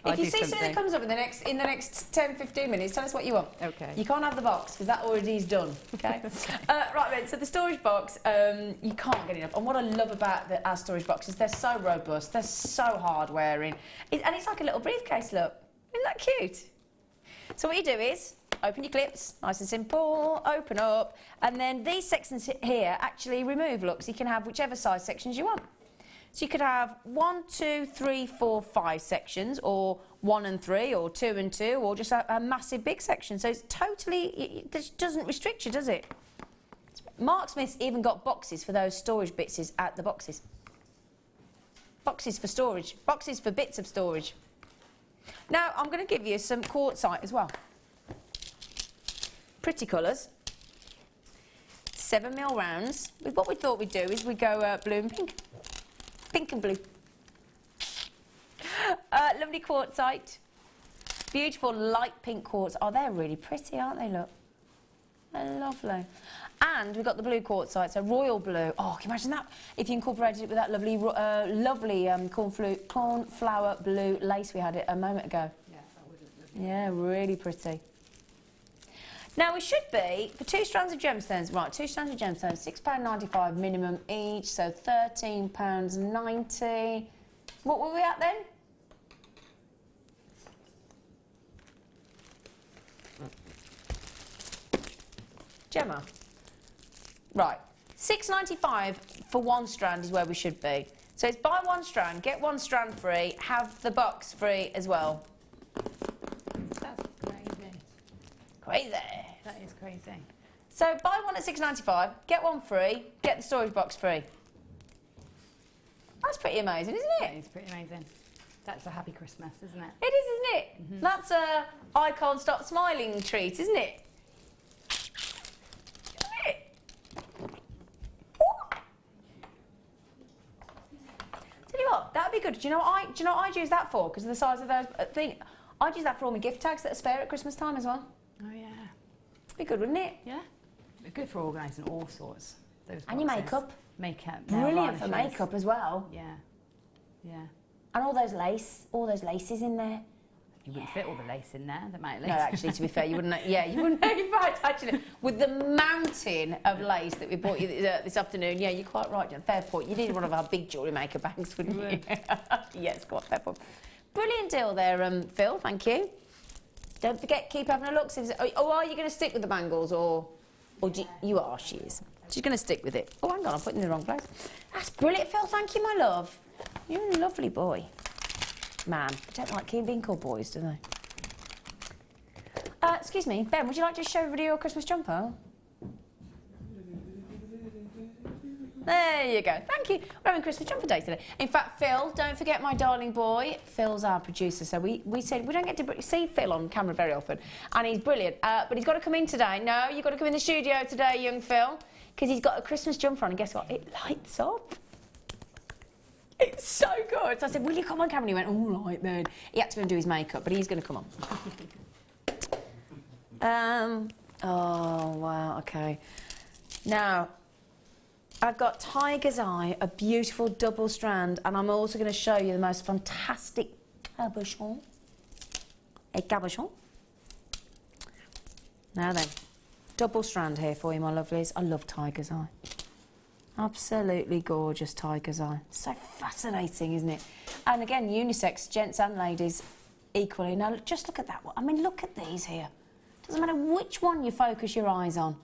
If you see something that comes up in the next 10, 15 minutes, tell us what you want. Okay. You can't have the box, because that already is done, okay? Right then, so the storage box, you can't get enough. And what I love about our storage boxes, they're so robust, they're so hard-wearing. And it's like a little briefcase, look. Isn't that cute? So what you do is, open your clips, nice and simple, open up, and then these sections here actually remove, look, so you can have whichever size sections you want. So you could have 1, 2, 3, 4, 5 sections, or 1 and 3, or 2 and 2, or just a massive big section. So it's totally, it doesn't restrict you, does it? Mark Smith's even got boxes for those storage bits at the boxes. Boxes for storage. Boxes for bits of storage. Now, I'm going to give you some quartzite as well. Pretty colours. 7mm rounds. What we thought we'd do is we'd go blue and pink. Pink and blue. Lovely quartzite. Beautiful light pink quartz. Oh, they're really pretty, aren't they? Look. They're lovely. And we've got the blue quartzite, so royal blue. Oh, can you imagine that? If you incorporated it with that lovely, cornflower blue lace we had a moment ago. Yeah, that would look lovely. Yeah, really pretty. Now, we should be, for 2 strands of gemstones, right, 2 strands of gemstones, £6.95 minimum each, so £13.90. What were we at then? Gemma. Right, £6.95 for 1 strand is where we should be. So it's buy 1 strand, get 1 strand free, have the box free as well. That's crazy. Crazy. That is crazy. So buy 1 at £6.95, get 1 free, get the storage box free. That's pretty amazing, isn't it? That is pretty amazing. That's a happy Christmas, isn't it? It is, isn't it? That's a I can't stop smiling treat, isn't it? Tell you what, that'd be good. Do you know what I'd use that for? Because of the size of those thing. I'd use that for all my gift tags that are spare at Christmas time as well. Oh yeah. Be good, wouldn't it? Yeah. Be good for organising all sorts. Those And your boxes. makeup. Makeup. Brilliant for makeup as well. Yeah. Yeah. And all those laces in there. You wouldn't fit all the lace in there, the amount of lace. No, actually, to be fair, you wouldn't. Yeah, you wouldn't. In fact, actually, with the mountain of lace that we bought you this afternoon, yeah, you're quite right, Jen. Fair point. You need one of our big Jewellery Maker bags, wouldn't you? Yes, quite fair point. Brilliant deal there, Phil. Thank you. Don't forget, keep having a look. Oh, are you going to stick with the bangles, or you are? She is. She's going to stick with it. Oh, hang on, I'm putting it in the wrong place. That's brilliant, Phil. Thank you, my love. You're a lovely boy. Man, they don't like being called boys, do they? Excuse me, Ben, would you like to show everybody your Christmas jumper? There you go. Thank you. We're having Christmas jumper day today. In fact, Phil, don't forget my darling boy. Phil's our producer, so we said we don't get to see Phil on camera very often, and he's brilliant. But he's got to come in today. No, you've got to come in the studio today, young Phil, because he's got a Christmas jumper on, and guess what? It lights up. It's so good. So I said, will you come on camera? And he went, all right then. He had to go and do his makeup, but he's going to come on. Oh, wow, okay. Now, I've got Tiger's Eye, a beautiful double strand, and I'm also going to show you the most fantastic cabochon. A cabochon. Now then, double strand here for you, my lovelies. I love Tiger's Eye. Absolutely gorgeous Tiger's Eye. So fascinating, isn't it? And again, unisex, gents and ladies, equally. Now, just look at that one. I mean, look at these here. Doesn't matter which one you focus your eyes on.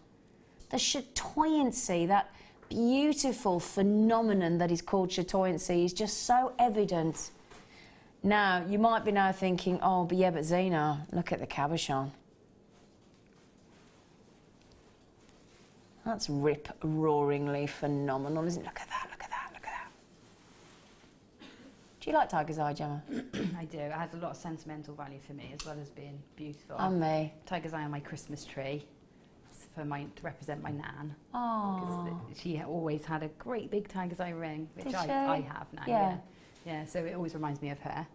The chatoyancy, that beautiful phenomenon that is called chatoyancy, is just so evident. Now, you might be now thinking, oh, but yeah, but Zena, look at the cabochon. That's rip-roaringly phenomenal, isn't it? Look at that, look at that, look at that. Do you like Tiger's Eye, Gemma? I do. It has a lot of sentimental value for me, as well as being beautiful. And me. Tiger's Eye on my Christmas tree, to represent my nan. Oh. She always had a great big Tiger's Eye ring, which I have now. Yeah. Yeah, so it always reminds me of her.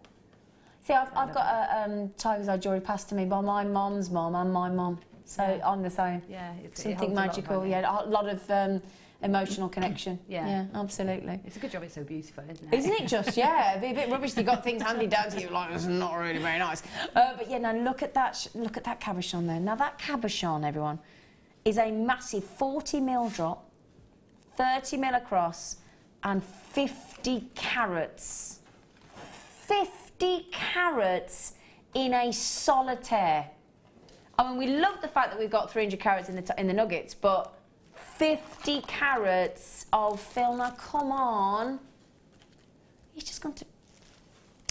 See, I've got a Tiger's Eye jewellery passed to me by my mum's mum and my mum. So Yeah. I'm the same. Yeah, Something magical, yeah, a lot of emotional connection. Yeah. Absolutely. It's a good job it's so beautiful, isn't it? Isn't it just? Yeah, it'd be a bit rubbish if you got things handed down to you like it's not really very nice. But yeah, now look at that cabochon there. Now that cabochon, everyone, is a massive 40mm drop, 30mm across, and 50 carats. 50 carats in a solitaire. I mean, we love the fact that we've got 300 carats in the nuggets, but 50 carats of Phil. Now, come on. He's just going to...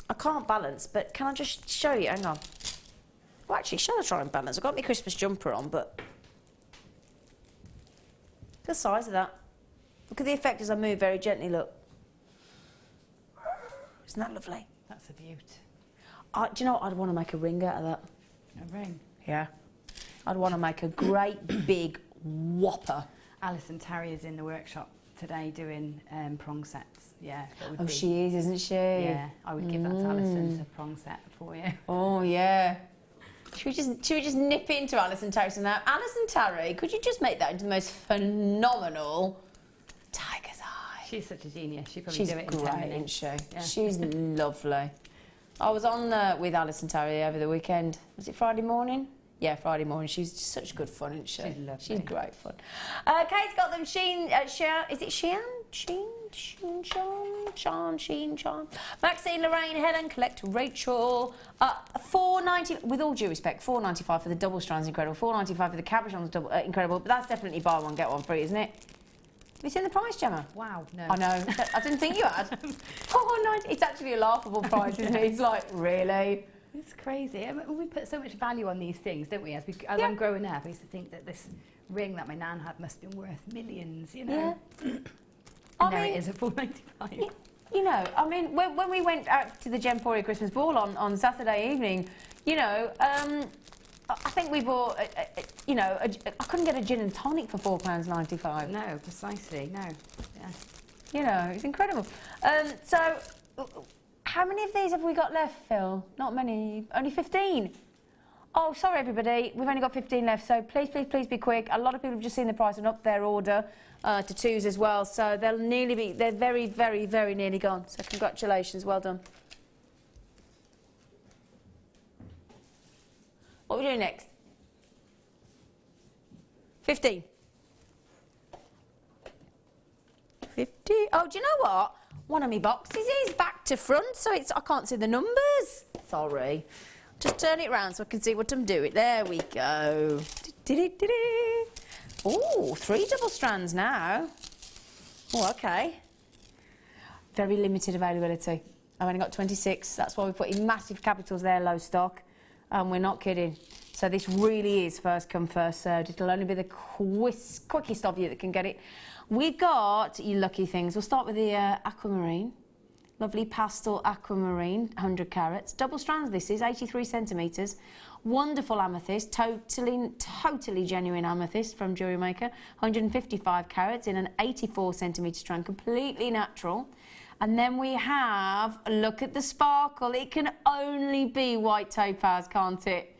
I can't balance, but can I just show you? Hang on. Well, actually, shall I try and balance? I've got my Christmas jumper on, but... the size of that. Look at the effect as I move very gently, look. Isn't that lovely? That's a beaut. Do you know what? I'd want to make a ring out of that. A ring? Yeah. I'd want to make a great big whopper. Alison Tarry is in the workshop today doing prong sets. Yeah. Oh, she is, isn't she? Yeah, I would give that to Alison, a prong set for you. Oh, yeah. Should we just nip into Alison Tarry now? Alison Tarry, could you just make that into the most phenomenal tiger's eye? She's such a genius. She'd probably do it in 10 great, minutes. isn't she? Yeah. She's lovely. I was on with Alison Tarry over the weekend. Was it Friday morning? Yeah, Friday morning. She's just such good fun, isn't she? She's lovely. She's great fun. Kate's got them Sheen, is it Shein? Sheen. Maxine, Lorraine, Helen, Collect, Rachel. $4.90, with all due respect, $4.95 for the double strands, incredible. $4.95 for the cabochons, double, incredible. But that's definitely buy one, get one free, isn't it? Have you seen the price, Gemma? Wow, no. I know. I didn't think you had. $4.90. It's actually a laughable price, isn't it? It's like, really? It's crazy. I mean, we put so much value on these things, don't we? As I'm growing up, I used to think that this ring that my nan had must have been worth millions, you know? Yeah. And there it is at $4.95. You know, I mean, when we went out to the Gemporia Christmas Ball on Saturday evening, you know, I think we bought, you know, I couldn't get a gin and tonic for £4.95. No, precisely, no. Yeah. You know, it's incredible. So, how many of these have we got left, Phil? Not many. Only 15. Oh, sorry, everybody. We've only got 15 left, so please, please, please be quick. A lot of people have just seen the price and upped their order to 2s as well, so they'll nearly be, they're very, very, very nearly gone. So congratulations, well done. What are we doing next? 15. 50. Oh, do you know what? One of my boxes is back to front, so I can't see the numbers. Sorry. Just turn it round so I can see what I'm doing. There we go. Oh, 3 double strands now. Oh, okay. Very limited availability. I've only got 26. That's why we put in massive capitals there, low stock. And we're not kidding. So this really is first come, first served. It'll only be the quickest of you that can get it. We've got, you lucky things, we'll start with the aquamarine. Lovely pastel aquamarine, 100 carats. Double strands this is, 83 centimetres. Wonderful amethyst, totally genuine amethyst from Jewellery Maker. 155 carats in an 84 centimetre strand, completely natural. And then we have, look at the sparkle. It can only be white topaz, can't it?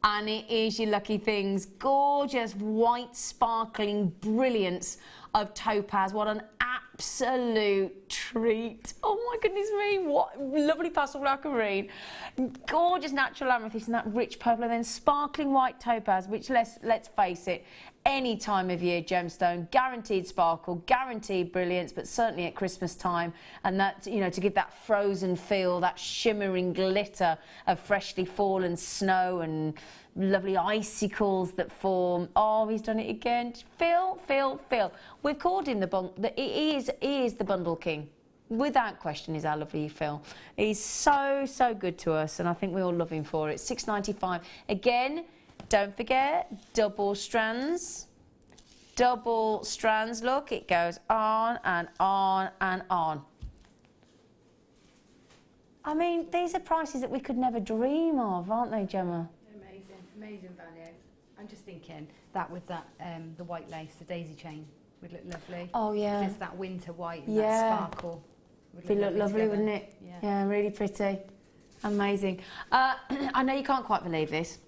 And it is, you lucky things, gorgeous white sparkling brilliance of topaz. What an absolute treat. Oh my goodness me, what lovely pastel aquamarine. Gorgeous natural amethyst and that rich purple, and then sparkling white topaz, which let's face it, any time of year gemstone, guaranteed sparkle, guaranteed brilliance, but certainly at Christmas time, and that, you know, to give that frozen feel, that shimmering glitter of freshly fallen snow and lovely icicles that form. Oh, he's done it again. Phil. We've called him he is the bundle king. Without question, is our lovely Phil. He's so good to us, and I think we all love him for it. $6.95. Again, don't forget, double strands. Double strands, look, it goes on and on and on. I mean, these are prices that we could never dream of, aren't they, Gemma? Amazing value. I'm just thinking that with that the white lace, the daisy chain would look lovely. Oh yeah. It's that winter white and that sparkle. Would look lovely, wouldn't it? Yeah, really pretty. Amazing. I know you can't quite believe this.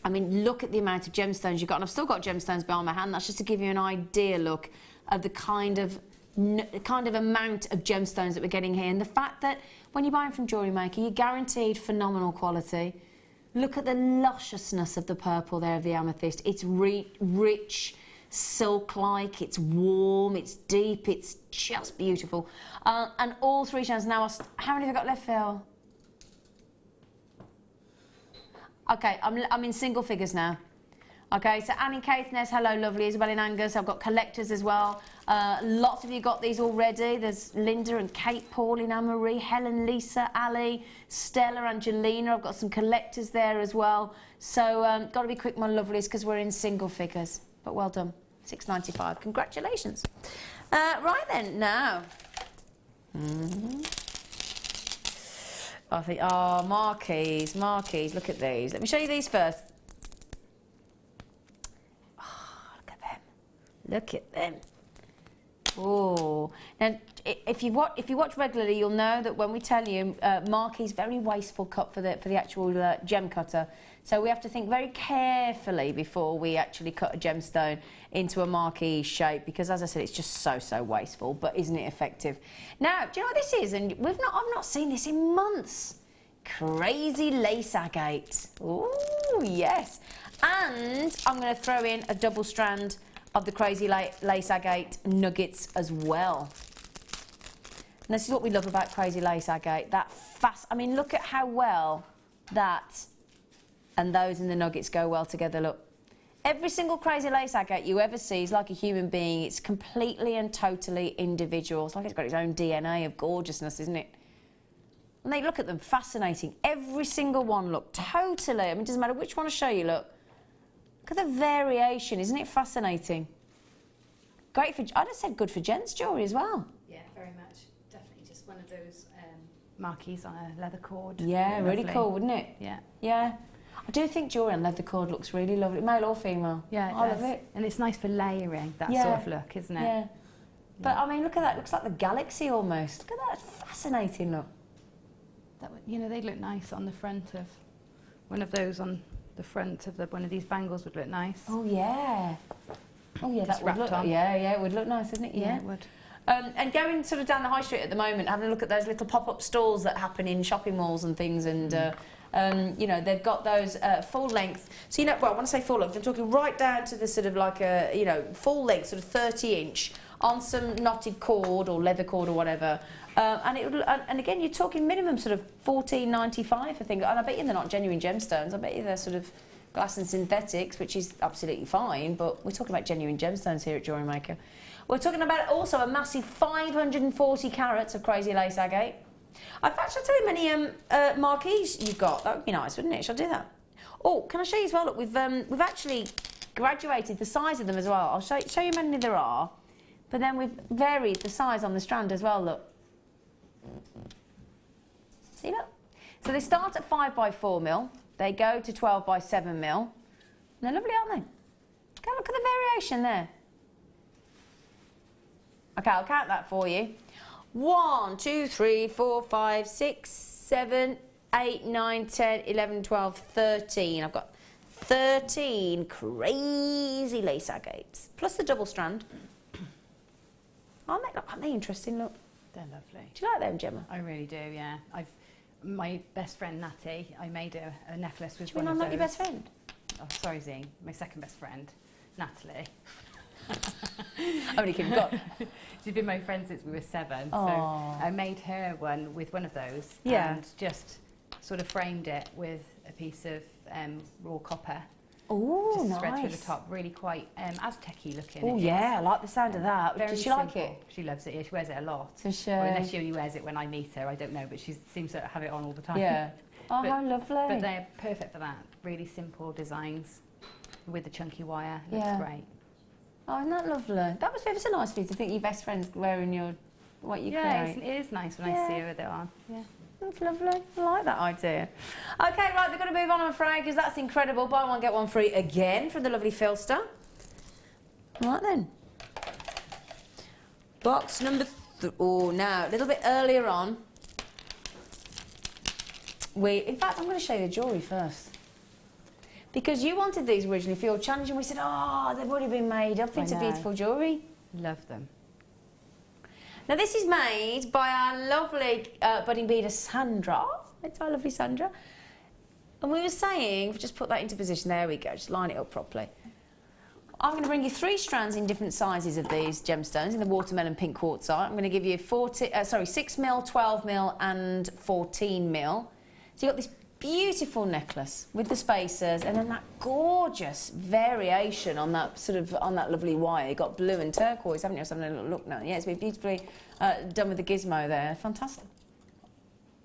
I mean, look at the amount of gemstones you've got, and I've still got gemstones behind my hand. That's just to give you an idea, look, of the kind of amount of gemstones that we're getting here, and the fact that when you're buying from Jewellery Maker, you're guaranteed phenomenal quality. Look at the lusciousness of the purple there of the amethyst. It's rich, silk-like, it's warm, it's deep, it's just beautiful. And all 3 strands now, how many have I got left, Phil? Okay, I'm in single figures now. Okay, so Annie Caithness, hello lovely, Isabel in Angus, I've got collectors as well. Lots of you got these already. There's Linda and Kate, Pauline, Anne-Marie, Helen, Lisa, Ali, Stella, Angelina. I've got some collectors there as well. So got to be quick, my lovelies, because we're in single figures. But well done. £6.95. Congratulations. Right then, now. I think, oh, marquees, look at these. Let me show you these first. Oh, look at them. Oh, now if you watch regularly, you'll know that when we tell you marquee's very wasteful cut for the actual gem cutter. So we have to think very carefully before we actually cut a gemstone into a marquee shape, because as I said, it's just so wasteful, but isn't it effective? Now, do you know what this is? And I've not seen this in months. Crazy lace agate. Oh, yes. And I'm going to throw in a double strand of the crazy lace agate nuggets as well. And this is what we love about crazy lace agate. That fast, I mean, look at how well that and those in the nuggets go well together, look. Every single crazy lace agate you ever see is like a human being. It's completely and totally individual. It's like it's got its own DNA of gorgeousness, isn't it? And they look at them, fascinating. Every single one, look, totally. I mean, it doesn't matter which one I show you, look. Look at the variation, isn't it fascinating? Great for, I'd have said good for gents jewellery as well. Yeah, very much. Definitely just one of those marquees on a leather cord. Yeah, really cool, wouldn't it? Yeah. Yeah. I do think jewellery on leather cord looks really lovely, male or female. Yeah, I love it. And it's nice for layering, that sort of look, isn't it? Yeah. But I mean, look at that, it looks like the galaxy almost. Look at that, it's fascinating, look. That would, you know, they'd look nice on the front of one of those on the front of one of these bangles would look nice. Oh yeah. Oh yeah, that would look. On. Yeah, it would look nice, wouldn't it? Yeah, it would. And going sort of down the high street at the moment, having a look at those little pop-up stalls that happen in shopping malls and things, and you know, they've got those full length. So you know, well, when I say full length, I'm talking right down to the sort of like a, you know, full length, sort of 30-inch on some knotted cord or leather cord or whatever. And it would, and again, you're talking minimum sort of $14.95, I think. And I bet you they're not genuine gemstones. I bet you they're sort of glass and synthetics, which is absolutely fine. But we're talking about genuine gemstones here at Jewellery Maker. We're talking about also a massive 540 carats of crazy lace agate. In fact, shall I tell you how many marquees you've got? That would be nice, wouldn't it? Shall I do that? Oh, can I show you as well? Look, we've actually graduated the size of them as well. I'll show you how many there are. But then we've varied the size on the strand as well, look. See, look? So they start at 5x4mm, they go to 12x7mm. And they're lovely, aren't they? Okay, look at the variation there. Okay, I'll count that for you. 1, 2, 3, 4, 5, 6, 7, 8, 9, 10, 11, 12, 13. I've got 13 crazy lace agates, plus the double strand. Aren't they interesting, look? They're lovely. Do you like them, Gemma? I really do, yeah. My best friend Natty, I made a necklace with one of those. Not your best friend? Oh, sorry, Zine. My second best friend, Natalie. Only kidding, God. She's been my friend since we were 7. Aww. So I made her one with one of those and just sort of framed it with a piece of raw copper. Oh, nice. Spread through the top, really quite Aztec-y looking. Oh yeah, I like the sound of that. Does she like it? She loves it, yeah, she wears it a lot. For sure. Or unless she only wears it when I meet her, I don't know, but she seems to have it on all the time. Yeah. Oh, how lovely. But they're perfect for that. Really simple designs with the chunky wire. Looks great. Oh, isn't that lovely? That must be so nice for you to think your best friend's wearing what you create. Yeah, it is nice when I see her with it on. Yeah. That's lovely. I like that idea. Okay, right, we're going to move on, I'm afraid, because that's incredible. Buy one, get one free again from the lovely Philster. Right then. Box number oh, now, a little bit earlier on. In fact, I'm going to show you the jewellery first. Because you wanted these originally for your challenge, and we said, oh, they've already been made up into beautiful jewellery. Love them. Now, this is made by our lovely budding beader, Sandra. It's our lovely Sandra. And we were saying, just put that into position, there we go, just line it up properly. I'm going to bring you 3 strands in different sizes of these gemstones in the watermelon pink quartzite. I'm going to give you 6mm, 12mm and 14mm. So you've got this beautiful necklace with the spacers and then that gorgeous variation on that lovely wire. You've got blue and turquoise, haven't you? Let's have a little look now. Yeah, it's been beautifully done with the gizmo there. Fantastic.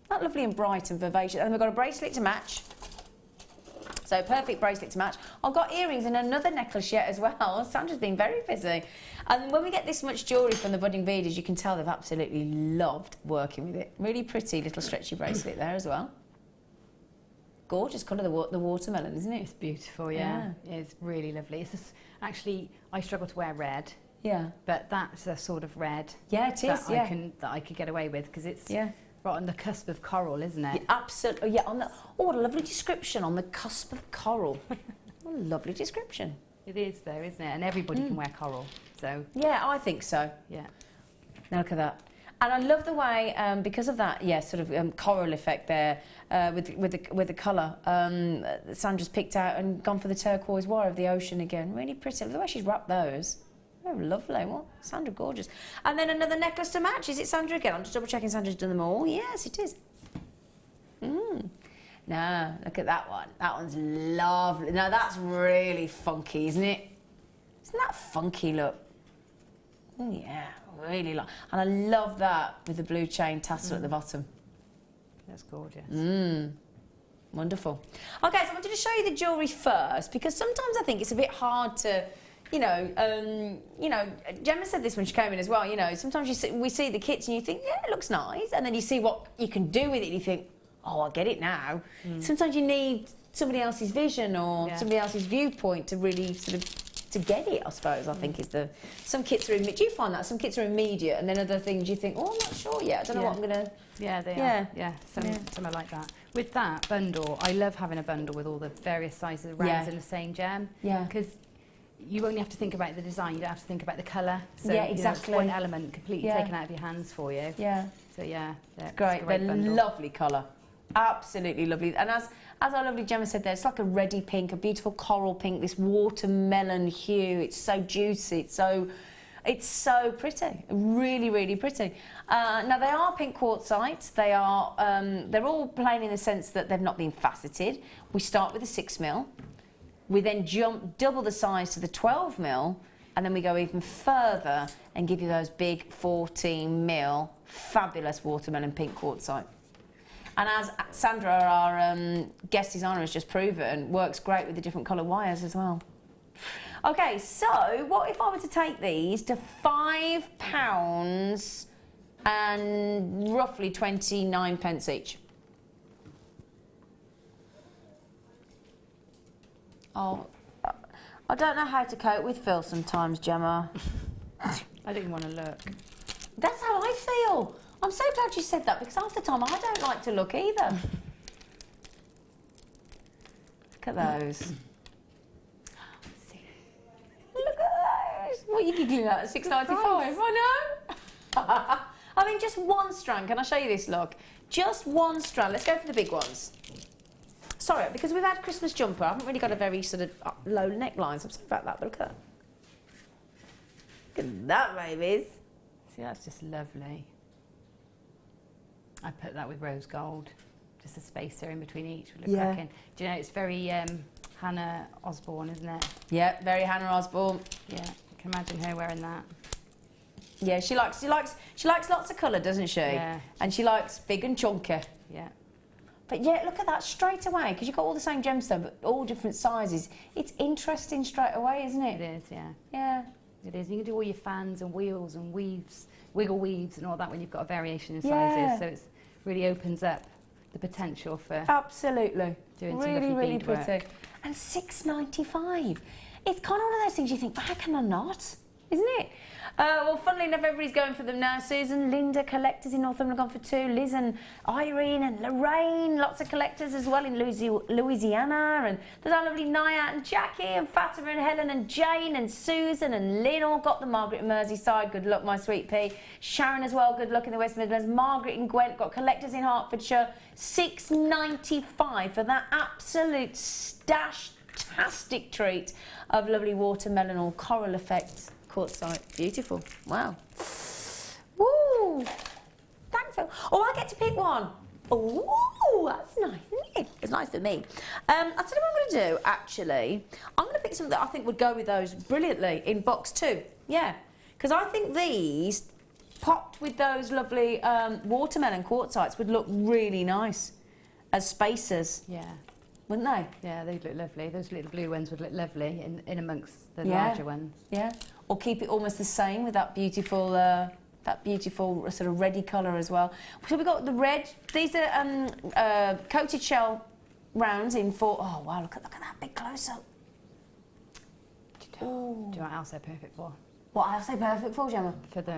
That lovely and bright and vivacious. And we've got a bracelet to match. So perfect bracelet to match. I've got earrings and another necklace yet as well. Sandra's been very busy. And when we get this much jewellery from the budding beaders, you can tell they've absolutely loved working with it. Really pretty little stretchy bracelet there as well. Gorgeous colour, the watermelon, isn't it? It's beautiful, yeah. It's really lovely. It's just, actually, I struggle to wear red. Yeah. But that's a sort of red. Yeah, it is, that I could get away with, because it's right on the cusp of coral, isn't it? Yeah, absolutely. Yeah, what a lovely description, on the cusp of coral. What a lovely description. It is, though, isn't it? And everybody can wear coral, so... Yeah, I think so. Yeah. Now look at that. And I love the way, because of that, sort of coral effect there, with the colour, Sandra's picked out and gone for the turquoise wire of the ocean again. Really pretty. The way she's wrapped those. Oh, lovely. What? Sandra, gorgeous. And then another necklace to match. Is it Sandra again? I'm just double checking Sandra's done them all. Yes, it is. Now, look at that one. That one's lovely. Now, that's really funky, isn't it? Isn't that funky, look? Oh, yeah. Really like. And I love that with the blue chain tassel at the bottom. That's gorgeous. Wonderful. Okay, so I wanted to show you the jewellery first, because sometimes I think it's a bit hard to, Gemma said this when she came in as well, sometimes we see the kits and you think, yeah, it looks nice, and then you see what you can do with it and you think, oh, I get it now. Sometimes you need somebody else's vision or somebody else's viewpoint to really sort of to get it, I suppose, I think is some kits are do you find that? Some kits are immediate, and then other things you think, oh, I'm not sure yet, I don't know what I'm going to... Yeah, they are. Yeah, some are like that. With that bundle, I love having a bundle with all the various sizes of rounds in the same gem. Yeah. Because you only have to think about the design, you don't have to think about the colour. So, exactly. One element completely taken out of your hands for you. Yeah. So, yeah. It's great. They're lovely colour. Absolutely lovely. And as our lovely Gemma said there, it's like a reddy pink, a beautiful coral pink, this watermelon hue. It's so juicy. It's so pretty. Really, really pretty. Now, they are pink quartzites. They are, they're all plain in the sense that they've not been faceted. We start with a 6mm. We then jump double the size to the 12mm, and then we go even further and give you those big 14mm fabulous watermelon pink quartzite. And as Sandra, our guest designer, has just proven, works great with the different colour wires as well. Okay, so what if I were to take these to £5 and roughly 29p each? Oh, I don't know how to cope with Phil sometimes, Gemma. I didn't want to look. That's how I feel. I'm so glad you said that, because half the time I don't like to look either. Look at those. Look at those. What are you giggling at? £6.95? I know. I mean, just one strand. Can I show you this, look? Just one strand. Let's go for the big ones. Sorry, because we've had Christmas jumper. I haven't really got a very sort of low neckline, so I'm sorry about that, but look at that. Look at that, babies. See, that's just lovely. I put that with rose gold, just a spacer in between each would look cracking. Do you know, it's very Hannah Osborne, isn't it? Yeah, very Hannah Osborne. Yeah, I can imagine her wearing that. Yeah, she likes lots of colour, doesn't she? Yeah. And she likes big and chunky. Yeah. But yeah, look at that straight away, because you've got all the same gemstone, but all different sizes. It's interesting straight away, isn't it? It is, yeah. Yeah. It is. You can do all your fans and wheels and weaves, wiggle weaves and all that when you've got a variation in sizes. So it really opens up the potential for absolutely doing really, some really beadwork. pretty. And £6.95. It's kind of one of those things you think, how can I not? Isn't it? Well, funnily enough, everybody's going for them now. Susan, Linda, collectors in Northumberland gone for 2. Liz and Irene and Lorraine, lots of collectors as well in Louisiana. And there's our lovely Naya and Jackie and Fatima and Helen and Jane and Susan and Lynn all got the. Margaret in Merseyside, good luck, my sweet pea. Sharon as well, good luck in the West Midlands. Margaret and Gwent got collectors in Hertfordshire. £6.95 for that absolute stash-tastic treat of lovely watermelon or coral effects. Quartzite, beautiful. Wow. Woo! Thanks. Oh, I get to pick one. Oh, that's nice, isn't it? It's nice for me. I'll tell you what I'm going to do, actually. I'm going to pick something that I think would go with those brilliantly in box 2. Yeah. Because I think these, popped with those lovely watermelon quartzites, would look really nice as spacers. Yeah. wouldn't they? Yeah, they'd look lovely. Those little blue ones would look lovely in amongst the Yeah. larger ones. Yeah, or keep it almost the same with that beautiful sort of reddy colour as well. So we've got the red. These are coated shell rounds in 4. Oh wow! Look at that big close up. Do you know what else they're perfect for? What else are they perfect for, Gemma? For the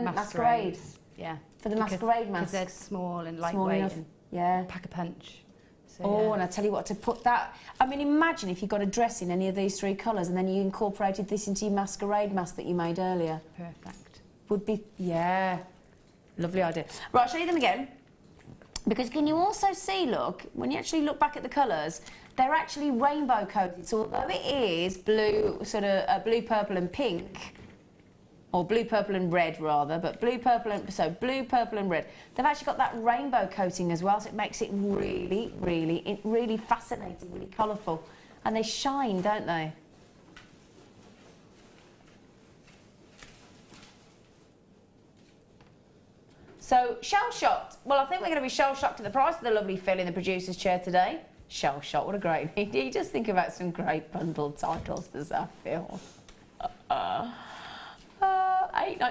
masquerade. Yeah. For the masquerade masks. Because they're small and Small lightweight enough. and Yeah. pack a punch. So, Oh, yeah. and I tell you what, to put that... I mean, imagine if you got a dress in any of these 3 colours and then you incorporated this into your masquerade mask that you made earlier. Perfect. Would be... Yeah. Lovely idea. Right, I'll show you them again. Because can you also see, look, when you actually look back at the colours, they're actually rainbow coated. So although it is blue, sort of blue, purple and pink, or blue, purple and red rather, but blue, purple and red. They've actually got that rainbow coating as well, so it makes it really, really fascinating, really colourful. And they shine, don't they? So, shell-shocked. Well, I think we're going to be shell-shocked at the price of the lovely Phil in the producer's chair today. Shell-shocked, what a great name. You just think about some great bundled titles, does that, Phil?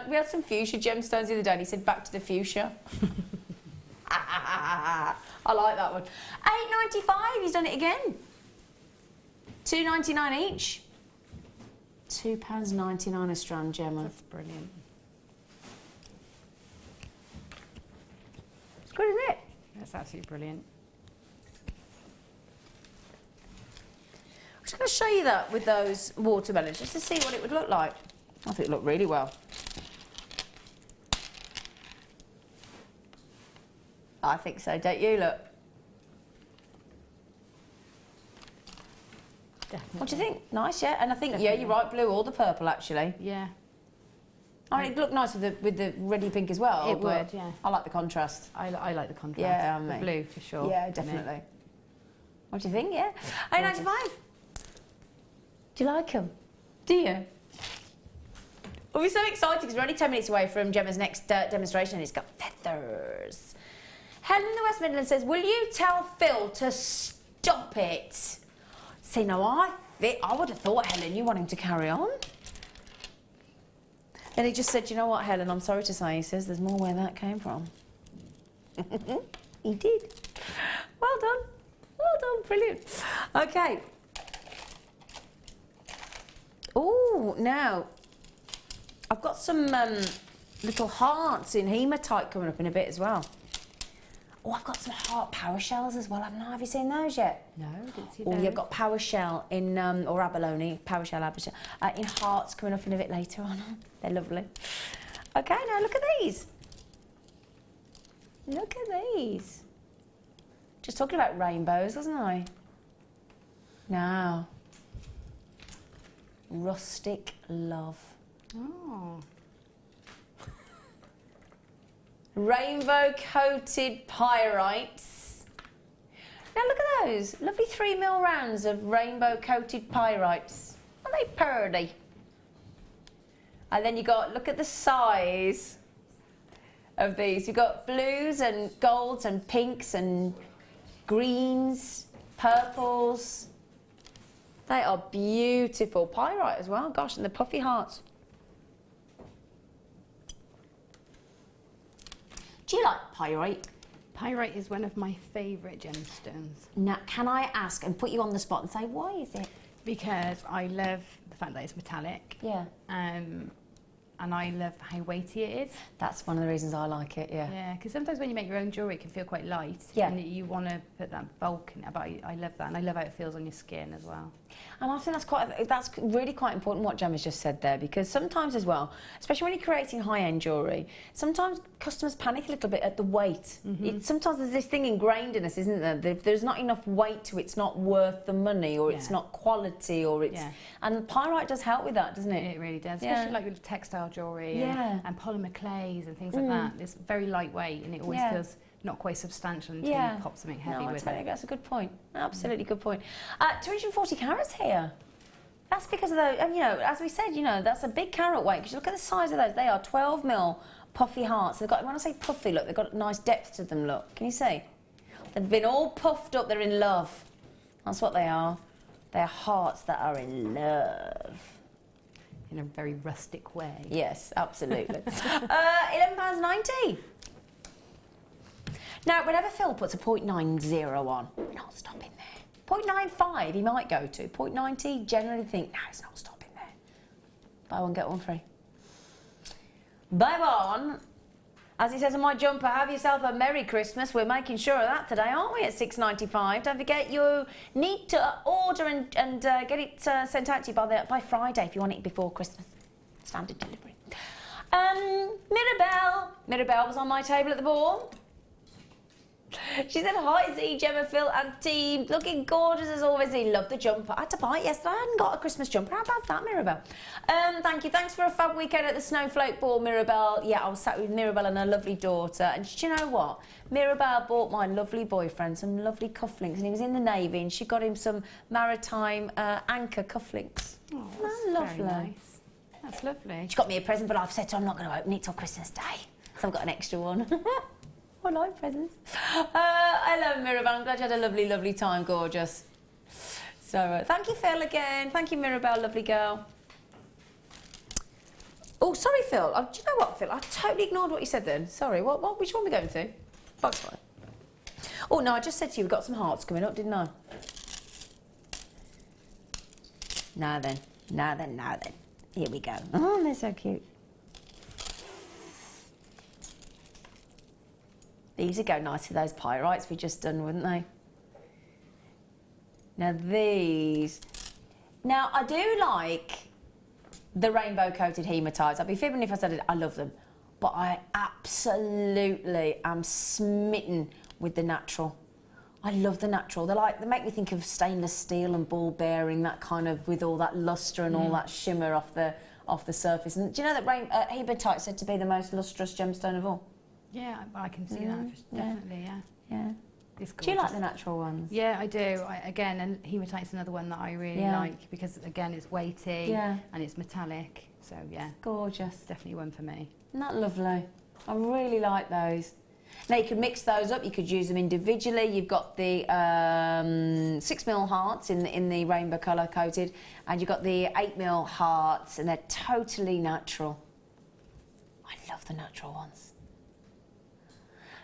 We had some fuchsia gemstones the other day and he said, back to the fuchsia. I like that one. £8.95, he's done it again. £2.99 each. £2.99 a strand, Gemma. That's brilliant. It's good, isn't it? That's absolutely brilliant. I'm just going to show you that with those watermelons, just to see what it would look like. I think it looked really well. I think so, don't you? Look. Definitely. What do you think? Nice, yeah? And I think, Definitely. yeah, you're right, blue or the purple, actually. Yeah. I mean, it'd look nice with the reddy pink as well. It would, yeah. I like the contrast. I like the contrast. Yeah, the blue for sure. Yeah, definitely. What do you think? Yeah. £8.95. Do you like them? Do you? Well, we're so excited because we're only 10 minutes away from Gemma's next demonstration and it's got feathers. Helen in the West Midlands says, will you tell Phil to stop it? See, now I would have thought, Helen, you want him to carry on. And he just said, you know what, Helen, I'm sorry to say, he says, there's more where that came from. He did. Well done. Well done, brilliant. Okay. Oh, now, I've got some little hearts in hematite coming up in a bit as well. Oh, I've got some heart power shells as well, haven't I? Have you seen those yet? No, didn't see Oh, those. you've got power shell in, or abalone, power shell, in hearts coming up in a bit later on. They're lovely. Okay, now look at these. Look at these. Just talking about rainbows, wasn't I? Now, rustic love. Oh. Rainbow coated pyrites. Now look at those lovely 3mm rounds of rainbow coated pyrites. Aren't they pretty? And then you got, look at the size of these. You've got blues and golds and pinks and greens, purples. They are beautiful. Pyrite as well, gosh, and the puffy hearts. Do you like pyrite? Pyrite is one of my favourite gemstones. Now, can I ask and put you on the spot and say, why is it? Because I love the fact that it's metallic. Yeah. And I love how weighty it is. That's one of the reasons I like it, yeah. Yeah, because sometimes when you make your own jewellery, it can feel quite light. Yeah. And you want to put that bulk in it, but I love that. And I love how it feels on your skin as well. And I think that's really quite important what Gemma's just said there, because sometimes as well, especially when you're creating high-end jewellery, sometimes customers panic a little bit at the weight. Sometimes there's this thing ingrained in us, isn't there? If there's not enough weight to it, it's not worth the money, or it's not quality, or it's... Yeah. And pyrite does help with that, doesn't it? It really does, Yeah. especially like with textile jewellery and polymer clays and things like that. It's very lightweight and it always feels not quite substantial until you pop something heavy with I it. that's a good point. Absolutely good point. 240 carats here. That's because of the, you know, as we said, you know, that's a big carat weight. Because look at the size of those. They are 12mm puffy hearts. They've got, when I say puffy, look, they've got a nice depth to them, look. Can you see? They've been all puffed up. They're in love. That's what they are. They're hearts that are in love. In a very rustic way. Yes, absolutely. £11.90. Now, whenever Phil puts a 0.90 on, we're not stopping there. 0.95 he might go to. 0.90, generally think, no, he's not stopping there. Buy one, get one free. Buy one. As it says on my jumper, have yourself a Merry Christmas. We're making sure of that today, aren't we, at £6.95? Don't forget you need to order and get it sent out to you by Friday if you want it before Christmas. Standard delivery. Mirabelle was on my table at the ball. She said, hi, Z, Gemma, Phil and team. Looking gorgeous as always. He loved the jumper. I had to buy it yesterday. I hadn't got a Christmas jumper. How bad's that, Mirabelle? Thank you. Thanks for a fab weekend at the Snowflake Ball, Mirabelle. Yeah, I was sat with Mirabelle and her lovely daughter. And do you know what? Mirabelle bought my lovely boyfriend some lovely cufflinks. And he was in the Navy and she got him some maritime anchor cufflinks. Oh, that's lovely. Very nice. That's lovely. She got me a present, but I've said to her I'm not going to open it till Christmas Day. So I've got an extra one. I like presents. I love Mirabelle. I'm glad you had a lovely, lovely time. Gorgeous. So thank you, Phil, again. Thank you, Mirabelle. Lovely girl. Oh, sorry, Phil. Do you know what, Phil? I totally ignored what you said then. Sorry. Which one are we going to? Box one. Oh, no, I just said to you we've got some hearts coming up, didn't I? Now then. Here we go. Oh, they're so cute. These would go nice with those pyrites we just done, wouldn't they? Now these. Now I do like the rainbow coated hematites. I'd be fibbing if I said it, I love them. But I absolutely am smitten with the natural. I love the natural. They make me think of stainless steel and ball bearing, that kind of, with all that lustre and all that shimmer off the surface. And do you know that hematite said to be the most lustrous gemstone of all? Yeah, I can see that, definitely, yeah. It's gorgeous. Do you like the natural ones? Yeah, I do. Again, and hematite's another one that I really like because, again, it's weighty and it's metallic. So, yeah. Gorgeous. Definitely one for me. Isn't that lovely? I really like those. Now, you could mix those up. You could use them individually. You've got the 6mm hearts in the rainbow colour coated, and you've got the 8mm hearts, and they're totally natural. I love the natural ones.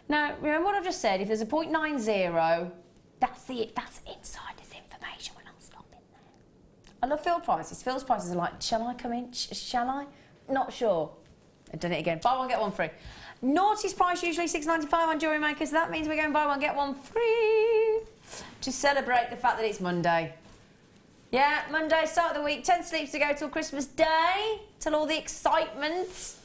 Now, remember what I've just said? If there's a 0.90, that's insider's information. We're not stopping there. I love Phil prices. Phil's prices are like, shall I come in? Shall I? Not sure. I've done it again. Buy one, get one free. Naughty's price usually £6.95 on Jewellery Maker, so that means we're going buy one, get one free to celebrate the fact that it's Monday. Yeah, Monday, start of the week, 10 sleeps to go till Christmas Day, till all the excitement.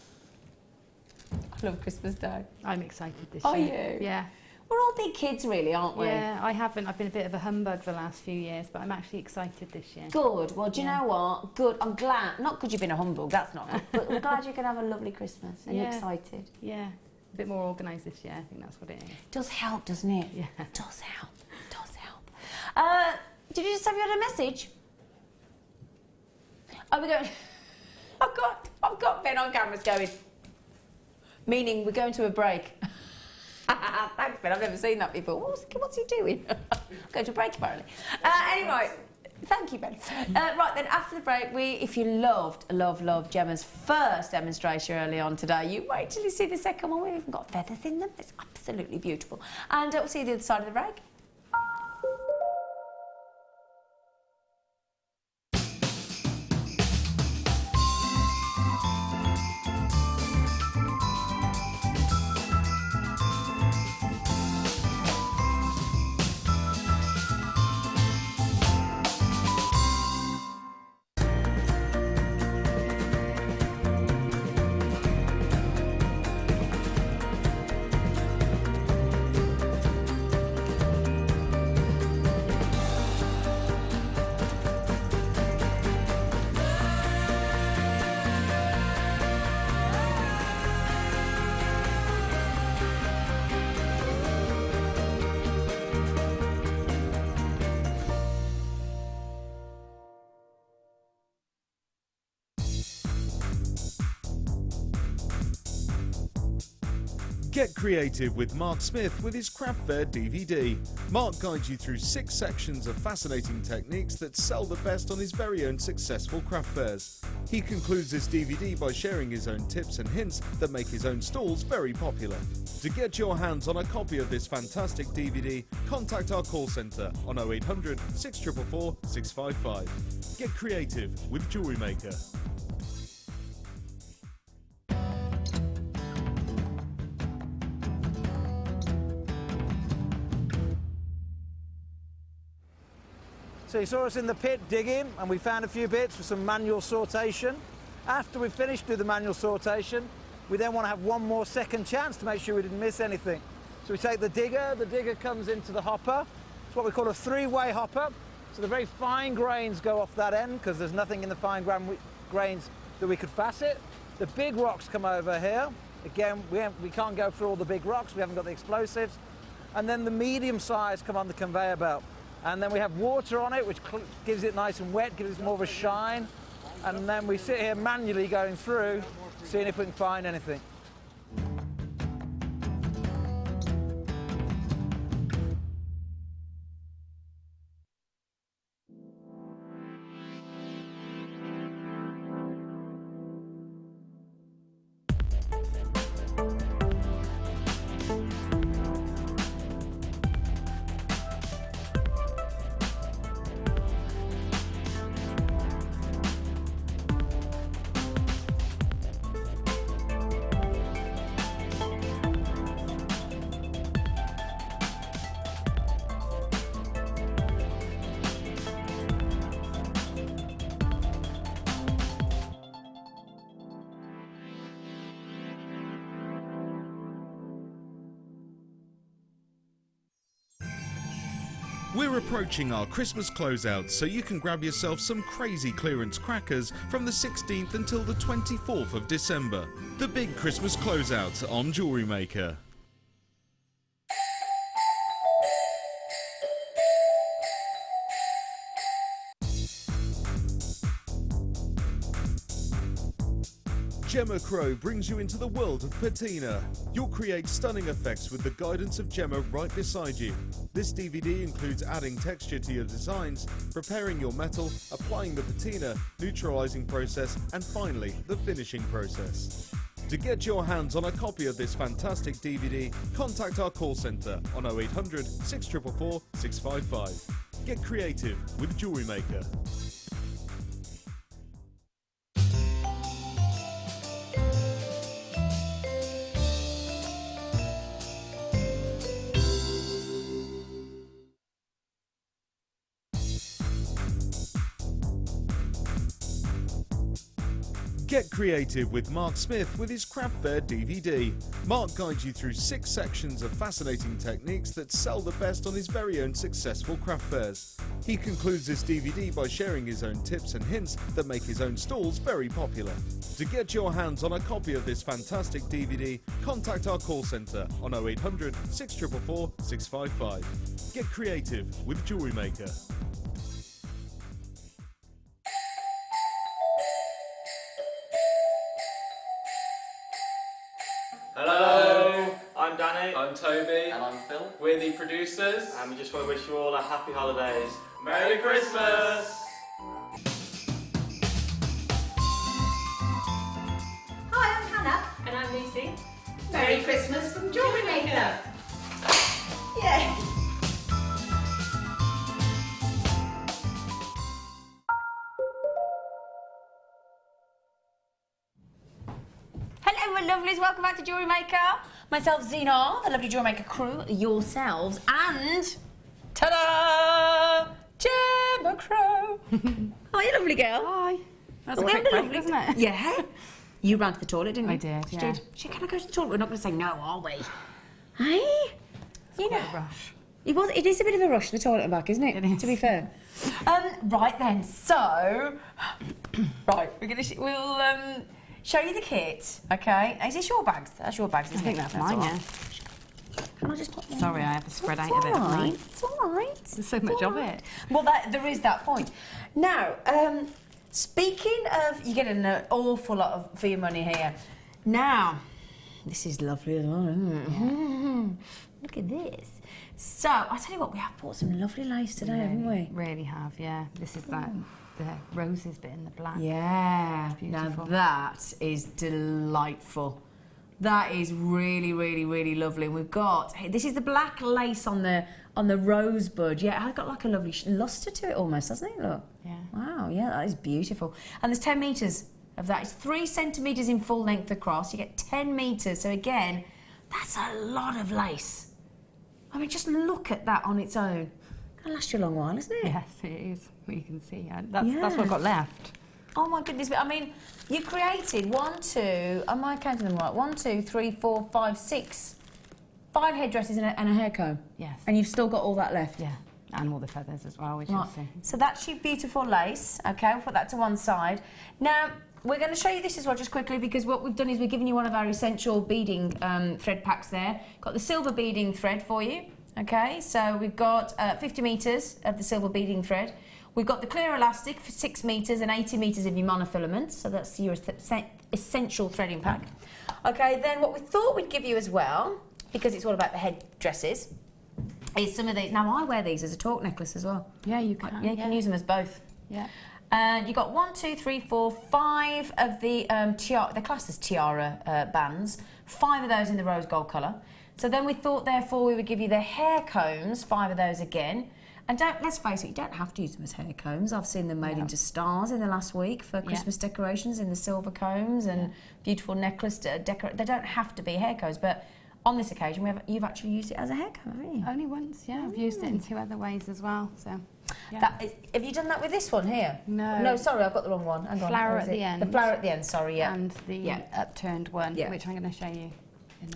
I love Christmas Day. I'm excited this year. Are you? Yeah. We're all big kids, really, aren't we? Yeah, I haven't. I've been a bit of a humbug the last few years, but I'm actually excited this year. Good. Well, do you know what? Good. I'm glad. Not because you've been a humbug, that's not good, but I'm glad you can have a lovely Christmas and you're excited. Yeah. A bit more organised this year. I think that's what it is. Does help, doesn't it? Yeah. Does help. Does help. Did you just have you had a message? Are we going? I've got Ben on cameras going. Meaning we're going to a break. Thanks, Ben. I've never seen that before. What's he doing? Going to a break, apparently. Anyway, thank you, Ben. Right then, after the break, if you loved Gemma's first demonstration early on today, you wait till you see the second one. We've even got feathers in them. It's absolutely beautiful. And we'll see you the other side of the break. Get creative with Mark Smith with his Craft Fair DVD. Mark guides you through 6 sections of fascinating techniques that sell the best on his very own successful craft fairs. He concludes this DVD by sharing his own tips and hints that make his own stalls very popular. To get your hands on a copy of this fantastic DVD, contact our call centre on 0800 644 655. Get creative with Jewellery Maker. So you saw us in the pit digging, and we found a few bits for some manual sortation. After we finished with the manual sortation, we then want to have one more second chance to make sure we didn't miss anything. So we take the digger comes into the hopper. It's what we call a 3-way hopper. So the very fine grains go off that end because there's nothing in the fine grains that we could facet. The big rocks come over here. Again, we can't go through all the big rocks, we haven't got the explosives. And then the medium size come on the conveyor belt. And then we have water on it, which gives it nice and wet, gives it more of a shine. And then we sit here manually going through, seeing if we can find anything. We're approaching our Christmas closeout, so you can grab yourself some crazy clearance crackers from the 16th until the 24th of December. The big Christmas closeout on Jewellery Maker. Gemma Crow brings you into the world of patina. You'll create stunning effects with the guidance of Gemma right beside you. This DVD includes adding texture to your designs, preparing your metal, applying the patina, neutralizing process, and finally, the finishing process. To get your hands on a copy of this fantastic DVD, contact our call centre on 0800 644 655. Get creative with Jewellery Maker. Get creative with Mark Smith with his Craft Fair DVD. Mark guides you through 6 sections of fascinating techniques that sell the best on his very own successful craft fairs. He concludes this DVD by sharing his own tips and hints that make his own stalls very popular. To get your hands on a copy of this fantastic DVD, contact our call centre on 0800 644 655. Get creative with Jewellery Maker. Hello, I'm Danny. I'm Toby. And I'm Phil. We're the producers. And we just want to wish you all a happy holidays. Merry Christmas! Hi, I'm Hannah. And I'm Lucy. Merry Christmas from Jewellery Maker. Yeah. Hello, my lovelies. Welcome back to Jewellery Maker. Myself, Zena, the lovely Jewellery Maker crew, yourselves, and ta-da! Gemma Crow. Hi, you lovely girl. Hi. That was a quick break, wasn't it? Yeah. You ran to the toilet, didn't you? I did, She yeah. did. She can I go to the toilet? We're not going to say no, are we? Hey? You know, Quite a rush. It is a bit of a rush, the toilet and back, isn't it? It is. To be fair. Right then, so... right, we'll show you the kit, okay? Is this your bags? That's your bags, isn't I think it? that's mine, all yeah. right. Can I just put one Sorry, there? I have to spread It's out a bit of all right. mine. It's all right. There's so much of it. Well, there is that point. Now, speaking of, you're getting an awful lot for your money here. Now, This is lovely as well, isn't it? Yeah. Look at this. So, I tell you what, we have bought some lovely lace today, haven't we? Really have, yeah. This is the roses bit in the black. Yeah. Beautiful. Now that is delightful. That is really, really, really lovely. And we've got, this is the black lace on the rosebud. Yeah, it's got like a lovely lustre to it almost, hasn't it? Look. Yeah. Wow, yeah, that is beautiful. And there's 10 metres of that. It's 3 centimetres in full length across. You get 10 metres. So again, that's a lot of lace. I mean, just look at that on its own. That'll last you a long while, isn't it? Yes, it is. Well, you can see. That's what I've got left. Oh my goodness! I mean, you created 1, 2. Am I counting them right? 1, 2, 3, 4, 5, 6. 5 headdresses and a hair comb. Yes. And you've still got all that left. Yeah. And all the feathers as well, which right. is. So that's your beautiful lace. Okay, we'll put that to one side. Now we're going to show you this as well, just quickly, because what we've done is we've given you one of our essential beading thread packs there. Got the silver beading thread for you. Okay, so we've got 50 metres of the silver beading thread. We've got the clear elastic for 6 metres and 80 metres of your monofilaments. So that's your essential threading pack. Okay, then what we thought we'd give you as well, because it's all about the head dresses, is some of these. Now I wear these as a torque necklace as well. Yeah, you can. Yeah, you can use them as both. Yeah. And you got 1, 2, 3, 4, 5 of the tiara, they're classed as tiara bands. 5 of those in the rose gold colour. So then we thought, therefore, we would give you the hair combs, 5 of those again. And let's face it, you don't have to use them as hair combs. I've seen them made into stars in the last week for Christmas decorations in the silver combs and beautiful necklace. They don't have to be hair combs, but on this occasion, you've actually used it as a hair comb, haven't you? Only once, yeah. I've used it in 2 other ways as well. So, have you done that with this one here? No. No, sorry, I've got the wrong one. Hang on. Flower at the end. The flower at the end, sorry, yeah. And the upturned one, which I'm going to show you.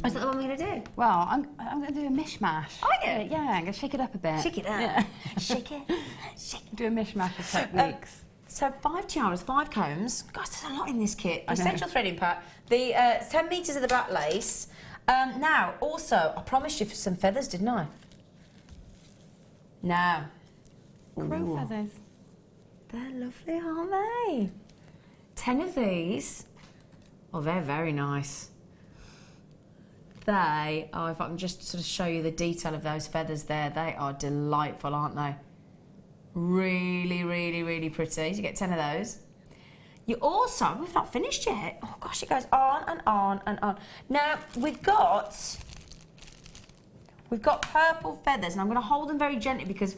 Is that the one we're going to do? Well, I'm going to do a mishmash. Are you? Yeah, I'm going to shake it up a bit. Shake it up. Yeah. Shake it. Shake it. Do a mishmash of techniques. So 5 tiaras, 5 combs. Guys, there's a lot in this kit. Essential threading pack. The 10 metres of the black lace. Now, also, I promised you some feathers, didn't I? Now. Crow feathers. They're lovely, aren't they? 10 of these. Oh, they're very nice. They are, if I can just sort of show you the detail of those feathers there, they are delightful, aren't they? Really, really, really pretty. You get 10 of those. You also, we've not finished yet. Oh gosh, it goes on and on and on. Now, we've got purple feathers, and I'm going to hold them very gently because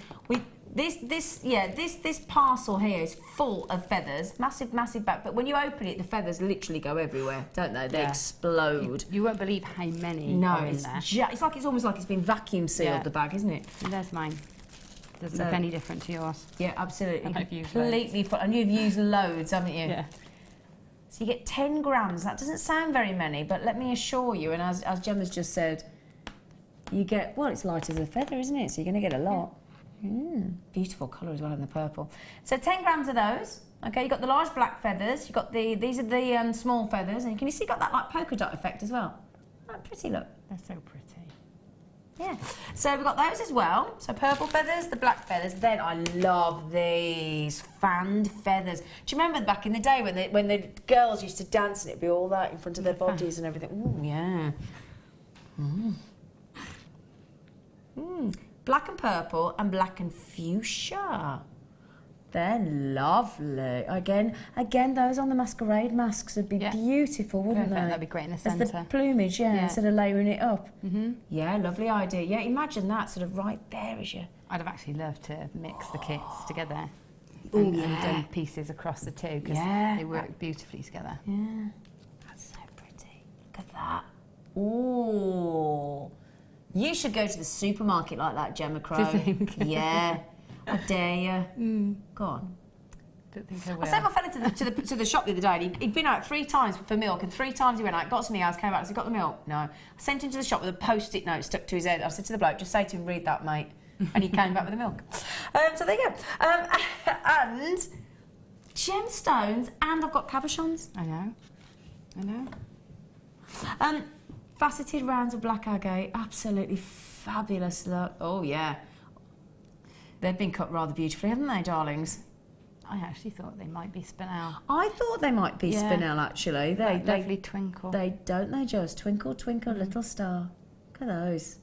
this parcel here is full of feathers, massive back. But when you open it, the feathers literally go everywhere, don't they? They explode. You won't believe how many are in there. It's almost like it's been vacuum sealed, the bag, isn't it? And there's mine. Doesn't look any different to yours. Yeah, absolutely. And I've used completely full, and you've used loads, haven't you? Yeah. So you get 10 grams. That doesn't sound very many, but let me assure you, and as Gemma's just said, you get, well, it's light as a feather, isn't it? So you're going to get a lot. Beautiful colour as well in the purple. So 10 grams of those. Okay, you've got the large black feathers. You've got these are the small feathers, and can you see got that like polka dot effect as well? Oh, pretty look. They're so pretty. Yeah. So we've got those as well. So purple feathers, the black feathers. Then I love these fanned feathers. Do you remember back in the day when the girls used to dance and it'd be all that in front of their bodies and everything? Ooh, yeah. Black and purple and black and fuchsia. They're lovely. Again, those on the masquerade masks would be beautiful, wouldn't they? That'd be great in the centre. As the plumage, instead of layering it up. Yeah, lovely idea. Yeah, imagine that sort of right there as you. I'd have actually loved to mix the kits together and done pieces across the two because they work beautifully together. Yeah, that's so pretty. Look at that. Ooh. You should go to the supermarket like that, Gemma Crow. Do you think? Yeah. I dare you. Go on. Don't think I will. I sent my fella to the shop the other day. And he'd been out 3 times for milk, and 3 times he went out, got something else, came back and said, "Got the milk?" No. I sent him to the shop with a post-it note stuck to his head. I said to the bloke, "Just say to him, read that, mate." And he came back with the milk. So there you go. And gemstones, and I've got cabochons. I know. Faceted rounds of black agate, absolutely fabulous look. Oh yeah. They've been cut rather beautifully, haven't they, darlings? I actually thought they might be spinel. I thought they might be spinel, actually. They lovely twinkle. They just twinkle, twinkle, little star. Look at those.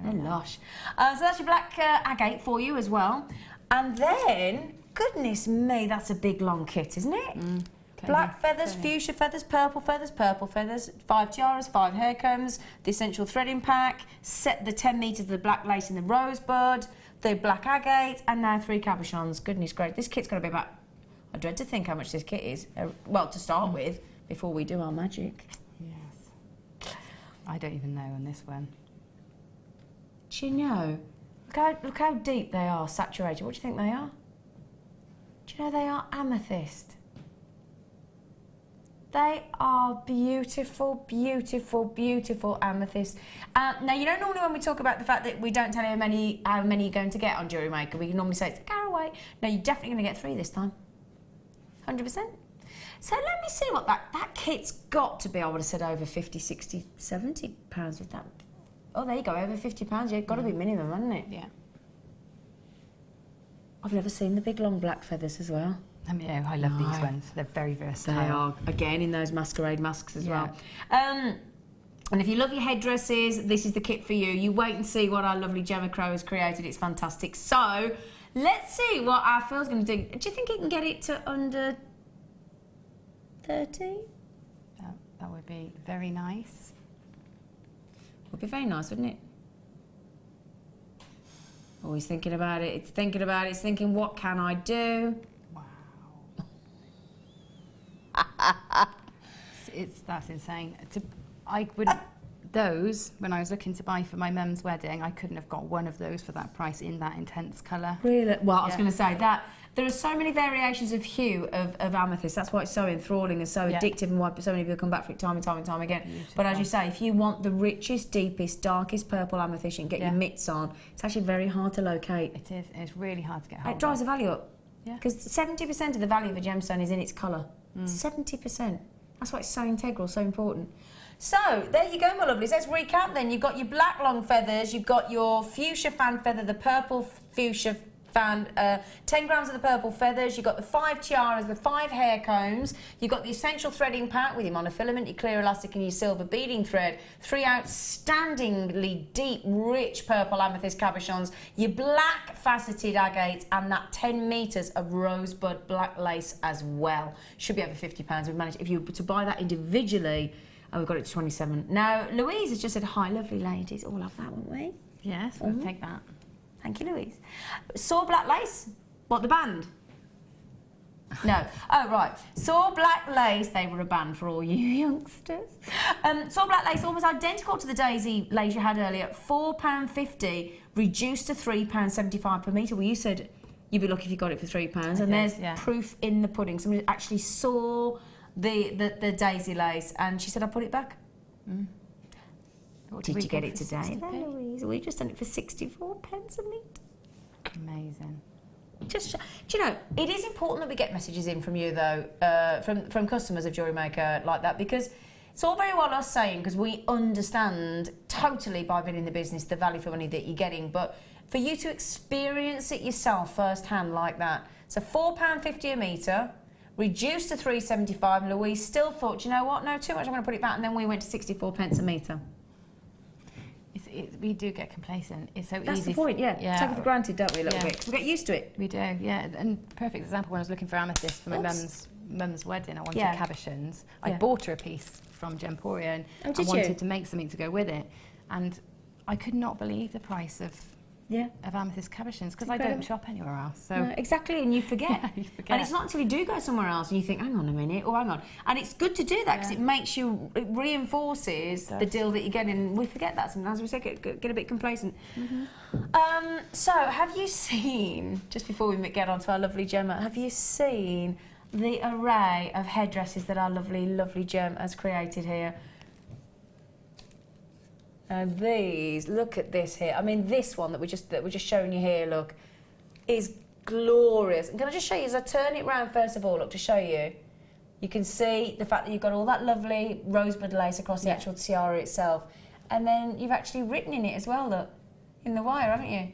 They're lush. So that's your black agate for you as well. And then, goodness me, that's a big long kit, isn't it? Black feathers, fuchsia feathers, purple feathers, 5 tiaras, 5 hair combs, the essential threading pack, set the 10 metres of the black lace in the rosebud, the black agate, and now 3 cabochons. Goodness gracious, this kit's got to be about, I dread to think how much this kit is. Well, to start with, before we do our magic. Yes. I don't even know on this one. Do you know? Look how deep they are, saturated. What do you think they are? Do you know they are amethyst? They are beautiful, beautiful, beautiful amethyst. Now, you know, normally when we talk about the fact that we don't tell you how many you're going to get on Jewellery Maker, we can normally say it's a caraway. No, you're definitely going to get 3 this time. 100%. So let me see what that kit's got to be. I would have said over 50, 60, 70 pounds with that. Oh, there you go, over 50 pounds. Yeah, got to be minimum, hasn't it? Yeah. I've never seen the big long black feathers as well. I love these ones. They're very versatile. They are, again, in those masquerade masks as well. And if you love your headdresses, this is the kit for you. You wait and see what our lovely Gemma Crow has created. It's fantastic. So, let's see what our Phil's going to do. Do you think he can get it to under 30? That would be very nice. Would be very nice, wouldn't it? Oh, he's thinking about it. It's thinking about it. It's thinking, what can I do? That's insane. Those, when I was looking to buy for my mum's wedding, I couldn't have got one of those for that price in that intense colour. Really? Well, I was going to say that there are so many variations of hue of amethyst. That's why it's so enthralling and so addictive, and why so many people come back for it time and time and time again. Beautiful. But as you say, if you want the richest, deepest, darkest purple amethyst, you can get your mitts on. It's actually very hard to locate. It is. It's really hard to get hold of. It drives the value up. Yeah. Because 70% of the value of a gemstone is in its colour. 70%. That's why it's so integral, so important. So, there you go, my lovelies. Let's recap then. You've got your black long feathers, you've got your fuchsia fan feather, the purple fuchsia fan, 10 grams of the purple feathers, you've got the 5 tiaras, the 5 hair combs, you've got the essential threading pack with your monofilament, your clear elastic and your silver beading thread, 3 outstandingly deep, rich purple amethyst cabochons, your black faceted agates, and that 10 metres of rosebud black lace as well. Should be over £50. We've managed, if you were to buy that individually, we've got it to 27. Now, Louise has just said, hi, lovely ladies. All love that, won't we? Yes, we'll take that. Thank you, Louise. Saw black lace? What, the band? No. Oh, right. Saw black lace. They were a band for all you youngsters. Saw black lace, almost identical to the daisy lace you had earlier. £4.50, reduced to £3.75 per metre. Well, you said you'd be lucky if you got it for £3. And there's proof in the pudding. Somebody actually saw the daisy lace, and she said, I'll put it back. Did you get it today, Louise? We just done it for 64p a metre. Amazing. Just, do you know, it is important that we get messages in from you, though, from customers of Jewellery Maker like that, because it's all very well us saying, because we understand totally by being in the business the value for money that you're getting, but for you to experience it yourself firsthand like that. So £4.50 a metre, reduced to £3.75. Louise still thought, you know what, no, too much, I'm going to put it back, and then we went to 64p a metre. We do get complacent. It's so easy. That's the point, yeah. Take it for granted, don't we, a little bit? 'Cause we get used to it. We do, yeah. And perfect example, when I was looking for amethyst for my mum's wedding, I wanted cabochons. I bought her a piece from Gemporia, and I wanted to make something to go with it. And I could not believe the price of amethyst cabochons, because I don't shop anywhere else. So no, exactly, and you forget. You forget. And it's not until you do go somewhere else and you think, hang on a minute, or hang on. And it's good to do that, because it makes you, it reinforces the deal that you're getting. We forget that sometimes. We say get a bit complacent. So, have you seen, just before we get on to our lovely Gemma, have you seen the array of headdresses that our lovely, lovely Gem has created here? And these, look at this here. I mean, this one that we're just showing you here, look, is glorious. And can I just show you, as I turn it round first of all, look, to show you, you can see the fact that you've got all that lovely rosebud lace across the actual tiara itself. And then you've actually written in it as well, look, in the wire, haven't you?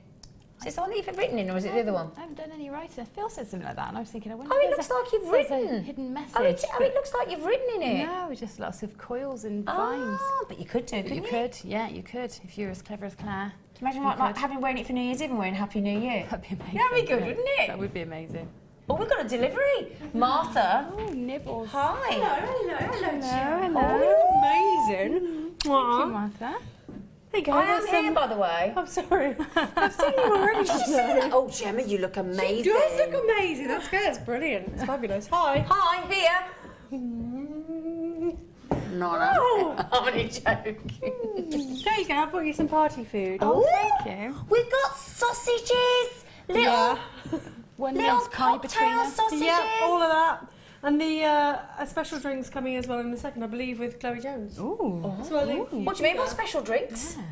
Is it the one that you've written in, or is it the other one? I haven't done any writing. Phil said something like that, and I was thinking, I wonder Oh, if it there's looks like you've there's written. a hidden message. It looks like you've written in it. No, just lots of coils and vines. Oh, but you could do, couldn't you? You could, yeah, you could, if you're as clever as Claire. Imagine like having wearing it for New Year's Eve and wearing Happy New Year. That'd be amazing. That'd be good, wouldn't it? That would be amazing. Oh, we've got a delivery. Martha. Oh, nibbles. Hi. Hello. Oh, you're amazing. Thank you, Martha. There you go. I am here, by the way. I'm sorry. I've seen you already. Did you see that? Oh, Gemma, you look amazing. She does look amazing. That's good. It's brilliant. It's fabulous. Hi. Hi, here. No, I'm only joking. There you go. I brought you some party food. Oh, thank you. We've got sausages. Little One pie between us. sausages. Yeah, all of that. And the a special drink's coming as well in a second, I believe, with Chloe Jones. Ooh. So I think What do you mean, what special drinks? Yeah.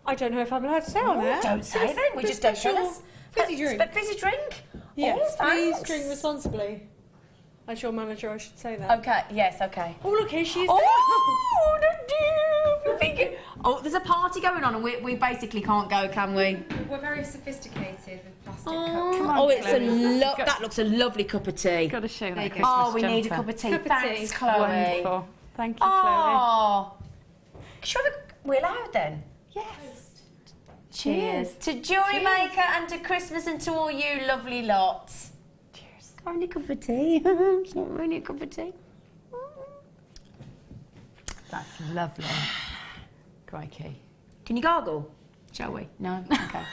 I don't know if I'm allowed to say on there. Don't say then. We just don't tell us. Fizzy drink. Fizzy drink? Yes, Oh, please thanks. drink responsibly. As your manager, I should say that. Okay, yes, okay. Oh, look, here she is. Oh, you're thinking, oh, there's a party going on and we basically can't go, can we? We're very sophisticated with plastic Oh, it's that looks a lovely cup of tea. Got to show that Christmas Oh, we need a jumper. cup of tea. Cup of Thanks, tea. Chloe. Wonderful. Thank you, Oh. Should we're allowed then? Yes. Cheers. To Jewellery Maker and to Christmas and to all you lovely lots. Cheers. Only a cup of tea. It's not really a cup of tea. That's lovely. Crikey. Can you gargle? Shall we? No? Okay.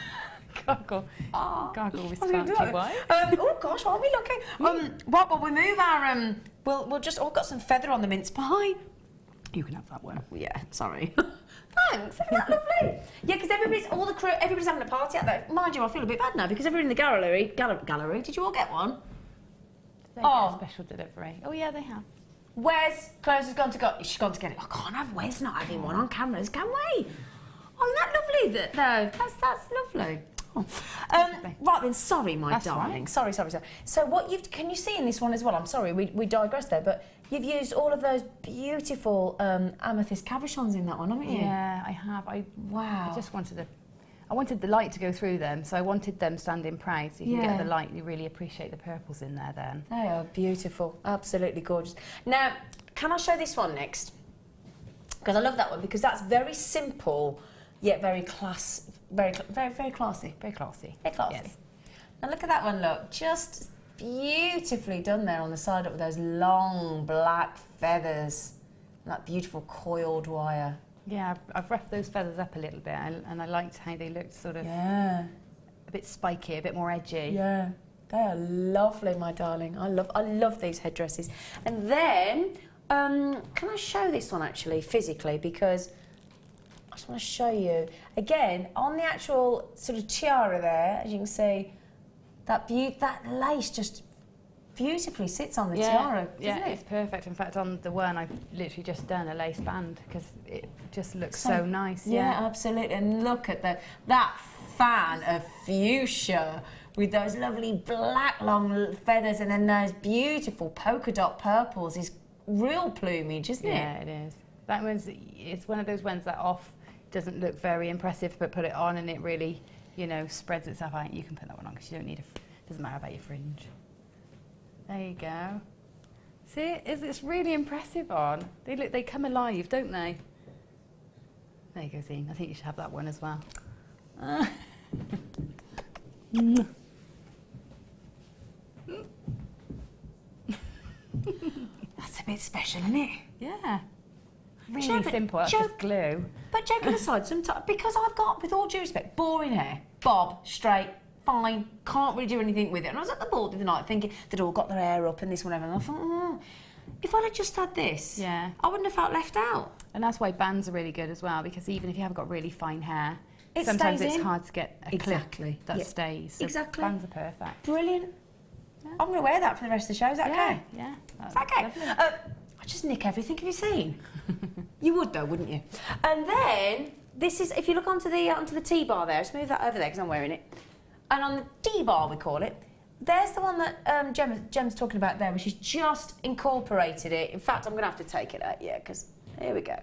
Gargle. Gargle with I was gonna do starchy it. wine. Oh gosh, what are we looking? Right, well we move our we'll just got some feather on the mince pie. You can have that one. Yeah, sorry. Thanks, isn't that lovely? Yeah, because everybody's having a party out there. Mind you, I feel a bit bad now because everyone in the gallery. Did you all get one? They get a special delivery. Oh yeah, they have. Wes, Chloe's has gone to go. She's gone to get it. I can't have Wes not having one on cameras, can we? Oh, isn't that lovely? Though that's lovely. Oh. Right then, sorry, my That's darling. right. Sorry. So what can you see in this one as well? I'm sorry, we digressed there, but you've used all of those beautiful amethyst cabochons in that one, haven't you? Yeah, I have. Wow. I just wanted I wanted the light to go through them, so I wanted them standing proud, so you can get the light. You really appreciate the purples in there then. They are beautiful, absolutely gorgeous. Now, can I show this one next? Because I love that one because that's very simple, yet very classy. Very classy. Very classy. Yes. Now look at that one, look. Just beautifully done there on the side up with those long black feathers and that beautiful coiled wire. Yeah, I've roughed those feathers up a little bit and I liked how they looked sort of a bit spiky, a bit more edgy. Yeah, they are lovely, my darling. I love these headdresses. And then, can I show this one actually physically because I just want to show you again on the actual sort of tiara there. As you can see, that lace just beautifully sits on the tiara. Yeah, it's perfect. In fact, on the one I've literally just done a lace band because it just looks so nice. Yeah, absolutely. And look at that fan of fuchsia with those lovely black long feathers and then those beautiful polka dot purples is real plumage, isn't it? Yeah, it is. That one's it's one of those ones that off doesn't look very impressive, but put it on and it really, spreads itself out. You can put that one on because you don't need doesn't matter about your fringe. There you go. See, it's really impressive on. They come alive, don't they? There you go, Zine. I think you should have that one as well. That's a bit special, isn't it? Yeah. Really simple. That's just glue. But joking aside, sometimes because I've got, with all due respect, boring hair, bob, straight, fine, can't really do anything with it. And I was at the board the other night thinking they'd all got their hair up and this, whatever. And I thought, if I'd have just had this, I wouldn't have felt left out. And that's why bands are really good as well, because even if you haven't got really fine hair, it sometimes stays it's in. hard to get a clip that stays. So exactly. Bands are perfect. Brilliant. Yeah. I'm going to wear that for the rest of the show. Is that okay? Yeah. Is that okay? I just nick everything. Have you seen? You would though, wouldn't you? And then this is, if you look onto the T-bar there, just move that over there because I'm wearing it. And on the D-bar we call it, there's the one that Gem's talking about there, where she's just incorporated it. In fact, I'm going to have to take it out, because here we go.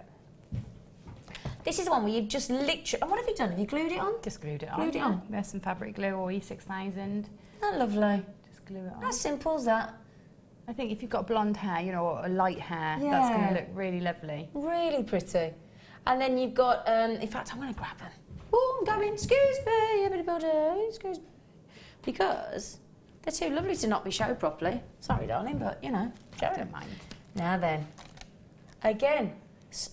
This is the one where you've just literally... And what have you done? Have you glued it on? Just glued it on. Glued it on? There's some fabric glue or E6000. Oh, lovely. Just glue it on. How simple as that? I think if you've got blonde hair, you know, or light hair, that's going to look really lovely. Really pretty. And then you've got... in fact, I'm going to grab them. Oh, I'm going. Excuse me, everybody. Excuse me. Because they're too lovely to not be showed properly. Sorry, darling, but, you know, show Don't mind. Now then. Again.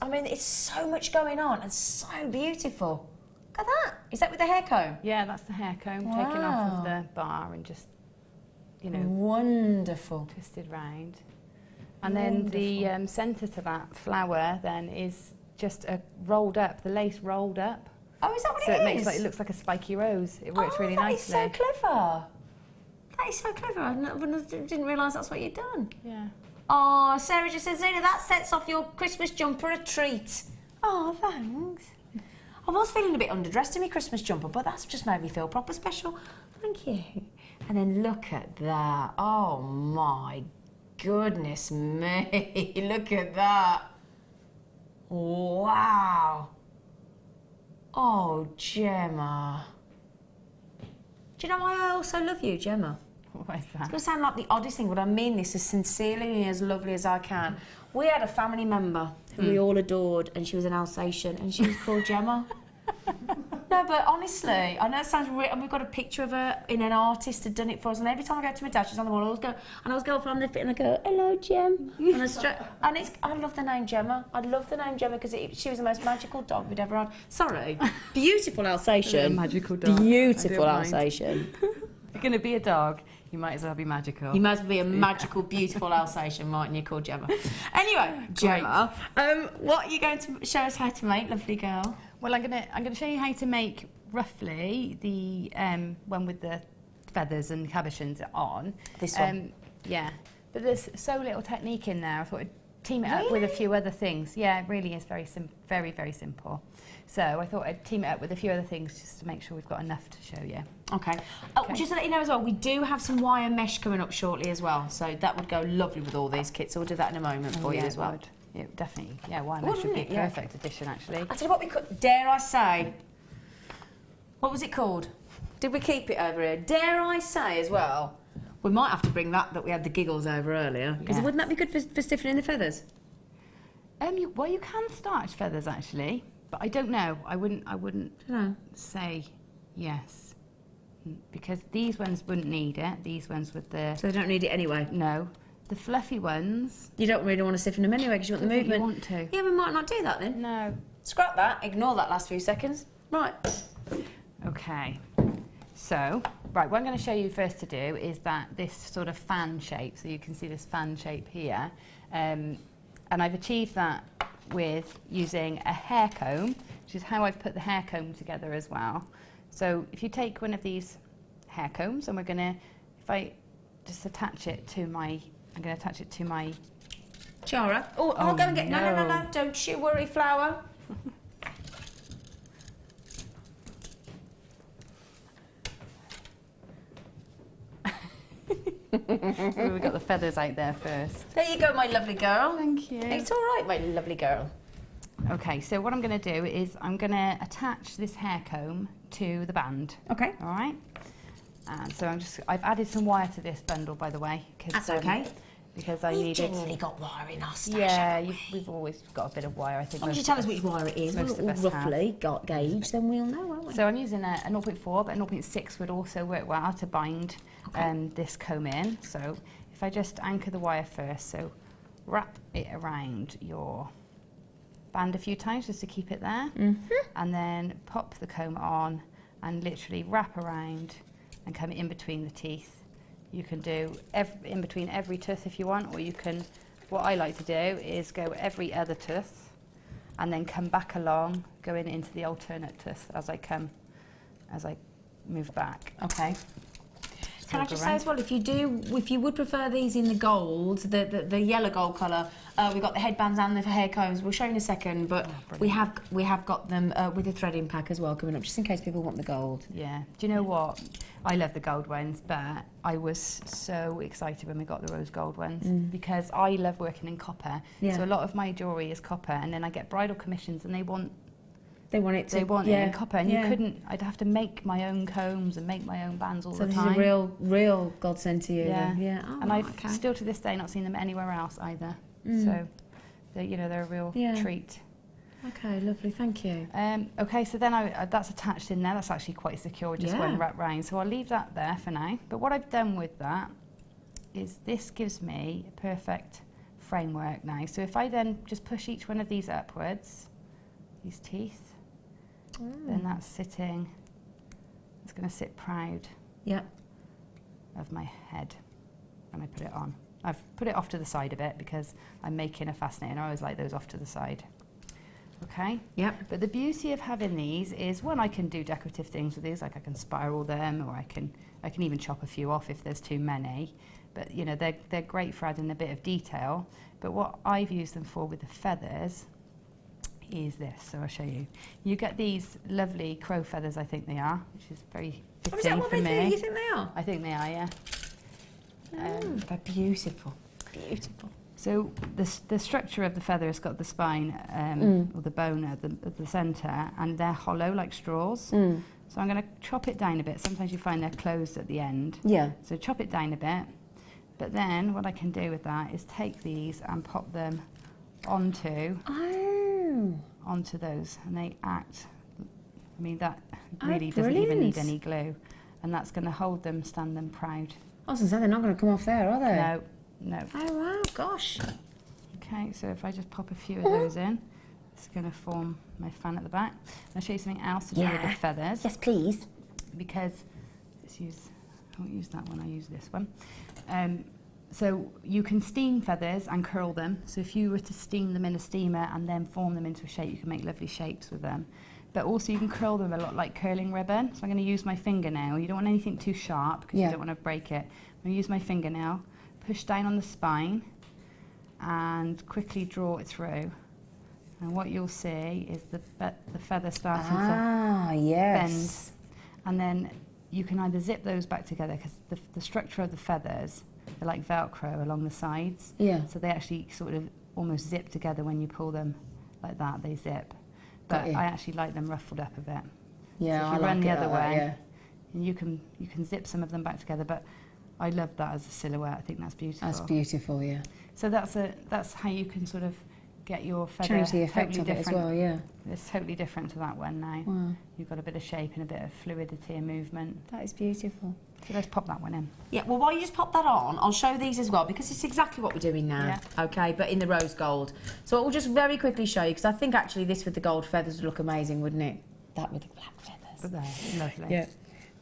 I mean, it's so much going on and so beautiful. Look at that. Is that with the hair comb? Yeah, that's the hair comb taken off of the bar and just, you know, wonderful. Twisted round. And then the centre to that flower then is just rolled up, the lace rolled up. Oh, is that what so it is? So it makes it looks like a spiky rose. It works really nicely. That is so clever. That is so clever. I didn't realise that's what you'd done. Yeah. Oh, Sarah just says, Zena, that sets off your Christmas jumper a treat. Oh, thanks. I was feeling a bit underdressed in my Christmas jumper, but that's just made me feel proper special. Thank you. And then look at that. Oh, my goodness me. Look at that. Wow. Oh, Gemma. Do you know why I also love you, Gemma? What is that? It's going to sound like the oddest thing, but I mean this as sincerely and as lovely as I can. We had a family member who we all adored, and she was an Alsatian, and she was called Gemma. No, but honestly, I know it sounds weird, and we've got a picture of her in an artist had done it for us, and every time I go to my dad, she's on the wall, I always go up on the fit and I go, hello, Gem. And I love the name Gemma. I love the name Gemma because she was the most magical dog we'd ever had. Sorry. Beautiful Alsatian. Magical dog. Beautiful Alsatian. If you're going to be a dog, you might as well be magical. You might as well be a magical, beautiful Alsatian, mightn't you, called Gemma? Anyway, Gemma, what are you going to show us how to make, lovely girl? Well, I'm gonna show you how to make roughly the one with the feathers and cabochons on. This one? Yeah, but there's so little technique in there. I thought I'd team it up with a few other things. Yeah, it really is very, very simple. So I thought I'd team it up with a few other things just to make sure we've got enough to show you. Okay. Just to let you know as well, we do have some wire mesh coming up shortly as well, so that would go lovely with all these kits. So we'll do that in a moment for you as well. Would. It definitely, yeah, wire mesh would be a perfect addition, actually. I'll tell you what we could, dare I say, what was it called? Did we keep it over here? Dare I say as well, we might have to bring that we had the giggles over earlier, because wouldn't that be good for stiffening the feathers? Well, you can starch feathers, actually, but I don't know. I wouldn't say yes, because these ones wouldn't need it. These ones with the... So they don't need it anyway? No. The fluffy ones... You don't really want to stiffen them anyway because you want the movement. You want to. Yeah, we might not do that then. No. Scrap that. Ignore that last few seconds. Right. Okay. So, right, what I'm going to show you first to do is this sort of fan shape. So you can see this fan shape here. And I've achieved that with using a hair comb, which is how I've put the hair comb together as well. So if you take one of these hair combs, and we're going to, if I just attach it to my... I'm going to attach it to my... Tiara. Oh, I'll go and get... No. Don't you worry, flower. We've got the feathers out there first. There you go, my lovely girl. Thank you. It's all right, my lovely girl. Okay, so what I'm going to do is I'm going to attach this hair comb to the band. Okay. All right. And so I've added some wire to this bundle, by the way. That's okay. Because I needed... We've generally got wire in our stash. Yeah, we've always got a bit of wire, I think. Why don't you tell us which wire it is? We'll roughly gauge, then we'll know, won't we? So I'm using a 0.4, but a 0.6 would also work well to bind this comb in. So if I just anchor the wire first, so wrap it around your band a few times just to keep it there. And then pop the comb on and literally wrap around and come in between the teeth. You can do in between every tooth if you want, or you can, what I like to do is go every other tooth and then come back along, going into the alternate tooth as I move back. Okay. Can I just say as well, if you would prefer these in the gold, the yellow gold colour, we've got the headbands and the hair combs. We'll show you in a second, but we have got them with a threading pack as well coming up, just in case people want the gold. Yeah. Do you know what? I love the gold ones, but I was so excited when we got the rose gold ones because I love working in copper. Yeah. So a lot of my jewellery is copper, and then I get bridal commissions, and they want They want it to... They want it in copper, and you couldn't... I'd have to make my own combs and make my own bands all the time. So this is a real godsend to you then? Yeah. Oh, and I've still to this day not seen them anywhere else either. So, they're a real treat. Okay, lovely, thank you. Okay, so then that's attached in there. That's actually quite secure, just one wrap round. So I'll leave that there for now. But what I've done with that is this gives me a perfect framework now. So if I then just push each one of these upwards, these teeth, then that's sitting, it's going to sit proud of my head when I put it on. I've put it off to the side a bit because I'm making a fascinating. I always like those off to the side. Okay. Yep. But the beauty of having these is, one, I can do decorative things with these, like I can spiral them, or I can even chop a few off if there's too many. But you know, they're great for adding a bit of detail. But what I've used them for with the feathers is this. So I'll show you. You get these lovely crow feathers, I think they are, which is very fitting for me. You think they are? I think they are, yeah. They're beautiful. Beautiful. So the structure of the feather has got the spine or the bone at the centre, and they're hollow like straws. So I'm going to chop it down a bit. Sometimes you find they're closed at the end. Yeah. So chop it down a bit. But then what I can do with that is take these and pop them onto those, and they act. I mean, that really doesn't even need any glue, and that's going to hold them, stand them proud. I was going to say, they're not going to come off there, are they? No. No. Oh wow, gosh. Okay, so if I just pop a few of those in, it's going to form my fan at the back. I'll show you something else to do with the feathers. Yes, please. Because I won't use that one, I use this one. So you can steam feathers and curl them. So if you were to steam them in a steamer and then form them into a shape, you can make lovely shapes with them. But also you can curl them a lot like curling ribbon. So I'm going to use my fingernail. You don't want anything too sharp because you don't want to break it. I'm going to use my fingernail. Push down on the spine and quickly draw it through. And what you'll see is the feather starting to bend. And then you can either zip those back together, because the structure of the feathers, they're like Velcro along the sides. Yeah. So they actually sort of almost zip together when you pull them like that, they zip. But I actually like them ruffled up a bit. Yeah, so if you run the other way, and you can zip some of them back together, but I love that as a silhouette. I think that's beautiful. That's beautiful, yeah. So that's how you can sort of get your feather change the effect totally of it as well, yeah. It's totally different to that one now. Wow. You've got a bit of shape and a bit of fluidity and movement. That is beautiful. So let's pop that one in. Yeah, well, while you just pop that on, I'll show these as well, because it's exactly what we're doing now, okay, but in the rose gold. So I'll just very quickly show you, because I think actually this with the gold feathers would look amazing, wouldn't it? That with the black feathers. But they're lovely. Yeah.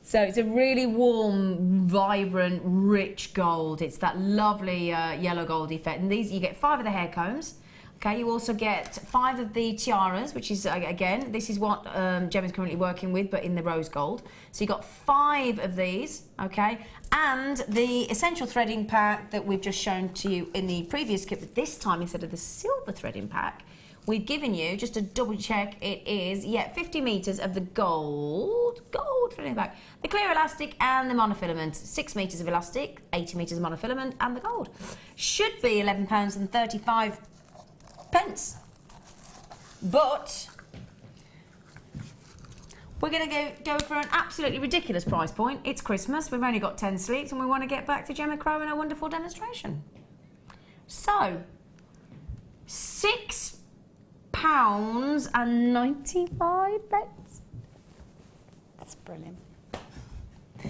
So it's a really warm, vibrant, rich gold. It's that lovely yellow gold effect. And these, you get 5 of the hair combs. Okay, you also get 5 of the tiaras, which is, again, this is what Gemma's currently working with, but in the rose gold. So you got 5 of these, okay? And the essential threading pack that we've just shown to you in the previous kit, but this time, instead of the silver threading pack, we've given you, just to double check, it is, 50 metres of the gold threading pack. The clear elastic and the monofilament. 6 metres of elastic, 80 metres of monofilament, and the gold. Should be £11.35. But we're going to go for an absolutely ridiculous price point. It's Christmas, we've only got 10 sleeps, and we want to get back to Gemma Crow and her wonderful demonstration. So, £6.95. That's brilliant.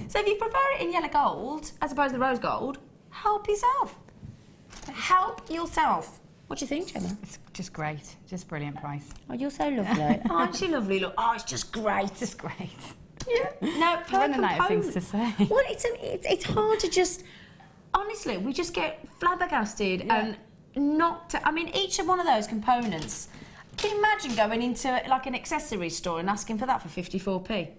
So if you prefer it in yellow gold as opposed to the rose gold, help yourself. Help yourself. What do you think, Gemma? It's just great. Just brilliant price. Oh, you're so lovely. Aren't she lovely? Look, oh, it's just great. Just great. Yeah. No, per running out of things to say. Well, it's hard to just... Honestly, we just get flabbergasted and not... I mean, each of one of those components... Can you imagine going into, like, an accessory store and asking for that for 54p?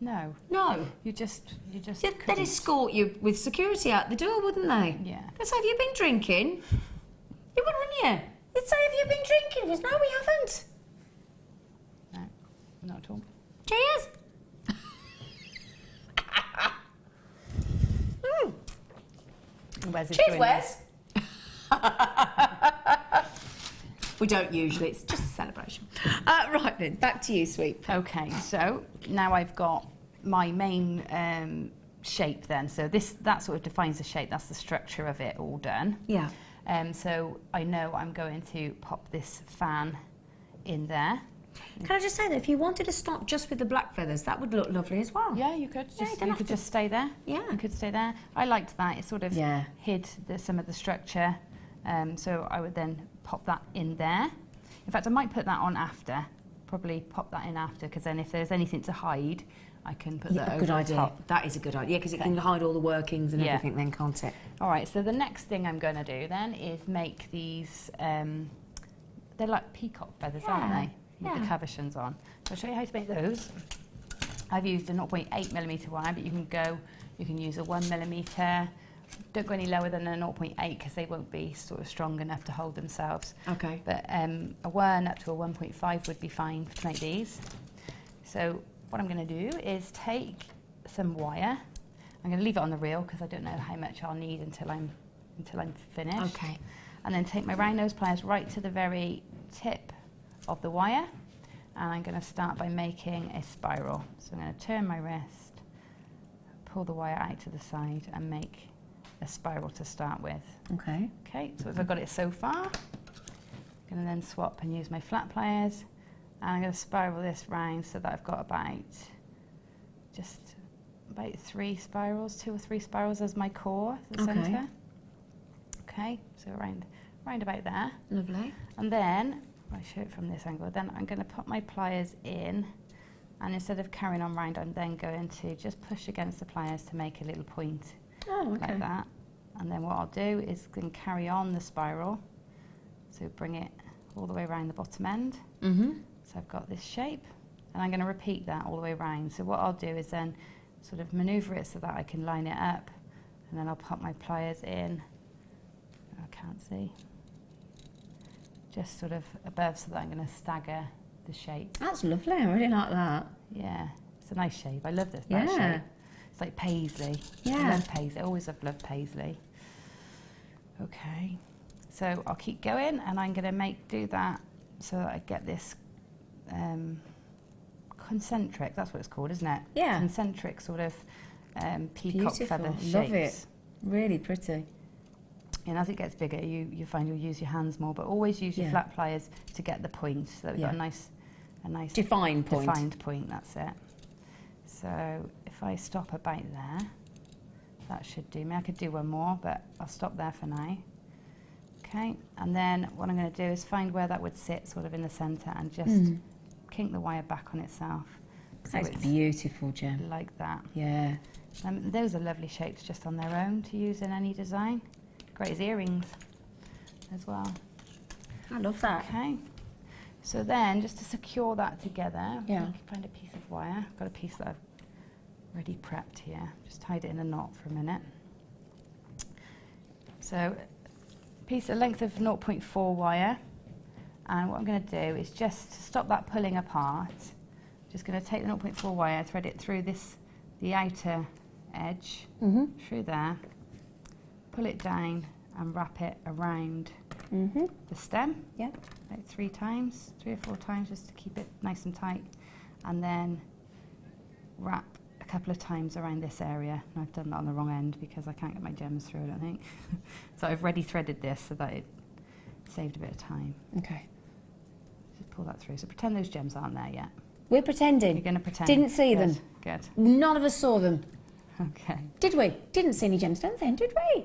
No. No. You just they'd escort you with security out the door, wouldn't they? Yeah. They'd say, have you been drinking? You would, wouldn't you? They'd say, have you been drinking? Because no, we haven't. No, not at all. Cheers. Cheers, Wes. We don't usually, it's just a celebration. Right then, back to you, Sweep. Okay, so now I've got my main shape then. So that sort of defines the shape. That's the structure of it all done. Yeah. So I know I'm going to pop this fan in there. Can I just say that if you wanted to start just with the black feathers, that would look lovely as well. Yeah, you could. You could just stay there. Yeah. You could stay there. I liked that. It sort of hid some of the structure. So I would then pop that in there. In fact, I might put that on after. Probably pop that in after, because then if there's anything to hide, I can put that over the top. That is a good idea, because it can hide all the workings and everything then, can't it? All right, so the next thing I'm going to do then is make these, they're like peacock feathers, aren't they? With the cabochons on. So I'll show you how to make those. I've used a 0.8mm wire, but you can use a 1mm. Don't go any lower than a 0.8 because they won't be sort of strong enough to hold themselves. Okay. But a 1 up to a 1.5 would be fine to make these. So what I'm going to do is take some wire. I'm going to leave it on the reel because I don't know how much I'll need until I'm finished. Okay. And then take my round nose pliers right to the very tip of the wire, and I'm going to start by making a spiral. So I'm going to turn my wrist, pull the wire out to the side and make a spiral to start with. Okay. Okay, so as I've got it so far, I'm going to then swap and use my flat pliers, and I'm going to spiral this round so that I've got about 3 spirals, 2 or 3 spirals as my core, the centre. Okay, so around about there. Lovely. And then, if I show it from this angle, then I'm going to put my pliers in, and instead of carrying on round, I'm then going to just push against the pliers to make a little point. Oh, okay. Like that. And then what I'll do is then carry on the spiral, so bring it all the way around the bottom end. Mm-hmm. So I've got this shape, and I'm going to repeat that all the way around. So what I'll do is then sort of manoeuvre it so that I can line it up, and then I'll pop my pliers in. I can't see. Just sort of above, so that I'm going to stagger the shape. That's lovely. I really like that. Yeah, it's a nice shape. I love that shape. It's like paisley. Yeah. I love paisley. I always have loved paisley. Okay, so I'll keep going, and I'm going to do that so that I get this concentric. That's what it's called, isn't it? Yeah. Concentric sort of peacock feather shapes. Love it. Really pretty. And as it gets bigger, you find you'll use your hands more, but always use your flat pliers to get the point, so that we've got a nice defined point. Defined point, that's it. So if I stop about there, that should do me. I could do one more, but I'll stop there for now. Okay, and then what I'm going to do is find where that would sit, sort of in the centre, and just kink the wire back on itself. So That's beautiful, Jem. Like that. Yeah. Those are lovely shapes just on their own to use in any design. Great as earrings as well. I love that. Okay. So then, just to secure that together, Yeah. I can find a piece of wire. I've got a piece that I've already prepped here. Just tied it in a knot for a minute. So, a length of 0.4 wire. And what I'm going to do is just to stop that pulling apart, just going to take the 0.4 wire, thread it through the outer edge, through there, pull it down and wrap it around the stem. Yeah. Like 3 or 4 times, just to keep it nice and tight. And then wrap a couple of times around this area. And I've done that on the wrong end because I can't get my gems through, I don't think. So I've ready threaded this so that it saved a bit of time. Okay. Just pull that through. So pretend those gems aren't there yet. We're pretending. You're going to pretend. Didn't see them. Good. None of us saw them. Okay. Did we? Didn't see any gemstones then, did we?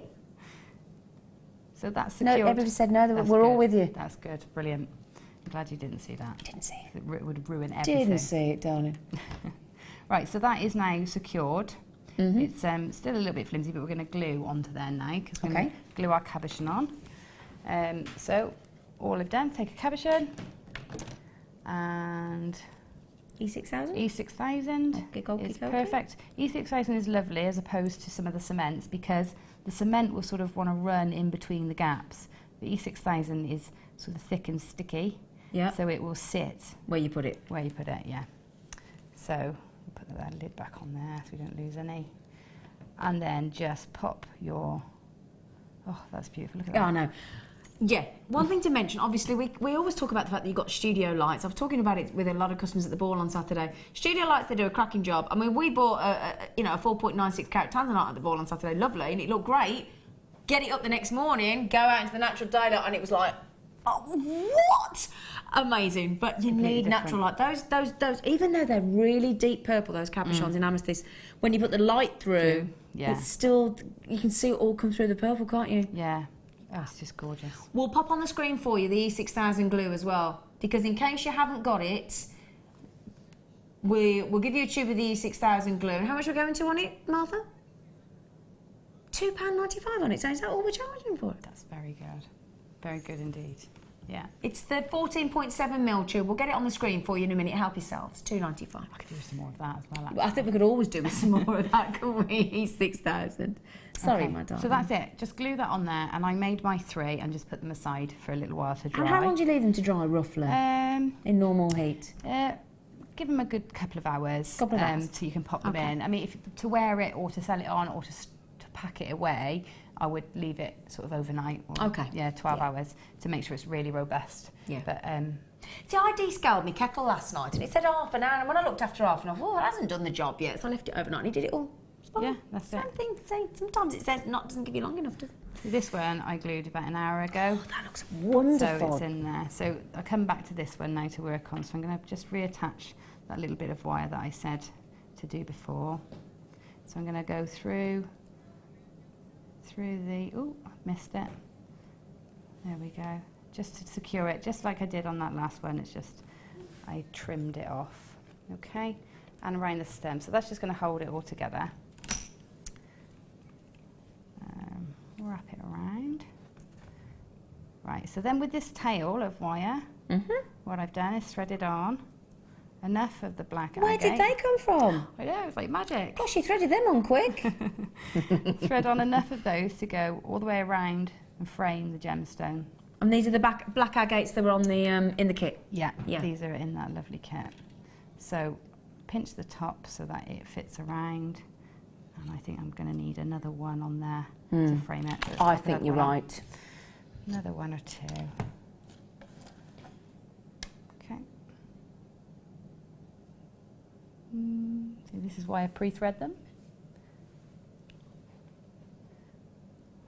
So that's secured. No, everybody said no, we're all with you. That's good, brilliant. I'm glad you didn't see that. Didn't see it. It would ruin everything. Didn't see it, darling. Right, so that is now secured. It's still a little bit flimsy, but we're going to glue onto there now because we're going to glue our cabochon on. So all I've done, take a cabochon and E6000? E6000 is perfect. E6000 is lovely as opposed to some of the cements because the cement will sort of want to run in between the gaps. The E6000 is sort of thick and sticky, so it will sit where you put it. Where you put it, yeah. So we'll put that lid back on there so we don't lose any. And then just pop your... Oh, that's beautiful. Look at that. I know. Yeah, one thing to mention, obviously, we always talk about the fact that you've got studio lights. I was talking about it with a lot of customers at the ball on Saturday. Studio lights, they do a cracking job. I mean, we bought a 4.96 carat tanzanite at the ball on Saturday, lovely, and it looked great. Get it up the next morning, go out into the natural daylight, and it was like, oh, what? Amazing, but you need natural light. Those, even though they're really deep purple, those cabochons in amethyst, when you put the light through, it's still, you can see it all come through the purple, can't you? Yeah. Oh, it's just gorgeous. We'll pop on the screen for you the E6000 glue as well, because in case you haven't got it, we'll give you a tube of the E6000 glue. And how much we're going to on it, Martha? £2.95 on it. So is that all we're charging for it? That's very good. Very good indeed. Yeah. It's the 14.7mm tube. We'll get it on the screen for you in a minute. Help yourselves. £2.95. I could do some more of that as well. Actually. I think we could always do with some more of that, couldn't we? E6000. Sorry, my darling. So that's it. Just glue that on there, and I made my 3 and just put them aside for a little while to dry. And how long do you leave them to dry, roughly? In normal heat? Give them a good couple of hours. So you can pop them in. I mean, to wear it or to sell it on or to pack it away, I would leave it sort of overnight. Or, 12 hours to make sure it's really robust. Yeah. But see, I descaled my kettle last night and it said half an hour, and when I looked after half an hour, it hasn't done the job yet, so I left it overnight and he did it all. Yeah, that's Same thing. Sometimes it says doesn't give you long enough, does it? This one I glued about an hour ago. Oh, that looks wonderful. So it's in there. So I come back to this one now to work on. So I'm going to just reattach that little bit of wire that I said to do before. So I'm going to go through the, oh, missed it. There we go. Just to secure it, just like I did on that last one. It's just, I trimmed it off. Okay, and around the stem. So that's just going to hold it all together. Wrap it around. Right, so then with this tail of wire, what I've done is threaded on enough of the black agate. Where did they come from? I know, it's like magic. Gosh, you threaded them on quick. Thread on enough of those to go all the way around and frame the gemstone. And these are the black agates that were on the in the kit? Yeah, these are in that lovely kit. So pinch the top so that it fits around. And I think I'm going to need another one on there to frame it. So I think you're right. Another one or two. Okay. So this is why I pre-thread them.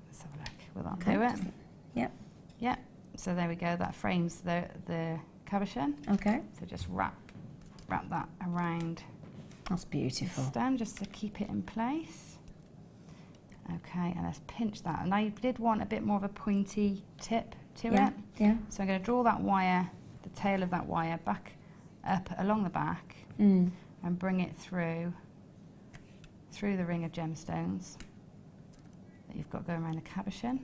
Let's have a look. Will that do it? Yep. Yep. So there we go. That frames the cabochon. Okay. So just wrap that around. That's beautiful. The stem just to keep it in place. Okay, and let's pinch that. And I did want a bit more of a pointy tip to it. Yeah. So I'm going to draw that wire, the tail of that wire, back up along the back and bring it through the ring of gemstones that you've got going around the cabochon.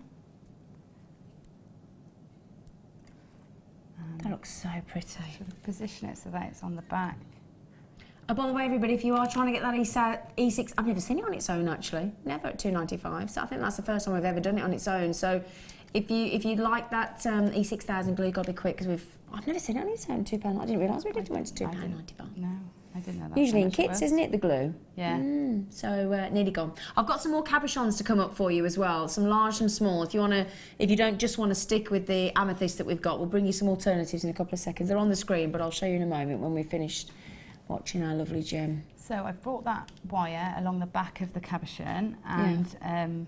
That looks so pretty. Sort of position it so that it's on the back. Oh, by the way, everybody, if you are trying to get that E6, I've never seen it on its own, actually. Never at £2.95. So I think that's the first time I've ever done it on its own. So if you'd like that E6000 glue, got to be quick, because I've never seen it on its own, £2. I didn't realise it went to £2.95. No, I didn't know that. Usually in kits, isn't it, the glue? Yeah. So nearly gone. I've got some more cabochons to come up for you as well. Some large, some small. If you don't just want to stick with the amethyst that we've got, we'll bring you some alternatives in a couple of seconds. They're on the screen, but I'll show you in a moment when we've finished watching our lovely gem. So I've brought that wire along the back of the cabochon and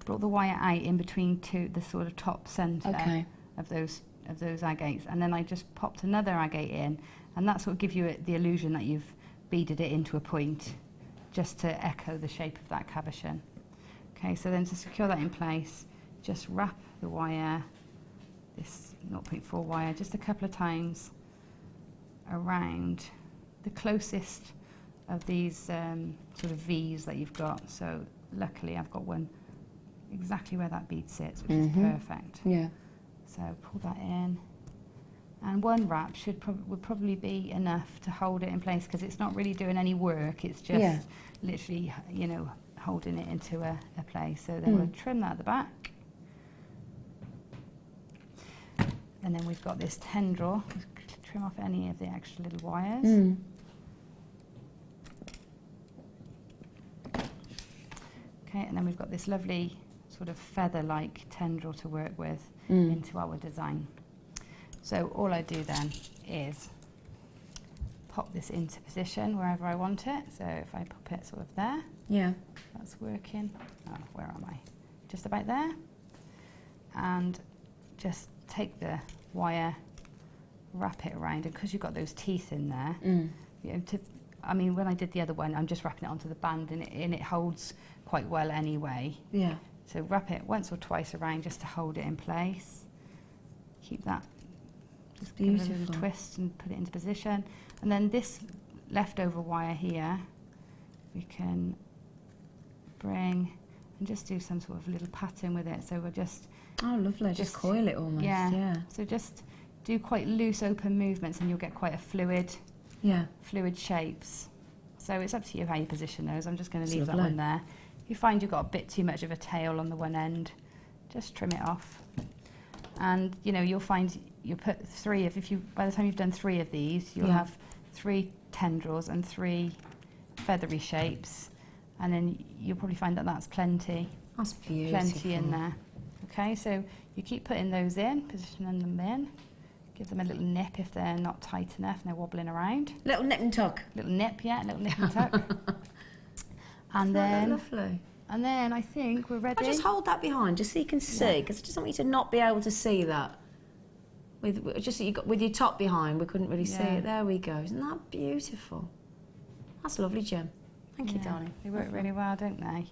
brought the wire out in between the sort of top centre of those agates, and then I just popped another agate in, and that sort of gives you the illusion that you've beaded it into a point, just to echo the shape of that cabochon. Okay, so then to secure that in place, just wrap the wire, this 0.4 wire, just a couple of times around the closest of these sort of V's that you've got. So luckily I've got one exactly where that bead sits, which is perfect. Yeah. So pull that in, and one wrap would probably be enough to hold it in place, because it's not really doing any work. It's just literally, holding it into a place. So then we'll trim that at the back, and then we've got this tendril. Trim off any of the extra little wires. Okay, and then we've got this lovely sort of feather-like tendril to work with Mm. into our design. So all I do then is pop this into position wherever I want it. So if I pop it sort of there, Yeah. that's working. Oh, where am I? Just about there. And just take the wire, wrap it around, and because you've got those teeth in there, you know, I mean, when I did the other one, I'm just wrapping it onto the band, and it holds quite well anyway. Yeah. So wrap it once or twice around just to hold it in place. Keep that. Just give it a little Beautiful. twist and put it into position. And then this leftover wire here, we can bring and just do some sort of little pattern with it. So we're just... Oh, lovely. Just coil it almost. Yeah. So just do quite loose, open movements, and you'll get quite a fluid shapes. So it's up to you how you position those. I'm just going to leave that one there. If you find you've got a bit too much of a tail on the one end, just trim it off. And you know, you'll find you put by the time you've done 3 of these, you'll have 3 tendrils and 3 feathery shapes, and then you'll probably find that that's plenty. That's beautiful. Plenty in there. Okay, so you keep putting those in, positioning them in. Give them a little nip if they're not tight enough and they're wobbling around. Little nip and tuck. Little nip, yeah, little nip and tuck. And then, lovely. And then I think we're ready. I'll just hold that behind, just so you can see, because I just want you to not be able to see that. Just so you got with your top behind, we couldn't really see it. There we go. Isn't that beautiful? That's lovely, Jem. Thank you, darling. They work really well, don't they?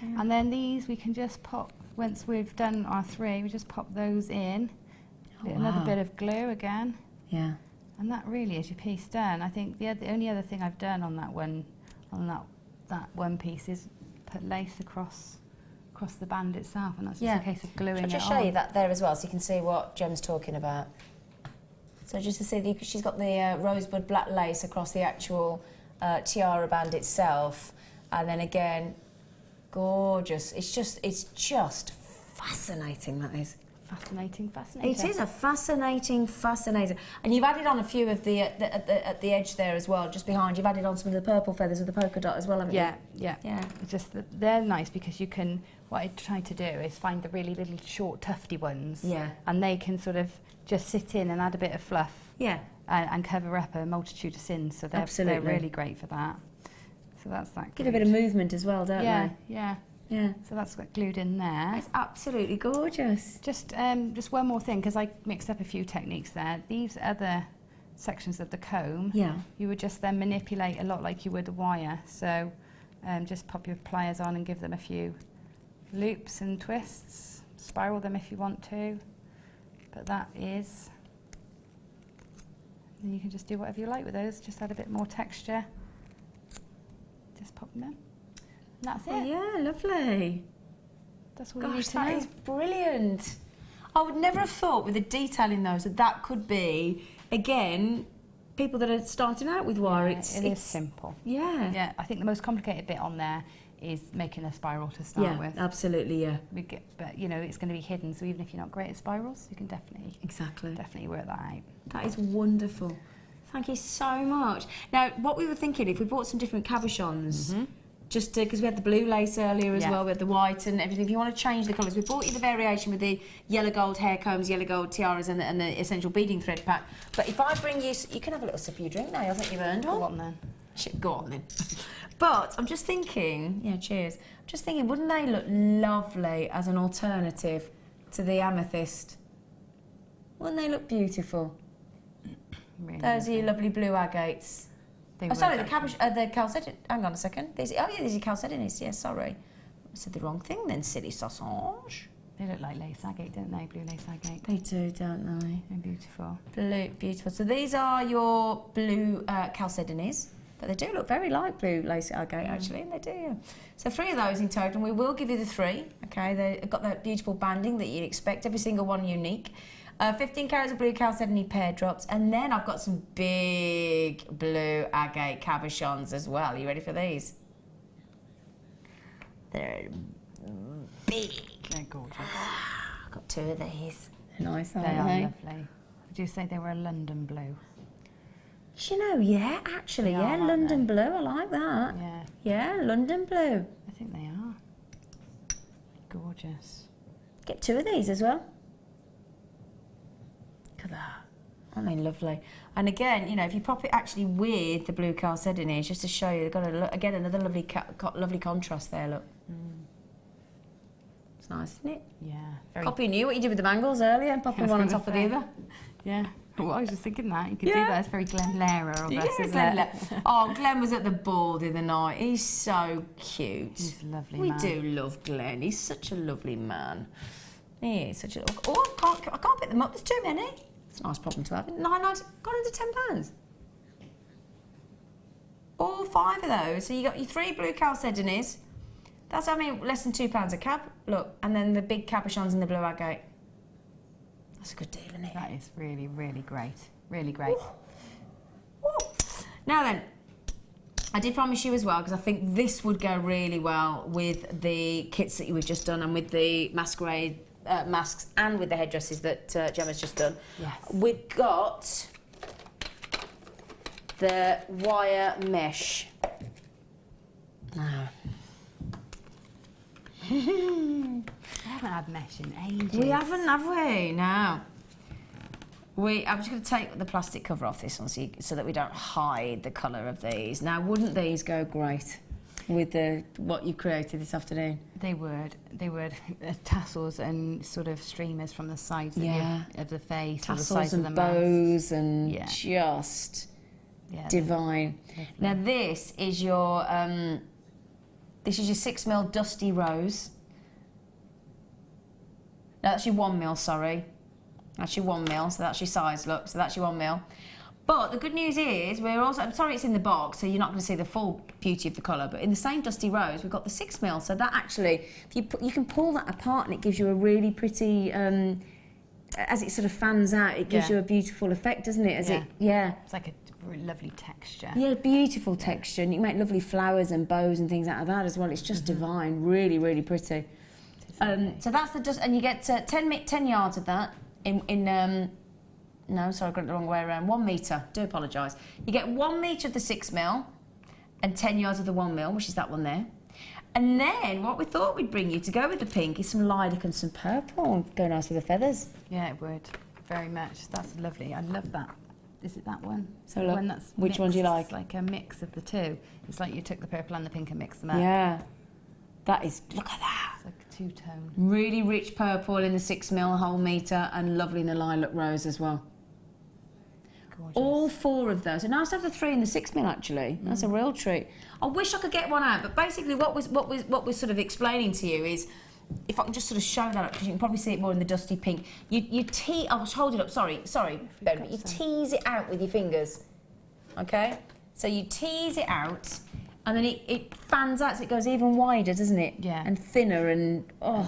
Yeah. And then these we can just pop. Once we've done our 3, we just pop those in. Another bit of glue again. Yeah. And that really is your piece done. I think the only other thing I've done on that one one piece is put lace across the band itself, and that's just a case of gluing it on. I'll just show you that there as well, so you can see what Jem's talking about. So just to see, she's got the rosebud black lace across the actual tiara band itself, and then again, gorgeous. It's just fascinating, that is. Fascinating. It is a fascinating. And you've added on a few of the at the edge there as well, just behind. You've added on some of the purple feathers with the polka dot as well, haven't you? Yeah. It's just that they're nice because you can. What I try to do is find the really little short, tufty ones. Yeah. And they can sort of just sit in and add a bit of fluff. Yeah. And cover up a multitude of sins. So they're really great for that. So that's that. Give a bit of movement as well, don't they? Yeah. So that's got glued in there. It's absolutely gorgeous. Just one more thing, because I mixed up a few techniques there. These other sections of the comb, you would just then manipulate a lot like you would a wire. So just pop your pliers on and give them a few loops and twists. Spiral them if you want to. But that is... And you can just do whatever you like with those. Just add a bit more texture. Just pop them in. And that's it. Yeah, lovely. That's all you need to know. That is brilliant. I would never have thought with the detail in those that could be, again, people that are starting out with wire. It is simple. Yeah. I think the most complicated bit on there is making a spiral to start with. Absolutely, yeah. But you know, it's going to be hidden, so even if you're not great at spirals, you can definitely work that out. That is wonderful. Thank you so much. Now, what we were thinking, if we bought some different cabochons, just because we had the blue lace earlier as well, we had the white and everything. If you want to change the colours, we bought you the variation with the yellow gold hair combs, yellow gold tiaras, and the essential beading thread pack. But if I bring you, you can have a little sip of your drink now. I think you've earned one. Go on then. Go on then. But I'm just thinking, cheers. I'm just thinking, wouldn't they look lovely as an alternative to the amethyst? Wouldn't they look beautiful? Really Those are your lovely blue agates. Sorry, the chalcedony. Hang on a second. These are your chalcedonies. Yeah, sorry. I said the wrong thing then, silly sausage. They look like lace agate, don't they? Blue lace agate. They do, don't they? They're beautiful. Beautiful. So these are your blue chalcedonies. But they do look very like blue lace agate, actually, and they do, yeah. So 3 of those in total, and we will give you the 3, okay? They've got that beautiful banding that you'd expect, every single one unique. 15 carats of blue chalcedony pear drops, and then I've got some big blue agate cabochons as well. Are you ready for these? They're big. They're gorgeous. I've got 2 of these. They're nice, aren't they? They are lovely. Would you say they were a London blue? Do you know, yeah, actually, yeah, London blue, I like that. Yeah, London blue. I think they are. Gorgeous. Get 2 of these as well. Look at that. Aren't they lovely? And again, you know, if you pop it actually with the blue chalcedony, it's just to show you, they've got again another lovely contrast there. Look, it's nice, isn't it? Yeah. Copying you what you did with the bangles earlier, and popping one on top of the other. Yeah. Well, I was just thinking that you could do that. It's very Glenn Lehrer of us, isn't it? Oh, Glenn was at the ball the other night. He's so cute. He's a lovely we man. do love Glenn. He's such a lovely man. He is such a. Oh, I can't pick them up. There's too many. It's a nice problem to have. $9.90, gone into £10. All 5 of those. So you got your 3 blue chalcedonies. That's less than £2 a cap. Look, and then the big cabochons and the blue agate. That's a good deal, isn't it? That is really, really great. Really great. Ooh. Ooh. Now then, I did promise you as well, because I think this would go really well with the kits that we've just done and with the masquerade masks and with the headdresses that Gemma's just done. Yes. We've got the wire mesh. Now. We haven't had mesh in ages. We haven't, have we? No. I'm just going to take the plastic cover off this one so that we don't hide the colour of these. Now, wouldn't these go great with what you created this afternoon? They would. They would. Tassels and sort of streamers from the sides of the face, tassels or the sides and of the bows mask. And just divine. Now, this is your 6mm Dusty Rose. No, that's your 1mm, sorry. That's your 1mm, so that's your size, look. So that's your 1mm. But the good news is, I'm sorry it's in the box, so you're not going to see the full beauty of the colour, but in the same Dusty Rose, we've got the 6mm, so that actually, you can pull that apart and it gives you a really pretty, as it sort of fans out, it gives you a beautiful effect, doesn't it? It's like a really lovely texture. Yeah, beautiful texture, and you can make lovely flowers and bows and things out of that as well. It's just divine, really, really pretty. So that's the and you get 10 yards of that no, sorry, I got it the wrong way around. 1 metre. Do apologise. You get 1 metre of the 6mm and 10 yards of the 1mm, which is that one there. And then what we thought we'd bring you to go with the pink is some lilac and some purple. Go nice with the feathers. Yeah, it would. Very much. That's lovely. I love that. Is it that one? So look, which one do you like? It's like a mix of the two. It's like you took the purple and the pink and mixed them up. Yeah. That is, look at that. It's like a two-tone. Really rich purple in the 6mm whole metre and lovely in the lilac rose as well. Gorgeous. All 4 of those. And nice to have the 3 and the 6mm actually. That's a real treat. I wish I could get one out, but basically what we're sort of explaining to you is, if I can just sort of show that up, because you can probably see it more in the dusty pink. I'll hold it up, sorry, Ben, but you tease it out with your fingers. Okay? So you tease it out, and then it fans out so it goes even wider, doesn't it? Yeah. And thinner and,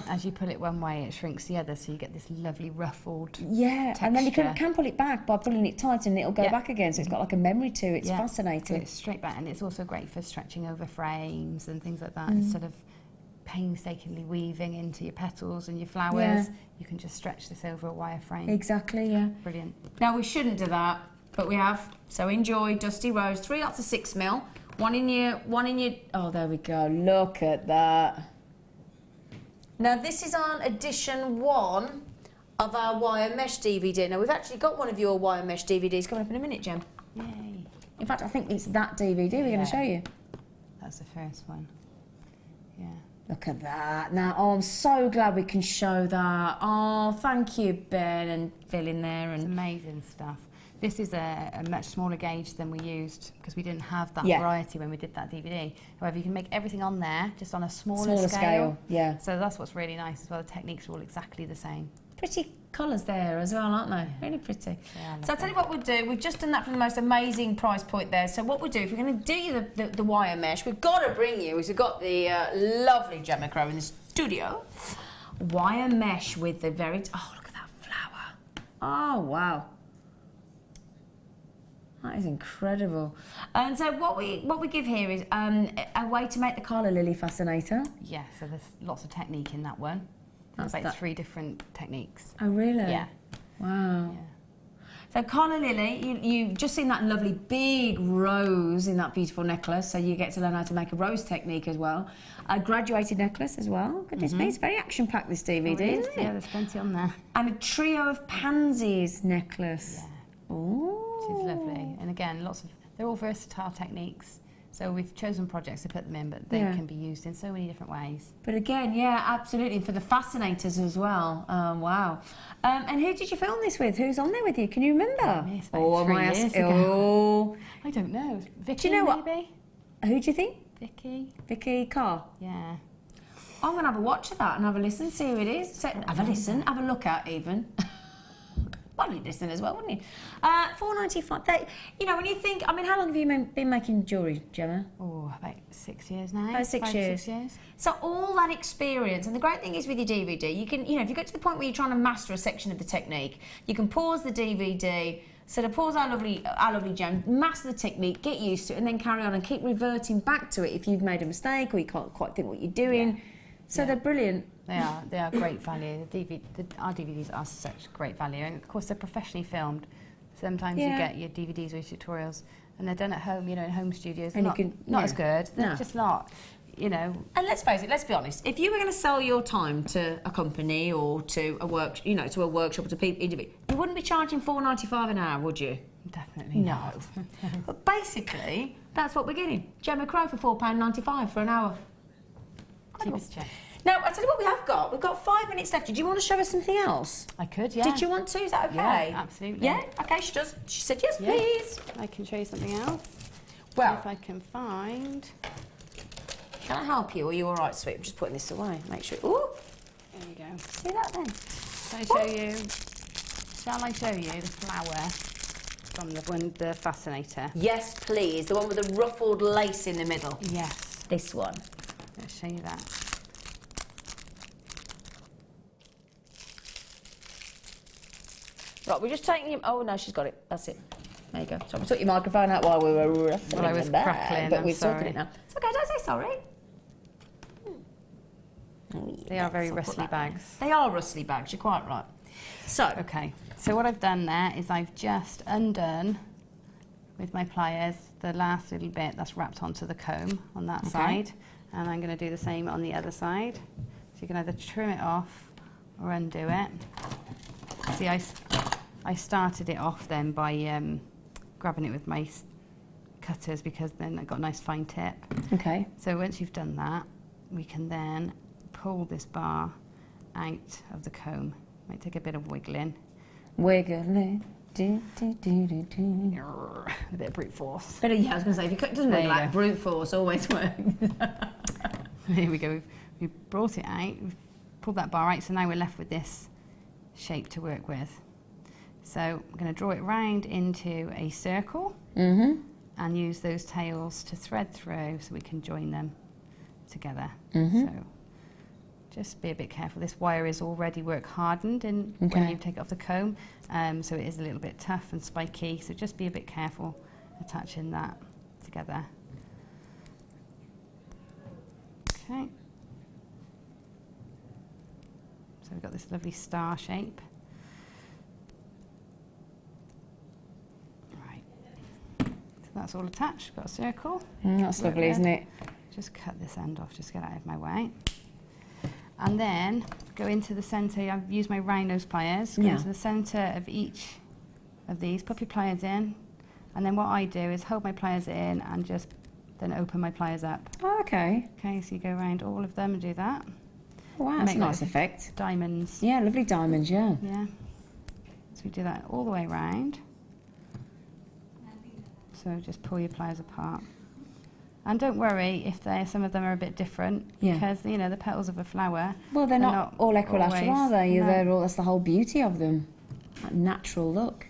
as you pull it one way, it shrinks the other, so you get this lovely ruffled texture. And then you can pull it back by pulling it tight and it'll go back again, so it's got like a memory to it. It's fascinating. So it's straight back, and it's also great for stretching over frames and things like that. Instead of painstakingly weaving into your petals and your flowers, you can just stretch this over a wire frame. Exactly, yeah. Brilliant. Now, we shouldn't do that, but we have. So enjoy Dusty Rose, 3 lots of 6mm. One in your, oh, there we go, look at that. Now, this is on edition 1 of our wire mesh DVD. Now, we've actually got one of your wire mesh DVDs coming up in a minute, Jem. Yay. In fact, I think it's that DVD we're going to show you. That's the first one. Yeah. Look at that. Now, I'm so glad we can show that. Oh, thank you, Ben and Phil in there. It's amazing stuff. This is a much smaller gauge than we used, because we didn't have that variety when we did that DVD. However, you can make everything on there just on a smaller scale. Yeah. So that's what's really nice as well. The techniques are all exactly the same. Pretty colours there as well, aren't they? Really pretty. Yeah, so I'll tell you what we'll do. We've just done that for the most amazing price point there. So what we'll do, if we're going to do you the wire mesh, we've got to bring you, we've got the lovely Gemma Crow in the studio. Wire mesh with the very... Oh, look at that flower. Oh, wow. That is incredible. And so what we give here is a way to make the Carla Lily Fascinator. Yeah, so there's lots of technique in that one. That's about 3 different techniques. Oh, really? Yeah. Wow. Yeah. So Carla Lily, you've just seen that lovely big rose in that beautiful necklace, so you get to learn how to make a rose technique as well. A graduated necklace as well. Goodness me, it's very action-packed, this DVD, isn't it? Yeah, there's plenty on there. And a trio of pansies necklace. Yeah. Ooh. Which is lovely. And again, they're all versatile techniques. So we've chosen projects to put them in, but they can be used in so many different ways. But again, yeah, absolutely, for the fascinators as well. Wow. And who did you film this with? Who's on there with you? Can you remember? Yes, about 3 years ago. I don't know. Vicky, do you know maybe? Who do you think? Vicky Carr? Yeah. I'm going to have a watch of that and have a listen, see who it is. So, have a listen, have a look at even. Probably listen as well, wouldn't you? $4.95. You know, when you think, I mean, how long have you been making jewellery, Gemma? Oh, about 6 years now. About 6 years. 6 years. So all that experience, and the great thing is with your DVD, you can, you know, if you get to the point where you're trying to master a section of the technique, you can pause the DVD, sort of pause our lovely gem, master the technique, get used to it, and then carry on and keep reverting back to it if you've made a mistake or you can't quite think what you're doing. So they're brilliant. They are great value. Our DVDs are such great value, and of course they're professionally filmed. Sometimes you get your DVDs or your tutorials, and they're done at home, you know, in home studios. And not as good. They're just not, you know. And let's face it. Let's be honest. If you were going to sell your time to a company or to a work, you know, to a workshop or to people, you wouldn't be charging $4.95 an hour, would you? Definitely not. But basically, that's what we're getting. Gemma Crow for £4.95 for an hour. Cheapest check. Now, I'll tell you what we have got. We've got 5 minutes left. Did you want to show us something else? I could, yeah. Did you want to? Is that okay? Yeah, absolutely. Yeah? Okay, she does. She said, yes, please. I can show you something else. Well, if I can find... Can I help you? Or are you all right, sweet? I'm just putting this away. Make sure... Ooh! There you go. See that then? Shall I show you the flower from the fascinator? Yes, please. The one with the ruffled lace in the middle. Yes. This one. Let's show you that. Right, we're just taking him... Oh, no, she's got it. That's it. There you go. So we took your microphone out while we were ruffling Well, I was crackling, but I'm we're sorted sorry. it now. It's okay, don't say sorry. They are very rustly bags. They are rustly bags, you're quite right. So... Okay, so what I've done there is I've just undone, with my pliers, the last little bit that's wrapped onto the comb on that side. And I'm going to do the same on the other side. So you can either trim it off or undo it. See, I started it off then by grabbing it with my cutters because then I got a nice fine tip. Okay. So once you've done that, we can then pull this bar out of the comb. Might take a bit of wiggling. Wiggling. A bit of brute force. But yeah, I was going to say, if you cut, it doesn't work like brute force, always works. Here we go. We've brought it out, we've pulled that bar out, so now we're left with this shape to work with. So I'm going to draw it round into a circle and use those tails to thread through so we can join them together. So just be a bit careful. This wire is already work hardened when you take it off the comb, so it is a little bit tough and spiky, so just be a bit careful attaching that together. Okay. So we've got this lovely star shape. Right. So that's all attached. We've got a circle. That's lovely, isn't it? Just cut this end off, just get out of my way. And then go into the centre. I've used my round nose pliers. Go into the centre of each of these. Pop your pliers in. And then what I do is hold my pliers in and just then open my pliers up. Oh, okay. Okay, so you go around all of them and do that. Oh, wow, that's a nice effect. Diamonds. Yeah, lovely diamonds, yeah. Yeah. So we do that all the way around. So just pull your pliers apart. And don't worry if some of them are a bit different, because you know the petals of a flower. Well, they're not all equilateral, are they? No. They're all. That's the whole beauty of them. That natural look.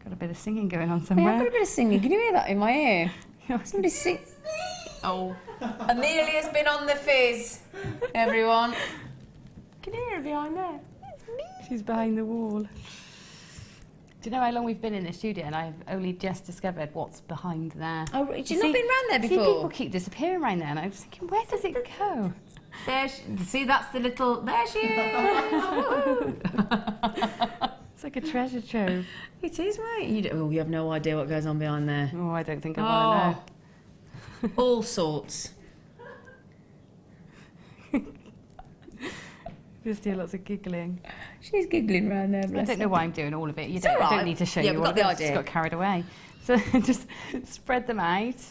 Got a bit of singing going on somewhere. Yeah, I've got a bit of singing. Can you hear that in my ear? Somebody sing. Oh, Amelia's been on the fizz. Everyone. Can you hear her behind there? It's me. She's behind the wall. Do you know how long we've been in the studio and I've only just discovered what's behind there? Oh, you've not been round there before? See, people keep disappearing around there and I was thinking, where does it go? See, that's the little... There she is! It's like a treasure trove. It is, mate. You have no idea what goes on behind there. Oh, I don't think I want to know. All sorts. Just hear lots of giggling. She's giggling around there, bless I don't know why I'm doing all of it. I don't need to show yeah, you we've all got of the it. idea. I just got carried away. So just spread them out.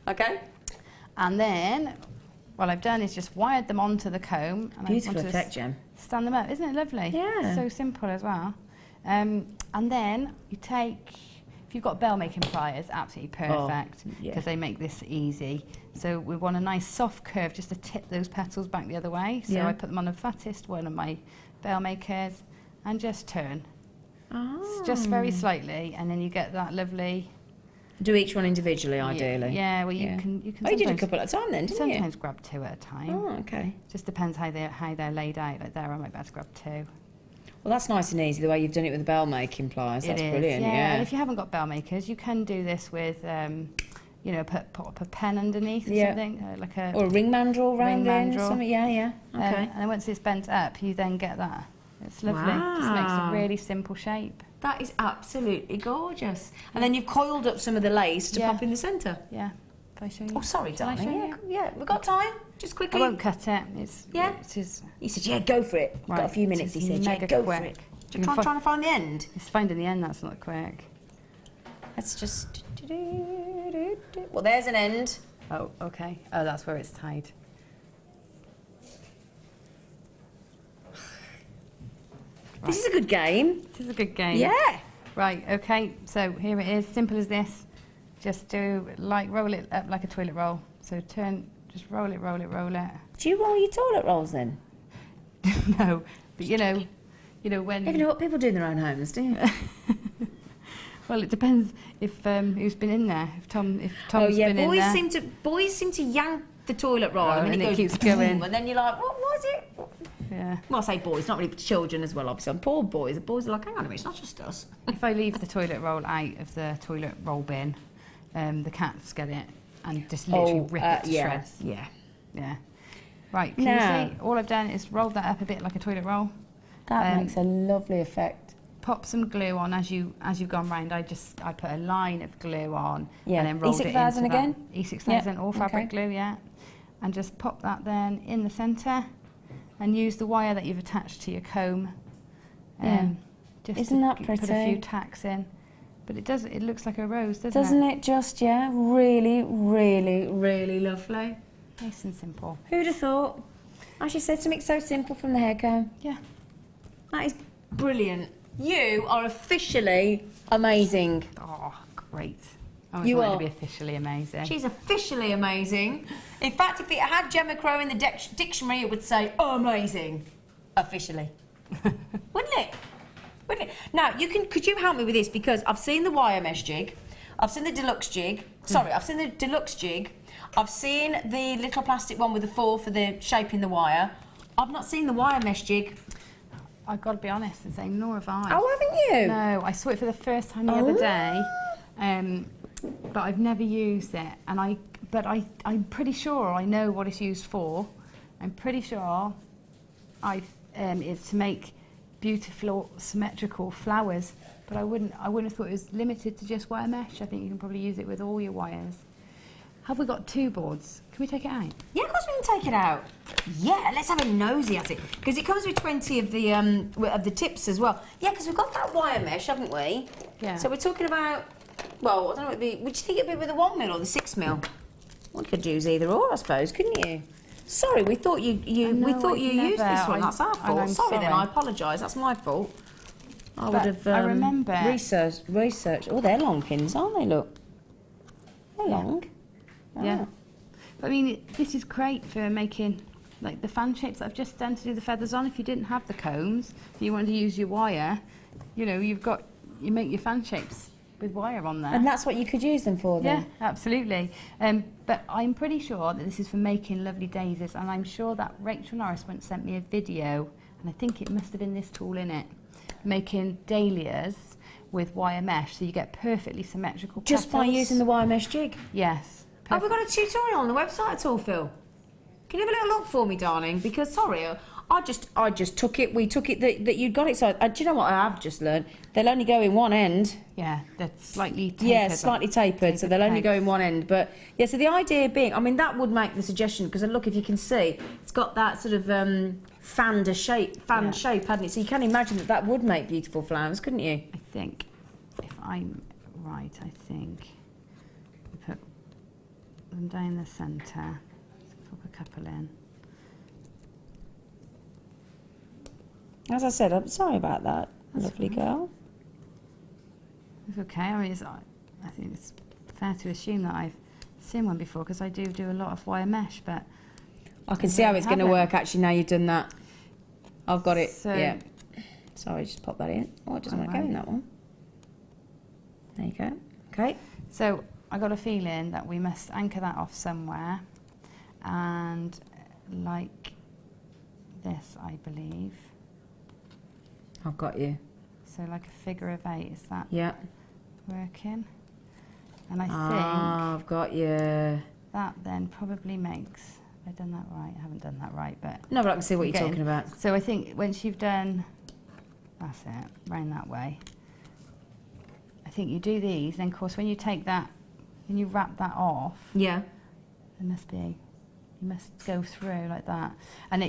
Okay. And then what I've done is just wired them onto the comb. And Beautiful I want to effect, Jem. Stand them up. Isn't it lovely? Yeah. So simple as well. And then you take, if you've got bell making pliers, absolutely perfect, because they make this easy. So we want a nice soft curve just to tip those petals back the other way. So I put them on the fattest one of my bell makers and just turn. Just very slightly, and then you get that lovely... Do each one individually, ideally? Yeah, well, you can Oh, you did a couple at a time then, didn't you? Sometimes grab 2 at a time. Oh, okay. Just depends how they're laid out. Like there, I might be able to grab 2. Well, that's nice and easy, the way you've done it with the bell making pliers. That's brilliant, yeah. And if you haven't got bell makers, you can do this with, you know, put a pen underneath or something, like a... Or a ring mandrel round in, mandrel. something, yeah. Okay. And then once it's bent up, you then get that. It's lovely. It just makes a really simple shape. That is absolutely gorgeous. And then you've coiled up some of the lace to pop in the centre. Yeah. If I show you. Oh, sorry, Shall I darling. show you? Yeah, we've got time. Just quickly. I won't cut it. It's He said, yeah, go for it. We've got a few minutes, he said. Yeah, go for it. You're trying to find the end? It's finding the end, that's not quick. Let's just... Well, there's an end. Oh, okay. Oh, that's where it's tied. This is a good game. This is a good game. Yeah. Right, okay, so here it is, simple as this. Just do, roll it up like a toilet roll. So just roll it. Do you roll your toilet rolls then? No, but you know when... You know what people do in their own homes, do you? Well, it depends if who's been in there. If Tom's been in there. Boys seem to yank the toilet roll and then it keeps going. And then you're like, what was it? Yeah. Well, I say boys, not really children as well, obviously. Poor boys. The boys are like, hang on a minute, it's not just us. If I leave the toilet roll out of the toilet roll bin, the cats get it and just literally rip it to shreds. Yeah. Yeah. Right, can you see? All I've done is rolled that up a bit like a toilet roll. That makes a lovely effect. Pop some glue on as you've gone round. I put a line of glue on and then rolled it into E6000 again? E6000, all fabric glue, yeah. And just pop that then in the centre and use the wire that you've attached to your comb. Just Isn't that pretty? Put a few tacks in. But it looks like a rose, doesn't it? Doesn't it just, really, really, really lovely. Nice and simple. Who'd have thought? I should said something so simple from the hair comb. Yeah. That is brilliant. You are officially amazing. Oh, great. I You wanted are. to be officially amazing. She's officially amazing. In fact, if it had Gemma Crow in the dictionary, it would say amazing. Officially. Wouldn't it? Wouldn't it? Now, could you help me with this? Because I've seen the wire mesh jig. I've seen the deluxe jig. Sorry, I've seen the deluxe jig. I've seen the little plastic one with the 4 for the shaping the wire. I've not seen the wire mesh jig. I've got to be honest and say, nor have I. Oh, haven't you? No, I saw it for the first time the other day, but I've never used it. And I'm pretty sure I know what it's used for. I'm pretty sure it's to make beautiful symmetrical flowers. But I wouldn't have thought it was limited to just wire mesh. I think you can probably use it with all your wires. Have we got 2 boards? Can we take it out? Yeah, of course we can take it out. Yeah, let's have a nosy at it. Because it comes with 20 of the tips as well. Yeah, because we've got that wire mesh, haven't we? Yeah. So we're talking about, well, I don't know what it'd be. Would you think it'd be with the 1mm or the 6mm? We could use either or, I suppose, couldn't you? Sorry, we thought you used this one. That's our fault. Sorry then, I apologise. That's my fault. I would have I remember researched. Oh, they're long pins, aren't they? Look, they're long. Yeah. But I mean, this is great for making like the fan shapes that I've just done to do the feathers on. If you didn't have the combs, you wanted to use your wire, you make your fan shapes with wire on there. And that's what you could use them for then? Yeah, absolutely. But I'm pretty sure that this is for making lovely daisies, and I'm sure that Rachel Norris once sent me a video, and I think it must have been this tool in it, making dahlias with wire mesh, so you get perfectly symmetrical Just by petals. using the wire mesh jig? Yes. Have we got a tutorial on the website at all, Phil? Can you have a little look for me, darling? Because, sorry, I just took it. We took it that you'd got it. So, do you know what I have just learned? They'll only go in one end. Yeah, they're slightly tapered. Yeah, slightly tapered, so they'll only go in one end. But, yeah, so the idea being, I mean, that would make the suggestion, because look, if you can see, it's got that sort of fan shape, hadn't it? So you can imagine that would make beautiful flowers, couldn't you? I think, if I'm right, I think we put them down the centre, pop a couple in. As I said, I'm sorry about that, lovely girl. It's okay. I mean, I think it's fair to assume that I've seen one before, because I do a lot of wire mesh, but I can see how it's going to work, actually, now you've done that. I've got it, So- yeah. Sorry, just pop that in. Oh, it doesn't want to go in that one. There you go. Okay. So I got a feeling that we must anchor that off somewhere, and like this, I believe. I've got you. So like a figure of 8, is that Yeah. working? And I Ah, I've got you. think that then probably makes, have I done that right? I haven't done that right, but... No, but I can see what you're Again, talking about. So I think once you've done, that's it, round that way. I think you do these, then of course when you take that, when you wrap that off, Yeah. there must be, you must go through like that. And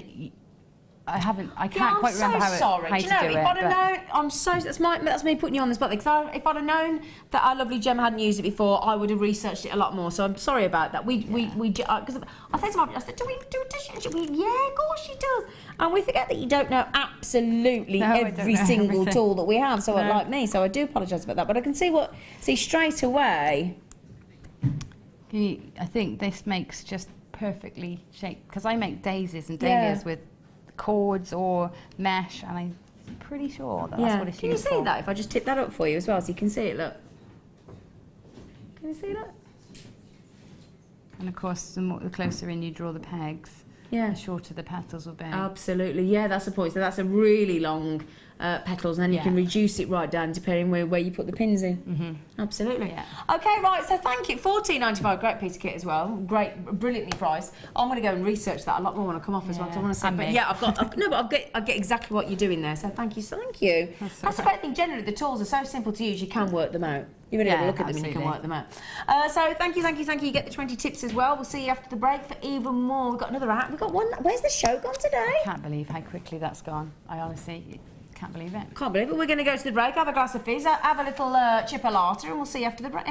I can't quite remember how sorry. to Do you know, do if it. I'd have but- known, that's me putting you on the spot, because if I'd have known that our lovely Gemma hadn't used it before, I would have researched it a lot more. So I'm sorry about that. Because I said to Margaret, I said, does she? Yeah, of course she does. And we forget that you don't know absolutely No, I don't every know single everything. tool that we have. So No. like me, so I do apologise about that. But I can see straight away. I think this makes just perfectly shaped, because I make daisies and dahlias with cords or mesh, and I'm pretty sure that that's what it's Can you used see for. that? If I just tip that up for you as well, so you can see it. Look. Can you see that? And of course, the closer in you draw the pegs, the shorter the petals will be. Absolutely, yeah, that's the point. So that's a really long petals, and then you can reduce it right down depending where you put the pins in. Absolutely. Yeah. Okay, right, so thank you. $14.95, great piece of kit as well. Great, brilliantly priced. I'm going to go and research that a lot more when I come off as well, because I want to say, and but me. yeah, I get exactly what you're doing there, so thank you. That's the great thing. Generally, the tools are so simple to use, you can work them out. You really have a look at them and you can work them out. So thank you. You get the 20 tips as well. We'll see you after the break for even more. We've got another app. We've got one. Where's the show gone today? I can't believe how quickly that's gone. I honestly can't believe it. Can't believe it. We're going to go to the break, have a glass of fizz, have a little chipolata, and we'll see you after the break.